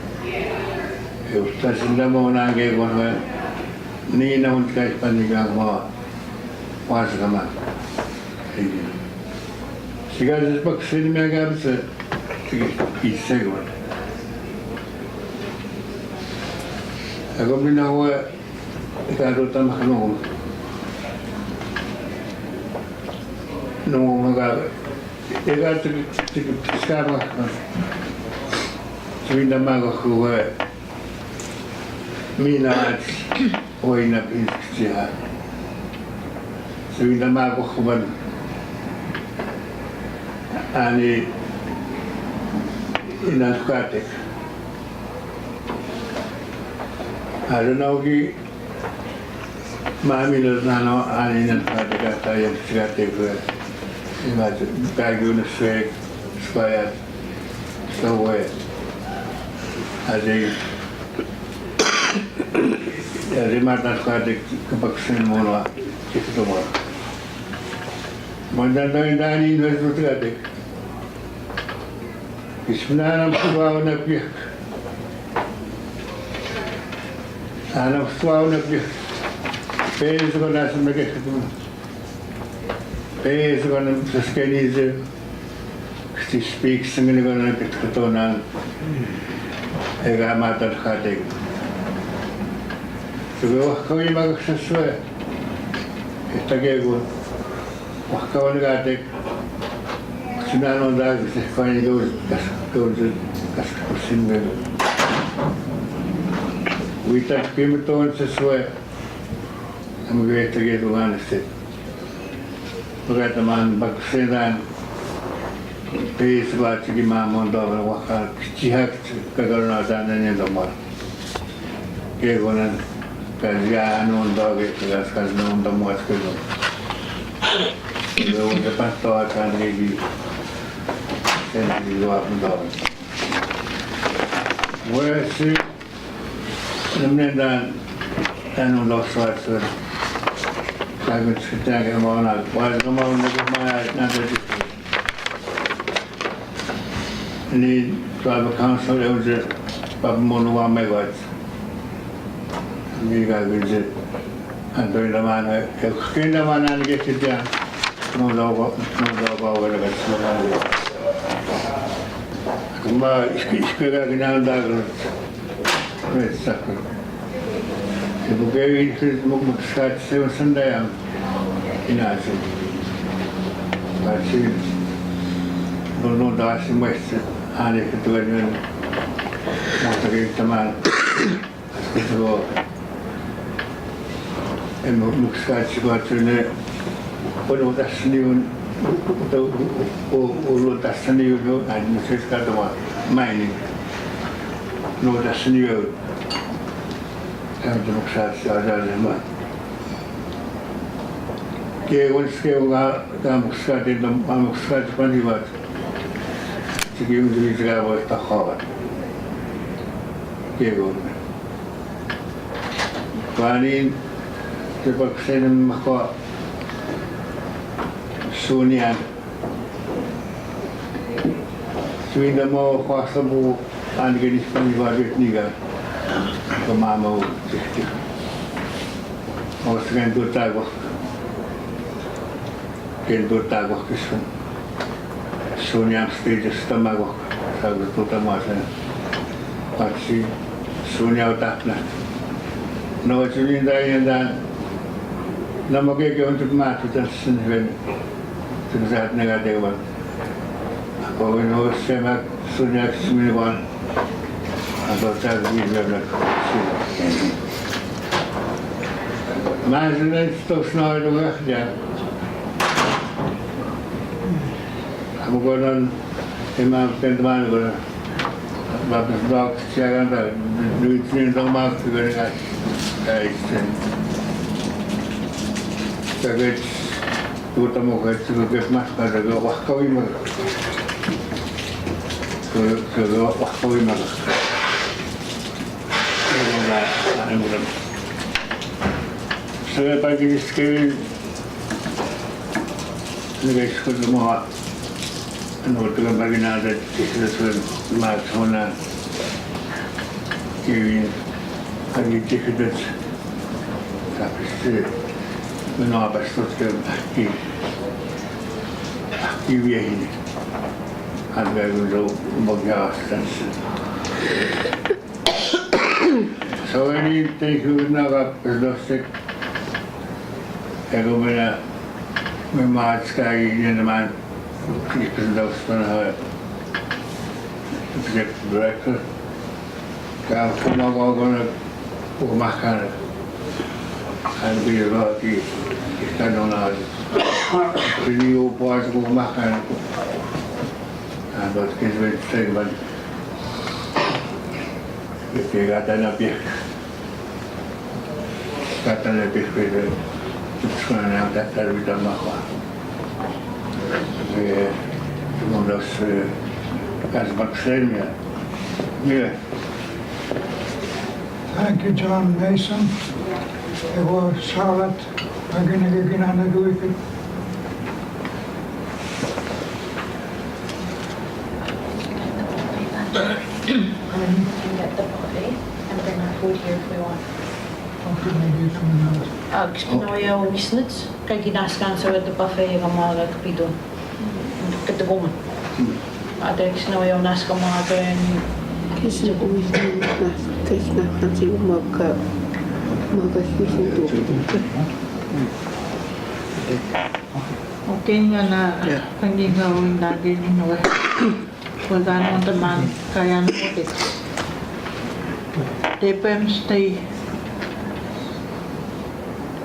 Ustaz sinda mau nanggil kono, ni namun kai panigang mau pas sama. Sekarang sebab sini mereka bisa iseng kono. Aku bina huwa kalau tambah nong. No, magari. Ega tu sekarang, sudah mago kuat. Minat, oina pinsia. Sudah mago kuat. Ani inas katek. Ada nauki mami nano ani inas katek kata yang katek kuat. Imagine back in the shake, square, so wet. Así. Así matan gente que pasan mono chiquito mono. Mandando en Dani no es otra de. Ismana suau na pia. Ana suau na pia. Pes con las me que tu. Pes con las skenize. Si speaks ngene con na pitona. Ega matan gente. Pero kami magsaswa. Esta que go. Wakawan gate. Sinano dag se kani dos kas kusin. Wita pimiton se swa. Amge esta que do ganse. Pagata man baksedan. Pes bat ki mamon do waka chihak kagarna danane do mar. Ke gonan Kaya noon dog it, that's because noon the most good. So the pastor can really send you up and down. Where is it? The men that no lost rights. I would sit down and on out. Why the moment of my eyes not registered? And the tribal council was a Papamonoa megawatts. Miga visit and doing the man a kind of man and get it down. No dog over the Sumali. Kuma Iskaga Nanda Red Sucker. If you gave it his movement start 7 Sunday in Asia. But she don't know that's in West and if it went in not against the man. En muksatsi vaatune ono tässä niun ollut tässä niun aina se katsomaan mainin no tässä niun en muksatsi ajatella keon skeuga muksatsi no muksatsi panivat se keon se voi tahavat keon panin Paksen mako sunian suinda mo kwasabu angenis paniwabit niga kamamo tihti osgen dutago ken dutago kisun sunian stage stamago sagu tutamasen patsi sunia utapna no suinda yandan Nama keke untuk mati tersen ben tersaat negatif. Aku ini semak sunyak sembilan atau tak bisa Masih nanti terus naik juga ya. Aku konon emang teman konon bapak dok siaran dah duitnya dong mak juga dengan kayak Tagad tutamo ka tsuget mas para go wakawi mag go wakawi mag saya pagi sekali negeri sekolah mau anu dengan bagi nada sesuatu mak mana kini lagi tiket tapi menabastot ke aktivihin ada guru bagian so ini teknik naga pedosek ego mana memat sekali ini teman pedos mana project director kalau semua orang makan and be lucky kita nona video buat aku makan and buat kita segmen kita kata nabi kita sekarang ada terbitan makan semua das as bakselnya ya Thank you, John Mason. Ego Charlotte, Aginagaginanaguikit. We can get the buffet and bring our food here if we want. Okay, maybe you come out. Kinoya o Wislitz, kay kinaskan sa the buffet yung mga kapidon. Kataguman. Ate kinoya o naska mga kayan. Kasi umisin na test na kasi magkaswisin to. Okay nga na hindi gawin lagi ni Noe. Wala nang teman kaya natin. Depem stay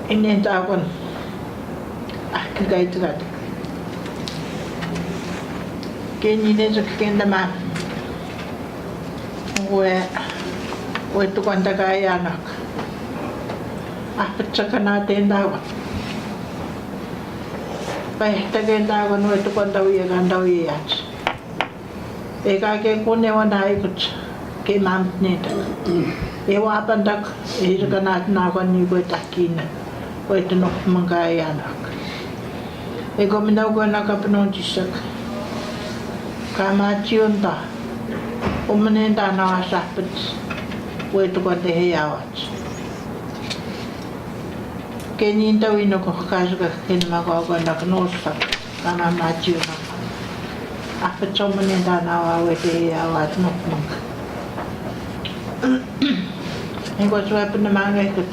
inentagon. Kagay tugat. Kenyi ne kenda man. We tu kwanda kaya anak. Pecahkan natin daw. Kaya tagendagon we tu kwanda wiya ganda wiya. Eka ke kone wanda ikut ke mam neta. Ewa pandak irganat na kwan ni we takina. We tu no mangkaya anak. Ego minaw ko na kapanon tisak. Kamachion ta. Umanenda na asapit. We tu kwanda heyawat. Kenin tawin ko kasuka kinamagawa na kanosa. Kama machion na. Apa cuma ni dah nawa wedi awat nok mak. Engkau cuba penemang ikut.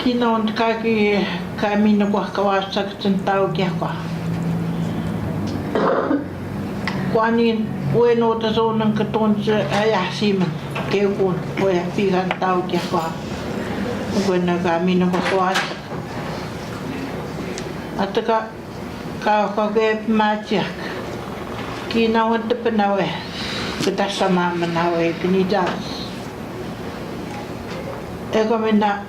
Kina untuk kami nak buat kawasan centau kia kau. Kau ni no tersau nang keton ayah siman kepun kau pihan tahu kia kau. Kau nak kami nak buat kawasan. Atau kau ke macam kina untuk penawe kita sama menawe kini jas. Ego mina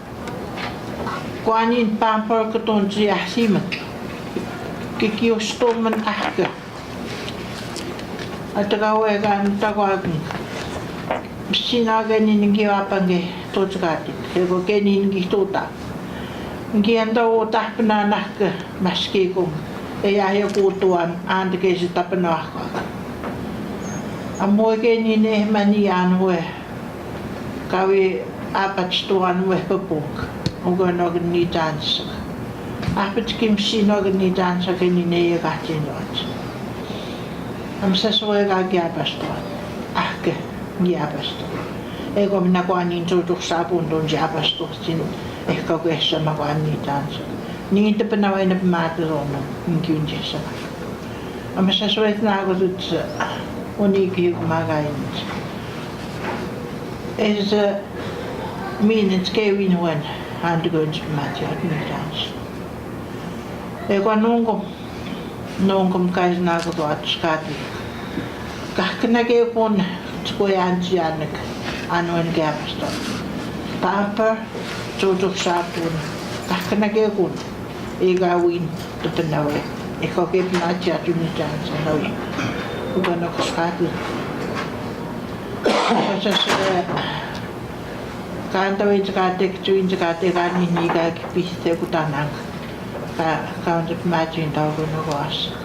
kuanin pampar keton sia siman kiki ustomen ahke. Atau kau kan tak kau sinaga ni ningi apa nge tocakati. Ego kini ningi tota. Ningi anda otah penanak ke maski kong. Ei kuutuan antekeisi tapana. Amoi ke ni ne mani anwe. Kawi apats tuan we pepuk. Ugo nog ni dans. Apats kim si nog ni dans ke ni ne gatin lot. Am saswe ga giabas tuan. Ahke giabas tuan. Ego mina ko anin tutuk sapun don giabas tuan. Ehkä ko essa ma ko ani dans. Ni inte penawa ina pemata rona mungkin jasa. Ama sasuet na ako tut uniki kumakain. Es minutes kevin wan hande go into pemata ni dans. Ego nungkom kais na ako to at skati. Kahkena ke pon skoyan jianek anwen gapsto. Pamper tutuk sapun. Kahkena ke pon igawin to penawe. Ikaw kaya pinatya ito ni Jan sa nawi. Kung ano kaskati. Kasi sa kantawin sa kate, kituin sa kate, kanin higa kipiste ko tanang. Kaunta pinatya yung tao ko na kuwas.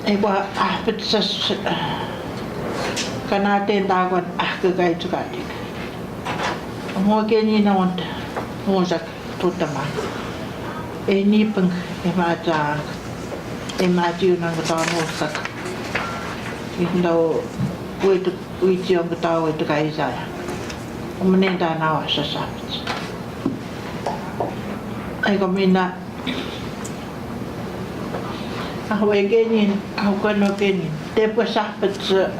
Ikaw ahpit sa kanatin tagon kagay sa kate. Ang mga ganyan na wanta. Musak tutama. Ini peng emaja nang ketahuan musak. Indo witi ang ketahuan itu kai saya. Umenenda nawa sasapit. Ay komina. Ako genin, ako kano genin. Tepo sapit sa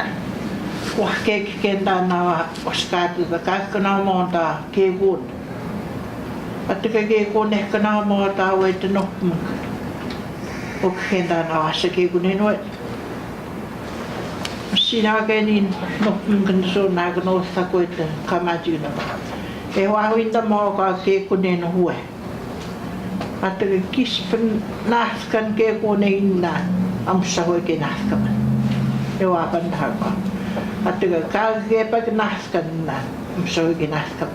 wahke kenda nawa oskati da kakana monta kegun. At kaya ko ne kana mo tawe te no o kenda na asa ke kunin wa sina ke ni no kan so na no sa ko te kamaji na e wa winda mo ka ke kunin huwe at kis pen nas kan ke ko ne na am sa ko ke nas ka e wa ban ha ko Atega kage pa kinaskan na so kinaskan.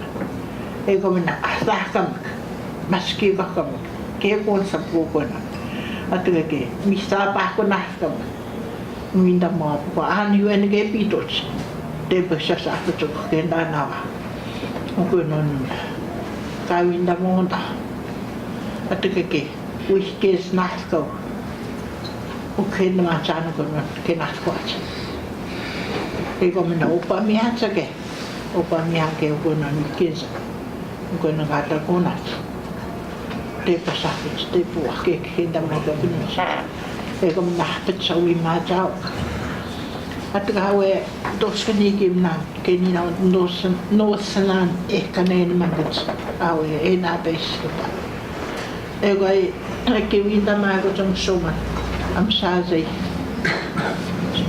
Ego mina asakam maski kakam ke kon sa pukon. Atega ke misa pa ko naskam. Minda mo ko an UN ge pitos. Te besa sa to ke na ko non ka winda mo ta. Atega ke wiskes nasko. O ke na chana ko ke nasko. Ego mina upa mi hatsake. Upa mi hake ko na mikisa. Ko na gata ko na. Te pasakit te pu ke hinda mo ka binis. Ego mina petsa wi ma jao. At gawe dos kanigim na ke ni na no sanan e kanen mandet. Awe e na bes. Ego ai ke winda ma ko jam soma. Am sazi.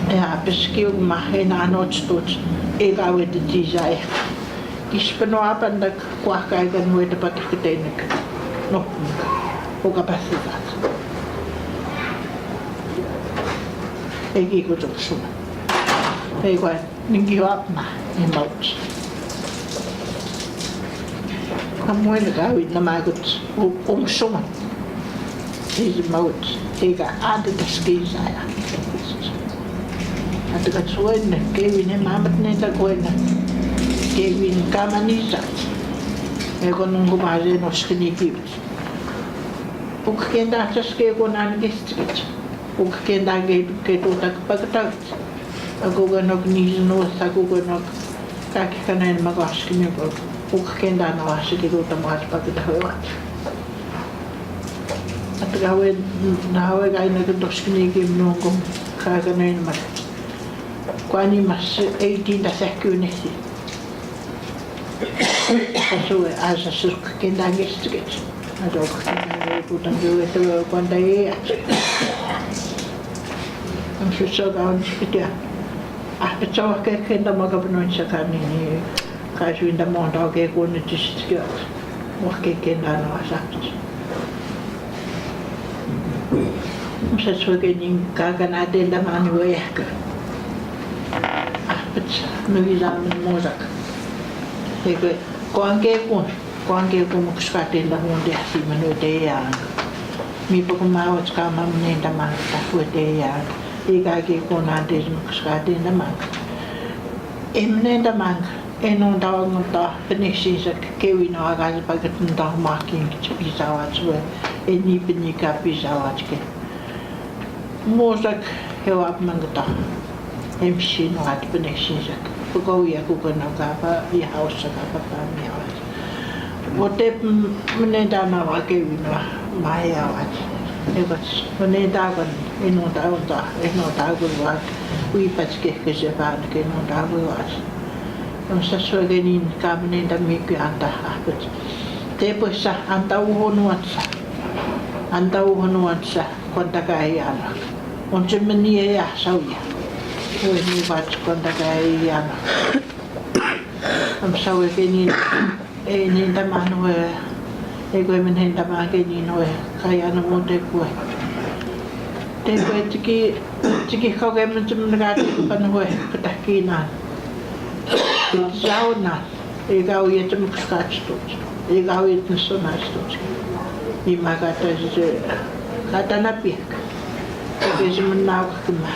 Ja, beskil ma geen aanhoudstoets. Ik hou het die zei. Kies benoap en dat kwak kijken hoe de patek getenik. Nog ook een beetje dat. Ik ging goed op zoek. Ik wou niet op na in mout. Dan moet ik hou het naar mij goed om zongen. Deze mout. Ik ga aan de ski zijn. At ka tsuwen Kevin mamat neta koina Kevin kamanisa e kono ngumare no skniki uk kenda tsaske ko nan gestrit uk kenda ge to tak pakta ako ganok ni no sa ko ganok kak kanen magaski ni ko uk kenda na wasi ke to tamas pakta hawat at gawe na hawe ga ina ko skniki no ko ka kanen ma Kwani mas 18 da sekunesi. Eso asa sus kenda gestget. Ado putan do itu kwanda e. Am so gaun spitia. Petsa ke kenda maga benon sakani ni. Kasu inda monda ke ko ni tistio. Mo ke kenda no asa. Musa so ke ni kaga na denda manu e. Nuisamen mozak. Ego kuanke kun mukskatin la hundi asi manute ya. Mi poko mawat ka mamne da man ta fuete ya. Ega ke kun ante mukskatin da man. Emne da man enon da ngota penisi sak kewi no aga pagat nda making pisawat so eni penika pisawat ke. Mozak hewap mangta. MC no at penexinsak. Pagawia ko na kapa I house sa kapa mi house. Wote meneda na wake wina maya wat. Ewas meneda kan eno ta wat. Ui patske ke se van ke no ta wat. No sa so genin ka meneda mi ke anta apet. Te posa anta uhonuatsa. Anta uhonuatsa konta kai ala. On se meni ya sauya. Oi ni wat konta kai ana. Am sawe ke ni ni ta manu e ko men hen ta ma ke ni no kai ana mo te ko. Te ko tiki ko ke men tum ga te pan ho ka ki na. Zau na e ga o yet mu ska sto. E ga o yet so na sto. I ma ga ta je ka ta na pi. Ke je mun na ka ma.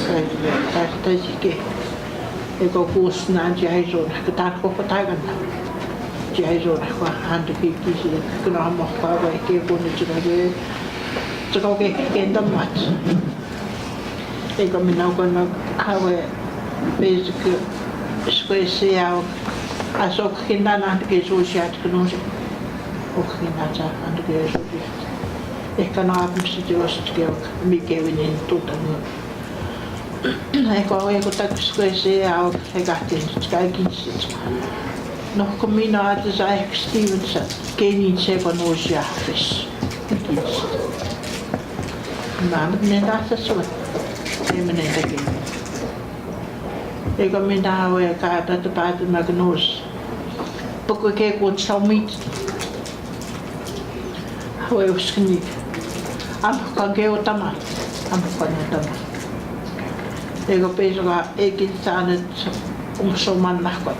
Ka ke e ko kus na jai zo ka ta ko ta ga na jai zo ko and ki si ko na mo ka ba ke ko ni jira ge to ko ke nda mat e ko mi na ko na ha we basic square se ao aso ki na na ke so shat ko no o ki na ja and ke so e ka na ap si jos ke mi ke ni to ta Eko eko takusque se ao hegatin skaikinsit. Nog komina ate Zaek Stevenson kenin se panosia fis. Maar net dat zo. Emene te ken. Eko mina hawe ka dat paat magnos. Poko ke kon salmit. Hawe uskni. Am kan ke otama. Am kan otama. Ego pesoga ekin saanet umsoman nahkot.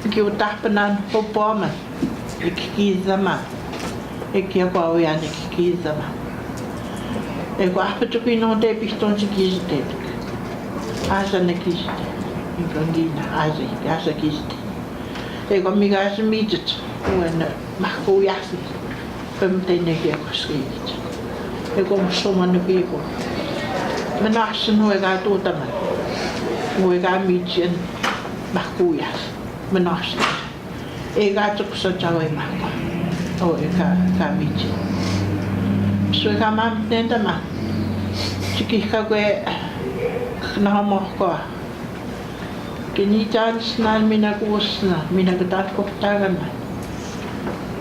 Iki utahpanan hopoaman. Iki kiizama. Iki apawian iki kiizama. Ego ahpatuki no te piston si kiiziteet. Asa ne kiizite. Ego ngina asa kiizite. Ego miga asa miitit. Uen mahku jahsi. Pemteine kieko skriidit. Ego umsoman nukiiko. Menasen huega tuutaman. Huega miitien mahkujas. Menasen. Ega tuksa tawai mahka. O ega miitien. Suega mamten tämä. Sikihka kue knamohkoa. Kini jansnal minä kuusna. Minä ketat kohtaagana.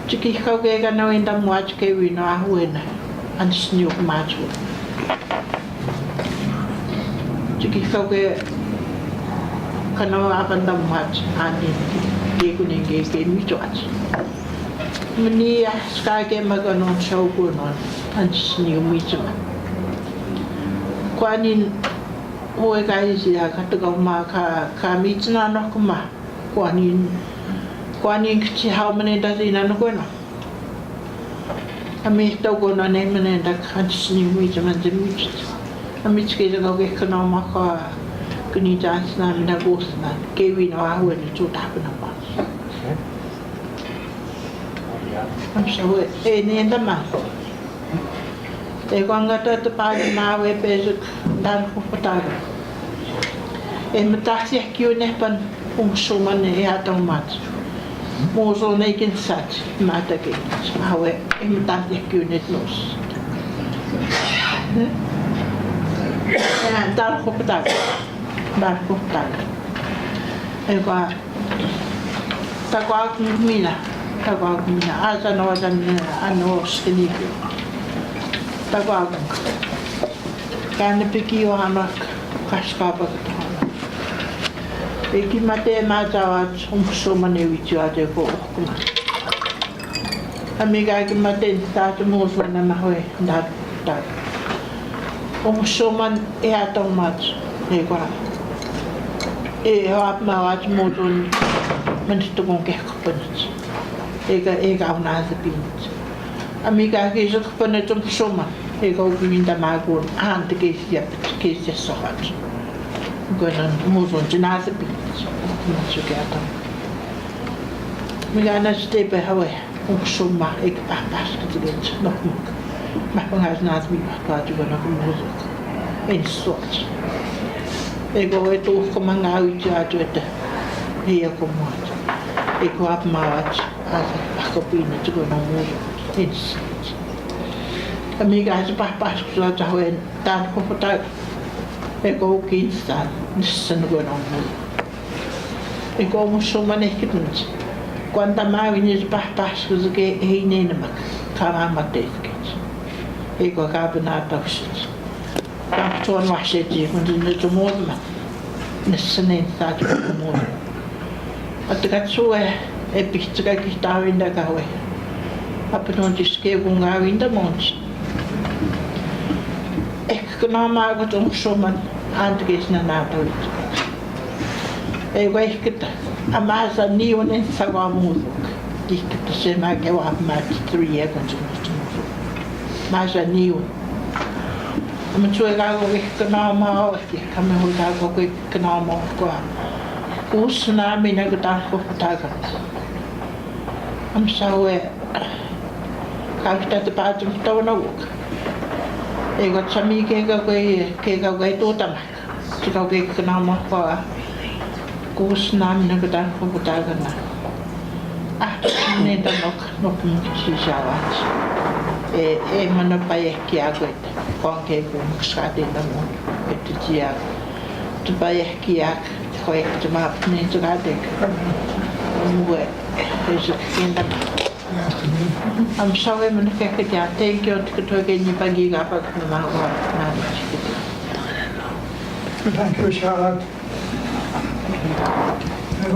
Sikihka kue kanawinta muat kewino ahuena. Ansniuk maatsuun. Sikihka kue kanawa akan damat anin kekuning keke mituat. Meni skake maganon shaukunon ansniu mituma. Kwanin hoe kaisia katagoma ka mitna no kuma. Kwanin kti haumene dasina no kono. Ami taukono ne mene dak ansniu mituma demutut. Amitskeza kau kena maka kini jansna mina gosna kewin ahu ni chuta hapna pas. Am sawe ni endama. Ko angata te pale na we pesuk dan ko pataga. Metasi kiune pan umsuman e atomat. Mozo ne kin sat mata ke. Hawe metasi kiune nos. Dar koptak. Ego takwa mina. Asa no ano skini. Takwa. Kan piki o hamak kaskapa. Eki mate matawat umsumane wichuate ko. Amiga ki mate ta mo na mahwe dat. Umsuman e atomat ego e hap mawat modun mentu kon ke kapanit ega una zapint amiga ke jo kapanit umsuma ego gwinda magun ante ke sia sohat gonan modun jina zapint mentu ke atom miga na stepe hawe umsuma eg pas ketget nog maar van huis naast me gaat u nog een moeilijk in soort. Ik hoor het ook kom aan uit uit het hier komt. Ik hoop maar wat als ik op in het gewoon moeilijk in soort. En ik ga ze pas zodat ze gewoon daar komt uit. Ik ook in staan, dus ze gewoon moeilijk. Ik kom zo maar niet doen. Quando maar in je pas dus ik heen in de mak. Kan maar tegen. Ego kabinata usit. Kaptuan wahseti kun sinne tumodma. Nessenen saatu tumod. Atkatsuwe epistaka kistawinda kawe. Apenon tiske bungawinda mons. Ekkuna maagot umsoman antkisna naatoit. Ego ekkita amasa niunen sagamuuduk. Ikkita se mäkewa määti 3 years kun Masa niu. Ama tuega ko kena mau kami hulta ko kena mau ko. Usna mina kita ko pataga. Am sawe kafta te patum tawna wok. Ego chami ke ga tutama. Tika ko kena mau ko. Usna mina kita ko pataga na. Ne nok si jawat. E mana pai ki aguet kon ke ko skate na mo etia tu pai ki ak ko e tu ma ne tu gade mo e je kinda am sawe mana ke ya thank you to ke ni pagi ga pa na ma na Thank you, Charlotte.